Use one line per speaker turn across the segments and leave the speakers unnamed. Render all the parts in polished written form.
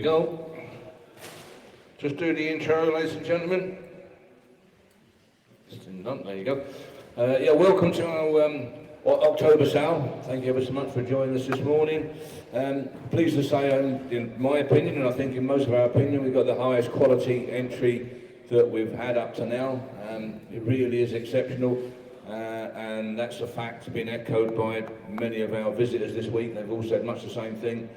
go. Just do the intro, ladies and gentlemen. There you go. Yeah, welcome to our October sale. Thank you ever so much for joining us this morning. Pleased to say, in my opinion, and I think in most of our opinion, we've got the highest quality entry that we've had up to now. It really is exceptional, and that's a fact been echoed by many of our visitors this week. They've all said much the same thing.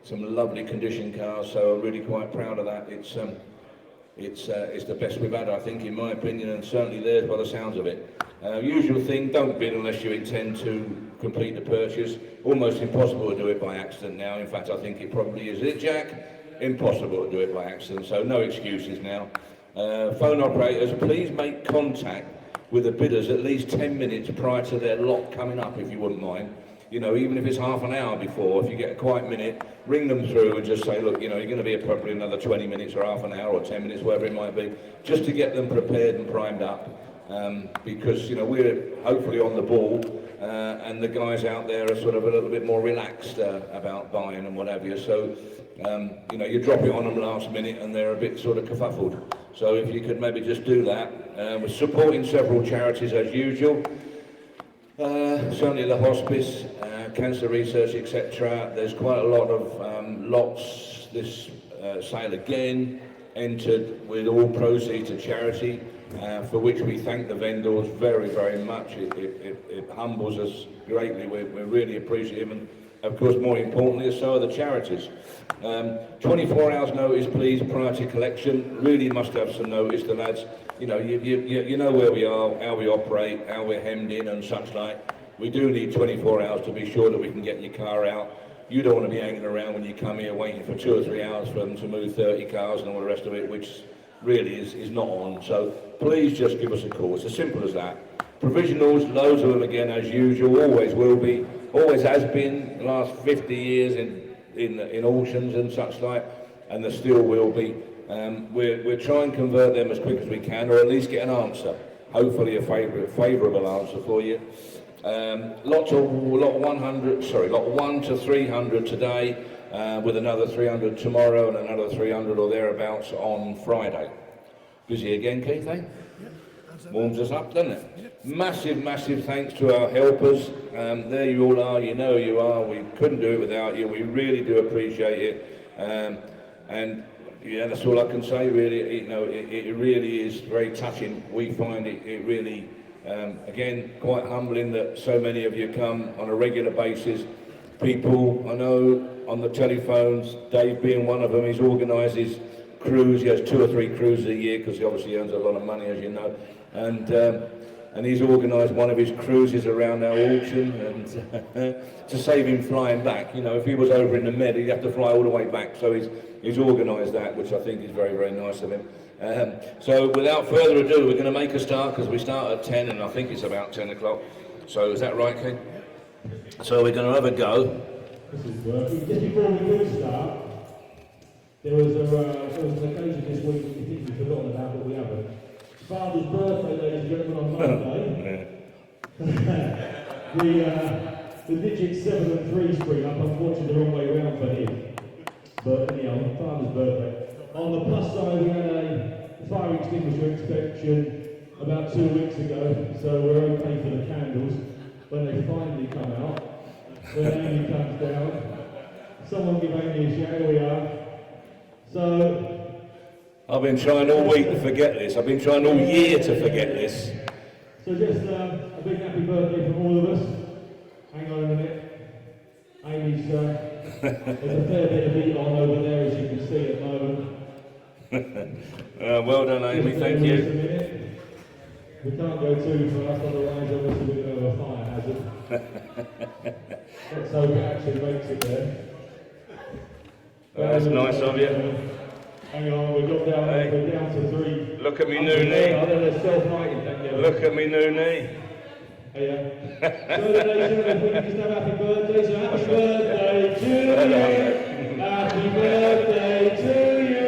Some lovely condition cars, so I'm really quite proud of that. It's the best we've had, I think, in my opinion, and certainly theirs by the sounds of it. Usual thing, don't bid unless you intend to complete the purchase. Almost impossible to do it by accident now. In fact, I think it probably is it, Jack? Impossible to do it by accident, so no excuses now. Phone operators, please make contact with the bidders at least 10 minutes prior to their lot coming up, if you wouldn't mind. You know, even if it's half an hour before, if you get a quiet minute, ring them through and just say, look, you know, you're going to be here probably another 20 minutes or half an hour or 10 minutes, whatever it might be, just to get them prepared and primed up. Because, you know, we're hopefully on the ball, and the guys out there are sort of a little bit more relaxed about buying and what have you. So, you know, you drop it on them last minute and they're a bit sort of kerfuffled. So if you could maybe just do that. We're supporting several charities as usual. Certainly the hospice, cancer research, etc. There's quite a lot of lots this sale again, entered with all proceeds to charity, for which we thank the vendors very, very much. It humbles us greatly. We're really appreciative, and of course, more importantly, so are the charities. 24 hours notice, please, prior to collection. Really must have some notice, the lads. You know, you know where we are, how we operate, how we're hemmed in and such like. We do need 24 hours to be sure that we can get your car out. You don't want to be hanging around when you come here waiting for 2 or 3 hours for them to move 30 cars and all the rest of it, which really is not on. So please just give us a call. It's as simple as that. Provisionals, loads of them again as usual, always will be, always has been the last 50 years in auctions and such like, and there still will be. We're trying to convert them as quick as we can, or at least get an answer, hopefully a favourable answer for you. Lot 1 to 300 today, with another 300 tomorrow and another 300 or thereabouts on Friday. Busy again, Keith, eh? Warms us up, doesn't it? Massive thanks to our helpers. There you all are, you know you are. We couldn't do it without you. We really do appreciate it. And yeah, that's all I can say, really. You know, it really is very touching. We find it really, again, quite humbling that so many of you come on a regular basis. People, I know, on the telephones, Dave being one of them, he's organised his cruise. He has 2 or 3 cruises a year because he obviously earns a lot of money, as you know. And he's organised one of his cruises around our auction, and to save him flying back. You know, if he was over in the Med, he'd have to fly all the way back. So he's organised that, which I think is very, very nice of him. So without further ado, we're going to make a start, because we start at 10, and I think it's about 10 o'clock. So is that right, Ken? So we're going to have a go.
This is working. Just before we do start, there was an occasion this week we think we've forgotten about, but we haven't. Father's birthday, ladies and gentlemen, on Monday. The digits 7 and 3 spring up, unfortunately the wrong way around for him. But anyhow, Father's birthday. On the plus side, we had a fire extinguisher inspection about 2 weeks ago, so we're okay for the candles. When they finally come out, when Amy comes down, someone give Amy a shout, here we are. So,
I've been trying all week to forget this. I've been trying all year to forget this.
So just a big happy birthday from all of us. Hang on a minute. Amy's, there's a fair bit of heat on over there, as you can see at the moment.
Well done, Amy, thank you.
We can't go too fast, otherwise obviously we're going to have a fire hazard. Let's hope it actually makes it there.
That's nice of you.
Hang on, we're down to 3.
Look at me new knee. Look at me new knee.
Hey, so ladies and gentlemen, we can just have happy birthday. So happy birthday to you. Happy birthday to you.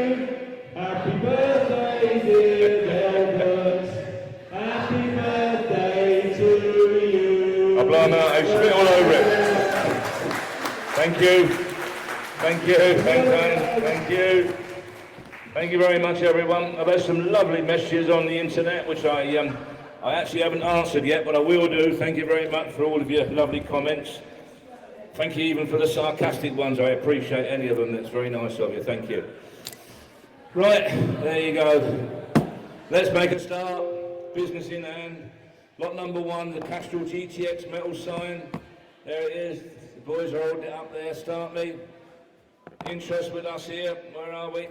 Happy birthday, dear Albert. Happy birthday to you.
I'll blow them out. I spit all over it. Thank you. Thank you, thank you. Thank you very much, everyone. I've had some lovely messages on the internet, which I actually haven't answered yet, but I will do. Thank you very much for all of your lovely comments. Thank you even for the sarcastic ones. I appreciate any of them. That's very nice of you. Thank you. Right, there you go. Let's make a start. Business in hand. Lot number 1, the Castrol GTX metal sign. There it is. The boys are holding it up there. Start me. Interest with us here. Where are we?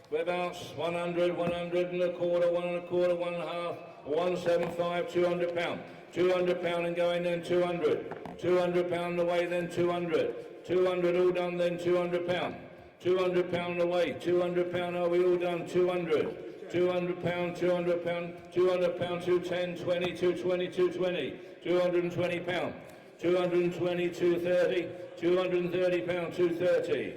Whereabouts? 100, 100 and a quarter, 1 and a quarter, 1 and a half, 175, £200. £200 and going then 200. £200 away then 200. 200 all done then £200. £200 away. £200 are we all done? 200. £200, £200, £200, 210, 20, 220, 220. £220. 220, 230. £230, 230.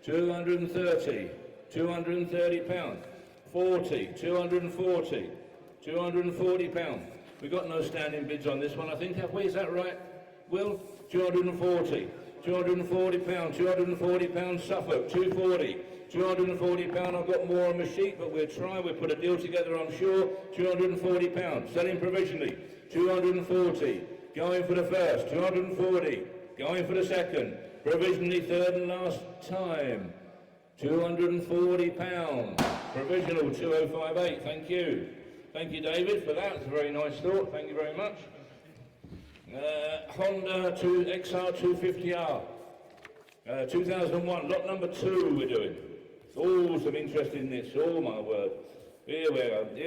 230. £230, 40, 240, £240. We've got no standing bids on this one, I think, have we? Is that right, Will? 240, £240, £240 Suffolk, 240, £240. I've got more on the sheet, but we'll try. We'll put a deal together, I'm sure. £240, selling provisionally, 240, going for the first, 240, going for the second, provisionally third and last time. £240, provisional 2058, thank you. Thank you, David, for that. It's a very nice thought, thank you very much. Honda XR 250R, 2001, lot number 2 we're doing. Oh, some interest in this, oh my word. Here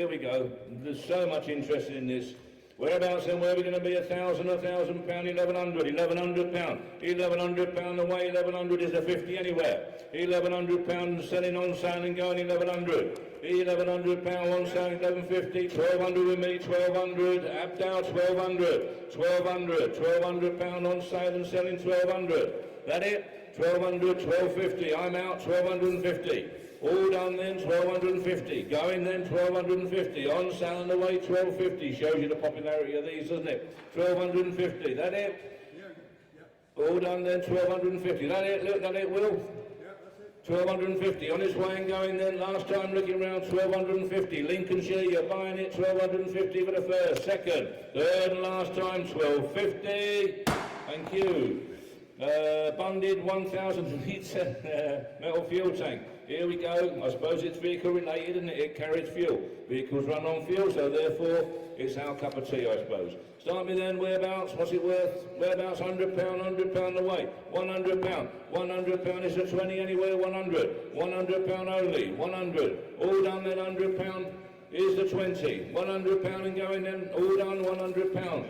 we go, there's so much interest in this. Whereabouts and where are we going to be? £1,000, £1,000, £1,100, £1,100, £1,100 away, 1,100 is a 50 anywhere. £1,100 selling on sale and going 1,100. £1,100 on sale, 1,150, 1,200 with me, 1,200, Abdow, 1,200, 1,200, £1,200 on sale and selling 1,200. That it? 1,200, 1,250, I'm out, 1,250. All done then, 1,250. Going then, 1,250. On sale and away, 1,250. Shows you the popularity of these, doesn't it? 1,250. That it? Yeah. All done then, 1,250. That it? Look, that it, Will? Yeah, that's it. 1,250. On its way and going then, last time looking round, 1,250. Lincolnshire, you're buying it, 1,250 for the first. Second, third and last time, 1,250. Thank you. Bunded 1,000 litre metal fuel tank. Here we go. I suppose it's vehicle related, isn't it? It carries fuel. Vehicles run on fuel, so therefore it's our cup of tea, I suppose. Start me then, whereabouts? What's it worth? Whereabouts? £100, £100 away. £100. £100 is a 20 anywhere, 100. £100 only, 100. All done then, £100 is the 20. £100 and going then, all done, £100.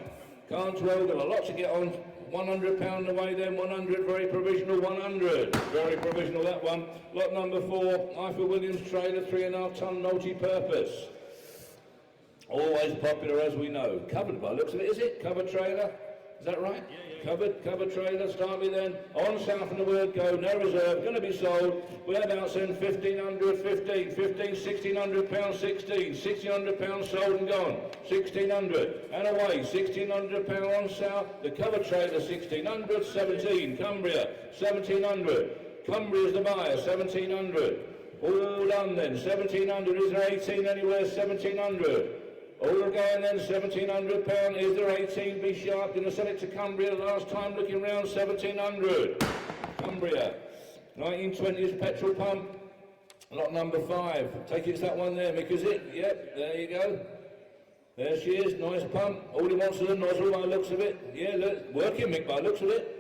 Can't dwell, got a lot to get on. £100 away then, 100, very provisional, 100. Very provisional, that one. Lot number 4, Eiffel Williams trailer, 3.5 tonne multi-purpose. Always popular, as we know. Covered by looks of it, is it? Covered trailer? Is that right? Yeah. Covered trailer, start me then. On south from the word go, no reserve, going to be sold. Whereabouts then? 1,500, 15, 1,600 16, £1,600 sold and gone. 1,600 and away, £1,600 on south. The covered trailer, 1,600, 17, Cumbria, 1,700. Cumbria's the buyer, 1,700. All done then, 1,700, is there 18 anywhere, 1,700. All going then, £1,700, is there 18, be sharp, going to sell it to Cumbria, last time looking round, 1,700. Cumbria, 1920s petrol pump, lot number 5, take it's that one there, Mick, is it? Yep, there you go. There she is, nice pump, all he wants is a nozzle by the looks of it. Yeah, look, working Mick by the looks of it.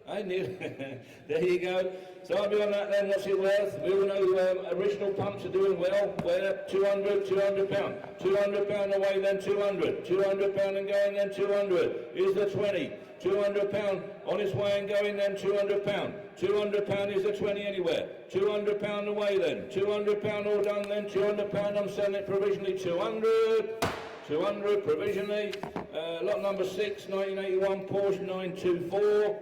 I knew. There you go. So I'll be on that then, what's it worth? We all know original pumps are doing well. Where? £200, £200. £200 away then, 200. £200 and going then, 200. Is the 20. £200 on its way and going then, £200. £200 is the 20 anywhere. £200 away then. £200 all done then, £200 I'm selling it provisionally, 200. 200 provisionally. Lot number 6, 1981 Porsche 924.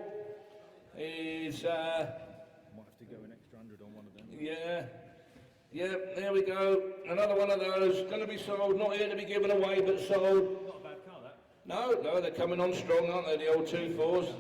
Is might have to go an extra 100 on one of them. Yeah, there we go. Another one of those, going to be sold, not here to be given away, but sold. Not a bad car, that. No, they're coming on strong, aren't they, the old 2.4s?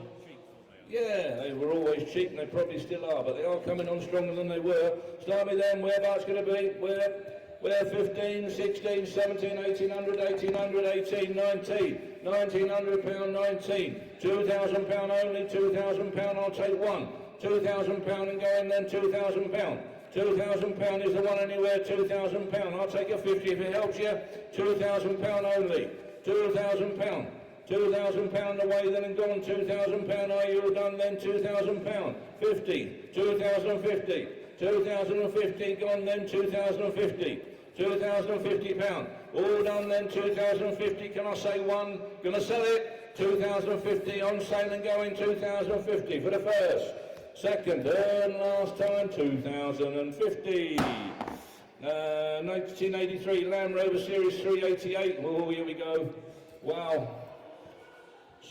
Yeah, they were always cheap and they probably still are, but they are coming on stronger than they were. Start with them, whereabouts going to be? We're 15, 16, 17, 1800, 1800, 18, 19, 1900 pound, 19, 2,000 pound only, 2,000 pound, I'll take one, 2,000 pound and going then 2,000 pound. 2,000 pound is the one anywhere, 2,000 pound, I'll take a 50 if it helps you, 2,000 pound only, 2,000 pound. 2,000 pound away then and gone, 2,000 pound, are you all done then, 2,000 pound, 50, 2,050, 2,050 gone then, 2,050, 2,050 pound, all done then, 2,050, can I say one, gonna sell it, 2,050 on sale and going, 2,050 for the first, second, and last time, 2,050. 1983 Land Rover Series 388, oh here we go, wow.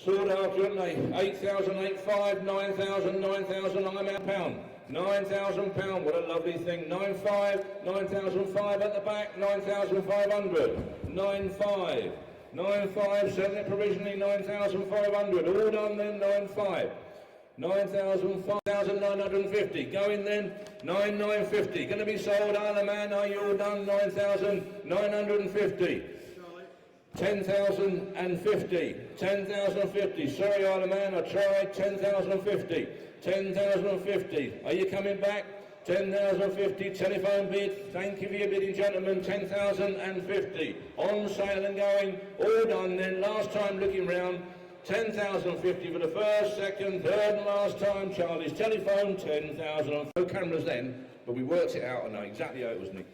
Sought after, aren't they? 8,000, 8,500, 9,000, 9,000, I'm out pound. 9,000 pound, what a lovely thing. 9,500, 9,500 at the back, 9,500. 9,500, 9,500, selling it provisionally, 9,500. All done then, 9,500. 9,950. Going then, 9,950. Going to be sold, Isle Man, are you all done? 9,950. 10,050, 10,050, sorry Isle of Man, I tried, 10,050, 10,050, are you coming back? 10,050, telephone bid, thank you for your bidding gentlemen, 10,050, on sale and going, all done then, last time looking round, 10,050 for the first, second, third and last time, Charlie's telephone, 10,000, no cameras then, but we worked it out, I know exactly how it was, Nick.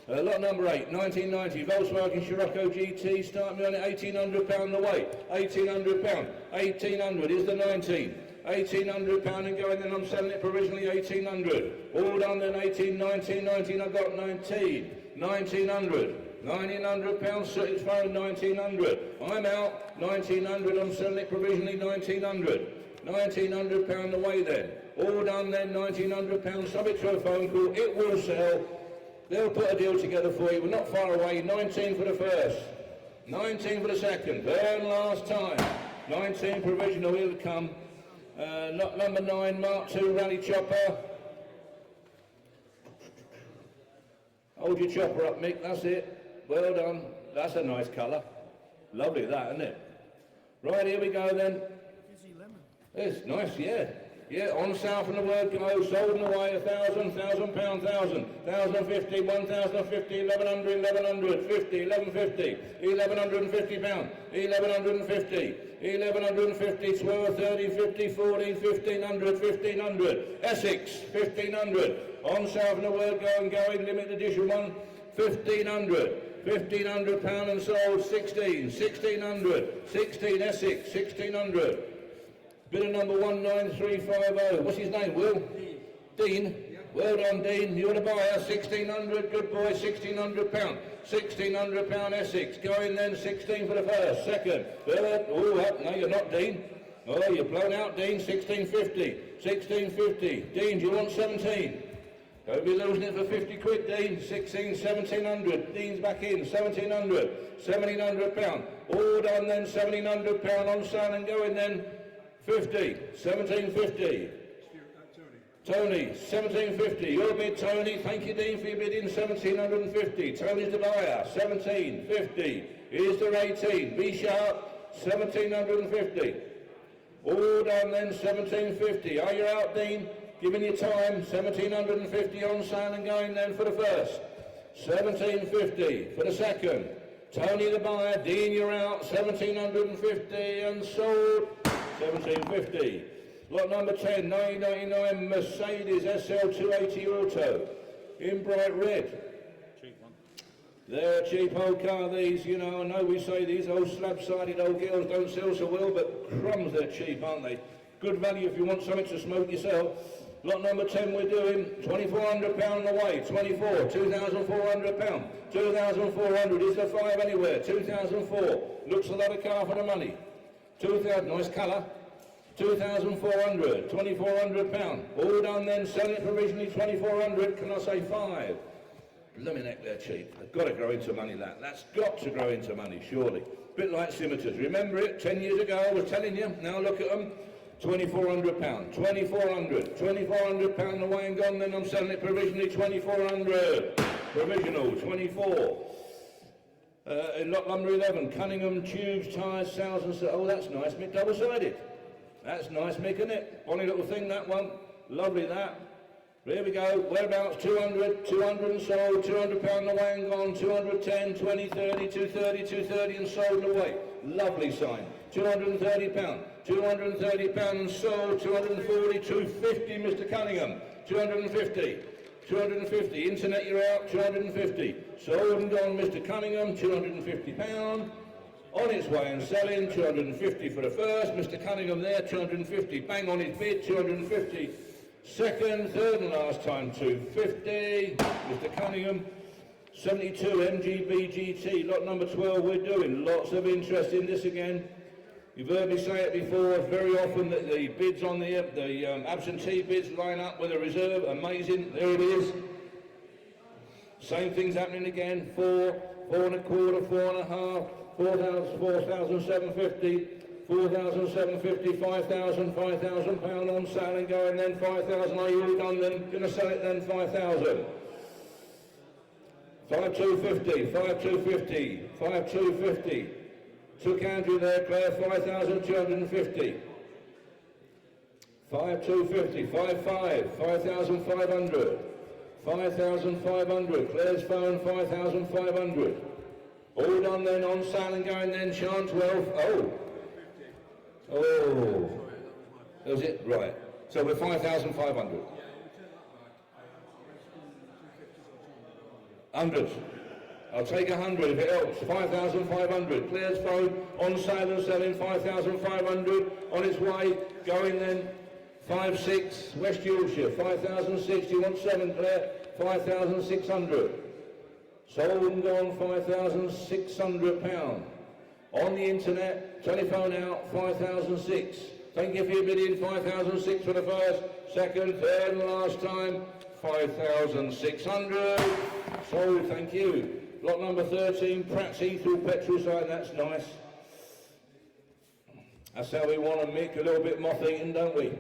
Lot number 8, 1990, Volkswagen Scirocco GT, start me on it, £1,800 the weight, £1,800, 1,800 is the 19, £1,800 and going then, I'm selling it provisionally, 1,800, all done then, 18, 19, 19, I've got 19, 1,900, £1,900, City phone, 1,900, I'm out, 1,900, I'm selling it provisionally, 1,900, £1,900 the way then, all done then, £1,900, subject to a phone call, it will sell. They'll put a deal together for you, we're not far away, 19 for the first, 19 for the second, third and last time, 19 provisional, here it come, lot number 9, Mark II Rally Chopper, hold your chopper up Mick, that's it, well done, that's a nice colour, lovely that isn't it, right here we go then, it's nice, yeah. Yeah, on sale from the word go, sold and away, 1,000, £1,000, 1,000, 1,050, 1,050, 1,100, 1,100, 50, 1,150, 1,150 pound, 1,150, 1,150, 12, 13, 50, 14, 1,500, 1,500, Essex, 1,500, on sale from the word go and going, limited edition one, 1,500, £1,500 and sold, 16, 1,600, 16 Essex, 1,600. Bidder number 19350. What's his name, Will? Dean. Yeah. Well done, Dean. You're the buyer. 1,600. Good boy. £1,600. £1,600 Essex. Going then. 16 for the first. Second. Third. Oh, no, you're not, Dean. Oh, you're blown out, Dean. 1,650. 1,650. Dean, do you want 17? Don't be losing it for 50 quid, Dean. 16, 1,700. Dean's back in. 1,700. £1,700. All done then. £1,700 on sale and going then. 50, 1,750. Tony, 1,750. Your bid, Tony. Thank you, Dean, for your bidding. 1,750. Tony's the buyer. 1,750. Here's the 18. Be sharp. 1,750. All done then. 1,750. Are you out, Dean? Giving you time. 1,750 on sale and going then for the first. 1,750 for the second. Tony the buyer. Dean, you're out. 1,750 and sold. 1,750. Lot number 10, 999 Mercedes SL280 Auto in bright red. Cheap one. They're a cheap old car, these, you know. I know we say these old slab-sided old girls don't sell so well, but crumbs, they're cheap, aren't they? Good value if you want something to smoke yourself. Lot number 10 we're doing, £2,400 on the way, 24, £2,400, 2,400 is the 5 anywhere, 2,004, looks a lot of car for the money. 2,000, nice colour, 2,400, £2,400, all done then, selling it provisionally 2,400, can I say 5? Blooming heck, they're cheap, they've got to grow into money that's got to grow into money, surely. Bit like scimitars, remember it, 10 years ago I was telling you, now look at them, £2,400, 2,400 pound away and gone, then I'm selling it provisionally, 2,400, provisional, 24. In lot number 11, Cunningham tubes, tyres, sails and so, oh that's nice, Mick, double-sided. That's nice, Mick, isn't it? Bonny little thing, that one, lovely that. Here we go, whereabouts, 200, 200 and sold, £200 away and gone, 210, 20, 30, 230, 230 and sold and away. Lovely sign. £230, £230 and sold, 240, 250, Mr. Cunningham, 250, 250, internet you're out, 250, sold and gone, Mr. Cunningham, £250, on its way and selling, 250 for the first, Mr. Cunningham there, 250, bang on his bid, 250, second, third and last time, 250, Mr. Cunningham, 72 MGB GT, lot number 12 we're doing, lots of interest in this again. You've heard me say it before, very often that the bids on the absentee bids line up with a reserve, amazing, there it is. Same thing's happening again, 4, 4 and a quarter, 4 and a half, 4,750, 4,750, 5,000, £5,000 on sale and going, then 5,000, are you all done then? Gonna sell it then, 5,000. 5,250, 5,250, 5,250. Took Andrew there, Claire, 5,250. 5,250, 5,500, 5,500. 5,500, Claire's phone, 5,500. All done then, on sale and going then, Sean, 12, oh, is it? Right, so we're 5,500. Hundreds. I'll take 100 if it helps. 5,500. Claire's phone, on sale and selling, 5,500. On its way, going then, 5,600. West Yorkshire, 5,060. You want 7, Claire? 5,600. Sold and gone, £5,600. On the internet, telephone out, 5,006. Thank you for your bidding, 5,006 for the first, second, third and last time, 5,600. Sold, thank you. Lot number 13, Pratt's Ethel petrol sign, that's nice. That's how we want to make a little bit moth-eaten, don't we?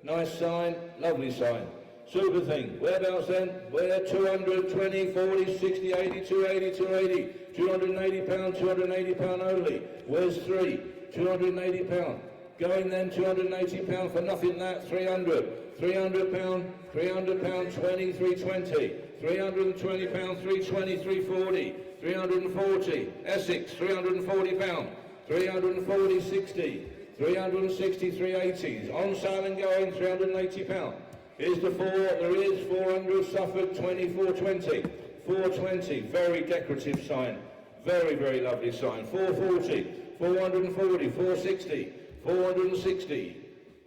Nice sign, lovely sign. Super thing. Whereabouts then? Where? 200, 20, 40, 60, 80, 280, 280. £280, £280 only. Where's 3? £280. Going then, £280 for nothing that, 300. £300, £300, 20, 320. £320, 320, 340. 340. Essex, £340. 340, 60. 360, 380. On sale and going, £380. Here's the 4, there is 400, Suffolk, 2420, 420, very decorative sign, very, very lovely sign, 440, 440, 460, 460,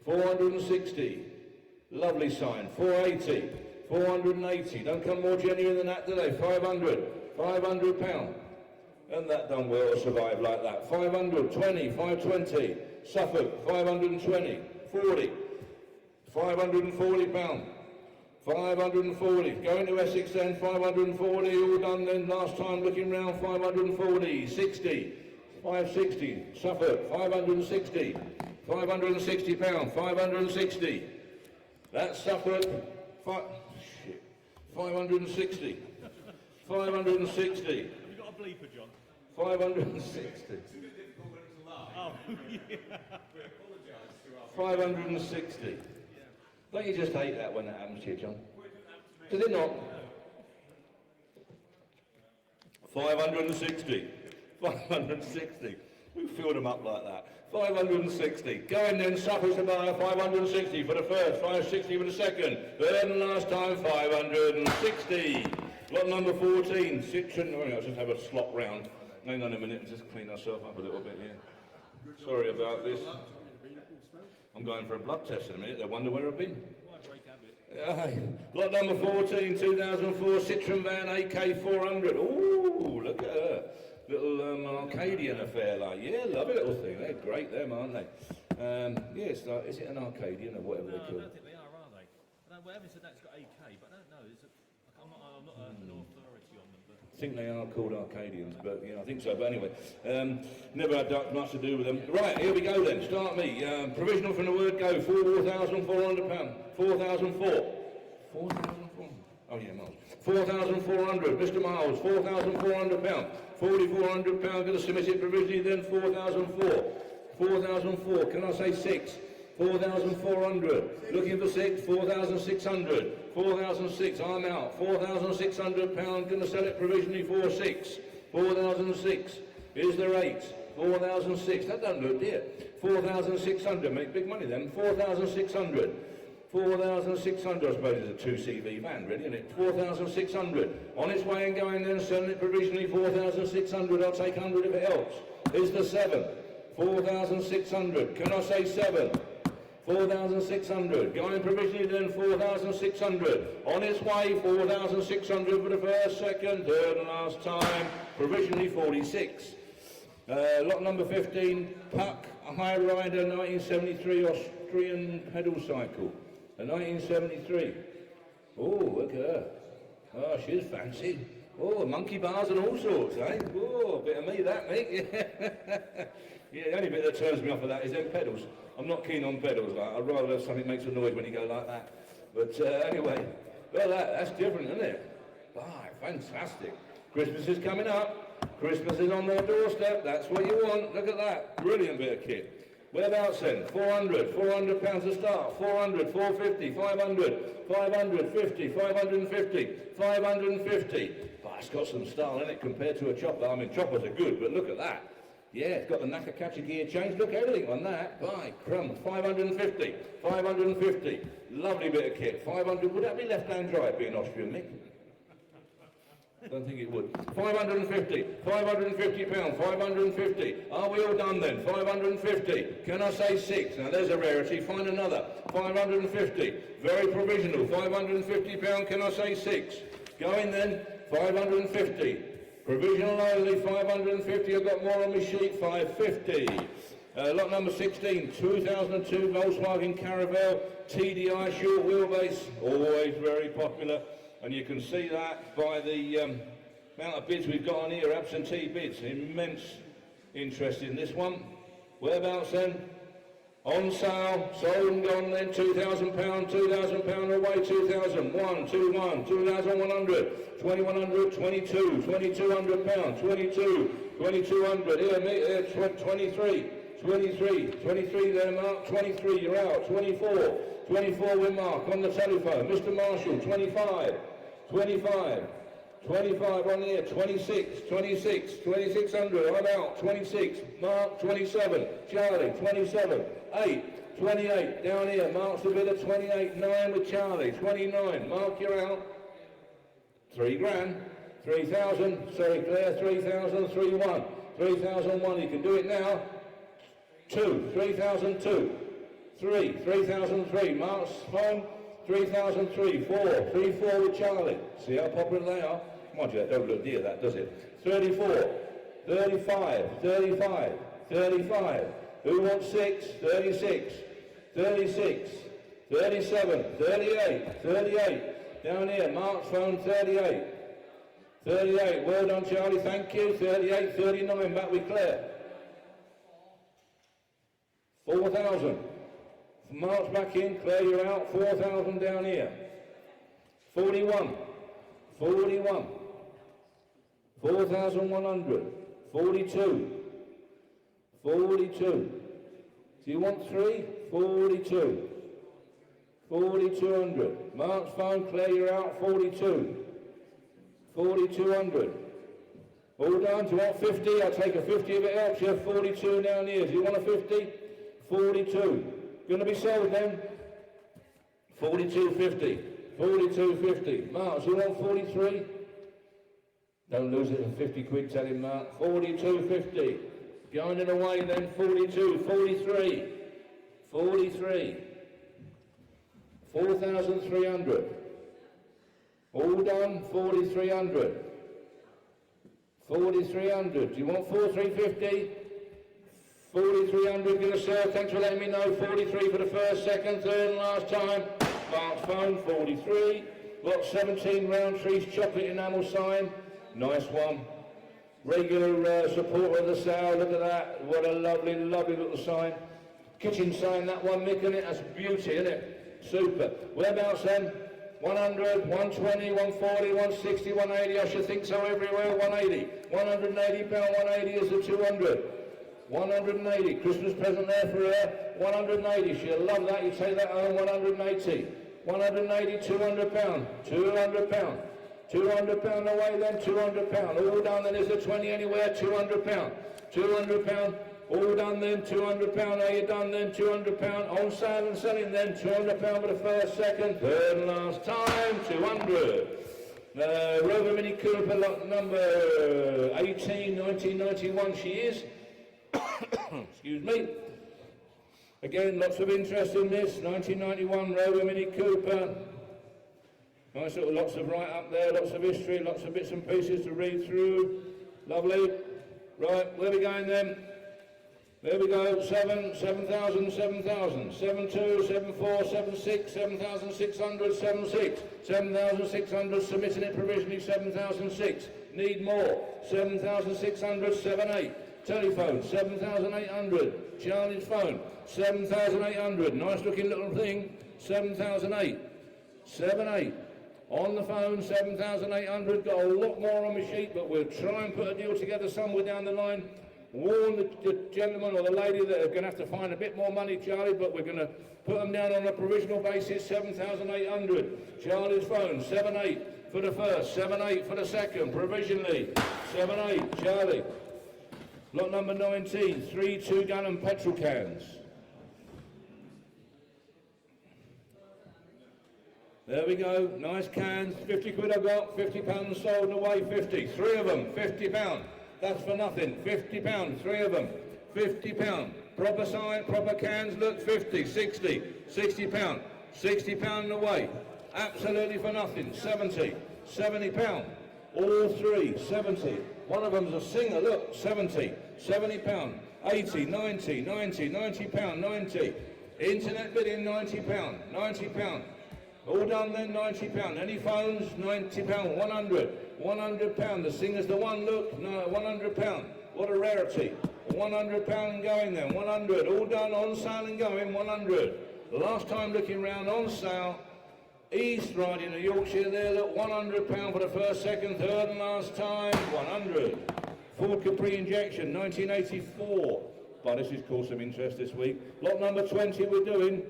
460, lovely sign, 480, 480, don't come more genuine than that, do they? 500, £500, and that done well to survive like that, 500, 20, 520, Suffolk, 520, 40, £540, 540, going to Essex then, 540, all done then, last time looking round, 540, 60, 560, Suffolk, 560, £560, 560, that's Suffolk, 560, 560.
Have you got a bleeper, John?
560.
Oh, yeah.
560. Don't you just hate that when that happens to you, John? Does it not? 560. 560. We filled them up like that. 560. Going then, Suffolk's the buyer, 560 for the first, 560 for the second. Third and last time, 560. Lot number 14, Citroen. Oh, I'll just have a slop round. Hang on a minute and just clean ourselves up a little bit here. Sorry about this. I'm going for a blood test in a minute. They wonder where I've been. Lot number 14, 2004 Citroen van AK400. Ooh, look at her. Little Arcadian affair, like. Yeah, lovely little thing. They're great, them, aren't they? Yes, is it an Arcadian or whatever they call it?
I don't think they are they? Well, having said that, it's got AK, but I don't know. I I'm not an authority on them, but
I think they are called Arcadians, but yeah, I think so. But anyway, never had much to do with them. Right, here we go then. Start me. Provisional from the word go. £4,400. 4,004. 4,004. Oh yeah, Miles. 4,400. Mr. Miles. £4,400. £4,400. Going to submit it provisionally then. 4,004. 4,004. Can I say 6? 4,400. Looking for 6. 4,600. 4,006. I'm out. £4,600. Going to sell it provisionally for 6. 4,006. Is there 8? 4,006. That don't look dear. 4,600. Make big money then. 4,600. 4,600. I suppose it's a 2CV van, really, isn't it? 4,600. On its way and going then, selling it provisionally 4,600. I'll take 100 if it helps. Is there 7? 4,600. Can I say 7? 4,600. Going provisionally then 4,600. On its way 4,600 for the first, second, third and last time. Provisionally 46. Lot number 15, Puck, a High Rider 1973 Austrian pedal cycle. A 1973. Oh, look at her. Oh, she's fancy. Oh, monkey bars and all sorts, eh? Oh, a bit of me that, mate. Yeah, the only bit that turns me off of that is them pedals. I'm not keen on pedals. Like, I'd rather have something that makes a noise when you go like that. But anyway, well, that's different, isn't it? Ah, fantastic. Christmas is coming up. Christmas is on their doorstep. That's what you want. Look at that. Brilliant bit of kit. Whereabouts then? 400. £400 to start. 400, 450, 500, 550, 550, 550. But it's got some style in it compared to a chopper. I mean, choppers are good, but look at that. Yeah, it's got the Nakakachi gear change. Look, everything on that. By crumbs. 550, 550. Lovely bit of kit. 500. Would that be left-hand drive being Austrian, Nick? Don't think it would. 550, £550, 550. Are we all done then? 550. Can I say 6? Now there's a rarity. Find another. 550. Very provisional. £550. Can I say 6? Going then. 550. Provisional only. 550. I've got more on my sheet. 550. Lot number 16, 2002 Volkswagen Caravelle, TDI short wheelbase. Always very popular. And you can see that by the amount of bids we've got on here, absentee bids. Immense interest in this one. Whereabouts then? On sale, sold and gone then, £2,000, £2,000 away, 2,000, 1, 2, 1, 2,100, 2,100, 22, £2,200, 22, 2,200, here, here, 23, 23 there, Mark, 23, you're out, 24, 24 with Mark on the telephone, Mr. Marshall, 25, 25, 25 on here, 26, 26, 2,600, I'm out, 26, Mark, 27, Charlie, 27, 8, 28, down here, Mark's a bit of 28, 9 with Charlie, 29, Mark, you're out, 3 grand, 3,000, sorry Claire, 3,000, 3,1, 3,001, you can do it now, 2, 3,002, 3, 3,003, Mark's phone, 3,003, 4, 3, 4 with Charlie. See how popular they are? Mind you, that don't look dear, that, does it? 34, 35, 35, 35. Who wants 6? 36, 36, 37, 38, 38. Down here, Mark's phone, 38. 38, well done Charlie, thank you. 38, 39, back with Claire. 4,000. Mark's back in, Claire, you're out. 4,000 down here. 41. 41. 4,100. 42. 42. Do you want 3? 42. 4,200. Mark's phone, Claire, you're out. 42. 4,200. All done. Do you want 50? I'll take a 50 if it helps you. 42 down here. Do you want a 50? 42. Going to be sold then? 42.50. 42.50. Mark, do you want 43? Don't lose it for 50 quid, tell him, Mark. 42.50. Going in away then, 42. 43. 43. 4,300. All done, 4,300. 4,300. Do you want 4,350? 4,300 going to sell. Thanks for letting me know. 43 for the first, second, third and last time. Mark's phone, 43. Lot 17, Roundtree's chocolate enamel sign. Nice one. Regular supporter of the sale, look at that. What a lovely, lovely little sign. Kitchen sign, that one, Mick, isn't it? That's beauty, isn't it? Super. Whereabouts then? 100, 120, 140, 160, 180. I should think so everywhere. 180. 180 pound, 180 is the 200. 180. Christmas present there for her. 180. She'll love that. You take that home. 180. 180, 200 pound. 200 pound. 200 pound away then. 200 pound. All done then. Is there 20 anywhere? 200 pound. 200 pound. All done then, 200 pound, are you done then, 200 pound, on sale and selling then, 200 pound for the first, second, third and last time, 200. Rover Mini Cooper, lot number 18, 1991 she is. Excuse me. Again, lots of interest in this, 1991 Rover Mini Cooper. Nice little, lots of write up there, lots of history, lots of bits and pieces to read through. Lovely. Right, where are we going then? There we go, 7,000, 7,000, 7,2, 7,4, 7,6, 7,600, 7,6, 7,600, submitting it provisionally, 7,006, need more, 7,600, 7,8, telephone, 7,800, Charlie's phone, 7,800, nice looking little thing, 7,008, 7,8, on the phone, 7,800, got a lot more on my sheet, but we'll try and put a deal together somewhere down the line. Warn the gentleman or the lady that are going to have to find a bit more money, Charlie, but we're going to put them down on a provisional basis, 7,800. Charlie's phone, 7,8 for the first, 7,8 for the second, provisionally, 7,8, Charlie. Lot number 19, 3 2-gallon petrol cans. There we go, nice cans, 50 quid I got, 50 pounds sold away, 50, 3 of them, 50 pounds. That's for nothing. £50, 3 of them. £50. Proper sign, proper cans, look, 50, 60, £60. £60 away. Absolutely for nothing. 70, £70. All 3, 70. One of them's a singer, look, 70, £70. 80, 90, 90, £90, 90. Internet bidding, £90, £90. All done then, £90. Any phones, £90, 100. £100, the singer's the one, look, no, £100, what a rarity, £100 going then, 100, all done, on sale and going, 100, last time looking round, on sale, East riding to Yorkshire there, look, £100 for the first, second, third and last time, 100, Ford Capri injection, 1984, but this has caused some interest this week, lot number 20 we're doing,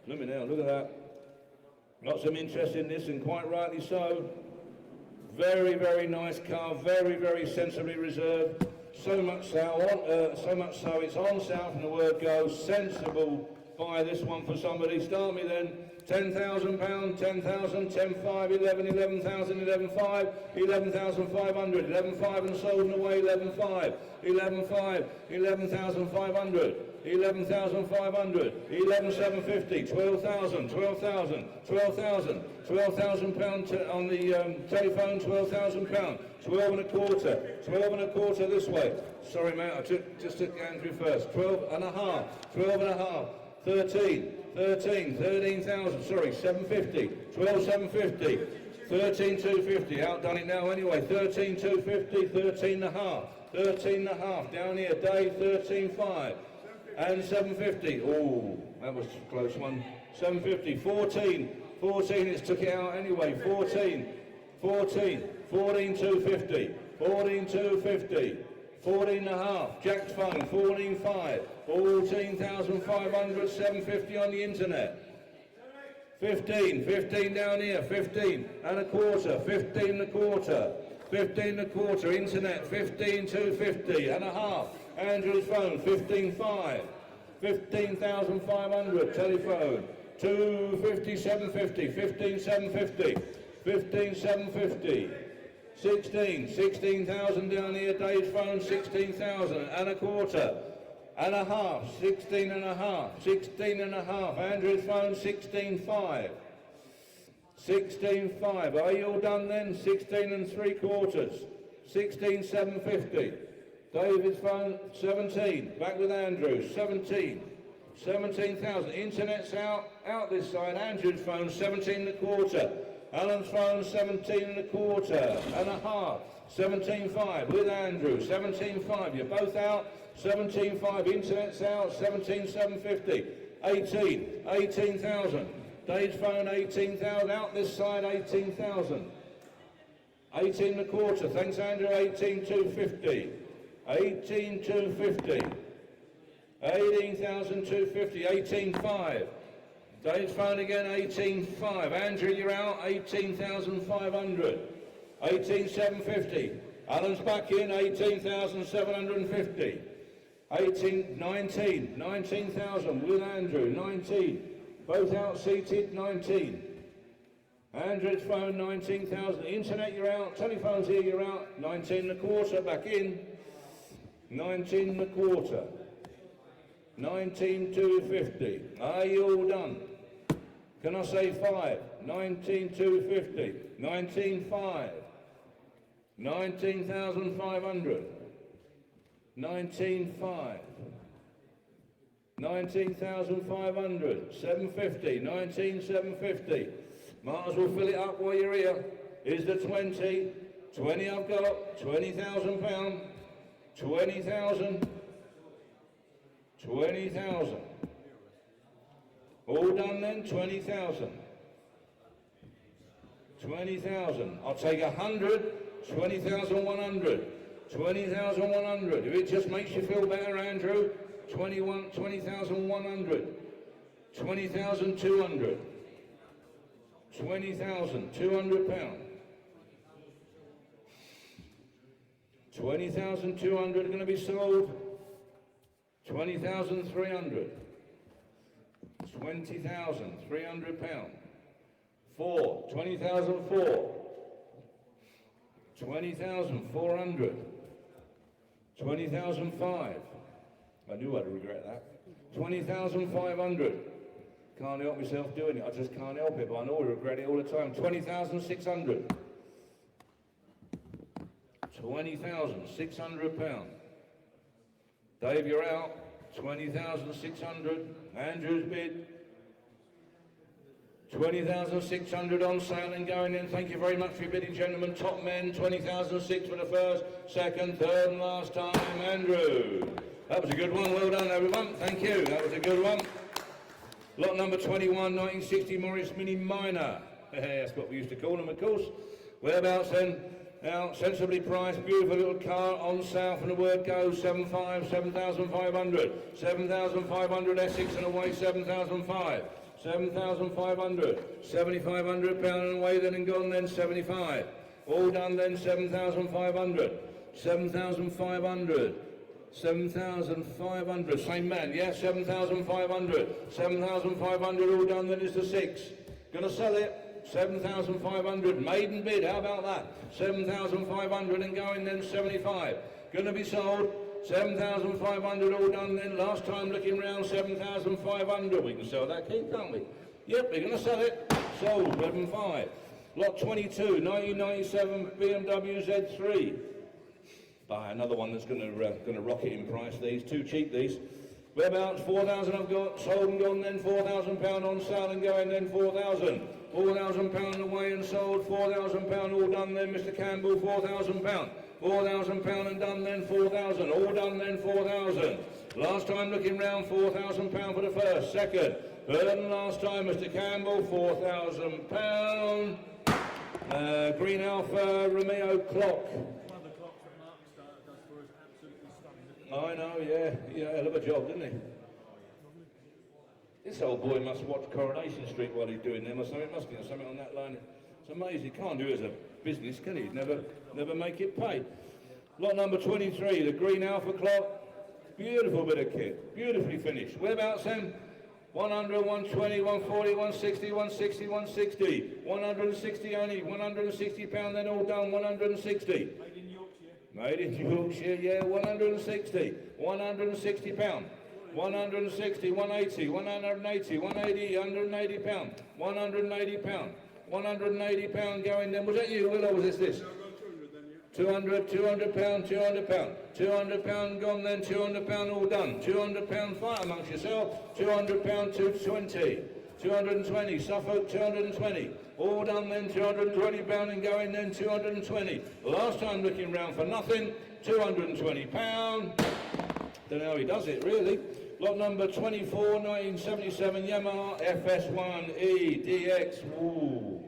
look at me now, look at that, lots of interest in this and quite rightly so. Very, very nice car, very, very sensibly reserved. So much so it's on sale from the word go. Sensible buy this one for somebody. Start me then. £10,000, 10,000, 10,500, 11, 11,000, 11,500, 11,500, 11,500 and sold and away, 11,500, 11,500, 11,500. 11,500, 11,750, 12,000, 12,000, 12,000, 12,000 pound on the telephone, 12,000 pound, 12 and a quarter, 12 and a quarter this way. Sorry, mate, I just took Andrew first. 12 and a half, 12 and a half, 13, 13,000, sorry, 750, 12,750, 13,250, outdone it now anyway, 13,250, 13 and a half, 13 and a half, down here, Dave, 13,500. And 750, oh, that was a close one. 750, 14, it's took it out anyway. 14, 14,250, 14,250, 14 and a half. Jack's phone, 14,500, 14,500, 750 on the internet. 15 down here, 15 and a quarter, 15 and a quarter, 15 and a quarter, internet, 15,250 and a half. Andrew's phone, 15,500, 15,500, telephone, 250, 750, 15,750, 15,750, 16,000 down here, Dave's phone, 16,000 and a quarter, and a half, 16 and a half, 16 and a half, Andrew's phone, 16,500, 16,500, are you all done then? 16 and 3/4, 16,750. David's phone, 17. Back with Andrew, 17. 17,000. Internet's out this side. Andrew's phone, 17 and a quarter. Alan's phone 17 and a quarter and a half. 17.5 with Andrew. 17.5. You're both out. 17.5. Internet's out. 17.750. 18,000. Dave's phone 18,000. Out this side 18,000. 18 and a quarter. Thanks, Andrew. 18,250. 18,250. 18,250. 18.5. Dave's phone again, 18.5. Andrew, you're out, 18,500. 18,750. Alan's back in, 18,750. 19,000 with Andrew, 19. Both out seated, 19. Andrew's phone, 19,000. Internet, you're out. Telephones here, you're out. 19 and a quarter, back in. 19 and a quarter. 19,250. Are you all done? Can I say 5? 19,250. 19,5. 19,500. 19,5. 19,500. 750. 19,750. Might as well fill it up while you're here. Is the 20. 20 I've got. £20,000. 20,000. 20,000. All done then, 20,000. 20,000. I'll take 100, 20,100. 20,100. If it just makes you feel better, Andrew, 20,100. 20,200. 20,200 pounds. 20,200 going to be sold. 20,300. 20,300 pounds. 4. 20,004. 20,400. 20,005. I knew I'd regret that. 20,500. Can't help myself doing it. I just can't help it, but I know I regret it all the time. 20,600. 20,600 pounds. Dave, you're out. 20,600. Andrew's bid. 20,600 on sale and going in. Thank you very much for your bidding, gentlemen. Top men, 20,006 for the first, second, third and last time. Andrew. That was a good one. Well done, everyone. Thank you. That was a good one. Lot number 21, 1960 Morris Mini Minor. That's what we used to call them, of course. Whereabouts then? Now, sensibly priced, beautiful little car on sale from the word go, 7,500, 7,500. 7,500 Essex and away, 7,500. 7,500. 7,500 pound and away then and gone then, 75. All done then, 7,500. 7,500. 7,500. Same man, yeah, 7,500. 7,500 all done then is the 6. Gonna sell it. 7,500, maiden bid, how about that? 7,500 and going then 75. Gonna be sold, 7,500 all done then, last time looking round 7,500. We can sell that key, can't we? Yep, we're gonna sell it. Sold, 11.5. Lot 22, 1997 BMW Z3. Buy another one that's gonna rocket in price, these, too cheap these. Whereabouts, 4,000 I've got, sold and gone then, £4,000 on sale and going then 4,000. £4,000 away and sold, £4,000 all done then, Mr. Campbell, £4,000. £4,000 and done then, 4,000, all done then, 4,000. Last time looking round, £4,000 for the first, second, third and last time, Mr. Campbell, £4,000. Green Alpha Romeo clock.
One of the clocks that Mark does for us, absolutely stunning.
I know, yeah, hell of a job, didn't he? This old boy must watch Coronation Street while he's doing them or something. It must be something on that line. It's amazing. He can't do it as a business, can he? Never make it pay. Lot number 23, the Green Alpha clock. Beautiful bit of kit. Beautifully finished. Whereabouts then? 100, 120, 140, 160, 160, 160. 160 only. £160 then all done. 160.
Made in Yorkshire.
Made in Yorkshire, yeah. 160. £160. 160, 180, 180, 180, £180, £180, £180 going then. Was that you, Will, or was this? 200, £200, £200 gone then, £200 all done. £200 fight amongst yourself, £200, 220. 220, Suffolk, 220. All done then, £220 and going then, 220. Last time looking round for nothing, £220. Don't know how he does it, really. Lot number 24, 1977, Yamaha FS1E DX. Ooh,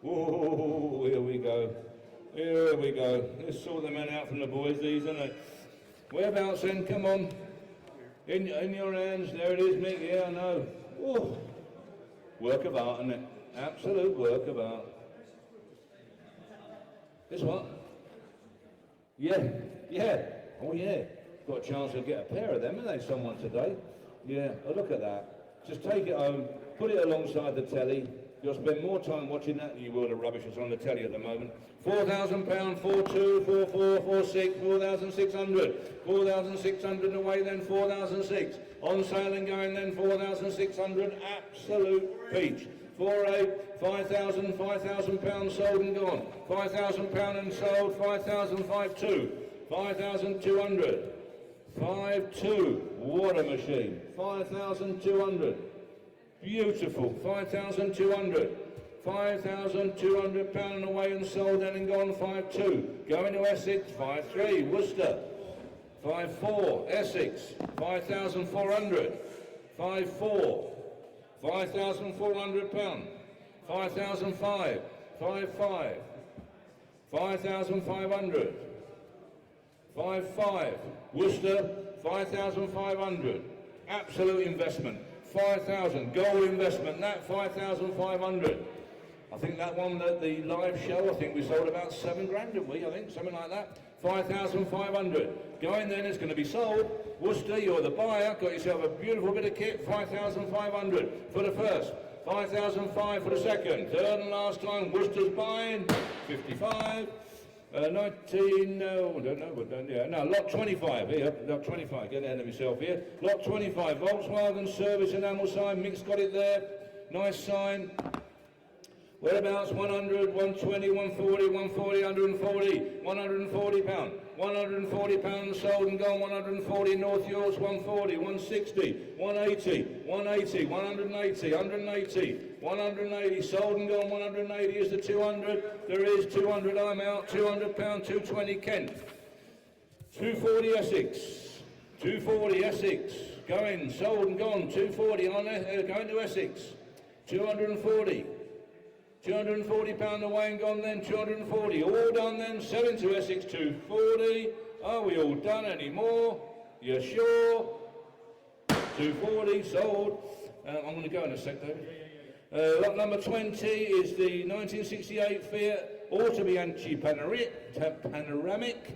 ooh, here we go. Here we go. Let's sort the men out from the boys, these, isn't it? Whereabouts then? Come on. In your hands. There it is, Mick. Yeah, I know. Ooh. Work of art, isn't it? Absolute work of art. This what? Yeah. Yeah. Oh, yeah. Got a chance to get a pair of them, haven't they, someone today? Yeah. Oh, look at that. Just take it home, put it alongside the telly. You'll spend more time watching that than you will the rubbish that's on the telly at the moment. £4,000, 4,2, 4,4, 4,6, 4,600. 4,600 away then, 4,006. On sale and going then, 4,600. Absolute peach. 4,8, 5,000, £5,000 sold and gone. £5,000 and sold, 5,000, 5,2. 5,200. 5,2. What a machine. 5,200. Beautiful, 5,200. £5,200 away and sold then and gone, 5,2. Going to Essex, 5,3. Worcester, 5,4. Essex, 5,400. 5,4. £5,400. 5,005. 5,5. 5,500. 5,5. Worcester, 5,500. Absolute investment. 5,000, gold investment, that 5,500. I think that one, the live show, I think we sold about 7 grand, didn't we? I think, something like that. 5,500. Going then, it's going to be sold. Worcester, you're the buyer, got yourself a beautiful bit of kit, 5,500 for the first. 5,005 for the second. Third and last time, Worcester's buying, 55. 19, no, don't know, but yeah, no, lot 25 here, lot 25, getting ahead of myself here. Lot 25, Volkswagen service enamel sign, Mick's got it there, nice sign. Whereabouts, 100, 120, 140, 140, 140, £140. £140 sold and gone, 140, North Yorkshire, 140, 160, 180, 180, 180, 180, 180, sold and gone, 180 is the 200, there is 200, I'm out, £200, 220 Kent, 240 Essex, 240 Essex, going, sold and gone, 240 on going to Essex, 240. £240 away and gone then, 240. All done then, selling to Essex, 240. Are we all done anymore? You sure? 240, sold. I'm going to go in a sec, David. Lot number 20 is the 1968 Fiat Autobianchi Panoramic.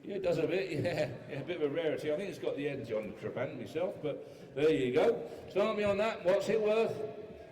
Yeah, it does a bit, yeah, a bit of a rarity. I think it's got the edge on the Trabant myself, but there you go. Start me on that. What's it worth?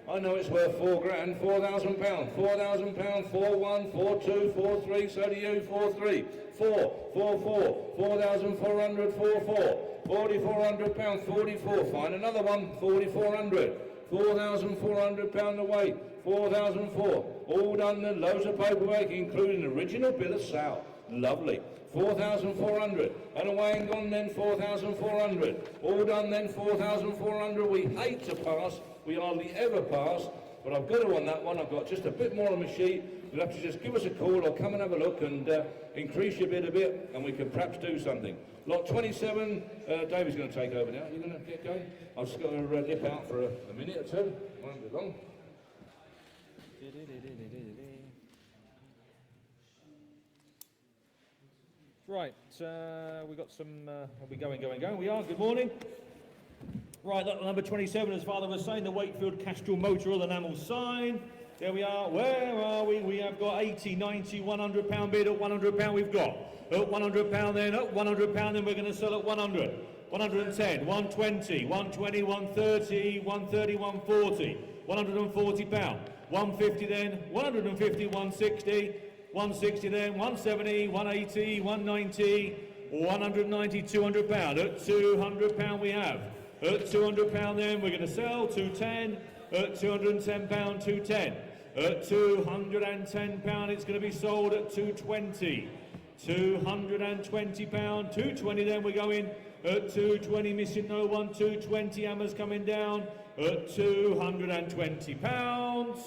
I know it's worth 4 grand, £4,000, £4,000, 4-1, 4-2, 4-3, so do you, 4-3, 4, 4-4, 4,400, 4-4, £4,400, 44, find another one, 4,400, £4,400 away, 4,004, all done then, loads of paperwork, including original bill of sale, lovely. 4,400, and away and gone then, 4,400, all done then, 4,400, we hate to pass, we hardly ever pass, but I've got to on that one, I've got just a bit more on the sheet, you'll have to just give us a call or come and have a look and increase your bid a bit, and we can perhaps do something. Lot 27, David's going to take over now, you're going to get going? I've just got to nip out for a minute or two, won't be long.
Right, we've got some, are we going? We are, good morning. Right, that number 27, as Father was saying, the Wakefield Castrol Motor Oil enamel sign. There we are, where are we? We have got 80, 90, £100 bid at £100 we've got. At £100 then, at £100 then we're going to sell at 100. 110, 120, 120, 130, 130, 140, £140. 150 then, 150, 160, 160 then, 170, 180, 190, 190, £200. At £200 we have. At £200 then we're going to sell, 210. At £210, 210. At £210 it's going to be sold at 220. £220, 220 then we're going. At 220, missing no one, 220, hammers coming down. at £220.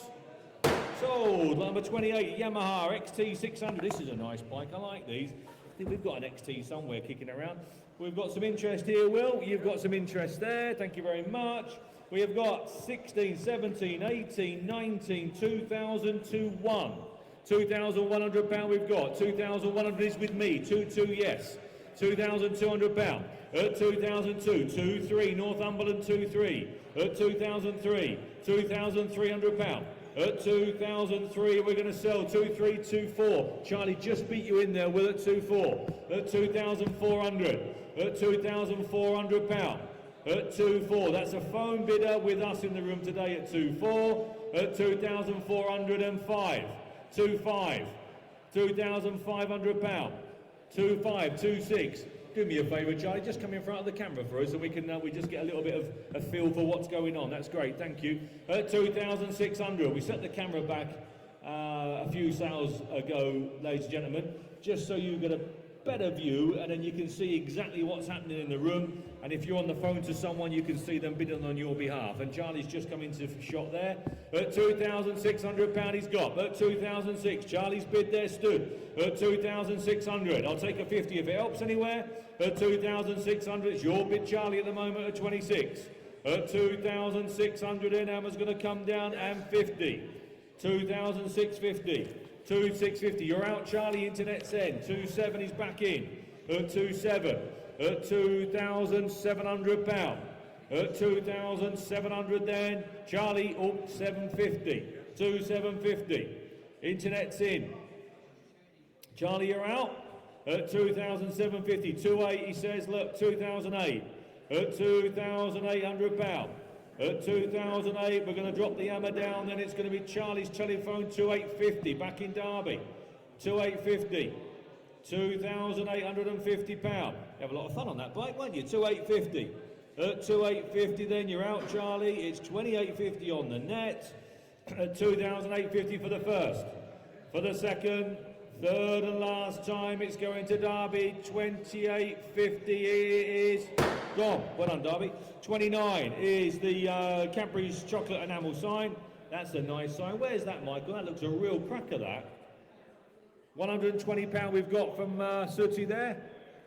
Sold. Number 28, Yamaha XT600. This is a nice bike. I like these. I think we've got an XT somewhere kicking around. We've got some interest here, Will. You've got some interest there. Thank you very much. We have got 16, 17, 18, 19, 2,000 to 1. £2,100 we've got. 2,100 is with me. 2, yes. £2,200. At 2002, 2-3, Northumberland 2-3. At 2003, £2,300. At 2003, we're going to sell 2-3, 2-4. Charlie just beat you in there, Will, at 2-4. At 2,400. At £2,400. At 2-4. That's a phone bidder with us in the room today at 2-4. At 2,405. 2-5. £2,500. 2-5, 2-6. Do me a favour, Charlie, just come in front of the camera for us so we can we just get a little bit of a feel for what's going on. That's great, thank you. At 2,600, we set the camera back a few sales ago, ladies and gentlemen, just so you get a better view and then you can see exactly what's happening in the room, and if you're on the phone to someone you can see them bidding on your behalf. And Charlie's just come into the shot there. At £2,600 he's got. At 2,006, Charlie's bid there stood. At 2,600, I'll take a 50 if it helps anywhere. At 2,600, it's your bid, Charlie, at the moment at 26. At 2,600 then Emma's going to come down and 50. 2,650. 2,650, you're out, Charlie, internet's end. 2,7 he's back in. At 2,7. At £2,700. At 2,700 then, Charlie, 750. 2,750. Internet's in. Charlie, you're out. At 2,750. 2,8 he says, look, 2,008. At £2,800. At 2008, we're going to drop the hammer down, then it's going to be Charlie's telephone, 2,850, back in Derby. 2,850. £2,850. You have a lot of fun on that bike, won't you? 2,850. At 2,850 then, you're out, Charlie. It's 2,850 on the net. At 2,850 for the first. For the second, third and last time, it's going to Derby. 2,850 is gone. Well done, Derby. 29 is the Cadbury's chocolate enamel sign. That's a nice sign. Where's that, Michael? That looks a real cracker, that. £120 we've got from Sooty there.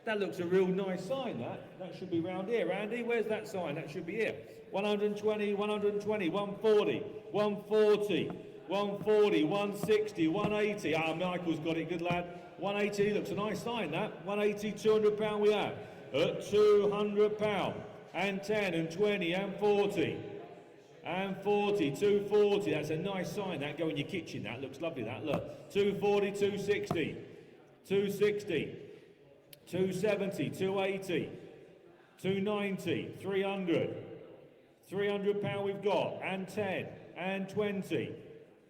That looks a real nice sign, that. That should be round here. Andy, where's that sign? That should be here. 120, 120, 140, 140, 140, 160, 180. Ah, Michael's got it, good lad. 180, looks a nice sign, that. 180, £200 we have. At £200. And 10 and 20 and 40 and 40, 240. That's a nice sign, that. Go in your kitchen, that looks lovely, that. Look, 240, 260, 260, 270, 280, 290, 300, £300 we've got, and 10 and 20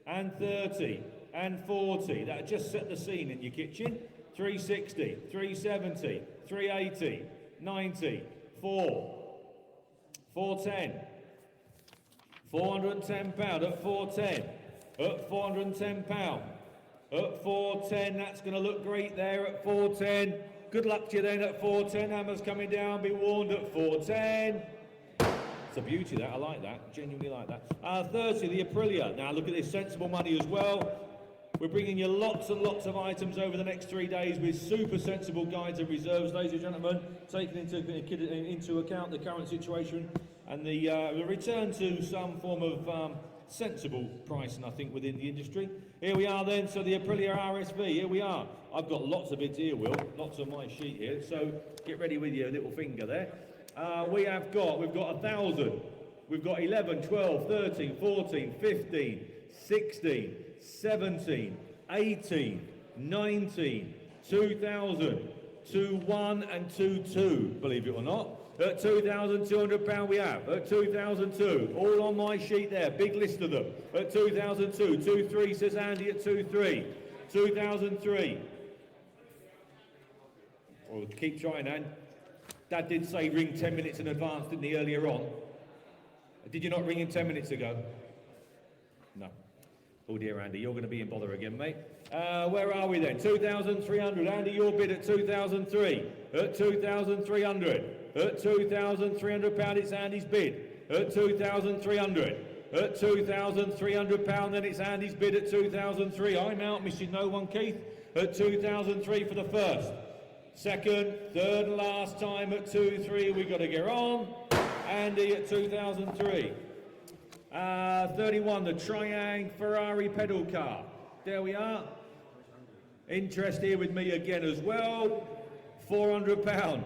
and 30 and 40. That just set the scene in your kitchen. 360, 370, 380, 90, 4. 410. £410 at 410. At £410. At 410, that's going to look great there at 410. Good luck to you then at 410. Hammer's coming down, be warned at 410. It's a beauty, that. I like that. Genuinely like that. 30, the Aprilia. Now look at this, sensible money as well. We're bringing you lots and lots of items over the next 3 days with super sensible guides and reserves, ladies and gentlemen, taking into account the current situation and the return to some form of sensible pricing, I think, within the industry. Here we are then, so the Aprilia RSV, here we are. I've got lots of bids here, Will, lots on my sheet here, so get ready with your little finger there. We've got 1,000, we've got 11, 12, 13, 14, 15, 16, 17, 18, 19, 2,000, 2,1 and 2,2, believe it or not. At £2,200 we have. At 2,002, all on my sheet there, big list of them. At 2,002, 2,3 says Andy at 2,3. 2,003. Well, keep trying, Andy. Dad did say ring 10 minutes in advance, didn't he, earlier on? Did you not ring him 10 minutes ago? No. Oh dear, Andy, you're going to be in bother again, mate. Where are we then? 2,300. Andy, your bid at 2,003. At 2,300. At £2,300, it's Andy's bid. at 2,300. At £2,300, then it's Andy's bid at 2,003. I'm out, missing no one, Keith. At 2,003 for the first. Second, third and last time at 2-3, we've got to get on. Andy at 2003. 31, the Triang Ferrari pedal car. There we are. Interest here with me again as well. £400.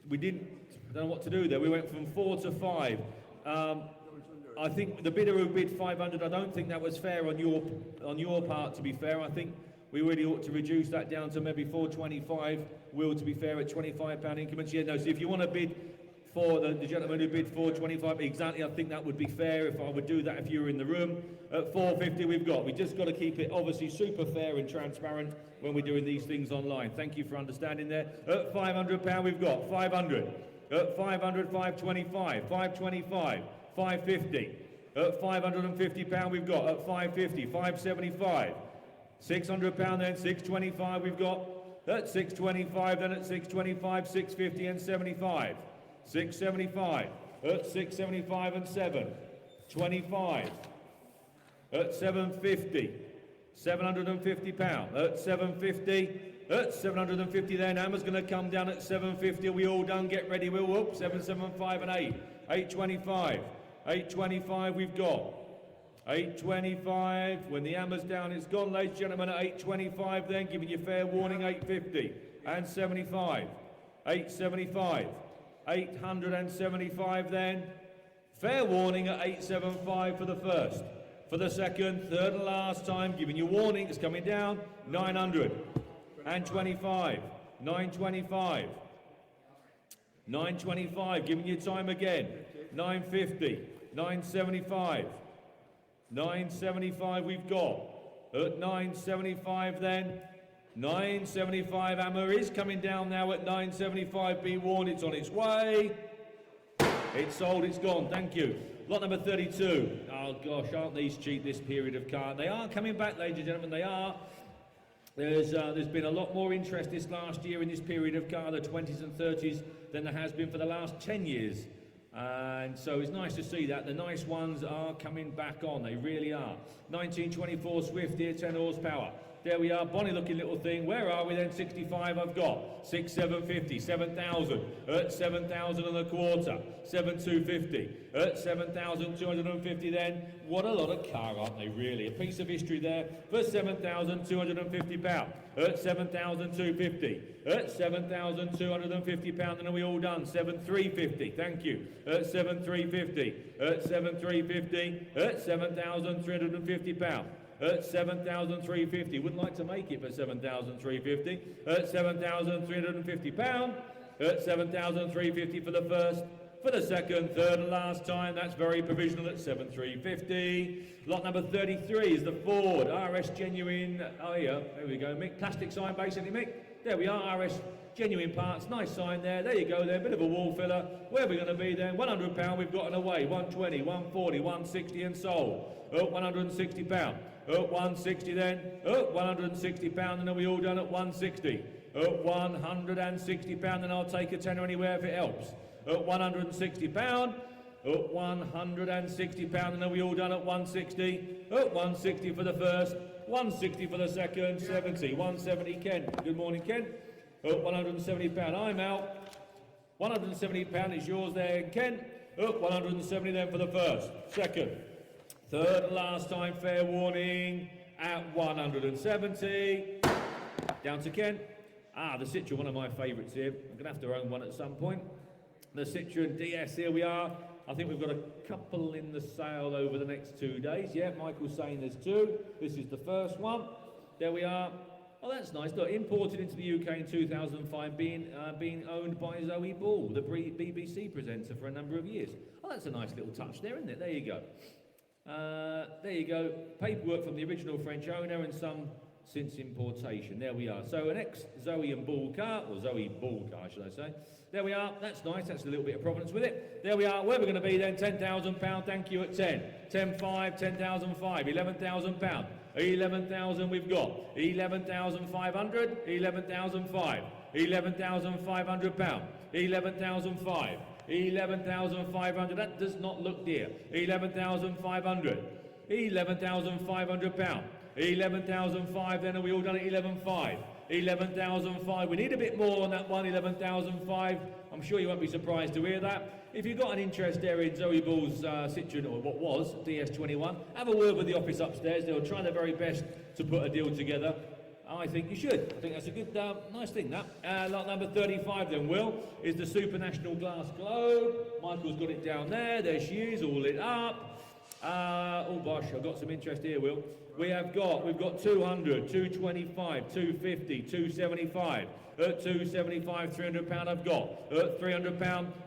We didn't, I don't know what to do there. We went from 4 to 5. I think the bidder who bid 500, I don't think that was fair on your part, to be fair. I think we really ought to reduce that down to maybe 425. Will, to be fair, at £25 increments. Yeah, no, so if you want to bid for the gentleman who bid 425, exactly, I think that would be fair if I would do that if you were in the room. At 450 we just got to keep it obviously super fair and transparent when we're doing these things online. Thank you for understanding there. At £500 we've got 500. At 500, 525, 525, 550. At £550 we've got at 550, 575. £600 then, 625 we've got at 625, then at 625, 650 and 75. 675 at 675 and 7. 25 at 750. £750 at 750. At 750 then, Hammer's going to come down at 750. Are we all done? Get ready, we'll whoop. 775 and 8. 825. 825 we've got. 825. When the hammer's down, it's gone, ladies and gentlemen, at 825 then, giving you fair warning, 850 and 75. 875. 875 then. Fair warning at 875 for the first. For the second, third and last time, giving you warning, it's coming down, 900. And 25, 925, 925, giving you time again, 950, 975, 975 we've got, at 975 then, 975, hammer is coming down now at 975, be warned, it's on its way, it's sold, it's gone, thank you. Lot number 32, oh gosh, aren't these cheap this period of car? They are coming back, ladies and gentlemen, they are. There's been a lot more interest this last year in this period of car, the 20s and 30s, than there has been for the last 10 years. And so it's nice to see that. The nice ones are coming back on, they really are. 1924 Swift here, 10 horsepower. There we are, bonny looking little thing. Where are we then? 65 I've got. 750, 7,000. At 7,000 and a quarter. 7,250. At 7,250 then. What a lot of car, aren't they, really? A piece of history there for £7,250. At 7,250. At £7,250, and are we all done? 7,350, thank you. At 7,350. At 7,350. At £7,350. At 7,350, wouldn't like to make it for 7,350. At £7,350. At 7,350 for the first. For the second, third and last time, that's very provisional at 7,350. Lot number 33 is the Ford RS Genuine. Oh yeah, there we go, Mick. Plastic sign basically, Mick. There we are, RS Genuine parts. Nice sign there. There you go there, bit of a wall filler. Where are we going to be then? £100 we've got in away. 120, 140, 160 and sold. At £160. At 160 then. At £160, and are we all done at 160? At £160, and I'll take a tenner anywhere if it helps. At £160, at £160, and are we all done at 160? At 160 for the first, 160 for the second, 70, 170, Ken. Good morning, Ken. At £170, I'm out. £170 is yours there, Ken. At 170 then for the first, second, third and last time, fair warning, at 170. Down to Ken. The Citroen, one of my favourites here. I'm going to have to own one at some point. The Citroen DS, here we are. I think we've got a couple in the sale over the next 2 days. Yeah, Michael's saying there's 2. This is the first one. There we are. Oh, that's nice. Look, imported into the UK in 2005, being owned by Zoe Ball, the BBC presenter for a number of years. Oh, that's a nice little touch there, isn't it? There you go. There you go. Paperwork from the original French owner and some since importation. There we are. So an ex-Zoe and Ball car, or Zoe Ball car, should I say. There we are. That's nice. That's a little bit of provenance with it. There we are. Where we're going to be then? £10,000. Thank you at 10. 10,500, 10,005, £11,000. 11,000 we've got. 11,500, 11,500. £11,500. 11,500. 11,500. That does not look dear. 11,500. 11,500 pound. 11,500. Then are we all done at 11,500? 11,005. We need a bit more on that one, 11,005. I'm sure you won't be surprised to hear that. If you've got an interest there in Zoe Ball's Citroen, or what was DS21, have a word with the office upstairs. They'll try their very best to put a deal together. I think you should. I think that's a good, nice thing, that. Lot number 35 then, Will, is the Supernational Glass Globe. Michael's got it down there. There she is, all lit up. Oh gosh, I've got some interest here, Will. We've got 200, 225, 250, 275. At 275, £300 I've got. At £300,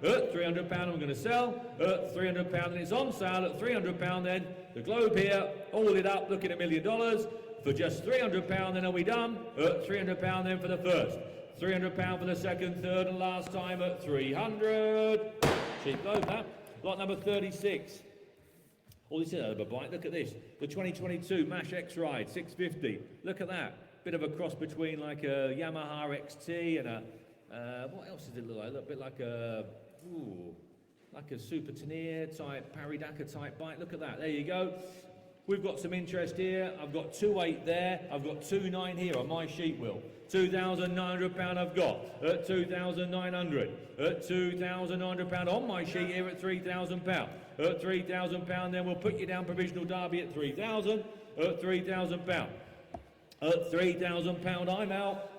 £300 I'm going to sell. At £300, and it's on sale at £300 then. The globe here, all lit up, looking at $1 million. For just £300, then are we done? At £300 then for the first. £300 for the second, third and last time at 300. Cheap globe, that. Lot number 36. Oh, this is a bite. Look at this. The 2022 MASH X-Ride 650. Look at that. Bit of a cross between like a Yamaha XT and a, what else does it look like? A little bit like a, like a Super Tenier type, Paridaka type bike. Look at that. There you go. We've got some interest here. I've got 2.8 there. I've got 2.9 here on my sheet, Will. £2,900 I've got at 2,900. At £2,900 on my sheet here at £3,000. At £3,000, then we'll put you down provisional derby at 3,000. At £3,000. At £3,000, I'm out.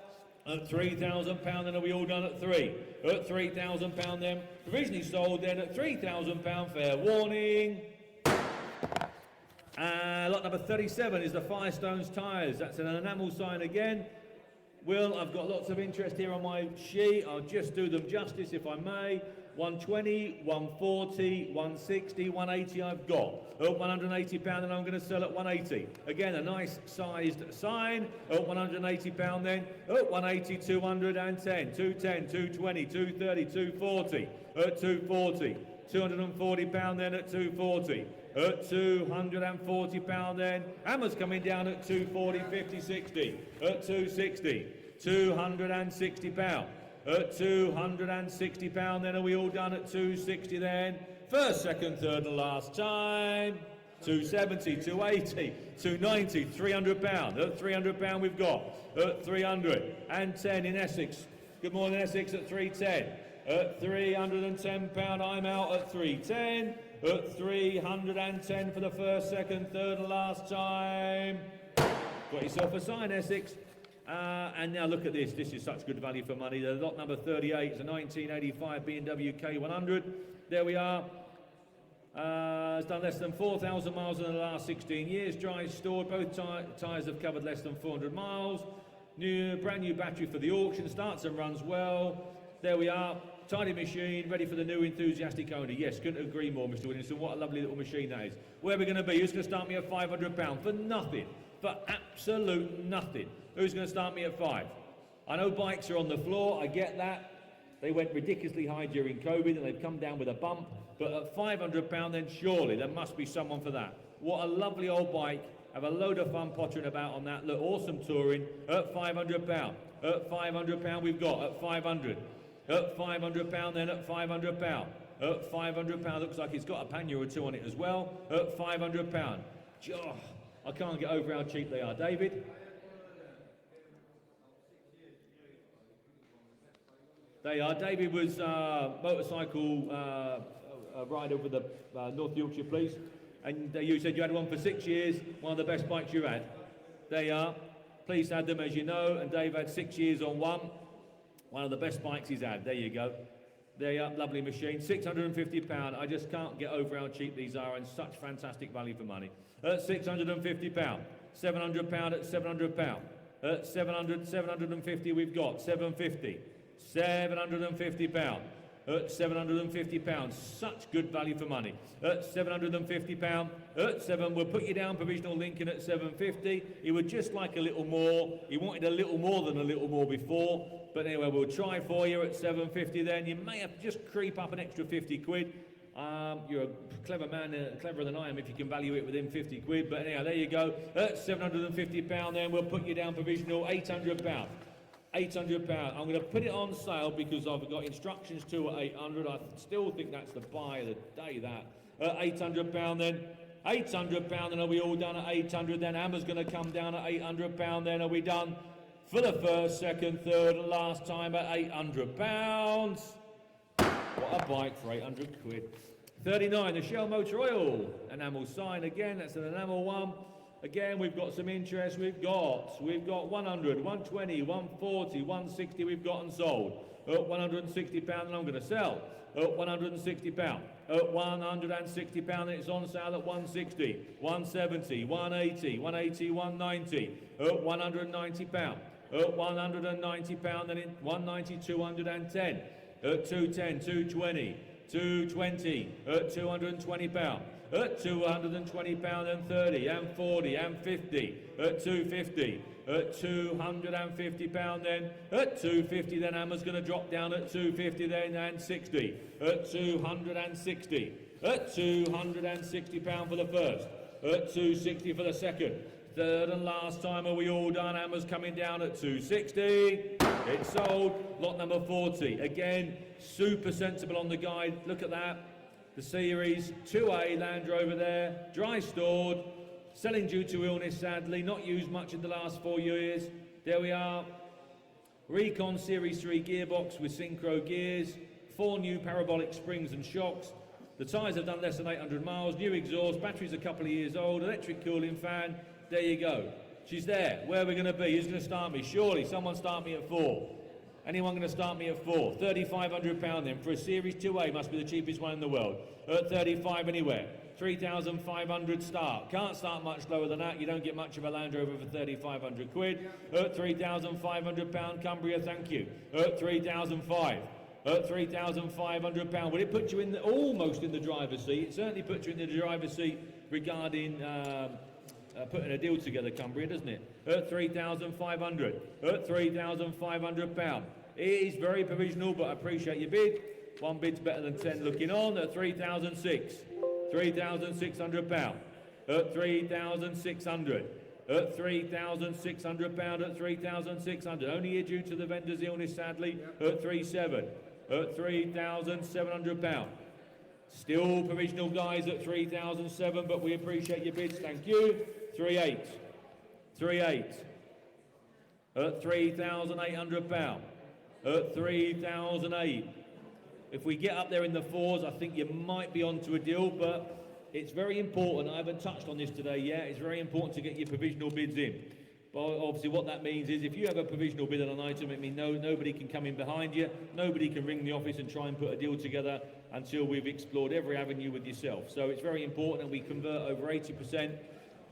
At £3,000, then are we all done at 3? At £3,000, then provisionally sold. Then at £3,000, fair warning. Lot number 37 is the Firestones tyres. That's an enamel sign again. Will, I've got lots of interest here on my sheet. I'll just do them justice if I may. 120, 140, 160, 180 I've got. At £180 and I'm going to sell at 180. Again, a nice sized sign. At £180 then. At 180, 210, 210, 220, 230, 240. At 240. £240 then at 240. At £240 then. Hammer's coming down at 240, 50, 60. At 260. £260. At £260 then, are we all done at 260 then? First, second, third and last time. 270, 280, 290, £300. At £300 we've got. At 310 in Essex. Good morning, Essex, at 310. At £310 I'm out at 310. At 310 for the first, second, third and last time. Got yourself a sign, Essex. And now look at this. This is such good value for money. The lot number 38 is a 1985 B&W K100. There we are. It's done less than 4,000 miles in the last 16 years. Dry stored. Both tyres have covered less than 400 miles. Brand new battery for the auction. Starts and runs well. There we are. Tidy machine, ready for the new enthusiastic owner. Yes, couldn't agree more, Mr. Williamson. What a lovely little machine that is. Where are we going to be? Who's going to start me at £500? For nothing. For absolute nothing. Who's going to start me at 5? I know bikes are on the floor. I get that. They went ridiculously high during COVID and they've come down with a bump. But at £500, then surely there must be someone for that. What a lovely old bike. Have a load of fun pottering about on that. Look, awesome touring. At £500. At £500 we've got. At 500. At £500 then at £500. At £500, looks like it's got a pannier or two on it as well. At £500. Oh, I can't get over how cheap they are. David? They are. David was motorcycle rider with the North Yorkshire Police, and you said you had one for 6 years, one of the best bikes you had. They are. Police had them, as you know, and Dave had 6 years on one of the best bikes he's had. There you go. There you are, lovely machine. £650. I just can't get over how cheap these are and such fantastic value for money. At £650. £700 at £700. At 750 we've got. £750. £750. At £750. Such good value for money. At £750. At 7, we'll put you down provisional Lincoln at 750. He would just like a little more. He wanted a little more than a little more before. But anyway, we'll try for you at 750 then. You may have to just creep up an extra 50 quid. You're a clever man, cleverer than I am if you can value it within 50 quid. But anyhow, there you go. At £750 then, we'll put you down provisional £800. £800. I'm going to put it on sale because I've got instructions to at 800. I still think that's the buy of the day, that. £800 then. £800 then, are we all done at 800 then? Hammer's going to come down at £800 then, are we done? For the first, second, third and last time at £800. What a bike for 800 quid. 39, the Shell Motor Oil enamel sign again, that's an enamel one. Again, we've got some interest, we've got 100, 120, 140, 160 we've got and sold. At £160 and I'm going to sell. At £160. At £160 and it's on sale at 160, 170, 180, 180, 190. At £190. At £190 then in 190, 210. At 210, 220, 220. At £220. At £220 and 30 and 40 and 50 at 250 at £250 then at 250 then Hammer's going to drop down at 250 then and 60 at 260 at £260 for the first at 260 for the second. Third and last time, are we all done? Hammer's coming down at 260. It's sold. Lot number 40. Again, super sensible on the guide. Look at that. The Series 2A Land Rover there, dry stored, selling due to illness sadly, not used much in the last 4 years. There we are. Recon Series 3 gearbox with synchro gears, 4 new parabolic springs and shocks. The tyres have done less than 800 miles, new exhaust, battery's a couple of years old, electric cooling fan. There you go. She's there. Where are we going to be? Who's going to start me? Surely someone start me at 4. Anyone going to start me at 4? £3,500 then for a Series 2A, must be the cheapest one in the world. At 35 anywhere. 3,500 start. Can't start much lower than that. You don't get much of a Land Rover for 3,500 quid. At £3,500 Cumbria, thank you. At 3,500. At £3,500. Will it put you in the, almost in the driver's seat? It certainly puts you in the driver's seat regarding putting a deal together, Cumbria, doesn't it? At 3,500. At £3,500. It is very provisional, but I appreciate your bid. One bid's better than 10 looking on. At 3,600. £3,600. At 3,600. At £3,600. At 3,600. Only here due to the vendor's illness, sadly. At 3,700. At £3,700. Still provisional, guys, at 3,007, but we appreciate your bids, thank you. 3,800. 3,800. At £3,800. At 3,008. If we get up there in the 4s, I think you might be onto a deal, but it's very important. I haven't touched on this today yet. It's very important to get your provisional bids in. But obviously what that means is if you have a provisional bid on an item, it means nobody can come in behind you, nobody can ring the office and try and put a deal together until we've explored every avenue with yourself. So it's very important, and we convert over 80%,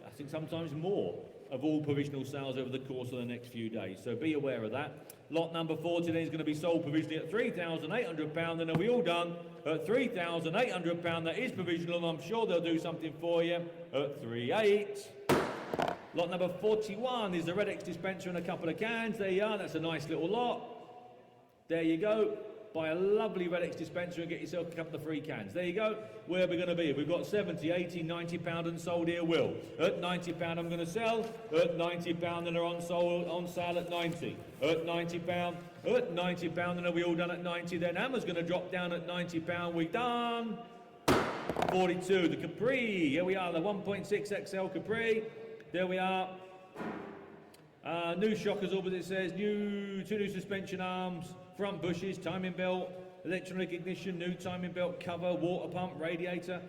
I think sometimes more, of all provisional sales over the course of the next few days. So be aware of that. Lot number 40 then is going to be sold provisionally at £3,800. Then are we all done? At £3,800, that is provisional, and I'm sure they'll do something for you at 3,800. Lot number 41 is the Red X dispenser and a couple of cans. There you are, that's a nice little lot. There you go. Buy a lovely Red X dispenser and get yourself a couple of free cans. There you go. Where are we going to be? We've got 70, 80, £90 and sold here, Will. At £90 I'm going to sell. At £90 and they're on sale at 90. At £90. At £90 and are we all done at 90 then? Hammer's going to drop down at £90. We done. 42, the Capri. Here we are, the 1.6 XL Capri. There we are. New shockers, all but it says. Two new suspension arms. Front bushes, timing belt, electronic ignition, new timing belt cover, water pump, radiator.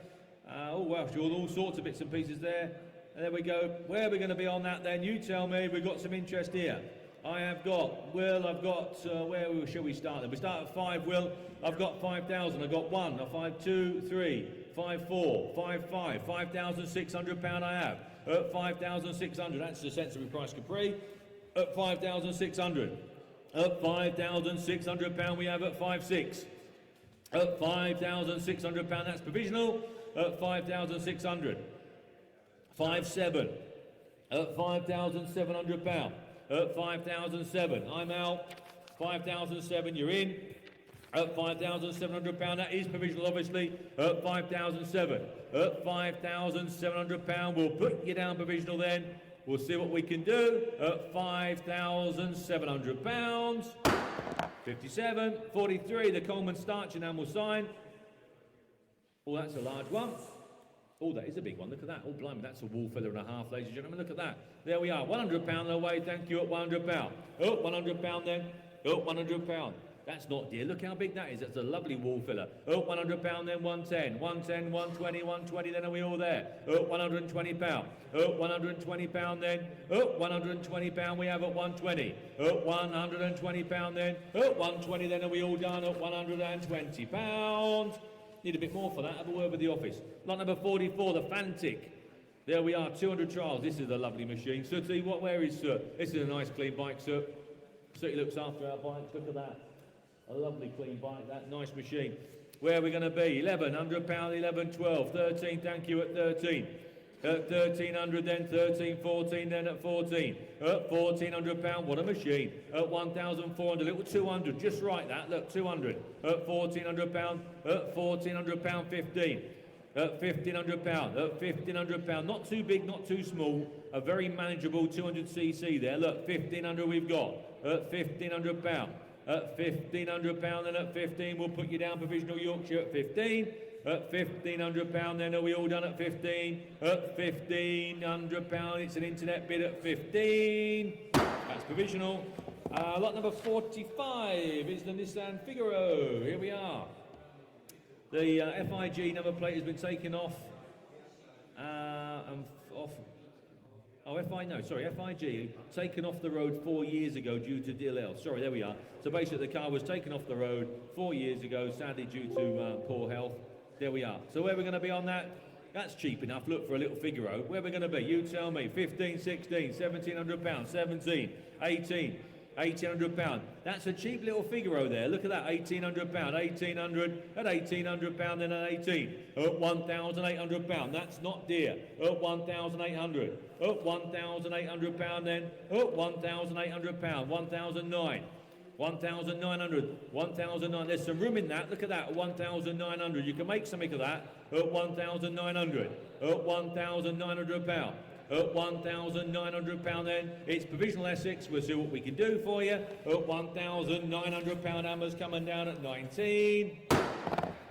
Oh wow, sure, all sorts of bits and pieces there. And there we go. Where are we going to be on that then? You tell me. We've got some interest here. I have got, Will, I've got, where shall we start then? We start at 5, Will. I've got 5,000. I've got 1, 5, 2, 3, 5, 4, 5, 5. £5,600 I have. At 5,600, that's the sensible price Capri. At 5,600. At £5,600 we have at 5,600. At £5,600, that's provisional. At 5,600. 5,700. At £5,700. At 5,700. I'm out. 5,700, you're in. At £5,700, that is provisional obviously. At 5,700. At £5,700, we'll put you down provisional then. We'll see what we can do at £5,700. 57, 43, the Coleman starch enamel sign. Oh, that's a large one. Oh, that is a big one. Look at that. Oh, blimey, that's a wall filler and a half, ladies and gentlemen. Look at that. There we are. £100 away. Thank you at £100. Oh, £100 then. Oh, £100. That's not dear. Look how big that is. That's a lovely wall filler. Oh, £100 then. 110, 110, 120, 120. Then are we all there? Oh, £120. Oh, £120 then. Oh, £120 we have at 120. Oh, £120 then. Oh, 120 then. Are we all done at £120? Need a bit more for that. Have a word with the office. Lot number 44, the Fantic. There we are, 200 trials. This is a lovely machine. Sooty, where is Soot? This is a nice clean bike, Soot. Sooty looks after our bikes. Look at that. A lovely clean bike, that nice machine. Where are we going to be? 11, £100, 11, 12, 13, thank you at 13. At 1,300 then, 13, 14 then at 14. At £1,400, what a machine. At 1,400, little 200, just right that, look, 200. At £1,400, at £1,400, 15. At £1,500, at £1,500, not too big, not too small, a very manageable 200cc there. Look, 1,500 we've got. At £1,500. At £1,500 and at 15, we'll put you down provisional Yorkshire at 15. At £1,500 then, are we all done at 15? At £1,500, it's an internet bid at 15. That's provisional. Lot number 45 is the Nissan Figaro. Here we are. The FIG number plate has been taken off. FIG taken off the road 4 years ago due to DLL. Sorry, there we are. So basically the car was taken off the road 4 years ago, sadly due to poor health. There we are. So where are we going to be on that? That's cheap enough. Look for a little Figaro. Where are we going to be? You tell me. 15, 16, £1,700, 17, 18, £1,800. That's a cheap little Figaro there. Look at that, £1,800, 1,800, at £1,800, then at 18, at £1,800. That's not dear. At 1,800, at £1,800 then, at £1,800, 1,009. 1,900, 1,009. There's some room in that. Look at that, 1,900. You can make something of that at 1,900, at £1,900. At £1,900 then, it's provisional Essex. We'll see what we can do for you. At £1,900, Amber's coming down at 19.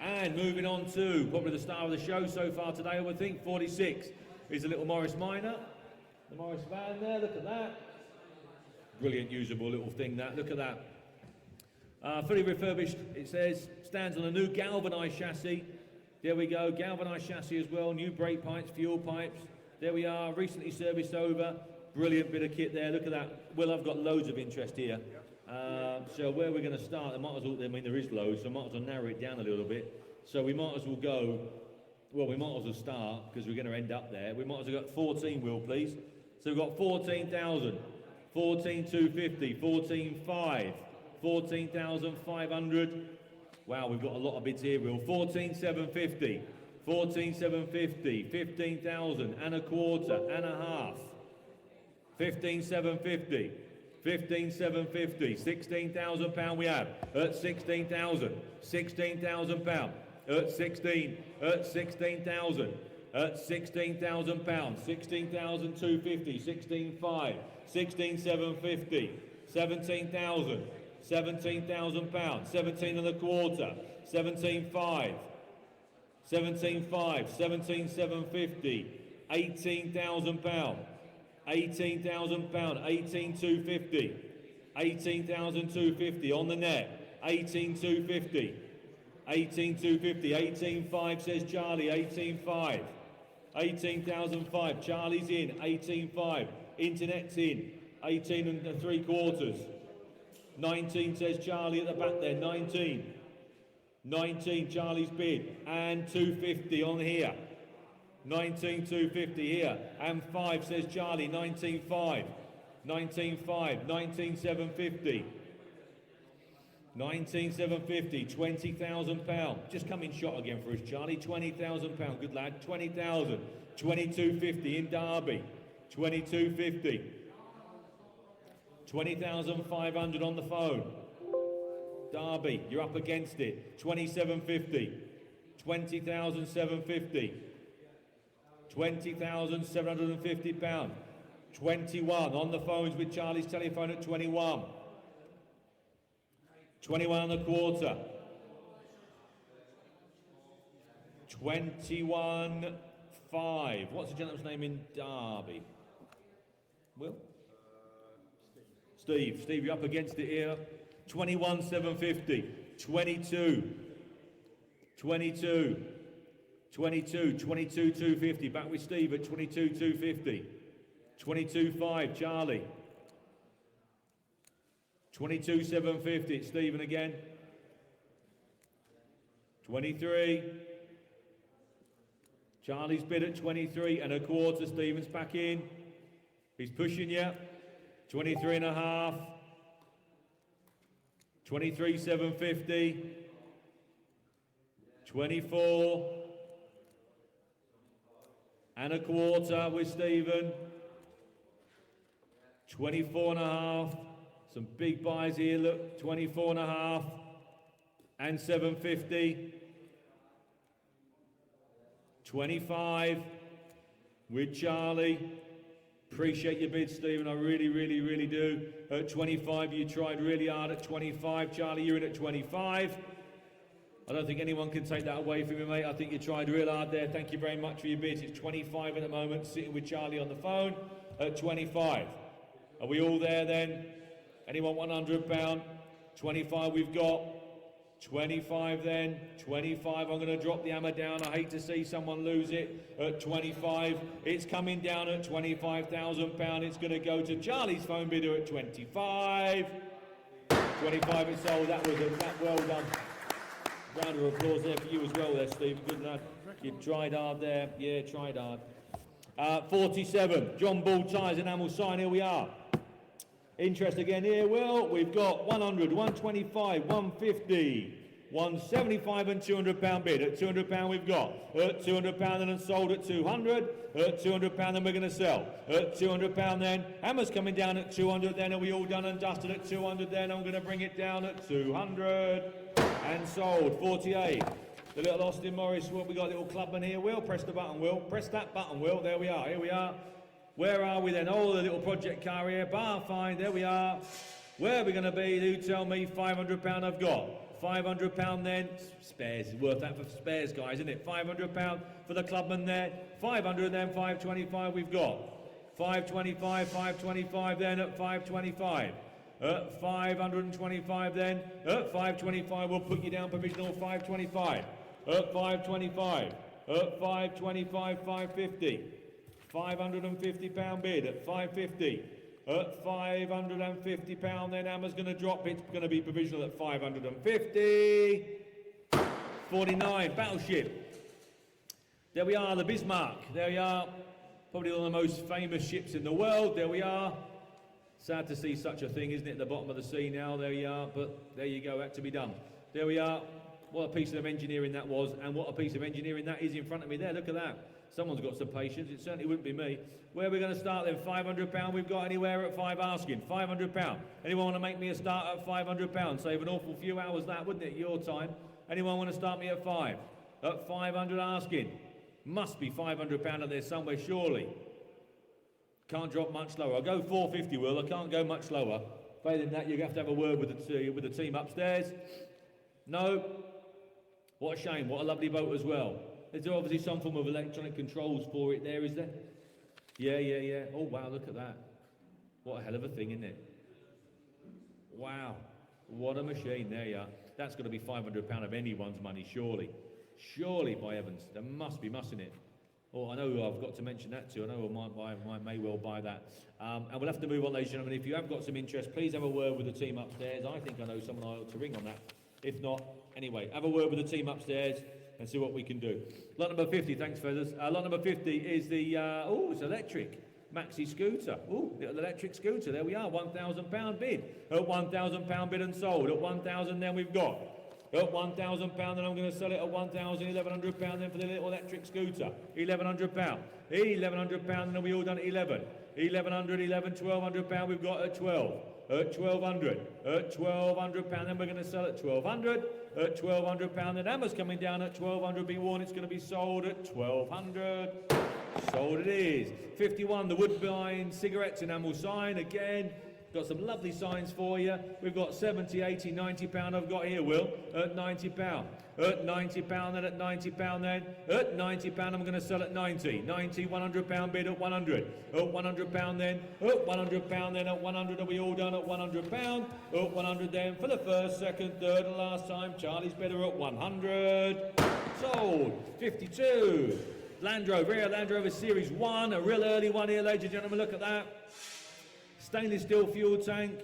And moving on to probably the star of the show so far today, I would think, 46 is a little Morris Minor. The Morris van there, look at that. Brilliant usable little thing that, look at that. Fully refurbished, it says, stands on a new galvanised chassis. There we go, galvanised chassis as well, new brake pipes, fuel pipes. There we are, recently serviced over. Brilliant bit of kit there, look at that. Well, I've got loads of interest here. So where we're going to start, I might as well, I mean there is loads, so I might as well narrow it down a little bit. So we might as well go, well we might as well start, because we're going to end up there. We might as well go 14 wheel please. So we've got 14,000, 14,250, 14,500, 14,500. Wow, we've got a lot of bids here, Will. 14,750, 14,750, 15,000 and a quarter and a half. 15,750, 15,750, £16,000 we have at 16,000, £16,000 at 16, at 16,000. At £16,000, 16,250, 16,500, 16,750, 17,000, £17,000, 17 and a quarter, 17,500, 17,500, 17,750, £18,000, 18,000, 18,250, 18,250 on the net, 18,250, 18,250, 18,500 says Charlie, 18,500. 18,005, Charlie's in, 18,500, internet's in, 18 and 3/4. 19 says Charlie at the back there, 19. 19, Charlie's bid, and 250 on here. 19,250 here, and 5 says Charlie, 19,500. 19,500, 19,750. 19,750, £20,000. Just come in shot again for us, Charlie. £20,000, good lad. 20,000, 2250 in Derby. 2250. 20,500 on the phone. Derby, you're up against it. 2750. 20,750. £20,750. 21. On the phones with Charlie's telephone at 21. 21 and a quarter. 21.5. What's the gentleman's name in Derby? Will? Steve. Steve, you're up against it here. 21,750. 22. 22. 22. 22,250. Back with Steve at 22,250. 22.5. Charlie. 22,750. Stephen again. 23. Charlie's bid at 23 and a quarter. Stephen's back in. He's pushing you. 23 and a half. 23,750. 24 and a quarter with Stephen. 24 and a half. Some big buys here, look. 24 and a half and 750. 25 with Charlie. Appreciate your bid, Stephen. I really, really, really do. At 25, you tried really hard at 25. Charlie, you're in at 25. I don't think anyone can take that away from you, mate. I think you tried real hard there. Thank you very much for your bids. It's 25 at the moment, sitting with Charlie on the phone at 25. Are we all there then? Anyone £100? 25 we've got. 25 then. 25, I'm going to drop the hammer down. I hate to see someone lose it at 25. It's coming down at £25,000. It's going to go to Charlie's phone bidder at 25. 25 is sold. That was well done. Round of applause there for you as well there, Steve. Good lad. You tried hard there. Yeah, tried hard. 47. John Ball Tyres Enamel Sign. Here we are. Interest again here. Well, we've got 100, 125, 150, 175 and £200 bid. At £200 we've got. At £200 then sold at 200. At £200 then we're going to sell. At £200 then. Hammer's coming down at 200 then. Are we all done and dusted at 200 then? I'm going to bring it down at 200. And sold. 48. The little Austin Morris. What we got? Little clubman here. Will, press the button, Will. Press that button, Will. There we are. Here we are. Where are we then? Oh, the little project car here. Bar fine. There we are. Where are we going to be? Do tell me. £500 I've got. £500 then. Spares. Worth that for spares, guys, isn't it? £500 for the clubman there. 500 then. 525 we've got. 525. 525 then at 525. At 525 then. At 525 we'll put you down provisional 525. At 525. At 525. 550. £550 bid at 550. At £550 then Hammer's going to drop. It's going to be provisional at 550. 49 Battleship. There we are, the Bismarck. There we are. Probably one of the most famous ships in the world. There we are. Sad to see such a thing, isn't it, at the bottom of the sea now. There you are, but there you go, had to be done. There we are. What a piece of engineering that was, and what a piece of engineering that is in front of me there. Look at that. Someone's got some patience. It certainly wouldn't be me. Where are we going to start then? £500 we've got anywhere at 5 asking. £500. Anyone want to make me a start at £500? Save an awful few hours that, wouldn't it, your time? Anyone want to start me at 5? At 500 asking. Must be £500 up there somewhere, surely. Can't drop much lower. I'll go 450, Will. I can't go much lower. Failing that, you're going to have a word with the team upstairs. No. What a shame. What a lovely boat as well. Is there obviously some form of electronic controls for it there, is there? Yeah. Oh, wow, look at that. What a hell of a thing, isn't it? Wow. What a machine. There you are. That's got to be £500 of anyone's money, surely. Surely, by heavens. There must be, mustn't it? Oh, I know who I've got to mention that to. I know I may well buy that. And we'll have to move on, ladies and gentlemen. If you have got some interest, please have a word with the team upstairs. I think I know someone I ought to ring on that. If not, anyway, have a word with the team upstairs and see what we can do. Lot number 50, thanks, fellas. Lot number 50 is the, it's electric. Maxi scooter. Little electric scooter. There we are, £1,000 bid. At £1,000 bid and sold. At 1,000 then we've got. At £1,000 then I'm going to sell it at £1,100 then for the little electric scooter. £1,100. £1,100 then we all done at 11. 1,100, 11, £1,200 we've got at 12. At 1,200. At £1,200 then we're going to sell at 1,200. At £1,200 then Hammer's coming down at 1,200. Be warned, it's going to be sold at 1,200. Sold it is. 51, the Woodbine Cigarettes enamel sign. Again, got some lovely signs for you. We've got 70, 80, 90 pound. I've got here, Will, at 90 pound. At 90 pound, then at 90 pound, then at 90 pound. I'm going to sell at 90. 90, 100 pound bid at 100. At 100 pound, then at 100 pound, then at 100. Are we all done at 100 pound? At 100 then for the first, second, third, and last time. Charlie's bidder at 100. Sold. 52. Land Rover here, Land Rover Series 1, a real early one here, ladies and gentlemen, look at that. Stainless steel fuel tank,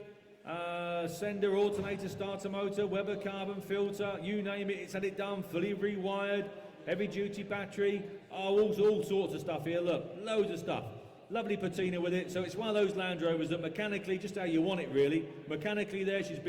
sender, alternator, starter motor, Weber carbon filter, you name it, it's had it done, fully rewired, heavy duty battery, all sorts of stuff here, look, loads of stuff. Lovely patina with it, so it's one of those Land Rovers that mechanically, just how you want it really, mechanically there she's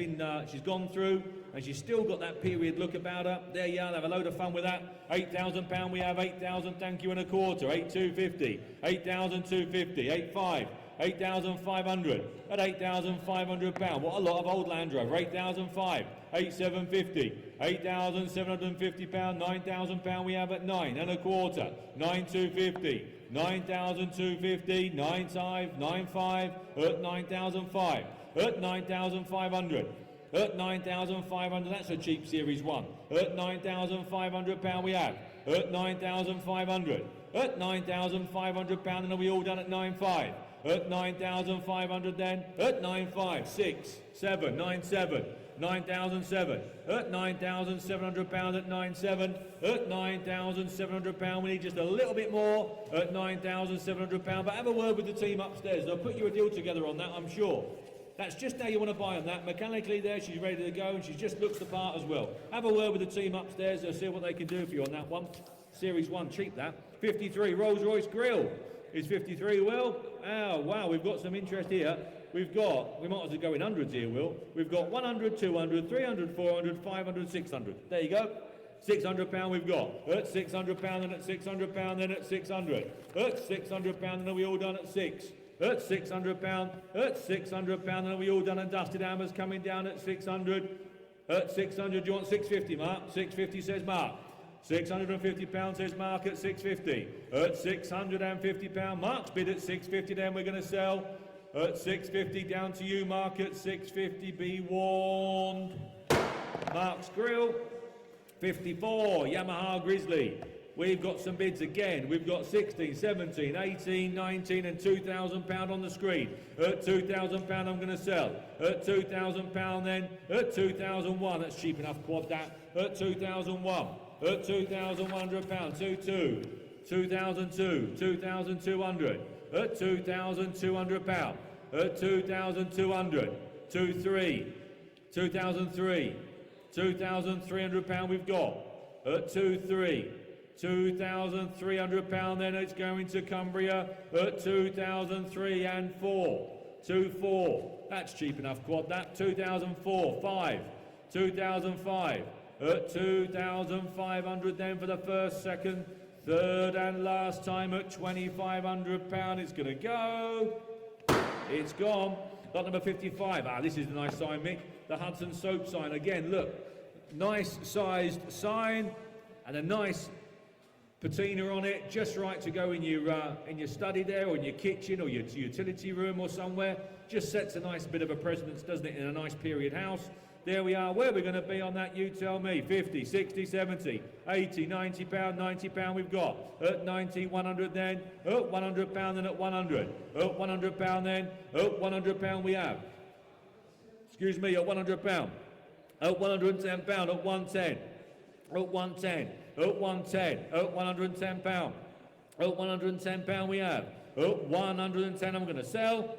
gone through, and she's still got that period look about her. There you are, have a load of fun with that. £8,000 we have, 8,000, thank you, and a quarter, 8,250, 8,250, 8,500, 8,500, at £8,500. What a lot of old Land Rover, 8,500, 8,750, £8,750, £9,000 we have at 9 and a quarter, 9,250, 9,250, 9,500, 9,500, at 9,500, at 9,500. At 9,500, that's a cheap Series 1. At £9,500 we have. At 9,500. At £9,500, and are we all done at 9,500? At 9,500 then. At 9,500, 6, 7, 9,700. 9,700, at £9,700 at 9,700, at £9,700, we need just a little bit more at £9,700, but have a word with the team upstairs, they'll put you a deal together on that, I'm sure. That's just how you want to buy on that. Mechanically there, she's ready to go, and she just looks the part as well. Have a word with the team upstairs, they'll see what they can do for you on that one. Series 1, cheap that. 53, Rolls-Royce Grill. Is 53, Will? Oh, wow, we've got some interest here. We might as well go in hundreds here, Will. We've got 100, 200, 300, 400, 500, 600. There you go. £600 we've got. At £600, and at £600, then at 600. At £600, and are we all done at 6? At £600, at £600, and are we all done and dusted? Hammers coming down at 600. At 600, do you want 650, Mark? 650 says Mark. £650 says Mark at 650. At £650, Mark's bid at 650, then we're going to sell. At 650, down to you, Mark, at 650, be warned. Mark's Grill, 54, Yamaha Grizzly. We've got some bids again. We've got 16, 17, 18, 19 and £2,000 on the screen. At £2,000 I'm going to sell. At £2,000 then, at 2001, that's cheap enough, quad that. At 2001, at £2,100, 22, 2002, 2,200. At £2,200, at 2,200, 23, 2003, £2,300 we've got, at 23, £2,300, then it's going to Cumbria, at 2003 and 4, 24, that's cheap enough, quad that, 2004, 5, 2005, at 2,500 then for the first, second, third and last time at £2,500, it's going to go. It's gone. Lot number 55. This is a nice sign, Mick. The Hudson soap sign. Again, look. Nice sized sign and a nice patina on it. Just right to go in your study there, or in your kitchen, or your utility room or somewhere. Just sets a nice bit of a precedence, doesn't it, in a nice period house. There we are. Where are we going to be on that? You tell me. 50, 60, 70, 80, 90 pound, 90 pound we've got. At 90, 100 then. At 100 pound then at 100. At 100 pound then. At 100 pound we have. Excuse me, at 100 pound. At 110 pound, at 110. At 110. At 110. At 110 pound. At 110 pound we have. At 110 I'm going to sell.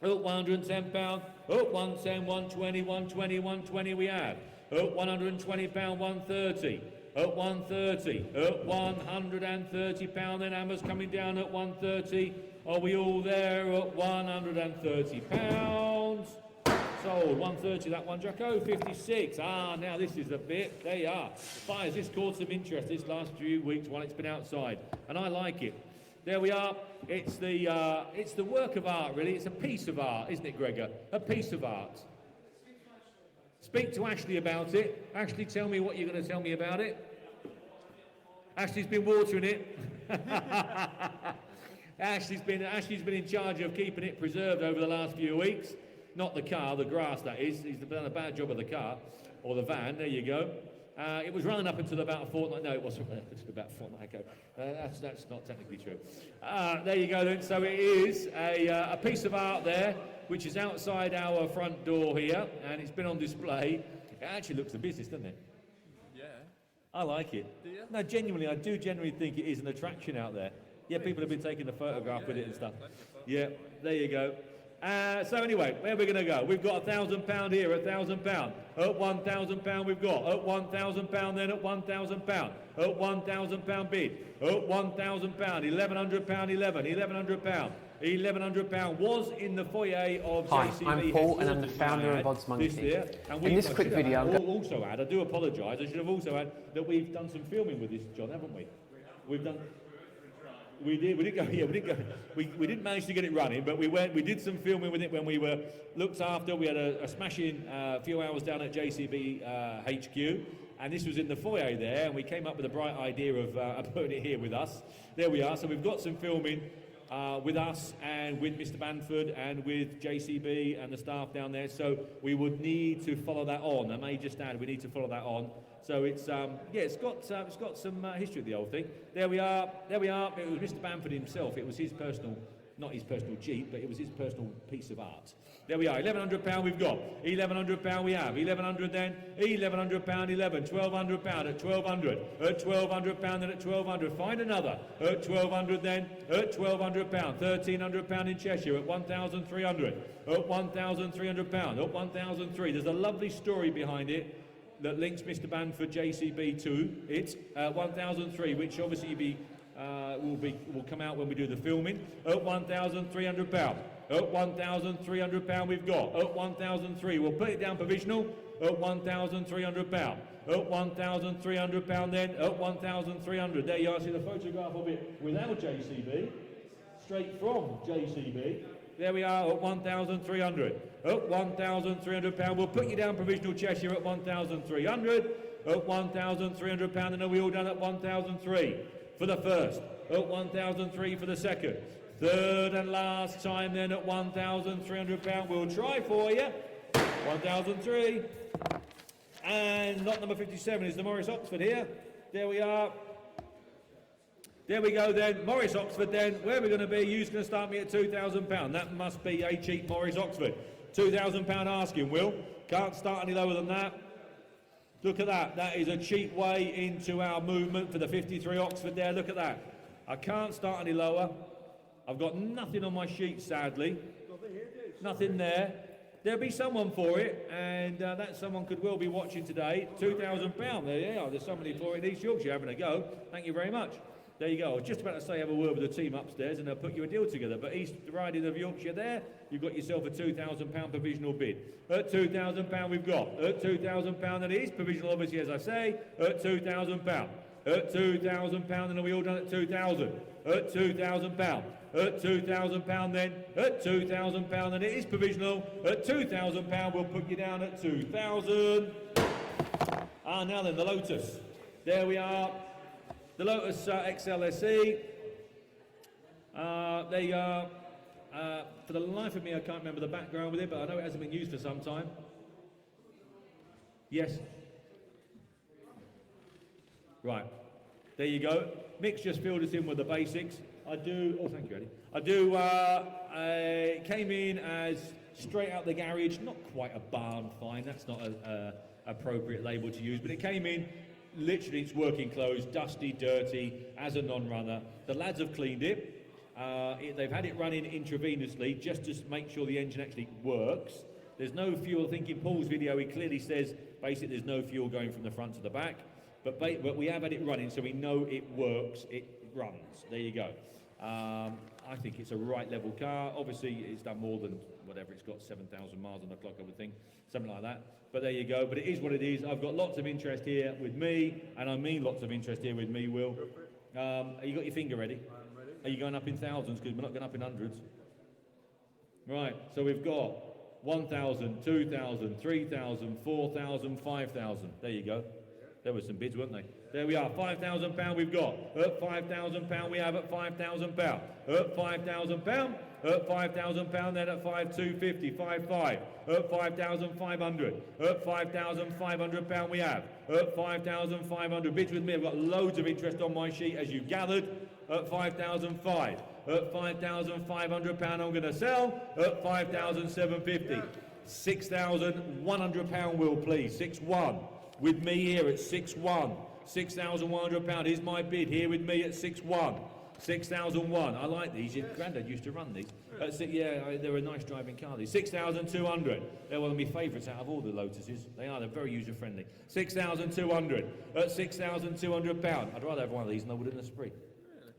At 110 pound, at 110, 120, 120, 120 we have. At 120 pound, 130. At 130, at 130 pound, then hammers coming down at 130. Are we all there at 130 pounds? Sold, 130 that one, Jacko, 56. Now this is the bit, there you are. Buyers, this caused some interest this last few weeks while it's been outside, and I like it. There we are. It's the work of art, really. It's a piece of art, isn't it, Gregor? A piece of art. Speak to Ashley about it. Ashley, tell me what you're going to tell me about it. Ashley's been watering it. Ashley's been in charge of keeping it preserved over the last few weeks. Not the car, the grass that is. He's done a bad job of the car, or the van, there you go. It was running up until about a fortnight, no it wasn't, it was about a fortnight ago. That's not technically true. There you go then, so it is a piece of art there, which is outside our front door here, and it's been on display. It actually looks the business, doesn't it?
Yeah.
I like it.
Do you?
No, genuinely, I do genuinely think it is an attraction out there. Yeah, people have been taking a photograph with it and stuff. Yeah, there you go. So anyway, where are we going to go? We've got £1,000 here, £1,000. At £1,000 we've got. At £1,000 then at £1,000. At £1,000 bid. At £1,000, £1,100, £1,100. £1,100 was in the foyer of
Hi,
JCB.
I'm Paul and I'm the founder of Odds Monkey. In this quick video, I'm
also add, I do apologise, I should have also had that we've done some filming with this, John, haven't we? We've done. We didn't manage to get it running, but we did some filming with it when we were looked after. We had a smashing few hours down at JCB HQ, and this was in the foyer there, and we came up with a bright idea of putting it here with us. There we are, so we've got some filming with us and with Mr. Banford and with JCB and the staff down there, so we would need to follow that on. I may just add, we need to follow that on. So it's it's got some history of the old thing. There we are. It was Mr. Bamford himself. It was his personal, not his personal Jeep, but it was his personal piece of art. There we are. £1,100 we've got. £1,100 we have. 1,100 then. £1,100 11. £1,200 at 1,200. At £1,200 then at 1,200. Find another. At 1,200 then. At £1,200. £1,300 in Cheshire at 1,300. At £1,300. At 1,003. There's a lovely story behind it that links Mr. Banford JCB to it. 1,003, which obviously will come out when we do the filming. At £1,300. At £1,300 we've got. At 1,003, we'll put it down provisional. At £1,300. At £1,300 then. At 1,300. There you are. See the photograph of it without JCB, straight from JCB. There we are at 1,300. At £1,300, we'll put you down provisional Cheshire at 1,300. At £1,300, and are we all done at 1,003 for the first? At 1,003 for the second. Third and last time then at £1,300. We'll try for you. 1,003. And lot number 57 is the Morris Oxford here. There we are. There we go then, Morris Oxford then, where are we going to be? Who's going to start me at £2,000? That must be a cheap Morris Oxford. £2,000 asking, Will. Can't start any lower than that. Look at that, that is a cheap way into our movement for the 53 Oxford there, look at that. I can't start any lower. I've got nothing on my sheet, sadly. Nothing there. There'll be someone for it, and that someone could well be watching today. £2,000, there you are, there's somebody for it in East Yorkshire having a go. Thank you very much. There you go. I was just about to say have a word with the team upstairs and they'll put you a deal together. But East Riding of Yorkshire there, you've got yourself a £2,000 provisional bid. At £2,000 we've got. At £2,000 that is provisional, obviously, as I say. At £2,000. At £2,000, and are we all done at 2,000? At £2,000. At £2,000 then. At £2,000, and it is provisional. At £2,000, we'll put you down at 2,000. Now then, the Lotus. There we are. The Lotus XLSE, there you are. For the life of me, I can't remember the background with it, but I know it hasn't been used for some time. Yes. Right, there you go. Mick's just filled us in with the basics. Oh, thank you, Eddie. It came in as straight out the garage, not quite a barn find, that's not an appropriate label to use, but it came in. Literally, it's working clothes, dusty, dirty, as a non-runner. The lads have cleaned it. They've had it running intravenously just to make sure the engine actually works. There's no fuel. I think in Paul's video, he clearly says, basically, there's no fuel going from the front to the back. But we have had it running, so we know it works, it runs. There you go. I think it's a right level car. Obviously, it's done more than whatever. It's got 7,000 miles on the clock, I would think. Something like that. But there you go. But it is what it is. I've got lots of interest here with me, and I mean lots of interest here with me, Will. Have you got your finger ready?
I'm ready.
Are you going up in thousands? Because we're not going up in hundreds. Right, so we've got 1,000, 2,000, 3,000, 4,000, 5,000. There you go. There were some bids, weren't they? There we are, £5,000 we've got. At £5,000 we have at £5,000. At £5,000. At £5,000 then at 5,250, 5,500. At 5,500. At £5,500 we have. At 5,500. Bids with me. I've got loads of interest on my sheet as you gathered. At 5,500. At £5,500 I'm going to sell. At 5,750. £6,100 will please. 6-1. With me here at 6-1. £6,100 is my bid here with me at 6-1. 6,001. I like these. Your granddad used to run these. They're a nice driving car. These 6,200. They're one of my favourites out of all the Lotuses. They are. They're very user friendly. 6,200. At £6,200. I'd rather have one of these than I would in a Spree.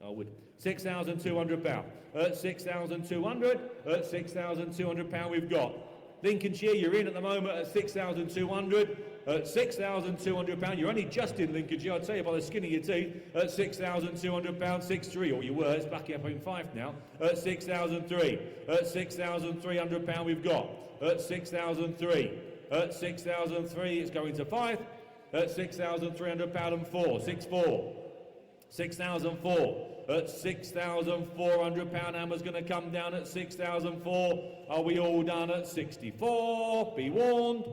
I would. £6,200. At 6,200. At £6,200 we've got. Lincolnshire, you're in at the moment at 6,200. At £6,200, you're only just in Lincolnshire, I'll tell you by the skin of your teeth. At £6,200, 6-3, or you were, it's back up in Fife now. At 6,003, at £6,300 we've got. At 6,003, at 6,003, it's going to Fife. At £6,300 and 4, 6-4, 6,004. At £6,400, hammer's going to come down at 6,004. Are we all done at 64? Be warned.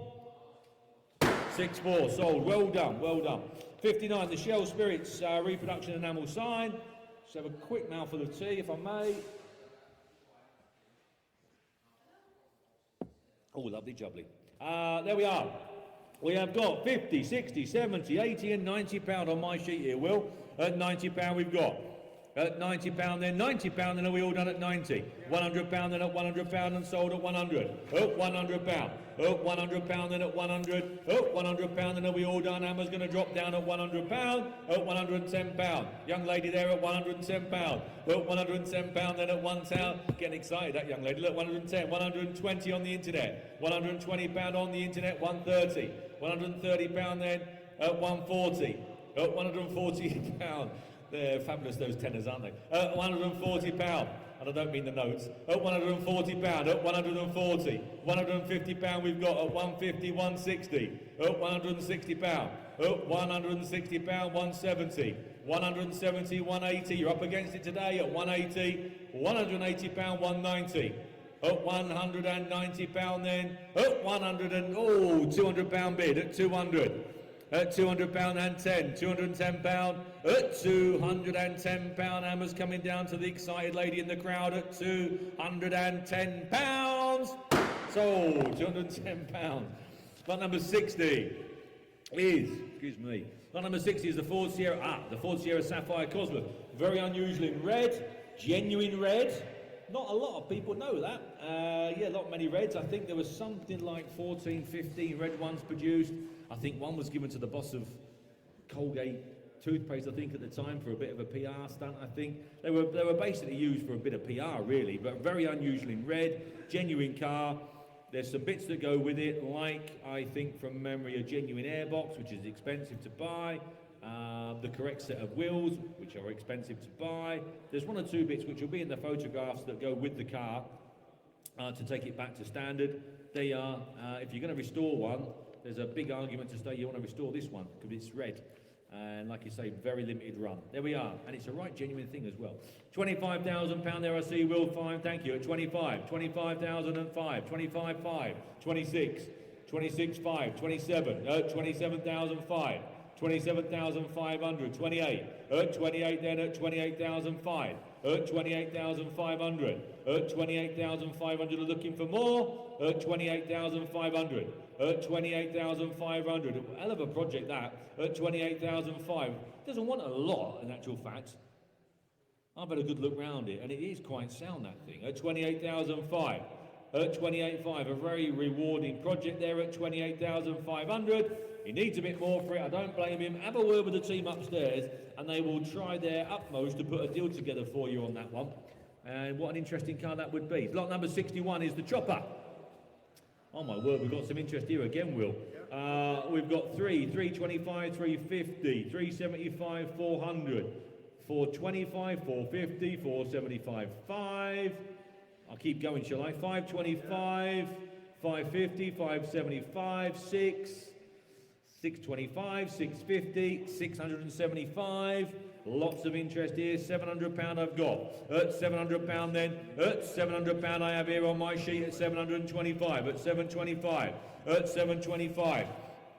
6-4, sold. Well done, well done. 59, the Shell Spirits reproduction enamel sign. Just have a quick mouthful of tea, if I may. Oh, lovely jubbly. There we are. We have got 50, 60, 70, 80 and £90 on my sheet here, Will. At £90 we've got. At £90 then, £90 then, are we all done at 90? £100 then at £100 and sold at 100. At £100. At £100 then at 100. At £100 then, are we all done? Hammer's going to drop down at £100. At £110. Young lady there at £110. At £110 then at £1,000. Getting excited, that young lady. Look, 110, 120 on the internet. £120 on the internet, 130. £130 then at 140. At £140. They're fabulous, those tenors, aren't they? At £140, and I don't mean the notes. At £140, at 140. £150 we've got at 150, 160. At £160, at £160, 170. 170, 180. You're up against it today at 180. £180, 190. At £190 then. At £200 bid at 200. At £200 and 10, £210. At £210, hammer's coming down to the excited lady in the crowd at £210. Sold, £210. Lot number 60 is, lot number 60 is the Ford Sierra, the Ford Sierra Sapphire Cosworth. Very unusual in red, genuine red. Not a lot of people know that. Many reds. I think there was something like 14, 15 red ones produced. I think one was given to the boss of Colgate toothpaste, I think, at the time for a bit of a PR stunt, I think. They were basically used for a bit of PR, really, but very unusual in red, genuine car. There's some bits that go with it, like, I think from memory, a genuine airbox, which is expensive to buy. The correct set of wheels, which are expensive to buy. There's one or two bits which will be in the photographs that go with the car to take it back to standard. They are, if you're going to restore one, there's a big argument to say you want to restore this one because it's red. And like you say, very limited run. There we are. And it's a right genuine thing as well. £25,000 there I see, Will, fine, thank you. At 25, 25,005, 25,500, 26, 26,500, 27, 27,500. 27,500, 28, at 28 then at 28,500, at 28,500, at 28,500 are looking for more, at 28,500, at 28,500, a hell of a project that, at 28,500, doesn't want a lot in actual fact. I've had a good look round it and it is quite sound, that thing, at 28,500, at 28,500, a very rewarding project there at 28,500. He needs a bit more for it, I don't blame him. Have a word with the team upstairs and they will try their utmost to put a deal together for you on that one. And what an interesting car that would be. Lot number 61 is the chopper. Oh my word, we've got some interest here again, Will. We've got 325, 350, 375, 400, 425, 450, 475, 5. I'll keep going, shall I? 525, 550, 575, 6. 625, 650, 675. Lots of interest here. £700 I've got. At £700 then. At £700 I have here on my sheet at 725. At 725. At 725.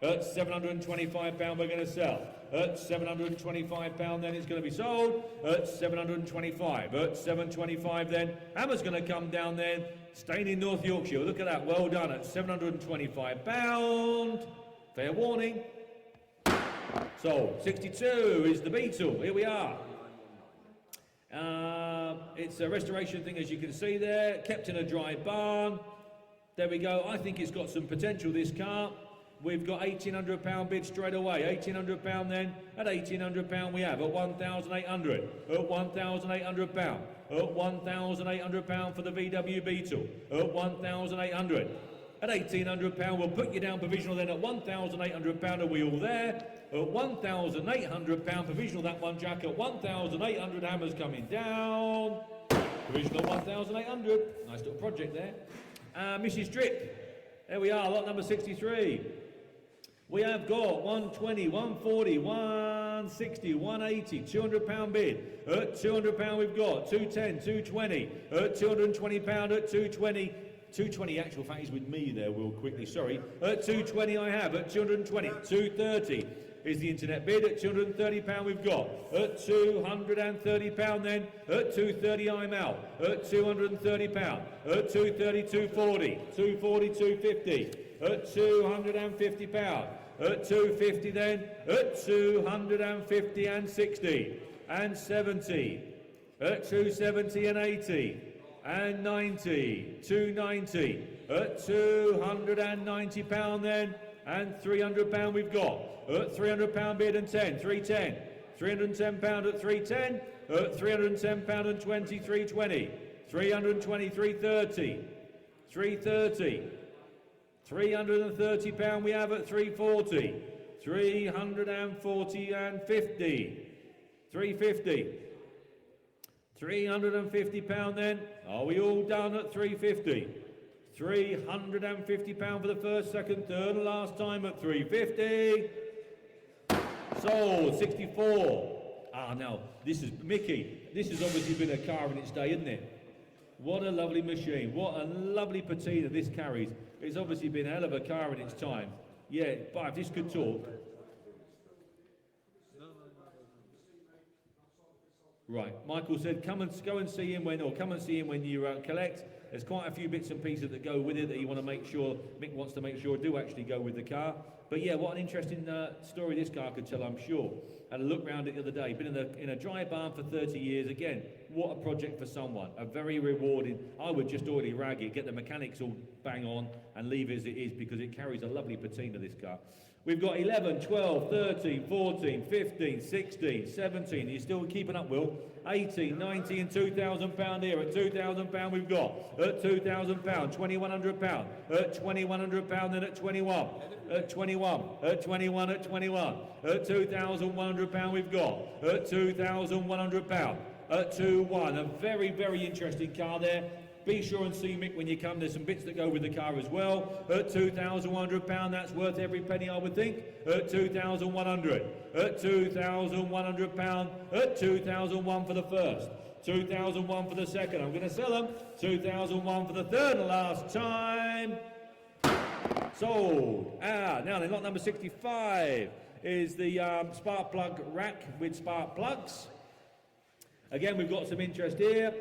At £725 we're going to sell. At £725 then it's going to be sold. At 725. At 725 then. Hammer's going to come down then. Staying in North Yorkshire. Look at that. Well done. At £725. Fair warning. So 62 is the Beetle. Here we are. It's a restoration thing, as you can see there. Kept in a dry barn. There we go. I think it's got some potential, this car. We've got £1,800 bid straight away. £1,800 then. At £1,800 we have. At 1,800. At £1,800. At £1,800 for the VW Beetle. At 1,800. At £1,800 we'll put you down provisional then at £1,800 a wheel there. At £1,800 provisional that one, Jack. At 1,800 hammers coming down. Provisional 1,800. Nice little project there. Mrs. Drip. There we are, lot number 63. We have got 120, 140, 160, 180, £200 bid. At £200 we've got 210, 220. At £220 at 220. 220 actual fact is with me there, Will, quickly, sorry. At 220 I have, at 220, 230 is the internet bid. At £230 we've got. At £230 then. At 230 I'm out. At £230. At 230, 240. 240, 250. At £250. At 250 then. At 250 and 60. And 70. At 270 and 80. And 90. 290. At £290 then. And £300 we've got. At £300 bid and 10, 310. £310 at 310. At £310 and 20, 320. 320, 330. 330. £330 we have at 340. 340 and 50. 350. £350 then. Are we all done at 350? £350 for the first, second, third, and last time at 350. Sold. 64. Now, this is Mickey. This has obviously been a car in its day, isn't it? What a lovely machine. What a lovely patina this carries. It's obviously been a hell of a car in its time. Yeah, but if this could talk. Right, Michael said, go and see him when you collect. There's quite a few bits and pieces that go with it that you want to make sure, Mick wants to make sure do actually go with the car. But yeah, what an interesting story this car could tell, I'm sure. Had a look round it the other day. Been in a dry barn for 30 years. Again, what a project for someone. A very rewarding. I would just already rag it, get the mechanics all bang on and leave it as it is because it carries a lovely patina, this car. We've got 11, 12, 13, 14, 15, 16, 17. Are you still keeping up, Will? 18, 19 and £2,000 here. At £2,000 we've got. At £2,000, £2,100. At £2,100 then at 21. At 21. At 21. At 21. At £2,100 we've got. At £2,100. At 2-1. A very, very interesting car there. Be sure and see Mick when you come. There's some bits that go with the car as well. At £2,100, that's worth every penny, I would think. At 2,100. At £2,100. At 2,001 for the first. 2,001 for the second. I'm going to sell them. 2,001 for the third and last time. Sold. Now then, lot number 65 is the spark plug rack with spark plugs. Again, we've got some interest here.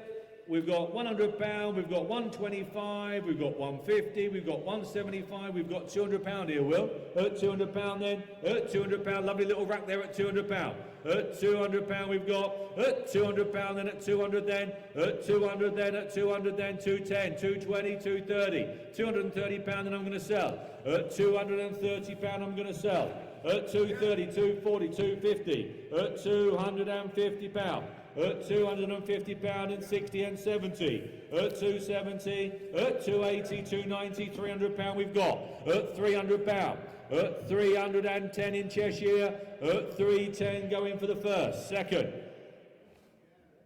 We've got £100, we've got £125, we've got £150, we've got £175, we've got £200 here, Will. At £200 then, at £200, lovely little rack there at £200. At £200 we've got, at £200 then, at 200 then, at 200 then, at 200 then, 210, 220, 230, £230 then I'm going to sell. At £230 I'm going to sell. At 230, 240, 250, at £250. At £250 and 60 and 70, at 270, at 280, 290, £300 we've got, at £300, at 310 in Cheshire, at 310 going for the first, second,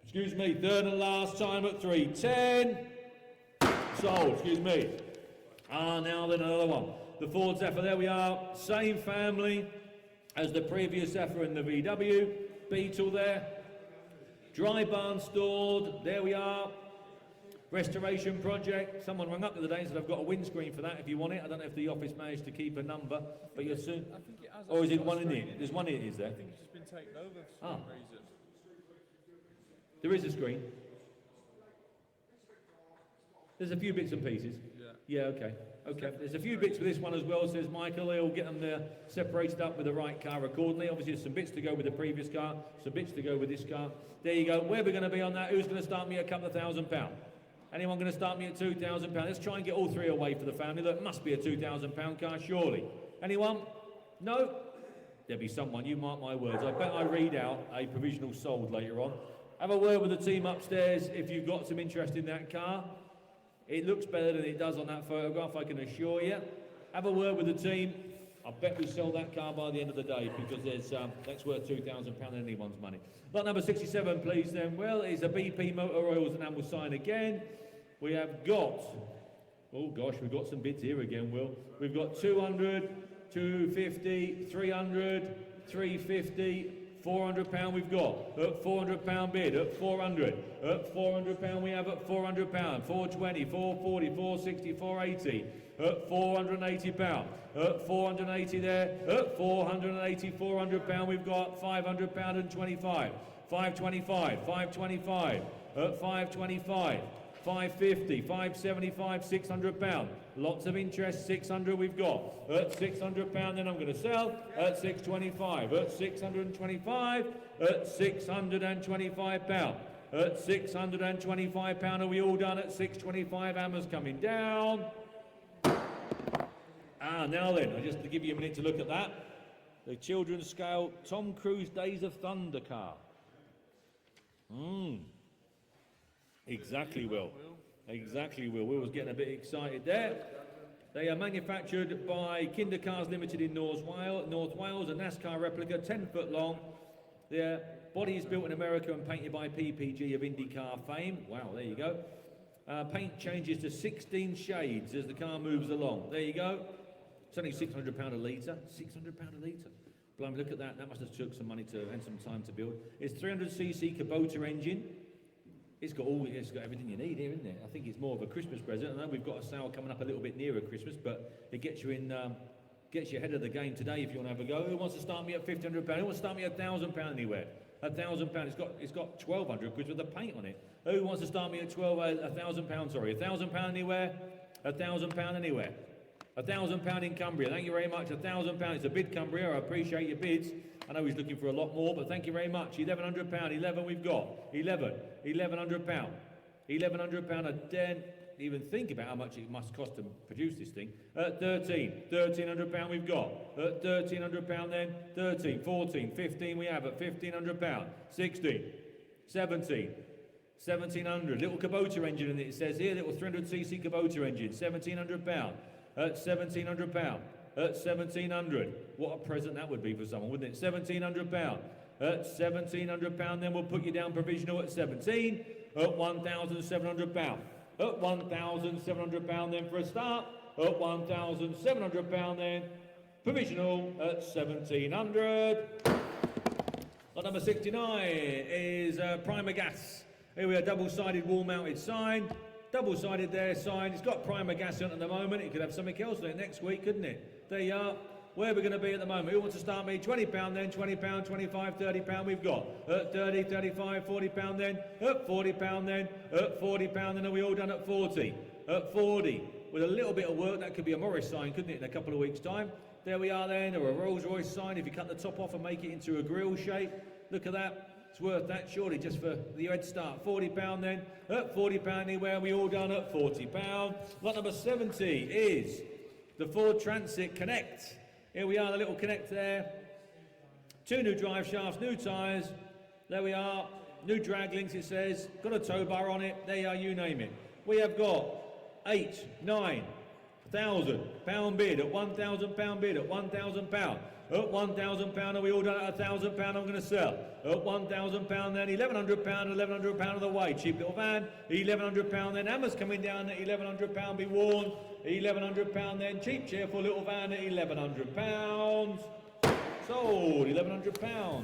excuse me, third and last time at 310, sold, excuse me. Now then another one. the Ford Zephyr. There we are, same family as the previous Zephyr in the VW. Beetle there. Dry barn stored. There we are. Restoration project. Someone rang up the other day and said, I've got a windscreen for that if you want it. I don't know if the office managed to keep a number, but you're soon.
I think it has.
Or is it one in it? There's one in it, is there?
I think it's just been taken over for some reason.
There is a screen. There's a few bits and pieces. Yeah, okay. Okay. There's a few bits for this one as well, says Michael. He'll get them there separated up with the right car accordingly. Obviously, there's some bits to go with the previous car, some bits to go with this car. There you go. Where are we going to be on that? Who's going to start me at a couple of £1,000? Anyone going to start me at £2,000? Let's try and get all three away for the family. That must be a £2,000 car, surely. Anyone? No? There'll be someone. You mark my words. I bet I read out a provisional sold later on. Have a word with the team upstairs if you've got some interest in that car. It looks better than it does on that photograph, I can assure you. Have a word with the team. I bet we sell that car by the end of the day because that's worth £2,000 in anyone's money. Lot number 67, please, then. Well, it's a BP Motor Oils enamel sign again. We have got, oh gosh, we've got some bits here again, Will. We've got 200, 250, 300, 350, £400 we've got, at £400 bid, at 400, at £400 we have at £400, 420, 440, 460, 480, at £480, at 480 there, at 480, £400 we've got, £500 and 25, 525, 525, at 525, 550, 575, £600. Lots of interest, 600 we've got. At £600, then I'm going to sell. At 625, at 625, at £625. At £625, are we all done at 625? Hammers coming down. Now then, just to give you a minute to look at that. The children's scale Tom Cruise Days of Thunder car. Exactly, Will. Exactly, Will. Will was getting a bit excited there. They are manufactured by Kinder Cars Limited in North Wales, a NASCAR replica, 10 foot long. Their body is built in America and painted by PPG of IndyCar fame. Wow, there you go. Paint changes to 16 shades as the car moves along. There you go. It's only £600 a litre. £600 a litre. Blimey, look at that. That must have took some money and some time to build. It's 300cc Kubota engine. It's got everything you need here, isn't it? I think it's more of a Christmas present. I know we've got a sale coming up a little bit nearer Christmas, but it gets you ahead of the game today if you want to have a go. Who wants to start me at £1,500? Who wants to start me at £1,000 anywhere? £1,000. It's got 1,200 quid with the paint on it. Who wants to start me at £1,000? Sorry, £1,000 anywhere? £1,000 anywhere? £1,000 in Cumbria. Thank you very much. £1,000. It's a bid, Cumbria. I appreciate your bids. I know he's looking for a lot more, but thank you very much. £1,100. 11 we've got. 11. £1,100. £1,100. I daren't even think about how much it must cost to produce this thing. At 13. £1,300 we've got. At £1,300 then. 13. 14. 15 we have at £1,500. 16. 17. 1,700. Little Kubota engine in it says here. Little 300cc Kubota engine. £1,700. At £1,700. At 1,700. What a present that would be for someone, wouldn't it? £1,700. At £1,700, then we'll put you down provisional at 17. At £1,700. At £1,700 then for a start. At £1,700 then provisional at 1,700. Lot number 69 is Primer Gas. Here we are, double-sided wall-mounted sign. Double-sided there sign. It's got Primer Gas on at the moment. It could have something else on it next week, couldn't it? There you are. Where are we going to be at the moment? Who wants to start me? £20 then, £20, 25, £30 we've got. At 30, 35, £40 then. At £40 then. At £40 then. Are we all done at 40? At 40. With a little bit of work, that could be a Morris sign, couldn't it, in a couple of weeks' time? There we are then, or a Rolls-Royce sign if you cut the top off and make it into a grille shape. Look at that. It's worth that, surely, just for the head start. £40 then. At £40 anywhere, we all done at £40. Lot number 70 is the Ford Transit Connect. Here we are, the little Connect there. 2 new drive shafts, new tyres. There we are. New drag links, it says. Got a tow bar on it. There you are, you name it. We have got £8,000, £9,000 bid at £1,000 bid at £1,000. At £1,000, are we all done at £1,000? I'm going to sell. At £1,000 then, £1,100, £1,100 of the way. Cheap little van, £1,100 then. Hammers coming down at £1,100 be worn. £1,100 then. Cheap, cheerful little van at £1,100. Sold, £1,100.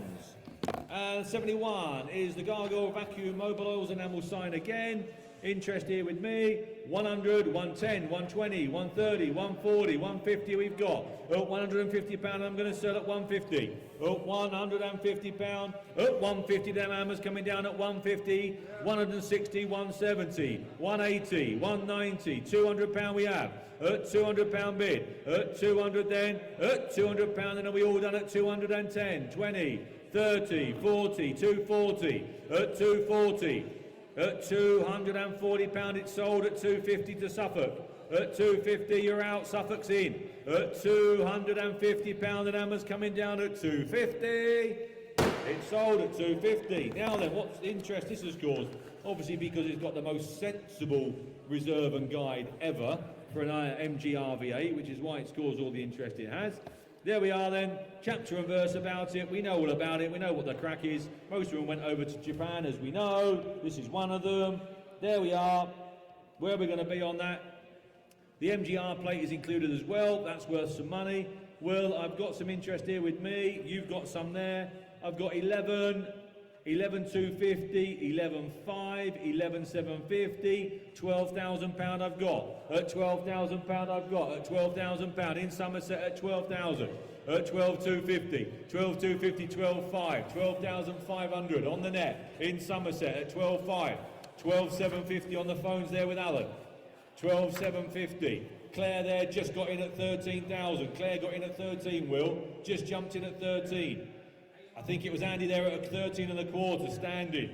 And 71 is the Gargoyle Vacuum Mobile Oils Enamel Sign again. Interest here with me. 100, 110, 120, 130, 140, 150 we've got. At £150 I'm going to sell at 150. At £150. At 150 them hammers coming down at 150, 160, 170, 180, 190, £200 we have. At £200 bid. At 200 then. At £200 then are we all done at 210, 20, 30, 40, 240. At 240. At £240 it's sold at 250 to Suffolk. At 250 you're out, Suffolk's in. At £250 the hammer's coming down at 250. It's sold at 250. Now then, what's interest this has caused? Obviously because it's got the most sensible reserve and guide ever for an MG RV8, which is why it's caused all the interest it has. There we are then, chapter and verse about it. We know all about it, we know what the crack is. Most of them went over to Japan, as we know. This is one of them. There we are. Where are we going to be on that? The MGR plate is included as well. That's worth some money. Well, I've got some interest here with me. You've got some there. I've got 11, 11,250, 11,500, 11,750, £12,000 I've got. At £12,000 I've got. At £12,000 in Somerset at 12,000. At 12,250, 12,250, 12,500, 12,500 on the net in Somerset at 12,500, 12,750 on the phones there with Alan. 12,750. Claire there just got in at 13,000. Claire got in at 13, Will. Just jumped in at 13. I think it was Andy there at 13 and a quarter standing.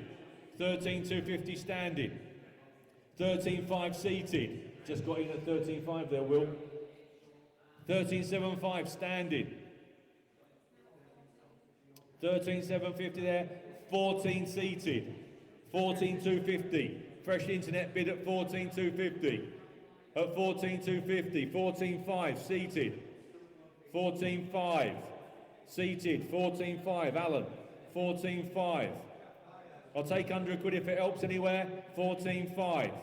13,250 standing. 13,500 seated. Just got in at 13,500 there, Will. 13,750 standing. 13,750 there. 14 seated. 14,250. Fresh internet bid at 14,250. At 14,250. 14,500 seated. 14,500. Seated, 14,500, Alan, 14,500. I'll take 100 quid if it helps anywhere, 14,500.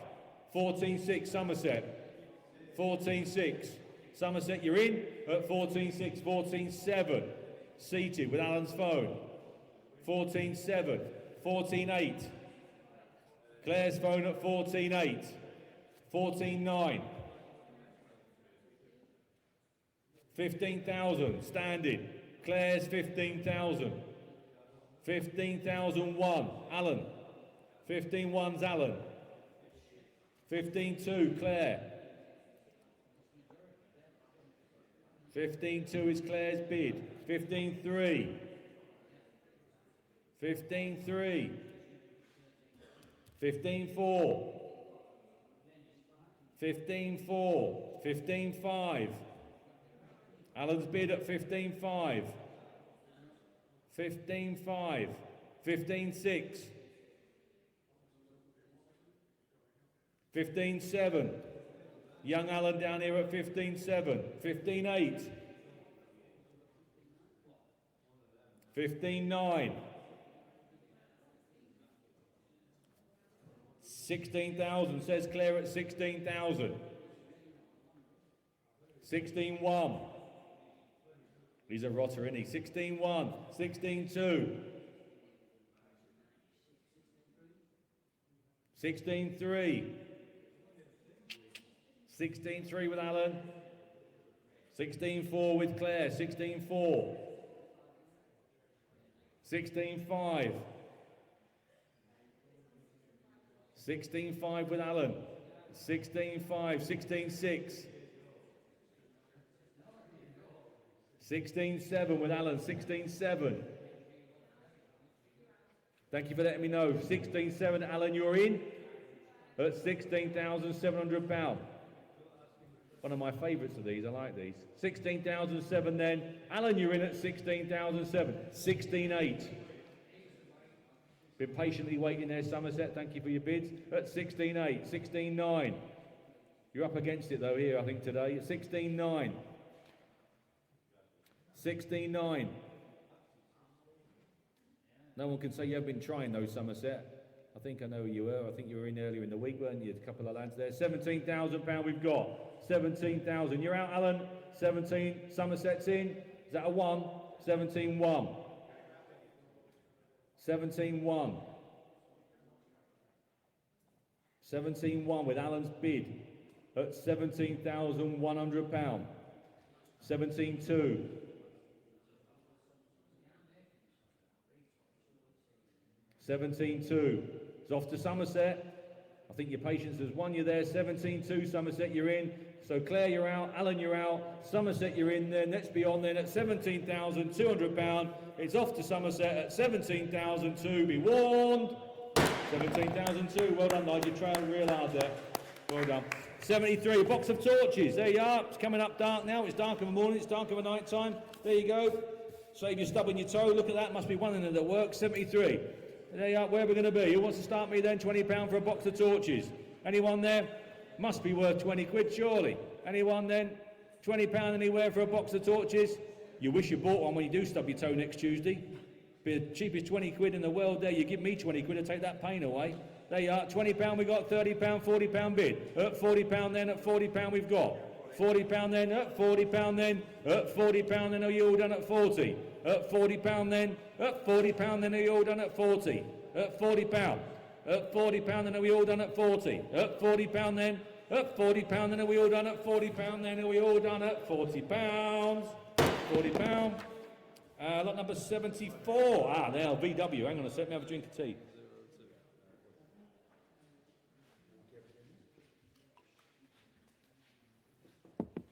14,600, Somerset, 14,600. Somerset, you're in at 14,600, 14,700. Seated with Alan's phone, 14,700, 14,800. Claire's phone at 14,800, 14,900. 15,000, standing. Claire's 15,000. 15,001, Alan. 15,1's Alan. 15,2, Claire. 15,2 is Claire's bid. 15,3. 15,3. 15,4. 15,4. 15,5. Alan's bid at 15,500. 15,500. 15,600. 15,700. Young Alan down here at 15,700. 15,800. 15,900. 16,000 says Claire at 16,000. 16,100. He's a rotter, isn't he? 16,100, 16,200, 16,300, 16,300 with Alan, 16,400 with Claire, 16,400, 16,500, 16,500 with Alan, 16,500, 16,600. 16,700 with Alan, 16,700. Thank you for letting me know. 16,700, Alan, you're in at £16,700. One of my favourites of these, I like these. 16,700 then. Alan, you're in at 16,700. 16,800. Been patiently waiting there, Somerset. Thank you for your bids. At 16,800, 16,900. You're up against it though here, I think, today. 16,900. 16.9. No one can say you have been trying those, Somerset. I think I know who you were. I think you were in earlier in the week, weren't you? A couple of lads there. £17,000 we've got. 17,000. You're out, Alan. 17. Somerset's in. Is that a 1? 17-1. 17-1. 17-1 with Alan's bid at £17,100. 17-2. 17-2. It's off to Somerset. I think your patience has won you there. 17-2, Somerset, you're in. So Claire, you're out. Alan, you're out. Somerset, you're in then. Let's be on then at £17,200. It's off to Somerset at 17,002. Be warned. 17,002. Well done, Nigel. You trailed real hard there. Well done. 73. Box of torches. There you are. It's coming up dark now. It's dark in the morning. It's dark in the night time. There you go. Save your stubbing your toe. Look at that. Must be one in there that works. 73. There you are. Where are we going to be? Who wants to start me then? £20 for a box of torches. Anyone there? Must be worth 20 quid, surely. Anyone then? £20 anywhere for a box of torches? You wish you bought one when you do stub your toe next Tuesday. Be the cheapest 20 quid in the world there. You give me 20 quid to take that pain away. There you are. £20 we got. £30, £40 bid. At £40 then. At £40 we've got. £40 then. At £40 then. At £40 then. Are you all done at 40? At £40 then. At £40 then. Are you all done at 40? At £40. At £40 then. Are we all done at 40? At £40 then. At £40 then. Are we all done at £40 then? Are we all done at £40? £40. Lot number 74. Ah, now VW. Hang on a sec. Let me have a drink of tea.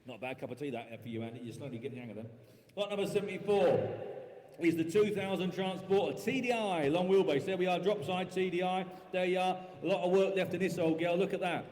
Not a bad cup of tea that for you, Andy. You're slowly getting the hang of them. Lot number 74 is the 2000 Transporter TDI, long wheelbase. There we are, drop side TDI. There you are. A lot of work left in this old girl. Look at that.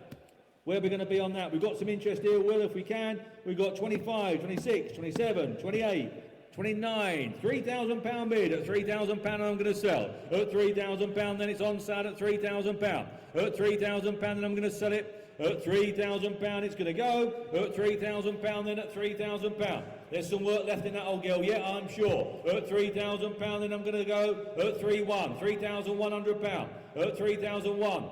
Where are we going to be on that? We've got some interest here, Will, if we can. We've got 25, 26, 27, 28, 29, £3,000 bid. At £3,000 I'm going to sell. At £3,000 then it's on sale at £3,000. At £3,000 then I'm going to sell it. At £3,000 it's going to go. At £3,000 then at £3,000. There's some work left in that old girl, yeah, I'm sure. At £3,000 then I'm going to go. At £3,100. At £3,001.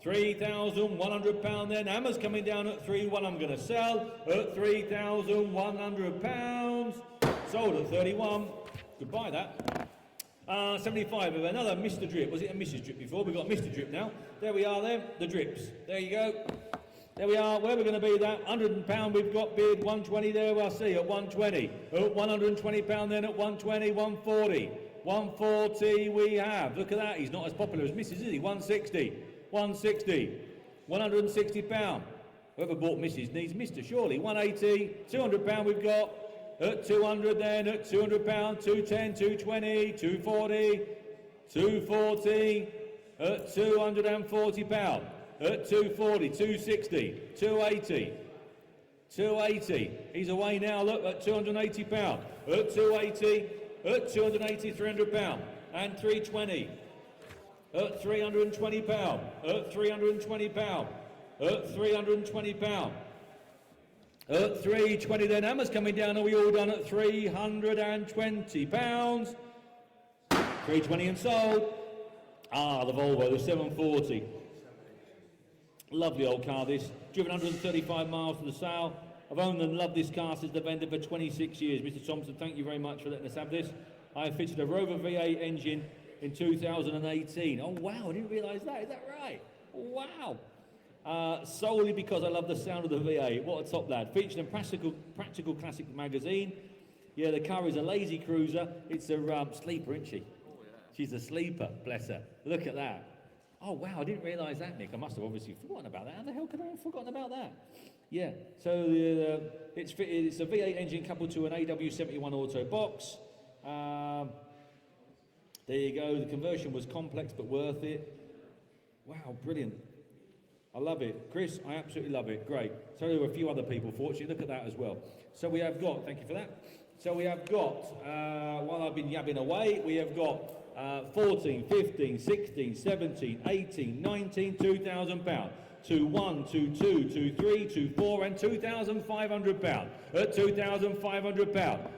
£3,100 then. Hammer's coming down at £3,100. I'm going to sell at £3,100. Sold at 31. Goodbye that. 75 of another Mr. Drip. Was it a Mrs. Drip before? We've got Mr. Drip now. There we are there. The drips. There you go. There we are. Where we're going to be that? £100 we've got bid. 120 there. I see at 120. At £120 then at 120. 140. 140 we have. Look at that. He's not as popular as Mrs. is he? 160. 160. £160. Whoever bought Mrs. needs Mr. surely. 180. £200 we've got. At 200 then, at £200, 210, 220, 240, 240, at £240, at 240, 260, 280, 280, he's away now, look, at £280, at 280, at 280, £300, and 320, at £320, at £320, at £320, at 320 then. Hammer's coming down. Are we all done at £320? 320 and sold. Ah, the Volvo, the 740. Lovely old car this. Driven 135 miles to the sale. I've owned and loved this car since the vendor for 26 years. Mr. Thompson, thank you very much for letting us have this. I fitted a Rover V8 engine in 2018. Oh wow, I didn't realise that. Is that right? Wow. Solely because I love the sound of the V8. What a top lad. Featured in Practical Classic magazine. Yeah, the car is a lazy cruiser. It's a sleeper, isn't she? She's a sleeper, bless her. Look at that. Oh, wow, I didn't realise that, Nick. I must have obviously forgotten about that. How the hell could I have forgotten about that? Yeah, so it's a V8 engine coupled to an AW71 auto box. There you go. The conversion was complex but worth it. Wow, brilliant. I love it. Chris, I absolutely love it. Great. So there were a few other people, fortunately. Look at that as well. So we have got, thank you for that. So we have got, while I've been yabbing away, we have got 14, 15, 16, 17, 18, 19, £2,000. 2-1, 2-2, 2-3, 2-4, and £2,500. At £2,500.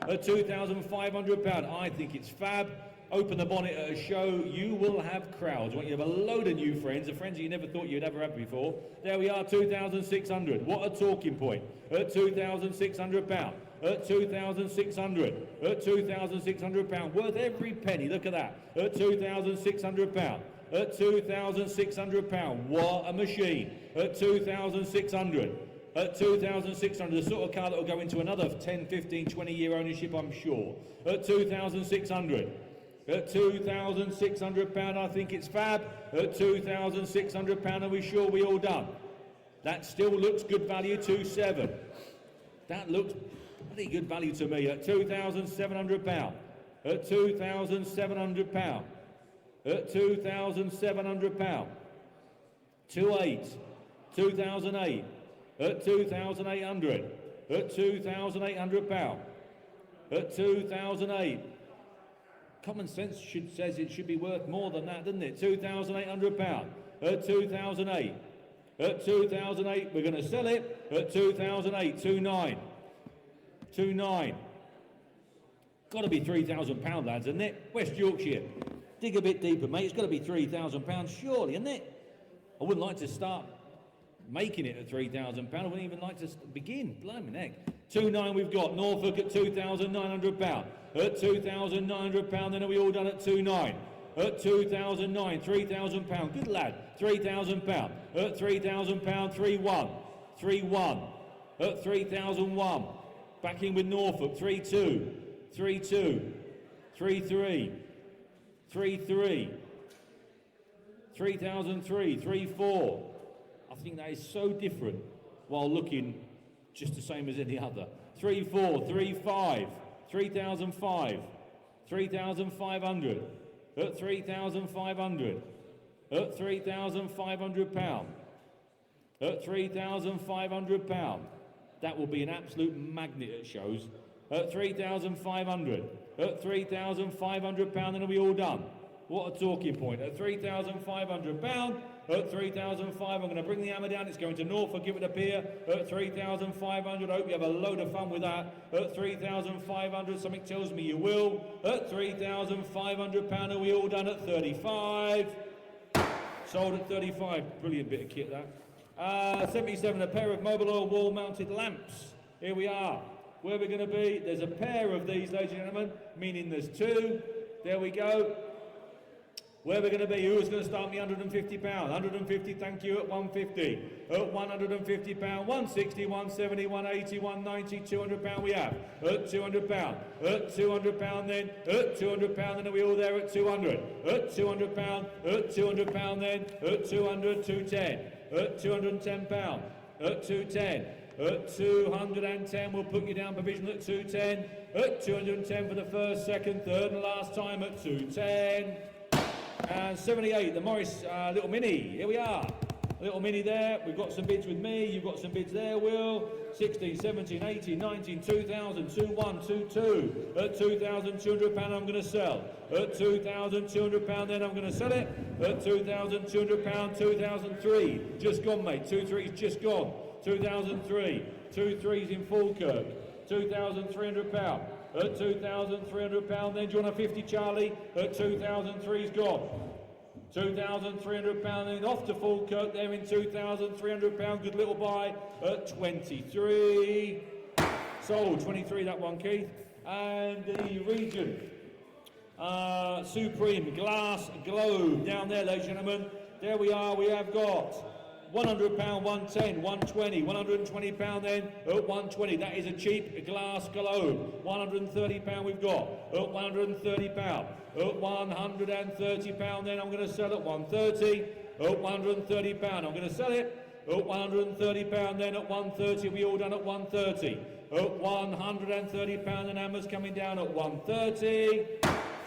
At £2,500. I think it's fab. Open the bonnet at a show, you will have crowds. You have a load of new friends, the friends that you never thought you'd ever have before. There we are, 2,600. What a talking point. At £2,600. At 2,600. At £2,600. Worth every penny. Look at that. At £2,600. At £2,600. What a machine. At 2,600. At 2,600. The sort of car that will go into another 10, 15, 20 year ownership, I'm sure. At 2,600. At £2,600, I think it's fab. At £2,600, are we sure we all done? That still looks good value, 2.7. That looks pretty good value to me. At £2,700. At £2,700. At £2,700. 2.8. 2,008. At £2,800. At £2,800. At 2,008. Common sense says it should be worth more than that, doesn't it? £2,800. At 2,008. At 2,008, we're going to sell it. At 2,008, 2.9. 2.9. Got to be £3,000, lads, isn't it? West Yorkshire. Dig a bit deeper, mate. It's got to be £3,000, surely, isn't it? I wouldn't like to start making it at £3,000. I wouldn't even like to begin. Blimey neck. 2.9 we've got. Norfolk at £2,900. At £2,900, then are we all done at 2.9? At 2,009, £3,000. Good lad. £3,000. At £3,000, 3.1. 3.1. At 3,001. Back in with Norfolk. 3.2. 3.2. 3.3. 3.3. 3,003. 3.4. I think that is so different while looking just the same as any other. 3.4. 3.5. 3,005. 3,500. At 3,500. At £3,500. At £3,500. That will be an absolute magnet at shows. At 3,500. At £3,500, then are we all done? What a talking point. At £3,500. At 3,500, I'm going to bring the hammer down. It's going to Norfolk, give it a peer. At 3,500, I hope you have a load of fun with that. At 3,500, something tells me you will. At £3,500, are we all done at 35? Sold at 35. Brilliant bit of kit, that. 77, a pair of mobile oil wall-mounted lamps. Here we are. Where we're going to be, there's a pair of these, ladies and gentlemen, meaning there's two. There we go. Where we're going to be, who's going to start me £150? 150, thank you, at 150. At £150, 160, 170, 180, 190, £200 we have. At £200. At £200 then. At £200 then, are we all there at 200? At £200. At £200 then. At 200, 210. At £210. At 210. At 210, we'll put you down provision at 210. At 210 for the first, second, third, and last time at 210. And 78, the Morris Little Mini. Here we are. Little Mini there. We've got some bids with me. You've got some bids there, Will. 16, 17, 18, 19, 2,000, 2.1, 2.2. At £2,200, I'm going to sell. At £2,200, then I'm going to sell it. At £2,200, 2003. Just gone, mate. 2.3's just gone. 2003. 2.3's in Falkirk. £2,300. At £2,300, then do you want a 50, Charlie? At 2,003's gone. £2,300, then off to Falkirk there in £2,300. Good little buy at 23. Sold 23, that one, Keith. And the region. Supreme Glass Globe down there, ladies and gentlemen. There we are. We have got £100, 110, 120, £120 then at 120. That is a cheap glass globe. £130 we've got at £130. At £130 then I'm going to sell at 130. At £130 I'm going to sell it. At £130 then at 130. We all done at 130. At £130 and hammers coming down at 130.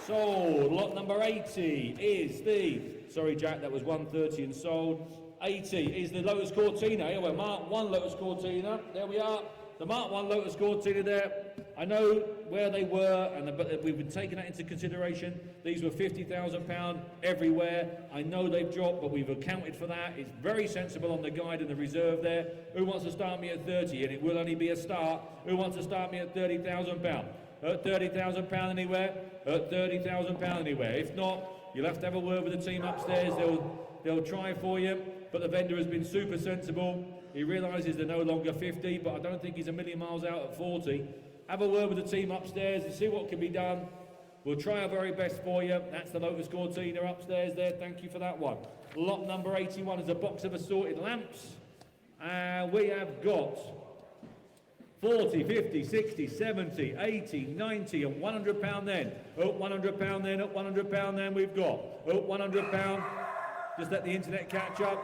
Sold. Lot number 80 is the, sorry Jack, that was 130 and sold. 80 is the Lotus Cortina. Here we're Mark 1 Lotus Cortina. There we are. The Mark 1 Lotus Cortina there. I know where they were, but we've been taking that into consideration. These were £50,000 everywhere. I know they've dropped, but we've accounted for that. It's very sensible on the guide and the reserve there. Who wants to start me at 30? And it will only be a start. Who wants to start me at £30,000? At £30,000 anywhere? At £30,000 anywhere. If not, you'll have to have a word with the team upstairs. They'll try for you, but the vendor has been super sensible. He realises they're no longer 50, but I don't think he's a million miles out at 40. Have a word with the team upstairs and see what can be done. We'll try our very best for you. That's the Motor Score team. They're upstairs there. Thank you for that one. Lot number 81 is a box of assorted lamps. And we have got 40, 50, 60, 70, 80, 90 and £100 then. Up £100 then, up £100 then we've got. Up £100. Just let the internet catch up.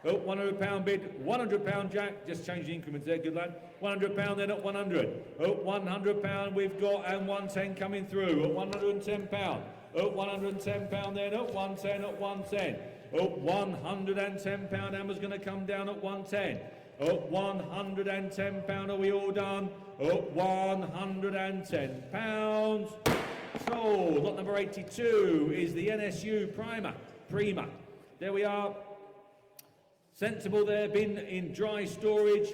Oh, £100 bid, £100 Jack, just change the increments there, good lad. £100 then at 100. Oh, £100 we've got and 110 coming through. Oh, £110. Oh, £110 then at 110 at 110. Oh, £110 Hammer's going to come down at 110. Oh, £110, are we all done? Oh, £110. Sold. Lot number 82 is the NSU Prima. There we are. Sensible there, bin in dry storage.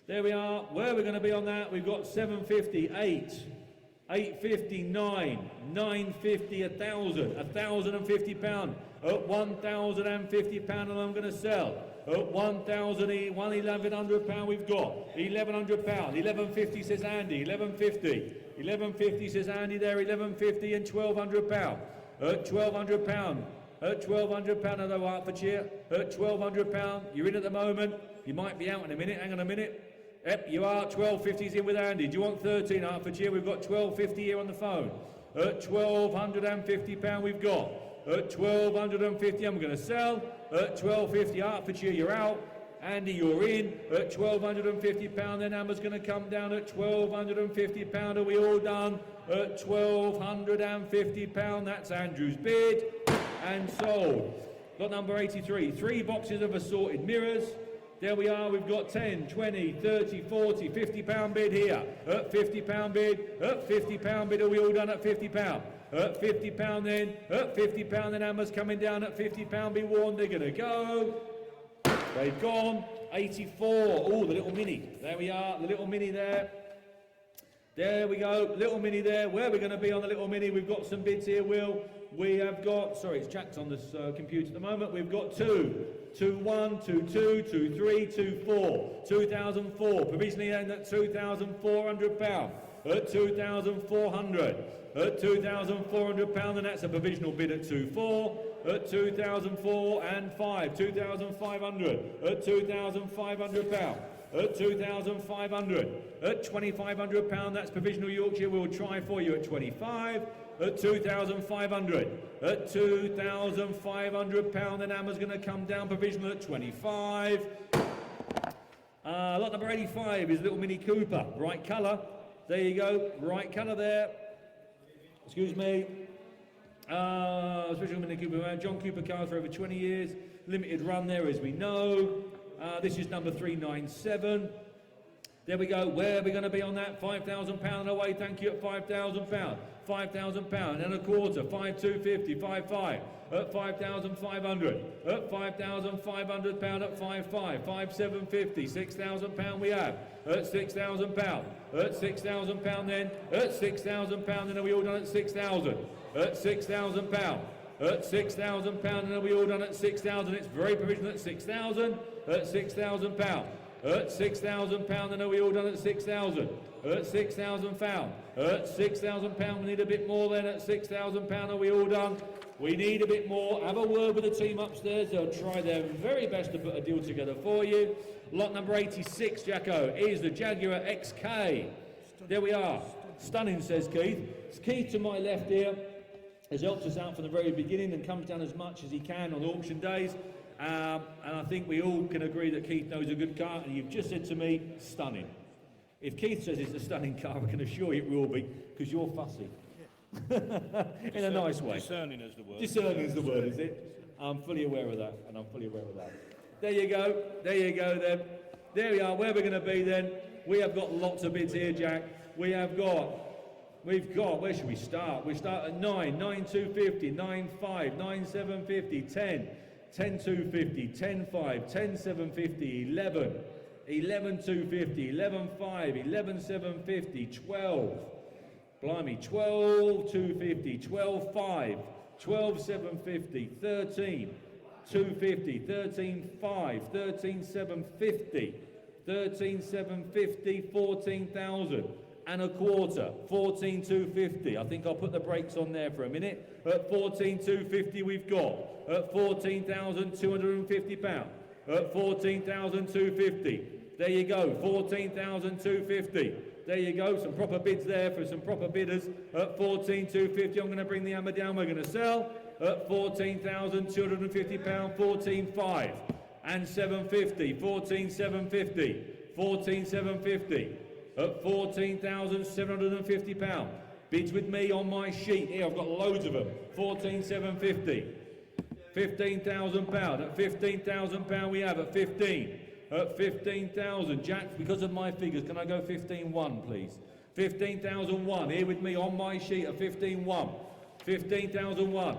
There we are. Where are we going to be on that? We've got 750, 850, 9, 950, 1,000, £1,050. At £1,050 and I'm going to sell. At £1,100 we've got. £1,100. £1,150 says Andy. £1,150. £1,150 says Andy there. £1,150 and £1,200. At £1,200. At £1,200 although Hertfordshire. At £1,200. You're in at the moment. You might be out in a minute. Hang on a minute. Yep, you are. 1250's in with Andy. Do you want 13 Hertfordshire? We've got 1250 here on the phone. At £1,250 we've got. At 1,250 I'm going to sell. At 1,250 Hertfordshire you're out. Andy you're in. At £1,250 then Amber's going to come down at £1,250. Are we all done? At £1,250. That's Andrew's bid. And sold. Lot number 83. 3 boxes of assorted mirrors. There we are, we've got 10, 20, 30, 40, £50 bid here. At £50 bid, at £50 bid, are we all done at £50? At £50 then, at £50 then Amber's coming down at £50, be warned, they're going to go. They've gone. 84, oh, the little mini. There we are, the little mini there. There we go, little mini there. Where are we going to be on the little mini? We've got some bids here, Will. We have got, sorry, it's Jack's on this computer at the moment. We've got 2, 2, 1, 2, 2, 2, 3, 2, 4, 2004. Provisionally aimed at £2,400. At 2,400. At £2,400, and that's a provisional bid at 2,4. At 2,004 and 5. 2,500. At £2,500. At 2,500. At £2,500, that's provisional Yorkshire. We'll try for you at 25. At 2,500. At £2,500, then Amber's going to come down provisional at 25. Lot number 85 is Little Mini Cooper. Right colour. There you go. Right colour there. Excuse me. Special Mini Cooper. John Cooper cars for over 20 years. Limited run there, as we know. This is number 397. There we go. Where are we going to be on that? £5,000 away. Thank you at £5,000. £5,000 and a quarter. 5,250. 5,500. At 5,500. At £5,500 at 5,500. 5,750. £6,000 we have. At £6,000. At £6,000 then. At £6,000 then are we all done at 6,000? At £6,000. At £6,000 and are we all done at 6,000? It's very provisional at 6,000. At £6,000. At £6,000 and are we all done at 6,000? At £6,000. At £6,000 we need a bit more then. At £6,000 are we all done? We need a bit more. Have a word with the team upstairs. They'll try their very best to put a deal together for you. Lot number 86, Jacko, is the Jaguar XK. There we are. Stunning, says Keith. It's Keith to my left here. Has helped us out from the very beginning and comes down as much as he can on auction days. And I think we all can agree that Keith knows a good car, and you've just said to me, stunning. If Keith says it's a stunning car, I can assure you it will be, because you're fussy. In a nice way.
Discerning is the word.
Discerning is the word, is it? I'm fully aware of that, and I'm fully aware of that. There you go then. There we are, where we're going to be then. We have got lots of bids here, Jack. We've got, where should we start? We start at 9, 9,250, 9,5, 9,750, 10, 10,250, 10,5, 10,750, 11, 11,250, 11,5, 11,750, 12, blimey, 12,250, 12,5, 12,750, 13, 250, 13,5, 13,750, 13,750, 14,000 and a quarter, 14,250. I think I'll put the brakes on there for a minute. At 14,250 we've got, at 14,250 pounds, at 14,250. There you go, 14,250. There you go, some proper bids there for some proper bidders. At 14,250, I'm going to bring the hammer down. We're going to sell at 14,250 pounds, 14,5 and 750, 14,750, 14,750. At 14,750 pounds. Bids with me on my sheet. Here, I've got loads of them. 14,750. 15,000 pounds. At 15,000 pounds we have at 15. At 15,000. Jack, because of my figures, can I go 15,1 please? 15,001. Here with me on my sheet at 15,1. 15,001.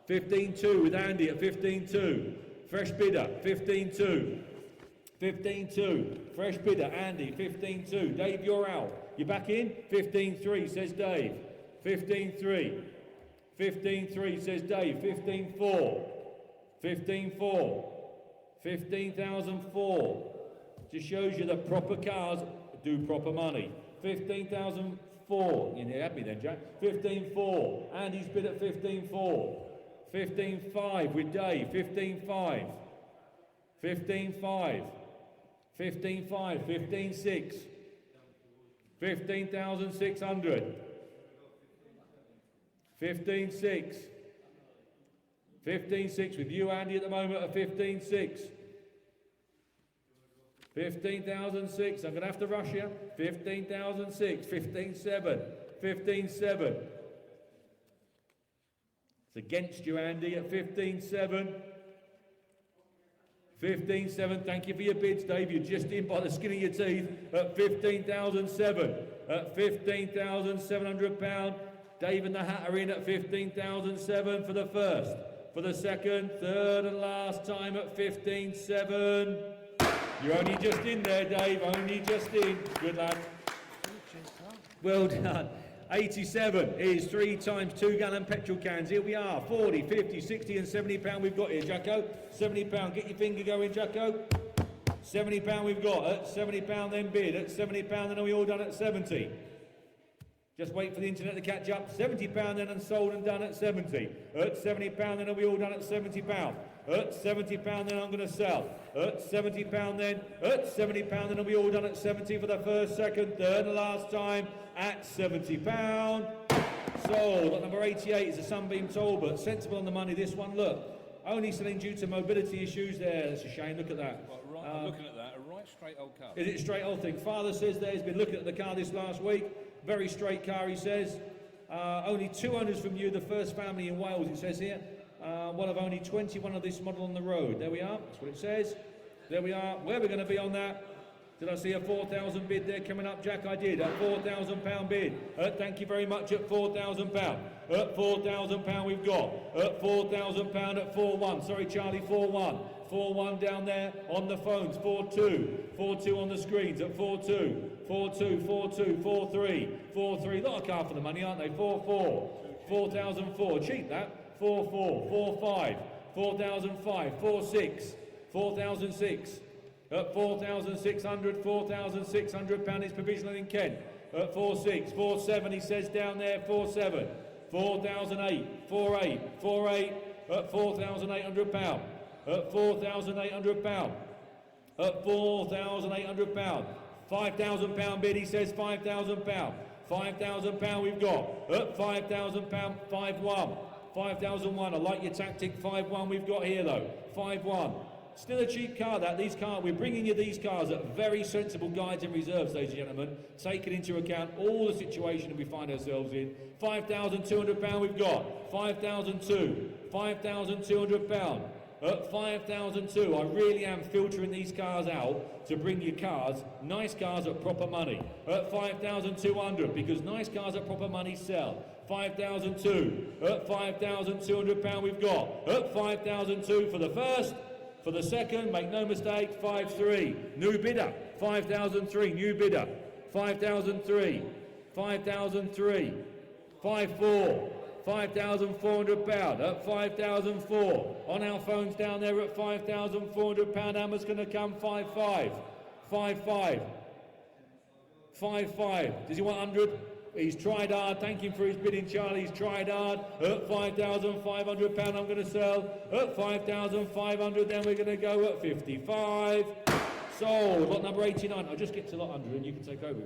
15,2 with Andy at 15,2. Fresh bidder, 15,2. 15-2, fresh bidder, Andy, 15-2. Dave, you're out. You back in? 15-3, says Dave. 15-3. 15-3, says Dave. 15-4. 15-4. 15,004. Just shows you that proper cars do proper money. 15,004. You had me then, Jack. 15-4. Andy's bid at 15-4. 15-5 with Dave. 15-5. 15-5. 15.5, 15.6, 15,600, 15.6, 15.6 with you, Andy, at the moment at 15.6, 15,006. I'm going to have to rush you. 15,006, 15.7, 15.7. It's against you, Andy, at 15.7. 15,700, thank you for your bids, Dave. You're just in by the skin of your teeth at 15,007. At 15,700 pounds. Dave and the Hat are in at 15,007 for the first. For the second, third and last time at 15,700. You're only just in there, Dave. Only just in. Good lad. Well done. 87 is 3 times 2 gallon petrol cans. Here we are, 40, 50, 60 and 70 pound we've got here, Jacko. 70 pound, get your finger going, Jacko. 70 pound we've got, at 70 pound then bid, at 70 pound then are we all done at 70? Just wait for the internet to catch up. 70 pound then and sold and done at 70. At 70 pound then are we all done at 70 pound? At 70 pound then I'm going to sell. At 70 pound then, at 70 pound then are we all done at 70 for the first, second, third and last time at 70 pound. Sold. At number 88 is a Sunbeam Talbot. Sensible on the money, this one, look. Only selling due to mobility issues there. That's a shame, look at that.
Right, I'm looking at that, a right straight old car.
Is it a straight old thing? Father says there, he's been looking at the car this last week. Very straight car, he says. Only 2 owners from you, the first family in Wales, it says here. One of only 21 of this model on the road. There we are, that's what it says. There we are. Where are we going to be on that? Did I see a 4,000 bid there coming up, Jack? I did. A 4,000 pound bid. Thank you very much at 4,000 pound. At 4,000 pound we've got. At 4,000 pound at 4-1. Sorry, Charlie, 4-1. 4-1 down there on the phones. 4-2. 4-2 on the screens at 4-2. 4-2, 4-2, 4-3. 4-3. Lot of car for the money, aren't they? 4-4. 4,004. Cheap that. 4-4. 4-5. 4,005. 4-6. 4,006. At 4,600, 4,600 pound is provisional in Kent. At 4.6, 4.7 he says down there, 4.7, 4,008, 4.8, 4.8 at 4,800 pound. At 4,800 pound. At 4,800 pound. 5,000 pound bid, he says 5,000 pound. 5,000 pound we've got. At 5,000 pound, 5-1. 5,001, I like your tactic, 5-1 we've got here though. 5-1. Still a cheap car that, these cars, we're bringing you these cars at very sensible guides and reserves, ladies and gentlemen, taking into account all the situation that we find ourselves in. £5,200 we've got, 5,002, £5,200, at 5,002. I really am filtering these cars out to bring you cars, nice cars at proper money, at 5,200, because nice cars at proper money sell. 5,002, at £5,200 we've got, at 5,002 for the first, for the second, make no mistake, 5,300, new bidder, 5,003, new bidder, 5,003, 5,003, 5,400, £5,400 at 5,004. On our phones down there at £5,400. Hammer's going to come 5,500, 5,500, 5,500. Does he want 100? He's tried hard. Thank him for his bidding, Charlie. He's tried hard. At £5,500, I'm going to sell. At 5,500, then we're going to go at 55. Sold. Lot number 89. I'll just get to lot 100 and you can take over.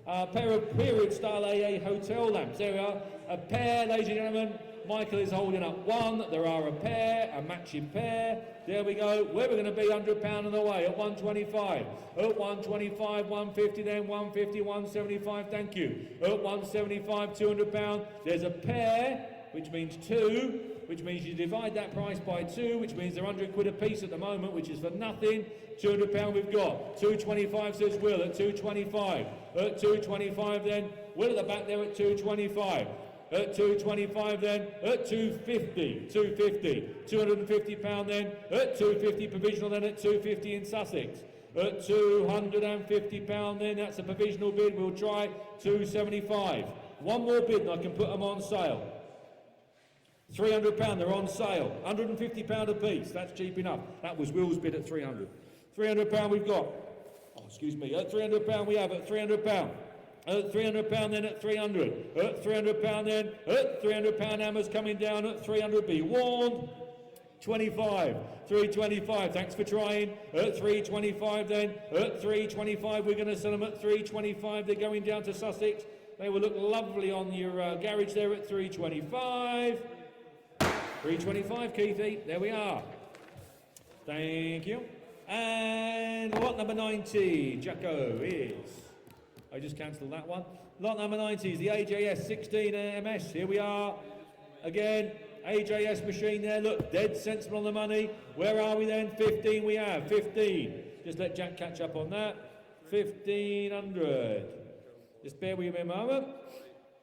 A pair of period style AA hotel lamps. There we are. A pair, ladies and gentlemen. Michael is holding up one. There are a pair, a matching pair. There we go. Where we're going to be, £100 on the way at 125. At 125, 150, then 150, 175. Thank you. At 175, £200. There's a pair, which means two, which means you divide that price by two, which means they're £100 a piece at the moment, which is for nothing. £200 we've got. 225 says Will at 225. At 225 then, Will at the back there at 225. At 225 then, at 250, 250, £250 then, at 250 provisional then, at 250 in Sussex. At £250 then, that's a provisional bid, we'll try 275. One more bid and I can put them on sale. £300, they're on sale. £150 a piece, that's cheap enough. That was Will's bid at 300. £300 we've got. Oh, excuse me, at £300 we have, at £300. At £300 then at 300. At £300 then, at £300 Hammer's coming down at 300. Be warned. 25, 325, thanks for trying. At 325 then, at 325 we're going to sell them at 325. They're going down to Sussex. They will look lovely on your garage there at 325. 325, Keithy, there we are. Thank you. And lot number 90, Jacko, is... I just cancelled that one. Lot number 90 is the AJS 16 MS. Here we are. Again, AJS machine there. Look, dead sensible on the money. Where are we then? 15 we have. 15. Just let Jack catch up on that. 1,500. Just bear with me a moment.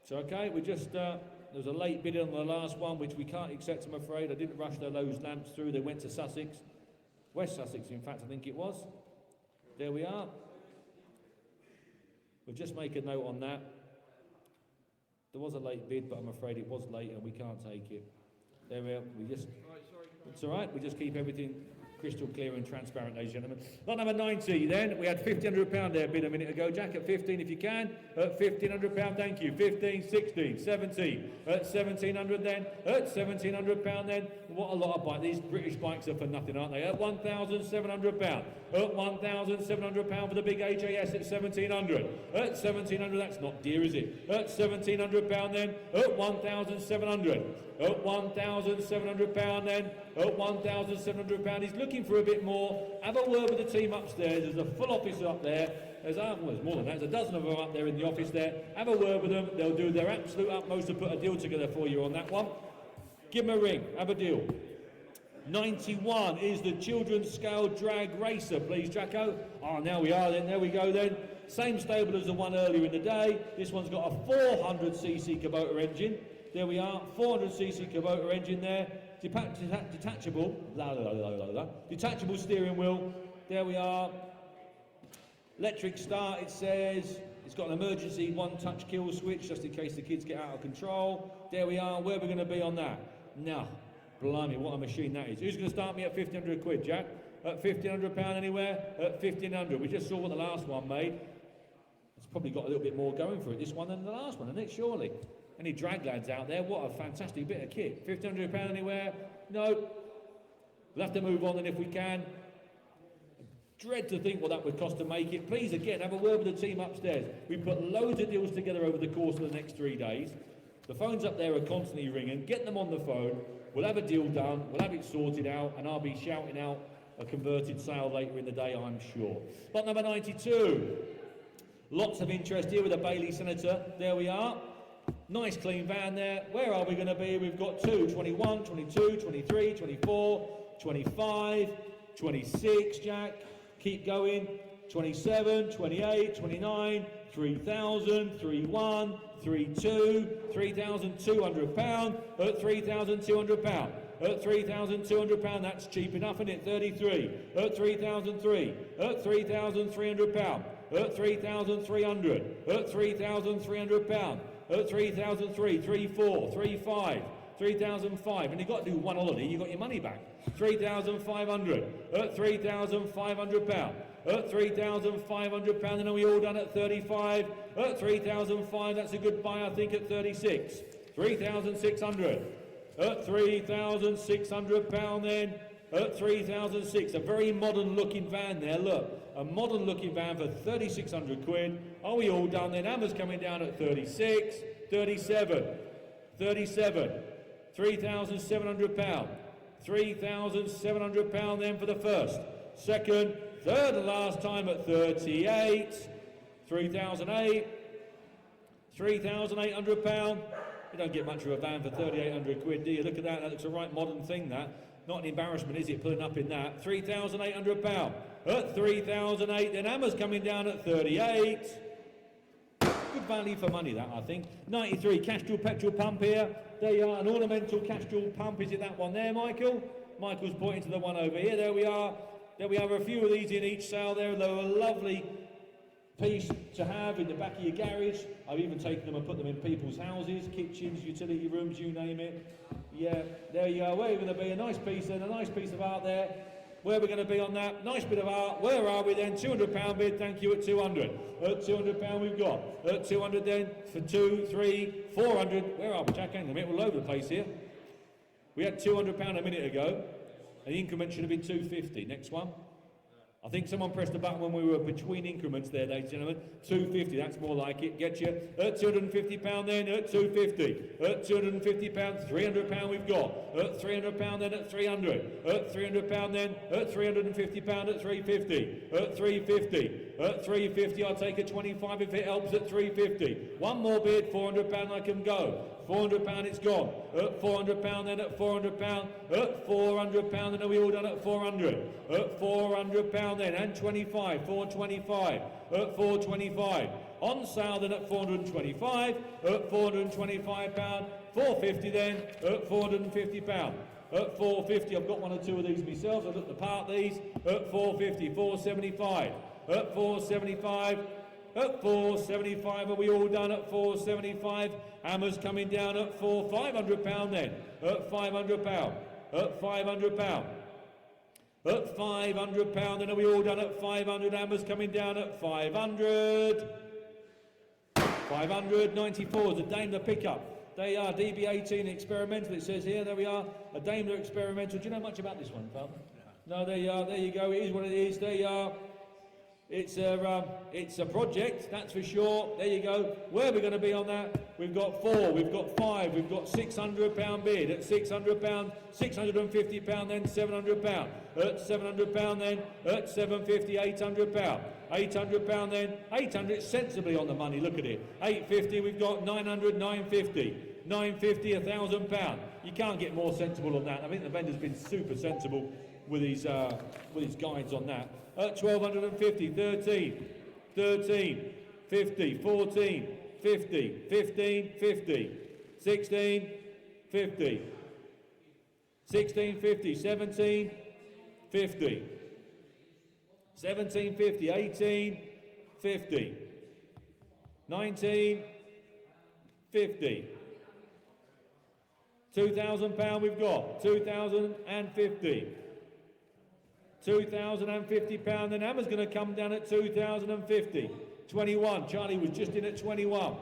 It's okay. We just... there was a late bid on the last one, which we can't accept, I'm afraid. I didn't rush those lamps through. They went to Sussex. West Sussex, in fact, I think it was. There we are. We'll just make a note on that. There was a late bid, but I'm afraid it was late and we can't take it. There we are. It's all right. We just keep everything crystal clear and transparent, ladies and gentlemen. Lot number 90 then. We had £1,500 there bid a minute ago. Jack, at 15 if you can. At £1,500, thank you. 15, 16, 17. At 1,700 then. At £1,700 then. What a lot of bikes. These British bikes are for nothing, aren't they? At £1,700. At £1,700 for the big AJS at 1,700. At 1,700, that's not dear, is it? At £1,700 then. At 1,700. At £1,700 then. At £1,700. He's looking for a bit more. Have a word with the team upstairs. There's a full office up there. There's more than that. There's a dozen of them up there in the office there. Have a word with them. They'll do their absolute utmost to put a deal together for you on that one. Give them a ring. Have a deal. 91 is the children's scale drag racer, please, Jacko. Oh, now we are then. There we go then. Same stable as the one earlier in the day. This one's got a 400cc Kubota engine. There we are. 400cc Kubota engine there. Detachable. Detachable steering wheel. There we are. Electric start, it says. It's got an emergency one-touch kill switch just in case the kids get out of control. There we are. Where are we going to be on that? Now. Blimey, what a machine that is. Who's going to start me at 1,500 quid, Jack? At £1,500 anywhere? At 1,500. We just saw what the last one made. It's probably got a little bit more going for it, this one, than the last one, isn't it? Surely. Any drag lads out there? What a fantastic bit of kit. £1,500 anywhere? No. We'll have to move on then if we can. Dread to think what that would cost to make it. Please, again, have a word with the team upstairs. We put loads of deals together over the course of the next 3 days. The phones up there are constantly ringing. Get them on the phone. We'll have a deal done, we'll have it sorted out, and I'll be shouting out a converted sale later in the day, I'm sure. Lot number 92. Lots of interest here with a Bailey Senator. There we are. Nice clean van there. Where are we going to be? We've got 2, 21, 22, 23, 24, 25, 26, Jack, keep going, 27, 28, 29, 3,000, 31, 32, £3,200, at £3,200, at £3,200, that's cheap enough, isn't it? 33, at 3,003, at £3,300, at 3,300, at £3,300, at 3,003, 34, 35, 3,005, and you've got to do one holiday, you got your money back. 3,500, at £3,500, at £3,500, and are we all done at 35? At 3,005, that's a good buy, I think, at 36. 3,600, at £3,600 then, at 3,006. A very modern looking van there, look. A modern looking van for 3,600 quid. Are we all done then? Hammer's coming down at 36, 37, 37, £3,700. £3,700 then for the first. Second, third and last time at 38, 3,008, £3,800. You don't get much of a van for 3,800 quid, do you? Look at that, that looks a right modern thing, that. Not an embarrassment, is it, pulling up in that? £3,800. At 3,008, then Hammer's coming down at 38. Good value for money, that, I think. 93, Castrol petrol pump here. There you are, an ornamental Castrol pump. Is it that one there, Michael? Michael's pointing to the one over here. There we are. There we have a few of these in each sale there. They're a lovely piece to have in the back of your garage. I've even taken them and put them in people's houses, kitchens, utility rooms, you name it. Yeah, there you are. Where are we going to be? A nice piece then, a nice piece of art there. Where are we going to be on that? Nice bit of art. Where are we then? £200 bid, thank you, at 200. At £200 we've got. At 200 then, for 2, 3, 400. Where are we, Jack? Hang on a minute, we're all over the place here. We had £200 a minute ago. And the increment should have been 250. Next one. I think someone pressed the button when we were between increments there, ladies and gentlemen. 250, that's more like it. Get you at £250 then, at 250. At £250, £300 we've got. At £300 then, at 300. At £300 then, at £350, at 350. At 350. At 350, I'll take a 25 if it helps at 350. One more bid, £400 I can go. £400 it's gone. At £400 then, at £400. At £400 then, are we all done at 400? At £400 then, and 25, 425. At 425. On sale then at 425. At £425. 450 then, at £450. At 450, I've got one or two of these myself. I've looked to part these. At 450, 475. At 475. At 475, are we all done at 475? Hammer's coming down at £500 then. At £500. At £500. At £500 then, are we all done at 500? Hammer's coming down at 500. 500, 94 is a Daimler pickup. They are DB18 experimental, it says here. There we are, a Daimler experimental. Do you know much about this one, pal? No, there you are, there you go. It is what it is. There you are. It's a project, that's for sure. There you go. Where are we going to be on that? We've got 4, we've got 5, we've got £600 bid. At £600, £650 then, £700. At £700 then, at £750, £800. £800 then, 800 sensibly on the money, look at it. £850, we've got 900, £950, £1,000. You can't get more sensible than that. I think the vendor's been super sensible with his guides on that. At 1,250, 13, 13, 50, 14, 50, 15, 50, 16, 50, 16, 50, 17, 50, 17, 50, 18, 50, 19, 50. £2,000 we've got, 2,050. £2,050, then Hammer's going to come down at 2,050. 21, Charlie was just in at 21.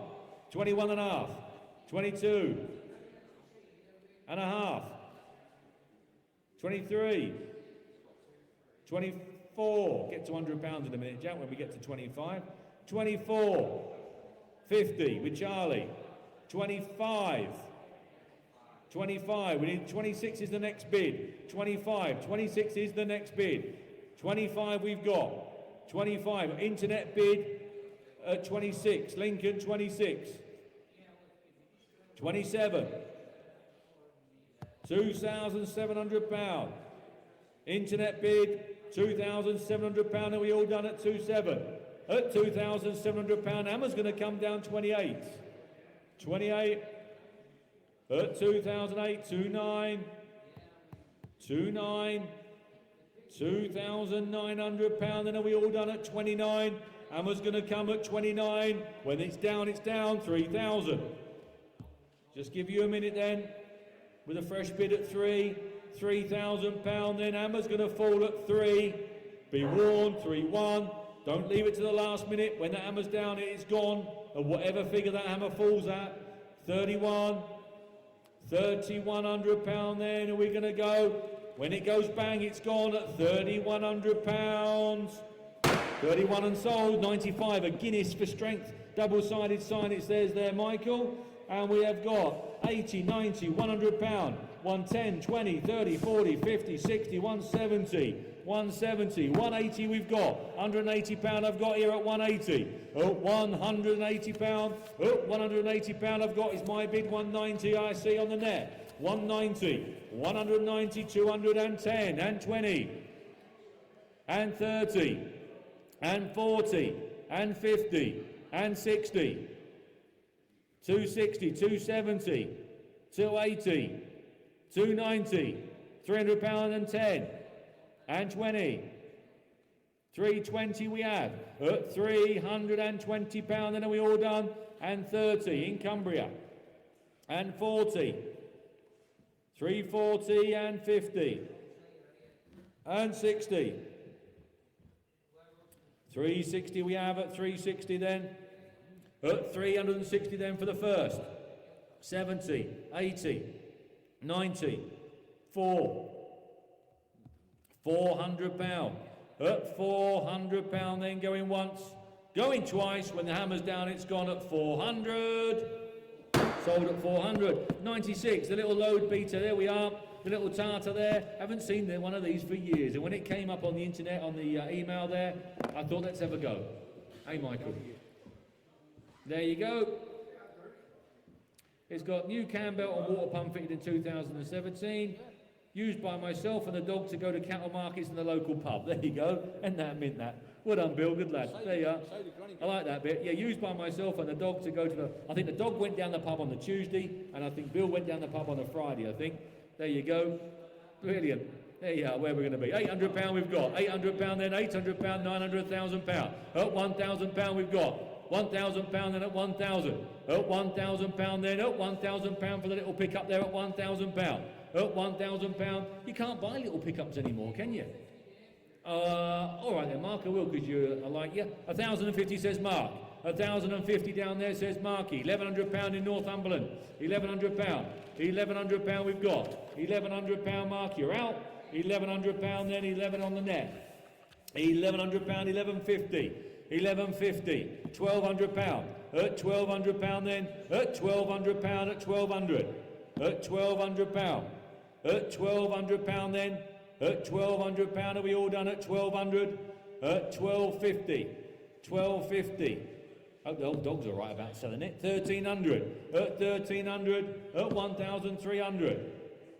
21 and a half. 22 and a half. 23. 24. Get to £100 in a minute, Jack, when we get to 25. 24. 50 with Charlie. 25. 25, we need 26 is the next bid. 25, 26 is the next bid. 25 we've got. 25, internet bid at 26. Lincoln, 26. 27. £2,700. Internet bid, £2,700, are we all done at 2.7? At £2,700, Hammer's going to come down 28. 28. At 2008, 2.9. 2.9. £2,900, then are we all done at 29? Hammer's going to come at 29. When it's down, 3,000. Just give you a minute then, with a fresh bid at 3. £3,000 then. Hammer's going to fall at 3. Be warned, 3-1. Don't leave it to the last minute. When the hammer's down, it is gone. At whatever figure that hammer falls at. 31. £3,100 then. Are we going to go? When it goes bang, it's gone at £3,100. 31 and sold. 95. A Guinness for strength. Double-sided sign. It says there, Michael. And we have got 80, 90, £100, 110, 20, 30, 40, 50, 60, 170, 170, 180 we've got, £180 I've got here at 180, £180, £180 I've got is my bid, 190 I see on the net, 190, 190, 210 and 20 and 30 and 40 and 50 and 60. 260, 270, 280, 290, £300 and 10 and 20. 320 we have at £320, then are we all done? And 30 in Cumbria and 40, 340 and 50 and 60. 360 we have at 360 then. At 360 then for the first. 70, 80, 90, 400 £400. At £400 then going once, going twice. When the hammer's down, it's gone at 400. Sold at 400. 96, the little load beater, there we are. The little tartar there. Haven't seen one of these for years. And when it came up on the internet, on the email there, I thought, let's have a go. Hey, Michael. There you go. It's got new cam belt and water pump fitted in 2017. Used by myself and the dog to go to cattle markets and the local pub. There you go. And that meant that. Well done, Bill. Good lad. There you are. I like that bit. Yeah, used by myself and the dog to go to the... I think the dog went down the pub on the Tuesday, and I think Bill went down the pub on the Friday, I think. There you go. Brilliant. There you are, where we're going to be. £800 we've got. £800 then, £800, £900,000. At £1,000 we've got. £1,000 then at 1,000. At £1,000 then, at £1,000 for the little pickup there at £1,000. At £1,000. You can't buy little pickups anymore, can you? All right then, Mark, I will, because I like you. 1,050 says Mark. 1,050 down there says Marky. £1,100 in Northumberland. £1,100. £1,100 we've got. £1,100 Mark, you're out. £1,100 then, 11 on the net. £1,100, £1,150. £1,150, £1,200. At £1,200 then. At £1,200 at 1,200. At £1,200. At £1,200 then. At £1,200 are we all done at 1,200? At 1,250. 1,250. Oh, the old dog's all right about selling it. 1,300. At 1,300. At 1,300.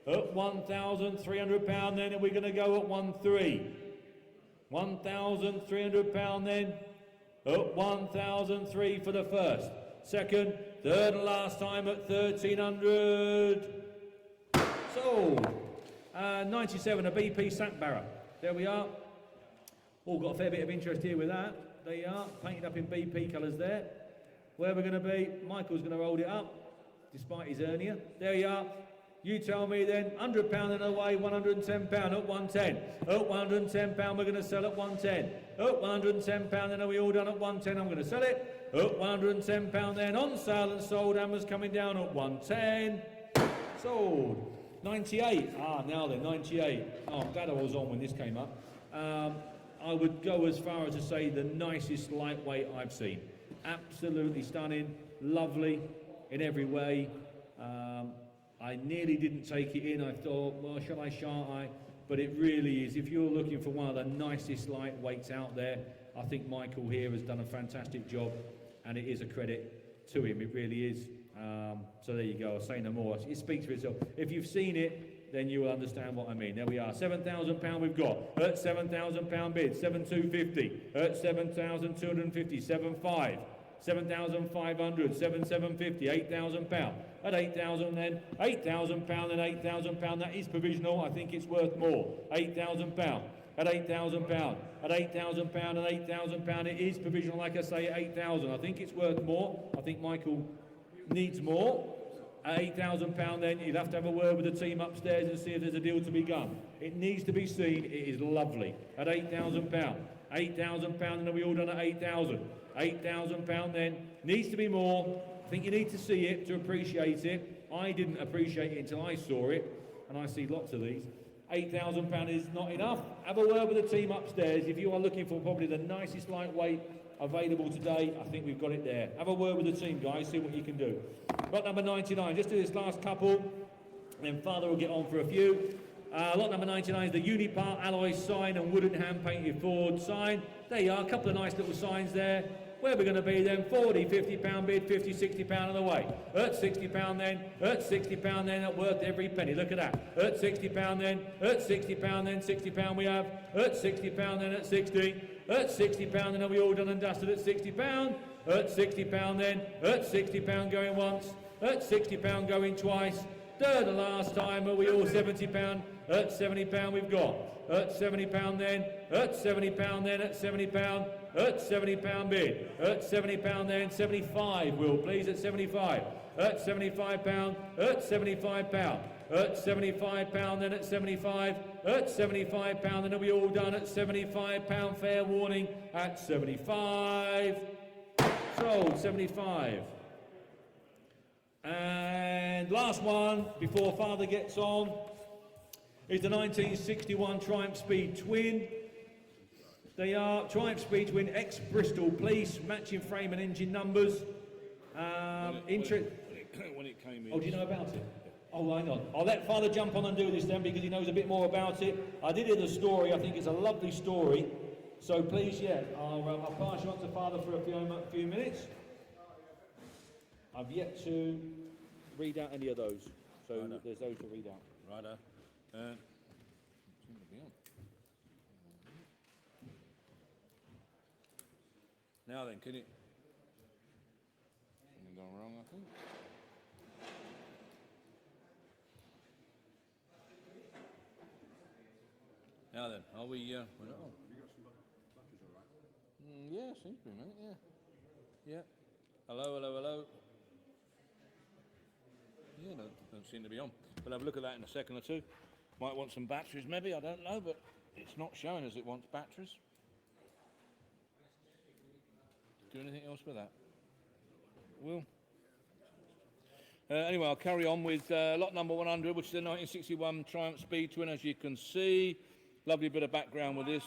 At £1,300 then, are we going to go at 1,300? £1,300 then. At 1,003 for the first. Second, third and last time at 1,300. Sold. 97, a BP sack barrow. There we are. All got a fair bit of interest here with that. There you are, painted up in BP colours there. Where we're going to be, Michael's going to hold it up, despite his hernia. There you are. You tell me then, £100 and away, £110 at 110. At £110 we're going to sell at 110. At £110 then, are we all done at 110? I'm going to sell it. At £110 then, on sale and sold. Hammers coming down at 110. Sold. 98. Now then, 98. Oh, I'm glad I was on when this came up. I would go as far as to say the nicest lightweight I've seen. Absolutely stunning, lovely in every way. I nearly didn't take it in. I thought, well, shall I, shan't I? But it really is. If you're looking for one of the nicest lightweights out there, I think Michael here has done a fantastic job, and it is a credit to him. It really is. So there you go. I'll say no more. It speaks for itself. If you've seen it, then you will understand what I mean. There we are, £7,000 we've got. At £7,000 bid, 7,250. At 7,250, 7,500. 7,500, 7,750, £8,000. At 8,000 then, £8,000 and £8,000, that is provisional, I think it's worth more. £8,000. At £8,000, at £8,000 and £8,000, it is provisional, like I say, at 8,000. I think it's worth more. I think Michael needs more. At £8,000 then, you'll have to have a word with the team upstairs and see if there's a deal to be done. It needs to be seen, it is lovely. At £8,000, £8,000, and are we all done at 8,000? £8,000 then, needs to be more. I think you need to see it to appreciate it. I didn't appreciate it until I saw it, and I see lots of these. £8,000 is not enough. Have a word with the team upstairs. If you are looking for probably the nicest lightweight available today, I think we've got it there. Have a word with the team, guys, see what you can do. Lot number 99, just do this last couple, and then Father will get on for a few. Lot number 99 is the Unipart alloy sign and wooden hand-painted Ford sign. There you are, a couple of nice little signs there. Where we're going to be then, 40, £50 bid, 50, £60 on the way. At £60 then, at £60 then, at worth every penny. Look at that. At £60 then, at £60 then, £60 we have. At £60 then, at 60. At £60 then, are we all done and dusted at £60? At £60 then, at £60 going once. At £60 going twice. Third and last time, are we all £70? At £70 we've got. At £70 then, at £70 then, at £70. At £70 bid. At £70 then, 75 will please, at 75. At £75, at £75. At £75 then, at 75. At £75 then, are we all done at £75? Fair warning, at 75. Sold, 75. And last one, before Father gets on, is the 1961 Triumph Speed Twin. They are Triumph Speed Twin ex-Bristol Police, matching frame and engine numbers.
When it came in.
Oh, do you know about it? Oh, hang on. I'll let Father jump on and do this then because he knows a bit more about it. I did hear the story. I think it's a lovely story. So please, yeah, I'll pass you on to Father for a few minutes. I've yet to read out any of those. So there's those to read out.
Righto. Now then, can it? Something gone wrong, I think. Now then, are we? Have you got some batteries, all right? Yeah, seems to be, mate. Yeah. Hello. Yeah, don't seem to be on. We'll have a look at that in a second or two. Might want some batteries, maybe. I don't know, but it's not showing us it wants batteries. Do anything else with that? Will. Anyway, I'll carry on with lot number 100, which is the 1961 Triumph Speed Twin, as you can see. Lovely bit of background with this.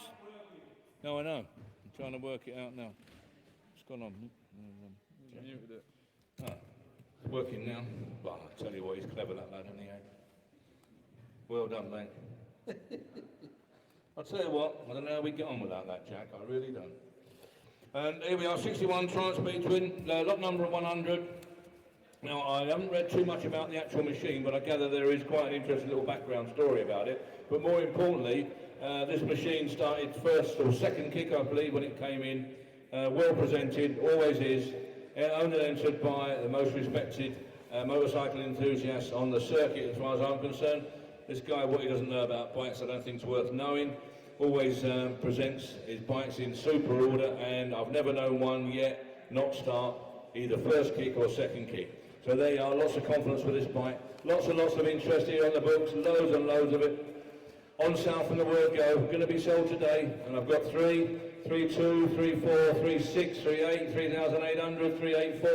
No, I know. I'm trying to work it out now. What's gone on? Muted it. Ah, it's working now. Well, I'll tell you what, he's clever, that lad, isn't he? Well done, mate. I'll tell you what, I don't know how we get on without that, Jack. I really don't. And here we are, 61 Triumph Speed Twin, lot number 100. Now, I haven't read too much about the actual machine, but I gather there is quite an interesting little background story about it. But more importantly, this machine started first or second kick, I believe, when it came in. Well presented, always is. Only entered by the most respected motorcycle enthusiasts on the circuit, as far as I'm concerned. This guy, what he doesn't know about bikes, I don't think is worth knowing. Always presents his bikes in super order, and I've never known one yet not start either first kick or second kick. So there you are, lots of confidence with this bike. Lots and lots of interest here on the books, loads and loads of it. On sale from the word go, going to be sold today, and I've got 3, 2, 3, 4, 3, 6, 3, 8, 3,800, 3, 8, 4,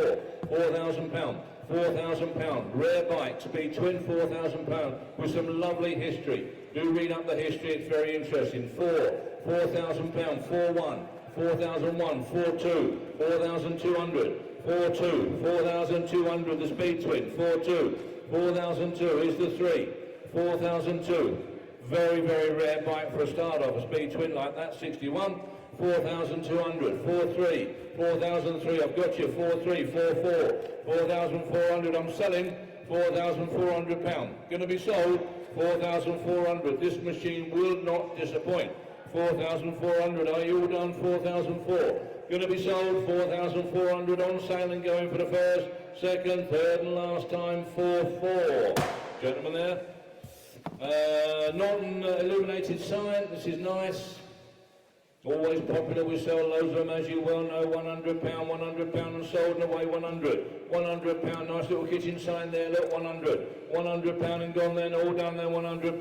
£4,000. £4,000, rare bike, Speed Twin, £4,000, with some lovely history. Do read up the history, it's very interesting. £4,000, 4-1, 4,001, 4-2, 4,200, 4-2, 4,200, the Speed Twin, 4-2, 4,002 is the 3, 4,002. Very, very rare bike for a start off, a Speed Twin like that, 61, 4,200, 4-3, 4,003, I've got you, 4-3, 4-4, 4,400, I'm selling, £4,400. Going to be sold, 4,400. This machine will not disappoint. 4,400. Are you all done? 4,004. Going to be sold. 4,400 on sale and going for the first, second, third and last time. 4,400. Gentlemen there. Non-illuminated sign. This is nice. Always popular, we sell loads of them, as you well know. £100, £100 and sold and away. 100, £100, nice little kitchen sign there, look, 100, £100 and gone then, all done then, £100.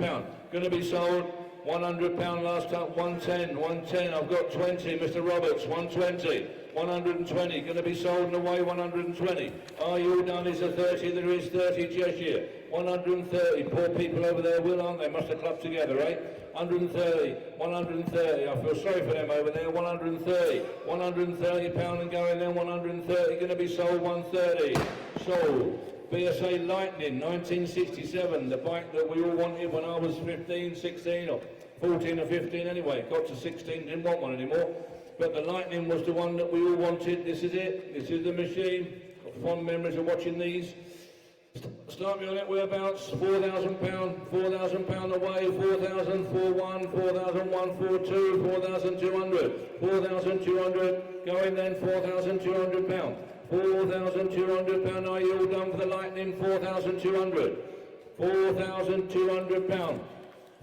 Going to be sold, £100 last time, 110, 110, I've got 20, Mr. Roberts, 120, 120, going to be sold and away, 120. Are you all done? Is there 30? There is 30 just here. 130, poor people over there will, aren't they? Must have clubbed together, eh? 130, 130, I feel sorry for them over there, 130, £130 and going then, 130, going to be sold, 130, sold. BSA Lightning, 1967, the bike that we all wanted when I was 15, 16, or 14 or 15 anyway, got to 16, didn't want one anymore, but the Lightning was the one that we all wanted. This is it, this is the machine, got fond memories of watching these. Start me on it, whereabouts, £4,000, £4,000 away, 4,000, 4,1, 4,001, 4,2, 4,200, 4,200, going then, £4,200, £4,200, are you all done for the Lightning? 4,200, £4,200,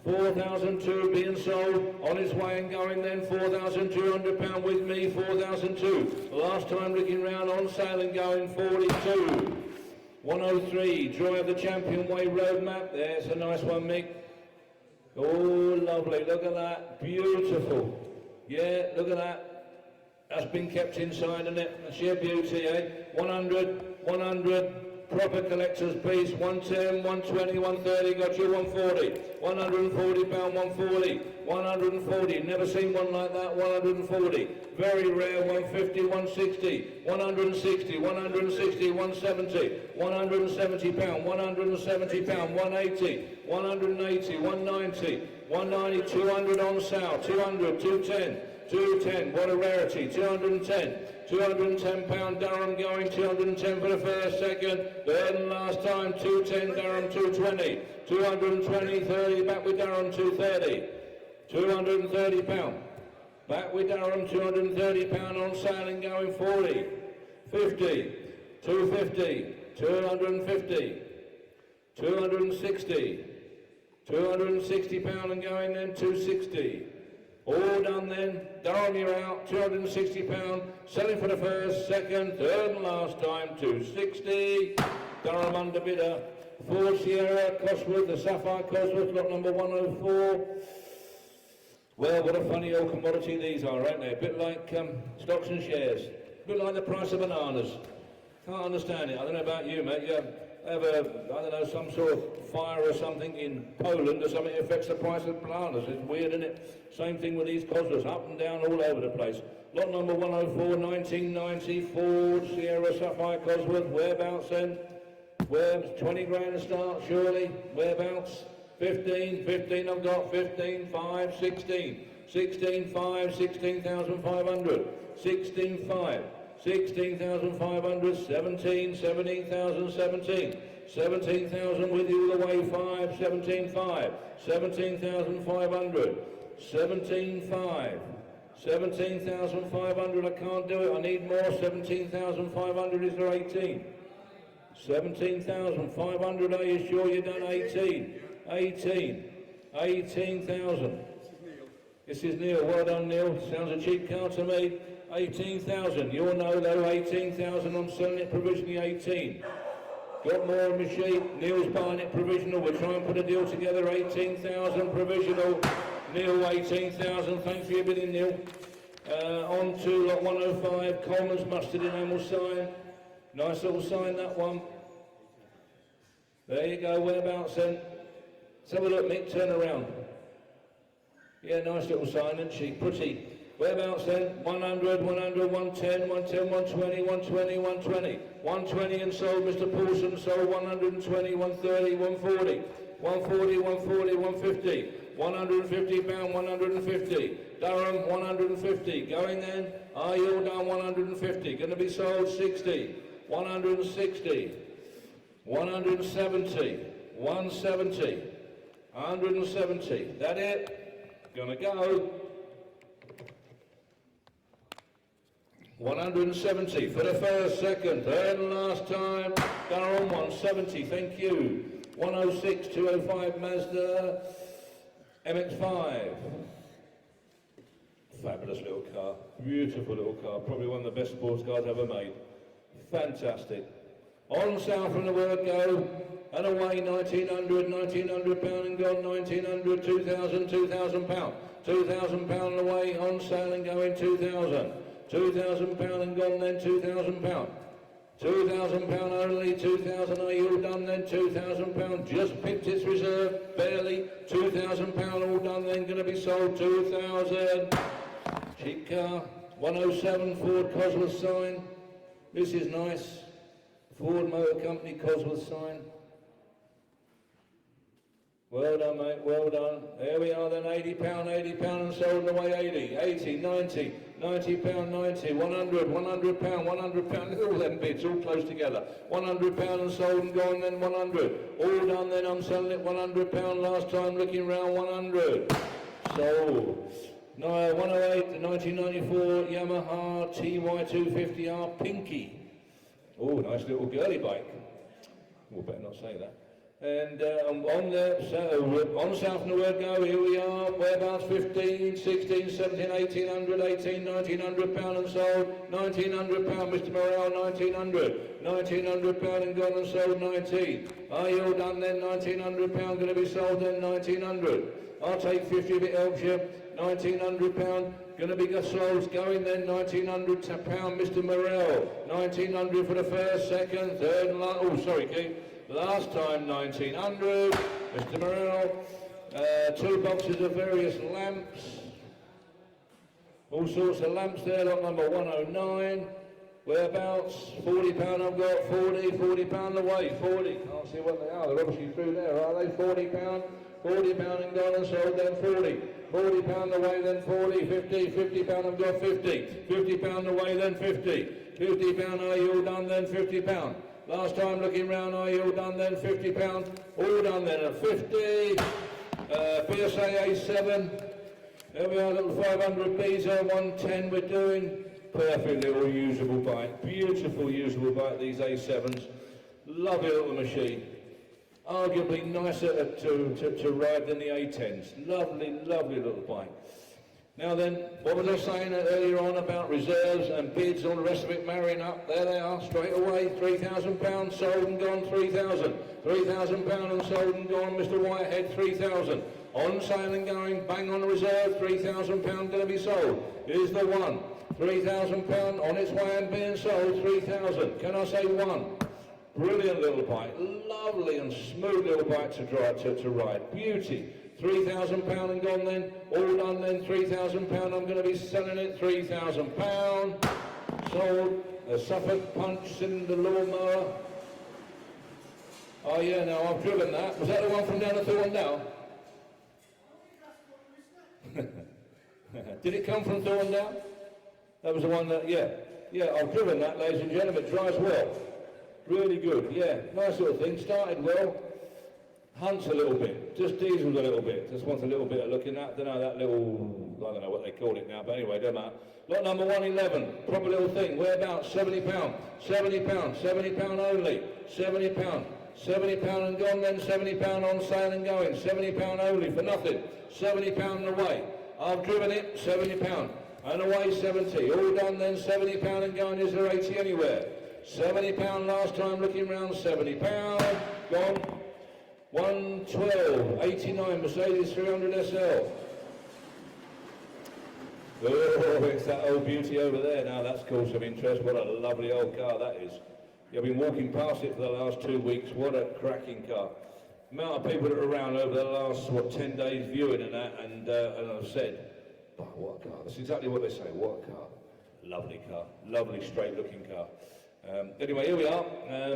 4,002 being sold, on its way and going then, £4,200 with me, 4,002, last time looking round, on sale and going, 42. 103, Joy of the Champion Way road map. There's a nice one, Mick. Oh, lovely. Look at that. Beautiful. Yeah, look at that. That's been kept inside, isn't it? A sheer beauty, eh? 100, 100. Proper collector's piece. 110, 120, 130. Got you 140. £140, 140. 140. Never seen one like that. 140. Very rare. 150, 160. 160, 160, 170. £170, £170, 180, 180, 190, 190, 200 on sale, 200, 210, 210, what a rarity, 210, £210 Durham going, 210 for the first, second, third and last time, 210 Durham, 220, 220, 30, back with Durham, 230, £230, back with Durham, £230 on sale and going, 40, 50, 250, 250, 260, £260 and going then, 260. All done then, Durham you're out, £260, selling for the first, second, third and last time, 260. Durham under bidder, Ford Sierra, Cosworth, the Sapphire Cosworth, lot number 104. Well, what a funny old commodity these are, aren't they? A bit like stocks and shares, a bit like the price of bananas. Can't understand it. I don't know about you, mate. You have I don't know, some sort of fire or something in Poland or something that affects the price of bananas. It's weird, isn't it? Same thing with these Cosworths, up and down all over the place. Lot number 104, 1990, Ford Sierra Sapphire Cosworth. Whereabouts then? Where? 20 grand a start, surely? Whereabouts? 15, 15 I've got, 15, 5, 16. 16, 5, 16,500. 16, 5. 16,500, 17, 17,000, 17, 17,000 with you all the way, 5, 17, 5, 17,500, 17, 5, 17,500, I can't do it, I need more, 17,500, is there 18? 17,500, are you sure you've done 18? 18, 18,000. This is Neil, well done Neil, sounds a cheap car to me. 18,000, you'll know though, 18,000, I'm selling it provisionally 18. Got more on my sheet, Neil's buying it provisional, we'll try and put a deal together, 18,000 provisional. Neil, 18,000, thanks for your bidding Neil. On to lot 105, Coleman's mustard enamel sign. Nice little sign that one. There you go, whereabouts then? Let's have a look Mick, turn around. Yeah, nice little sign, isn't she? Pretty. Whereabouts then? 100, 100, 110, 110, 120, 120, 120. 120 and sold, Mr. Paulson sold 120, 130, 140. 140, 140, 150. 150 pound, 150. Durham, 150. Going then, are you all done? 150. Going to be sold 60. 160. 170. 170. 170. That it? Gonna go. 170 for the first, second, third and last time. Going on 170, thank you. 106, 205 Mazda MX-5. Fabulous little car, beautiful little car, probably one of the best sports cars ever made. Fantastic. On sale from the word go, and away 1900, 1900 pound and gone, 1900, 2000, 2000 pound. 2000 pound and away, on sale and going 2000. 2,000 pound and gone, then 2,000 pound. 2,000 pound only, 2,000 are you all done then, 2,000 pound, just pipped its reserve, barely, 2,000 pound all done then, going to be sold, 2,000. Cheap car, 107 Ford Cosworth sign, this is nice, Ford Motor Company Cosworth sign. Well done, mate, well done. There we are then, £80 and sold and away 80, 80, 90, £90, 90, 100, £100, £100, all them bids, all close together. £100 and sold and gone then 100. All done then, I'm selling it £100 last time, looking round 100. Sold. No, 108, the 1994 Yamaha TY250R Pinky. Oh, nice little girly bike. Well, better not say that. And on south from the word go, here we are, whereabouts 15, 16, 17, 1800, 18, 1900 pound and sold, 1900 pound, Mr. Morale, 1900, 1900 pound and gone and sold 19. Are you all done then, 1900 pound, going to be sold then, 1900. I'll take 50 if it helps you, 1900 pound, going to be sold, going then, 1900 pound, Mr. Morale, 1900 for the first, second, third, and last, oh sorry Keith. Last time 1900, Mr. Morrell, 2 boxes of various lamps, all sorts of lamps there, lot number 109, whereabouts, £40 I've got, 40 pound away, 40, can't see what they are, they're obviously through there, are they, £40 and gone and sold then 40 pound away then 40, 50 pound I've got 50 pound away then 50 pound are you all done then, £50. Last time looking round, are you all done then? £50, all done then at 50. PSA A7, there we are, little 500 Beezer, 110 we're doing. Perfect little usable bike, beautiful usable bike, these A7s. Lovely little machine. Arguably nicer to ride than the A10s. Lovely, lovely little bike. Now then, what was I saying earlier on about reserves and bids, all the rest of it marrying up? There they are, straight away, £3,000, sold and gone, 3,000. £3,000 and sold and gone, Mr. Whitehead, 3,000. On sale and going, bang on the reserve, £3,000 going to be sold. Here's the one, £3,000 on its way and being sold, 3,000. Can I say one? Brilliant little bike, lovely and smooth little bike to drive, to ride, beauty. £3,000 and gone then, all done then, £3,000, I'm going to be selling it, £3,000. Sold, the Suffolk Punch Cinder Lawnmower. Oh yeah, no, I've driven that. Was that the one from down at Thorndale? Did it come from Thorndale? That was the one that, yeah, I've driven that, ladies and gentlemen, it drives well. Really good, yeah, nice little thing, started well. Hunts a little bit, just diesels a little bit, just wants a little bit of looking at, don't know, that little, I don't know what they call it now, but anyway, don't matter. Lot number 111, proper little thing, whereabouts, £70, £70 only, £70 and gone then, £70 on sale and going, £70 only for nothing, £70 and away. I've driven it, £70 and away 70, all done then, £70 and going, is there 80 anywhere? £70 last time looking round, £70, gone. 112, 89 Mercedes 300 SL. Oh, it's that old beauty over there. Now that's caused some interest. What a lovely old car that is. I've been walking past it for the last 2 weeks. What a cracking car. The amount of people that are around over the last, 10 days viewing and that, and I've said, oh, what a car. That's exactly what they say, what a car, lovely straight looking car. Anyway, here we are,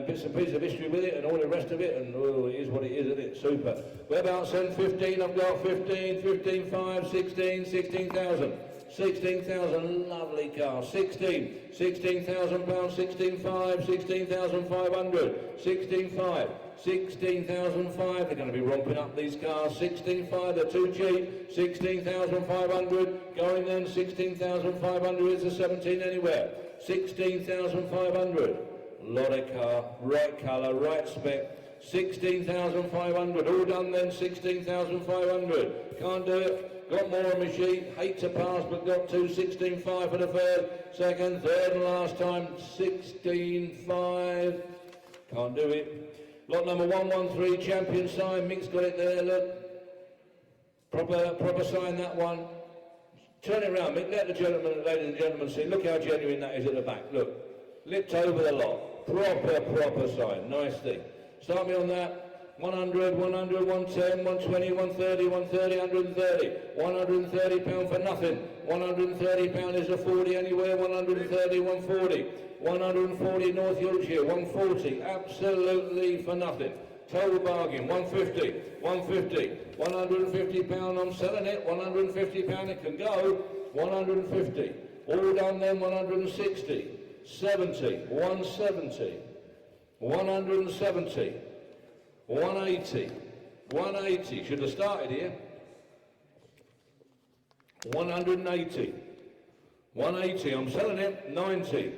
bits and pieces of history with it and all the rest of it, and oh, it is what it is, isn't it? Super. Whereabouts then? 15, I've got 15, 15.5, 16, 16,000. 16,000, lovely car. 16,000 pounds, 16.5, 16,500, 16.5, 16,500. They're going to be romping up these cars. 16,500. They're too cheap. 16,500. Going then. 16,500 is the 17 anywhere. 16,500. Lot of car. Right colour. Right spec. 16,500. All done then. 16,500. Can't do it. Got more on my sheet, hate to pass, but got to 16.5 for the second, third and last time, 16.5. Can't do it. Lot number 113, champion sign, Mick's got it there, look. Proper sign, that one. Turn it around, Mick, let the gentleman, ladies and gentlemen see, look how genuine that is at the back, look. Lipped over the lot, proper sign, nice thing. Start me on that. 100, 100, 110, 120, 130, 130, 130. 130 pound for nothing. 130 pound is a 40 anywhere. 130, 140. 140 North Yorkshire, 140. Absolutely for nothing. Total bargain, 150, 150. 150 pound, I'm selling it. 150 pound it can go. 150. All done then, 160. 70, 170. 170. 180, 180, should have started here. 180, 180, I'm selling it, 90.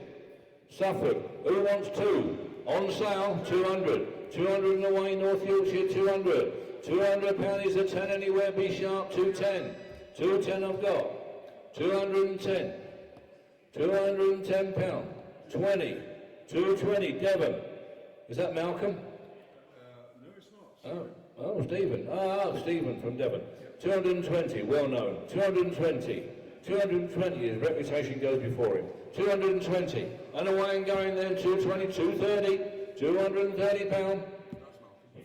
Suffolk, who wants two? On sale, 200. 200 in the way, North Yorkshire, 200. 200 pound is a 10 anywhere, be sharp, 210. 210 I've got. 210. 210 pound. 20. 220, Devon. Is that Malcolm? Oh, Stephen. Stephen from Devon. 220, well known. 220. 220, his reputation goes before him. 220. And away and going then, 220, 230. 230 pound.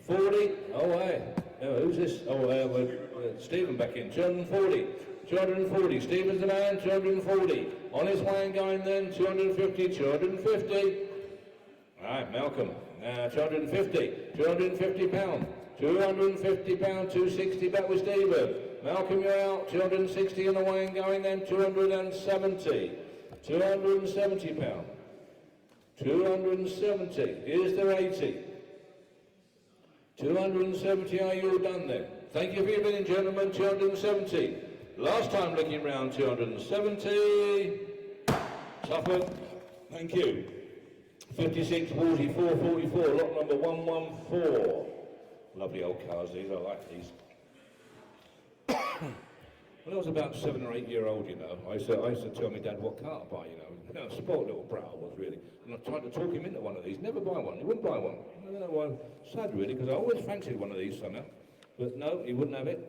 40. Oh, hey. Who's this? Stephen back in. 240. 240. Stephen's the man. 240. On his way and going then, 250. 250. All right, Malcolm. 250, 250 pound, 250 pound, 260 back with Stephen. Malcolm, you're out, 260 on the way and going then, 270, 270 pound, 270, is there 80? 270, are you all done then? Thank you for your bidding, gentlemen, 270. Last time looking round, 270, Suffolk, thank you. 56, 44, 44, lot number 114. Lovely old cars these, I like these. When I was about 7 or 8 year old, you know, I used to tell my dad what car to buy, you know. A spoiled little brat I was really. And I tried to talk him into one of these, never buy one, he wouldn't buy one. I don't know why, sad really, because I always fancied one of these somehow. But no, he wouldn't have it.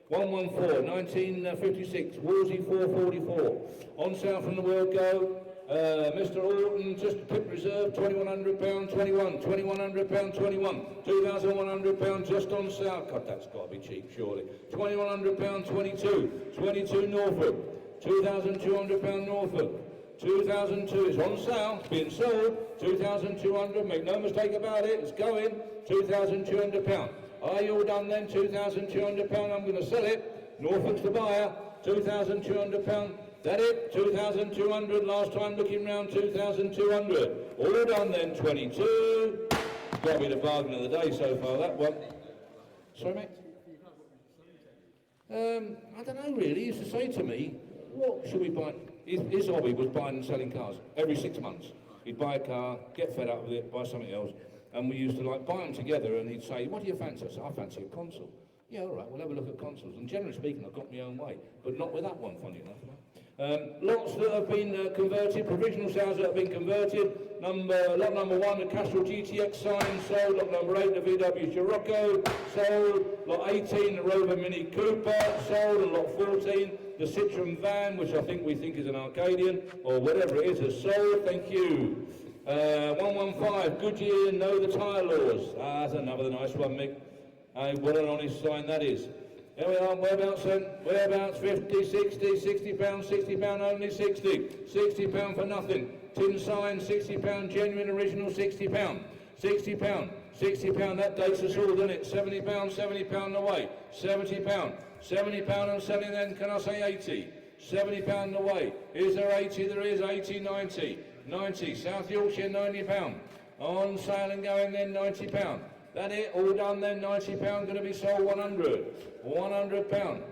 114, 1956, Wolsey 444. On sale from the World Go. Mr. Orton, just pit reserve, £2,100, 21, £2,100, 21, £2,100 just on sale. God, that's got to be cheap, surely. £2,100, 22, 22 Norfolk, £2,200 Norfolk, 2002 is on sale, it's being sold, 2,200, make no mistake about it, it's going, £2,200. Are you all done then? £2,200, I'm going to sell it. Norfolk's the buyer, £2,200. That it? 2,200, last time looking round, 2,200. All done then, 22. Got to be the bargain of the day so far, that one. Sorry, mate? I don't know really. He used to say to me, what should we buy? His hobby was buying and selling cars every 6 months. He'd buy a car, get fed up with it, buy something else, and we used to like buy them together, and he'd say, what do you fancy? I said, I fancy a console. Yeah, all right, we'll have a look at consoles. And generally speaking, I've got my own way, but not with that one, funny enough. Lots that have been converted, provisional sales that have been converted. Lot number 1, the Castrol GTX sign sold. Lot number 8, the VW Scirocco sold. Lot 18, the Rover Mini Cooper sold. And lot 14, the Citroen van, which we think is an Arcadian, or whatever it is, has sold. Thank you. 115, Goodyear, know the tyre laws. That's another nice one, Mick. What an honest sign that is. There we are, whereabouts then? Whereabouts, 50, 60, 60 pounds, 60 pound only, 60. 60 pound for nothing. Tin sign, 60 pound, genuine original, 60 pound. 60 pound, 60 pound, that dates us all, doesn't it? 70 pound away. 70 pound, 70 pound and selling then, can I say 80? 70 pound away. Is there 80? There is 80, 90. 90, South Yorkshire, 90 pound. On sale and going then, 90 pound. That it, all done then, £90, going to be sold 100. £100.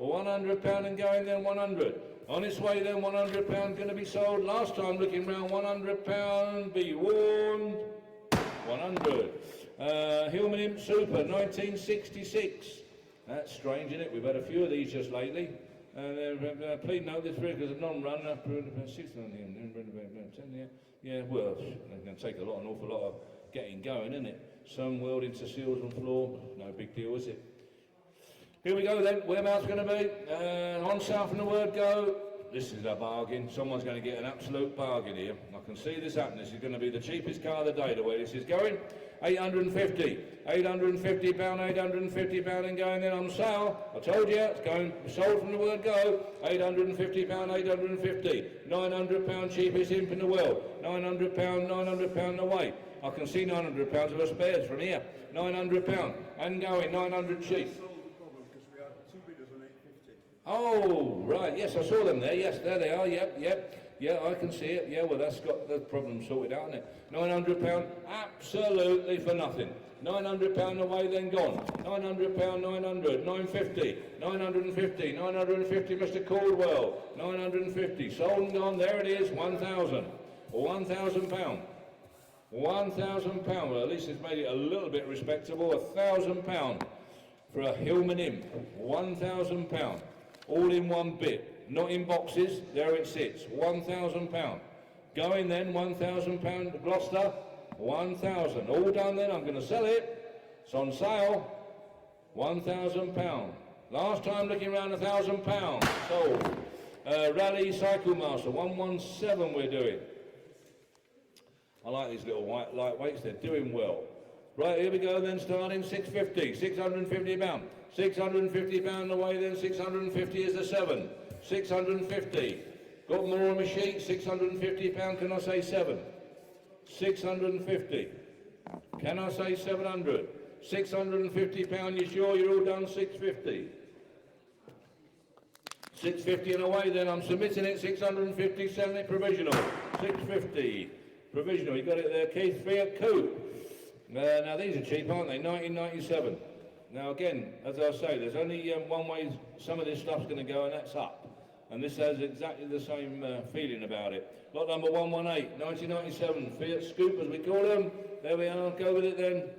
£100 and going then 100. On its way then, £100 going to be sold. Last time looking round, £100, be warned. 100. Hillman Imp Super, 1966. That's strange, isn't it? We've had a few of these just lately. Please note this because of non-run. Yeah, well, it's going to take an awful lot of getting going, isn't it? Some welding to seals and floor, no big deal, is it? Here we go then, whereabouts going to be? On sale from the word go. This is a bargain. Someone's going to get an absolute bargain here. I can see this happening. This is going to be the cheapest car of the day, the way this is going. 850. £850, £850 and going then on sale. I told you, it's going sold from the word go. £850, £850. £900 cheapest imp in the world. £900 away. I can see £900 of a spares from here. £900 and going, 900 cheap. Oh, right, yes, I saw them there, yes, there they are, yeah, I can see it, yeah, well, that's got the problem sorted out, isn't it? £900, absolutely for nothing. £900 away, then gone. £900, 900, 950, 950, 950, Mr. Caldwell, 950, sold and gone, there it is, 1,000, £1,000. £1,000, well, at least it's made it a little bit respectable, £1,000 for a Hillman Imp, £1,000. All in one bit, not in boxes, there it sits, £1,000. Going then, £1,000 Gloucester, 1,000. All done then, I'm going to sell it. It's on sale, £1,000. Last time looking around, £1,000 sold. Rally Cycle Master, 117 we're doing. I like these little white lightweights, they're doing well. Right, here we go then, starting 650, £650. £650 away then, 650 is the 7. 650. Got more on my sheet, £650, can I say 7? 650. Can I say 700? £650, you sure you're all done? 650. 650 and away then, I'm submitting it, 650, selling it provisional. 650. Provisional, you got it there, Keith. Fiat Coupe. Now these are cheap, aren't they? 1997. Now again, as I say, there's only one way some of this stuff's going to go, and that's up. And this has exactly the same feeling about it. Lot number 118, 1997, Fiat Scoop as we call them. There we are, go with it then.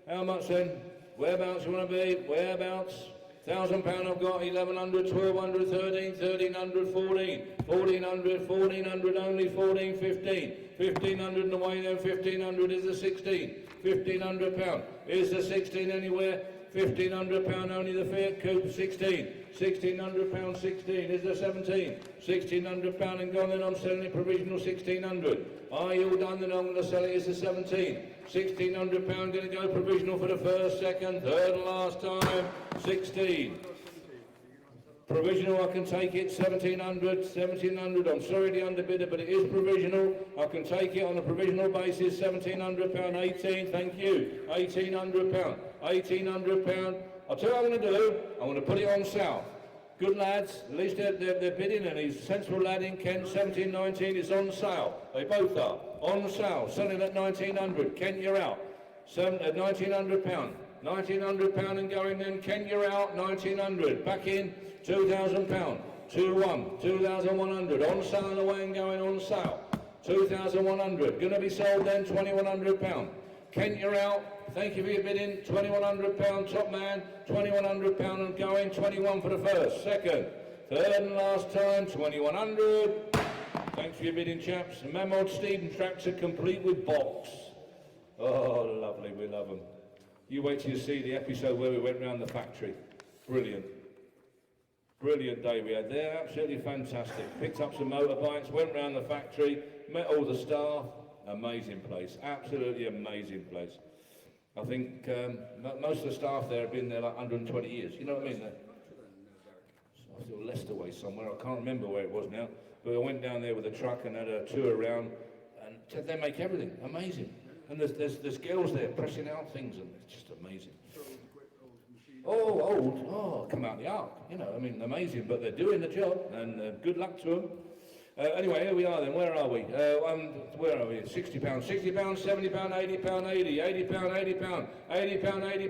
How much then? Whereabouts you want to be? Whereabouts? £1,000 I've got, 1,100, 1,200, 13, 1,300, 14, 1,400, 1,400 only, 14, 15. 1,500 and away then, 1,500 is the 16. £1,500. Is the 16 anywhere? £1,500 only the Fiat Coupe, 16. £1,600, 16 is the 17. £1,600 and gone, then I'm selling it provisional 1,600. Are you all done? Then I'm going to sell it as the 17. £1,600 going to go provisional for the first, second, third and last time. 16. Provisional, I can take it, 1,700, 1,700. I'm sorry the underbidder, but it is provisional. I can take it on a provisional basis, £1,700, 18, thank you. £1,800, £1,800. I'll tell you what I'm going to do. I'm going to put it on sale. Good lads, at least they're bidding, and he's a sensible lad in Kent, 1719 is on sale. They both are. On sale, selling at 1,900. Kent, you're out. At £1,900. £1,900 and going then. Kent, you're out. 1,900. Back in. £2,000. 2-1. 2,100. On sale and away and going on sale. 2,100. Going to be sold then. £2,100. Kent, you're out. Thank you for your bidding. £2,100. Top man. £2,100 and going. 21 for the first. Second. Third and last time. 2,100. Thanks for your bidding, chaps. Mammoth Steedon tractor complete with box. Oh, lovely. We love them. You wait till you see the episode where we went round the factory. Brilliant. Brilliant day we had there, absolutely fantastic. Picked up some motorbikes, went round the factory, met all the staff. Amazing place, absolutely amazing place. I think most of the staff there have been there like 120 years, you know what I mean? I feel Leicester way somewhere, I can't remember where it was now, but I went down there with a truck and had a tour around, and they make everything, amazing. And there's girls there pressing out things, and it's just amazing. Oh, come out the ark, you know, I mean, amazing, but they're doing the job, and good luck to them. Anyway, here we are then. Where are we? Where are we? £60, £60, £70, £80, £80, £80, £80, £80,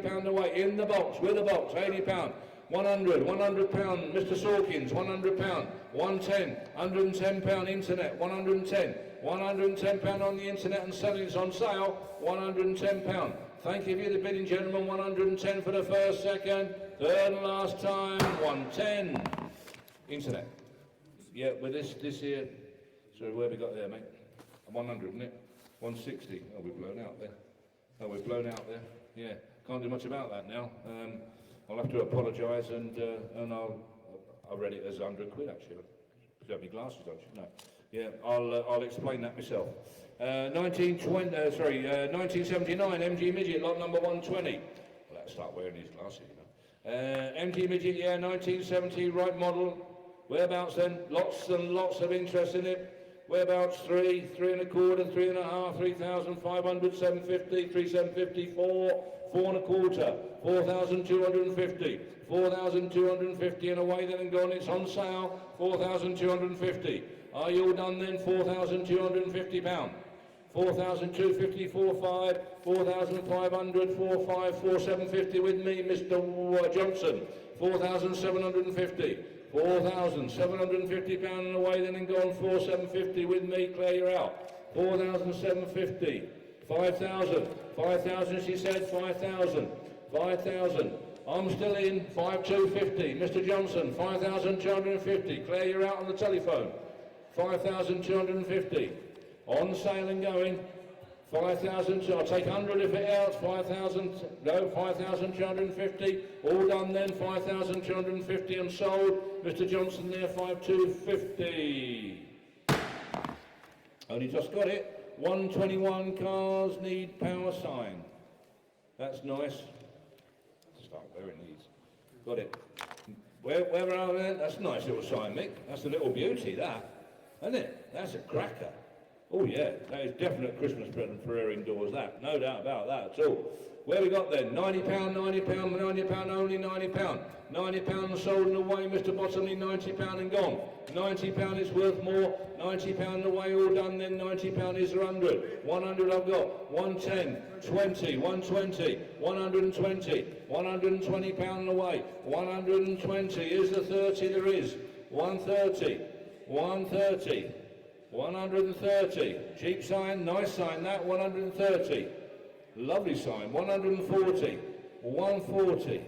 £80 away in the box with a box. £80, £100, £100. Mr. Sawkins, £100, £110, £110 internet, £110 on the internet and selling it's on sale. £110. Thank you for the bidding, gentlemen. 110 for the first, second, third and last time. 110. Internet. Yeah, with this here. Sorry, where have we got there, mate? 100, isn't it? 160. Oh, we've blown out there. Oh, we've blown out there. Yeah, can't do much about that now. I'll have to apologise and I read it as 100 quid actually. You have my glasses, don't you? No. Yeah, I'll explain that myself. 1979 MG Midget, lot number 120. Well, let's start wearing these glasses, you know. MG Midget, yeah, 1970, right model. Whereabouts then? Lots and lots of interest in it. Whereabouts? 3, 3.25, 3.5, 3,500, 750, 3,750, 4, 4.25, 4,250, 4,250 and away then and gone. It's on sale. 4,250. Are you all done then? £4,250. 4,250, 4,5, 4,500, 4,5, 4,750 with me, Mr. Johnson. 4,750. £4,750 and away then and gone. 4,750 with me, clear you out. 4,750. 5,000. 5,000 she said. 5,000. 5,000. I'm still in. 5,250. Mr. Johnson. 5,250. Clear you out on the telephone. 5,250. On sale and going. 5,000, I'll take 100 if it helps. 5,000, no, 5,250. All done then, 5,250 and sold. Mr. Johnson there, 5,250. Only just got it. 121 cars need power sign. That's nice. Start wearing these. Got it. Where are they? That's a nice little sign, Mick. That's a little beauty, that. Isn't it? That's a cracker. Oh yeah, that is definite Christmas present for her indoors, that. No doubt about that at all. Where we got then? £90, £90, £90 only, £90. £90 sold and away, Mr. Bottomley, £90 and gone. £90 is worth more, £90 away, all done then, £90 is 100. 100 I've got, 110, 20, 120, 120, £120 away, 120, is the 30 there is, 130, 130. 130, cheap sign, nice sign that, 130, lovely sign, 140, 140,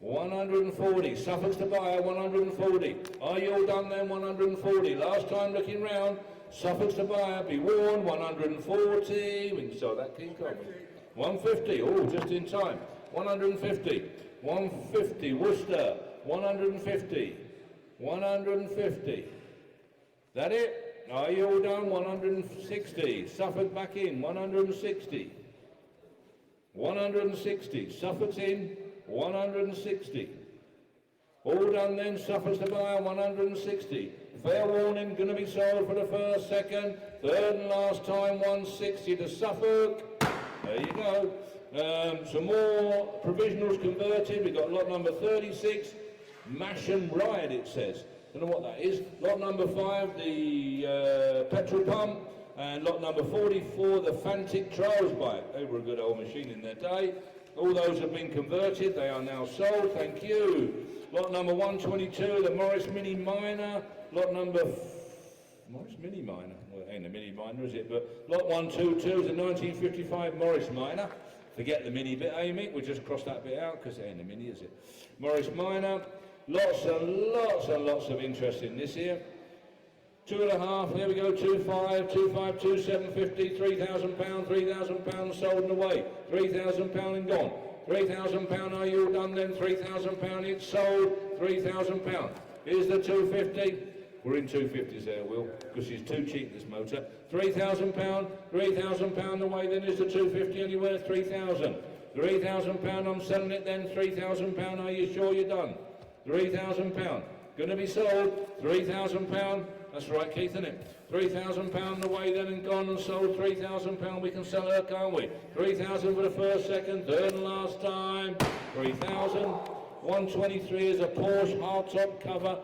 140, Suffolk's to buyer, 140, are you all done then, 140, last time looking round, Suffolk's to buyer, be warned, 140, we can sell that King Kong, 150, oh, just in time, 150, 150, Worcester, 150, 150, that it? Are you all done? 160. Suffolk back in. 160. 160. Suffolk's in. 160. All done then. Suffolk's to buy. 160. Fair warning. Going to be sold for the first, second, third and last time. 160 to Suffolk. There you go. Some more provisionals converted. We've got lot number 36. Mash and Ride, it says. Don't know what that is. Lot number 5, the petrol pump, and lot number 44, the Fantic Trials bike. They were a good old machine in their day. All those have been converted. They are now sold. Thank you. Lot number 122, the Morris Mini Minor. Lot number Morris Mini Minor. Well, it ain't a Mini Minor, is it? But lot 122 is a 1955 Morris Minor. Forget the Mini bit, Amy. We'll just cross that bit out because it ain't a Mini, is it? Morris Minor. Lots and lots and lots of interest in this here. 2.5, there we go, 2.5, 2.5, 2,750, £3,000, £3,000 sold and away, £3,000 and gone. £3,000, are you all done then? £3,000, it's sold, £3,000. Here's the 250. We're in 250s there, Will, because she's too cheap, this motor. £3,000, £3,000 away, then is the 250 anywhere, 3,000. £3,000, I'm selling it then, £3,000, are you sure you're done? £3,000. Going to be sold. £3,000. That's right, Keith, isn't it? £3,000 away then and gone and sold. £3,000. We can sell her, can't we? 3,000 for the first, second, third and last time. 3,000. 123 is a Porsche hardtop cover.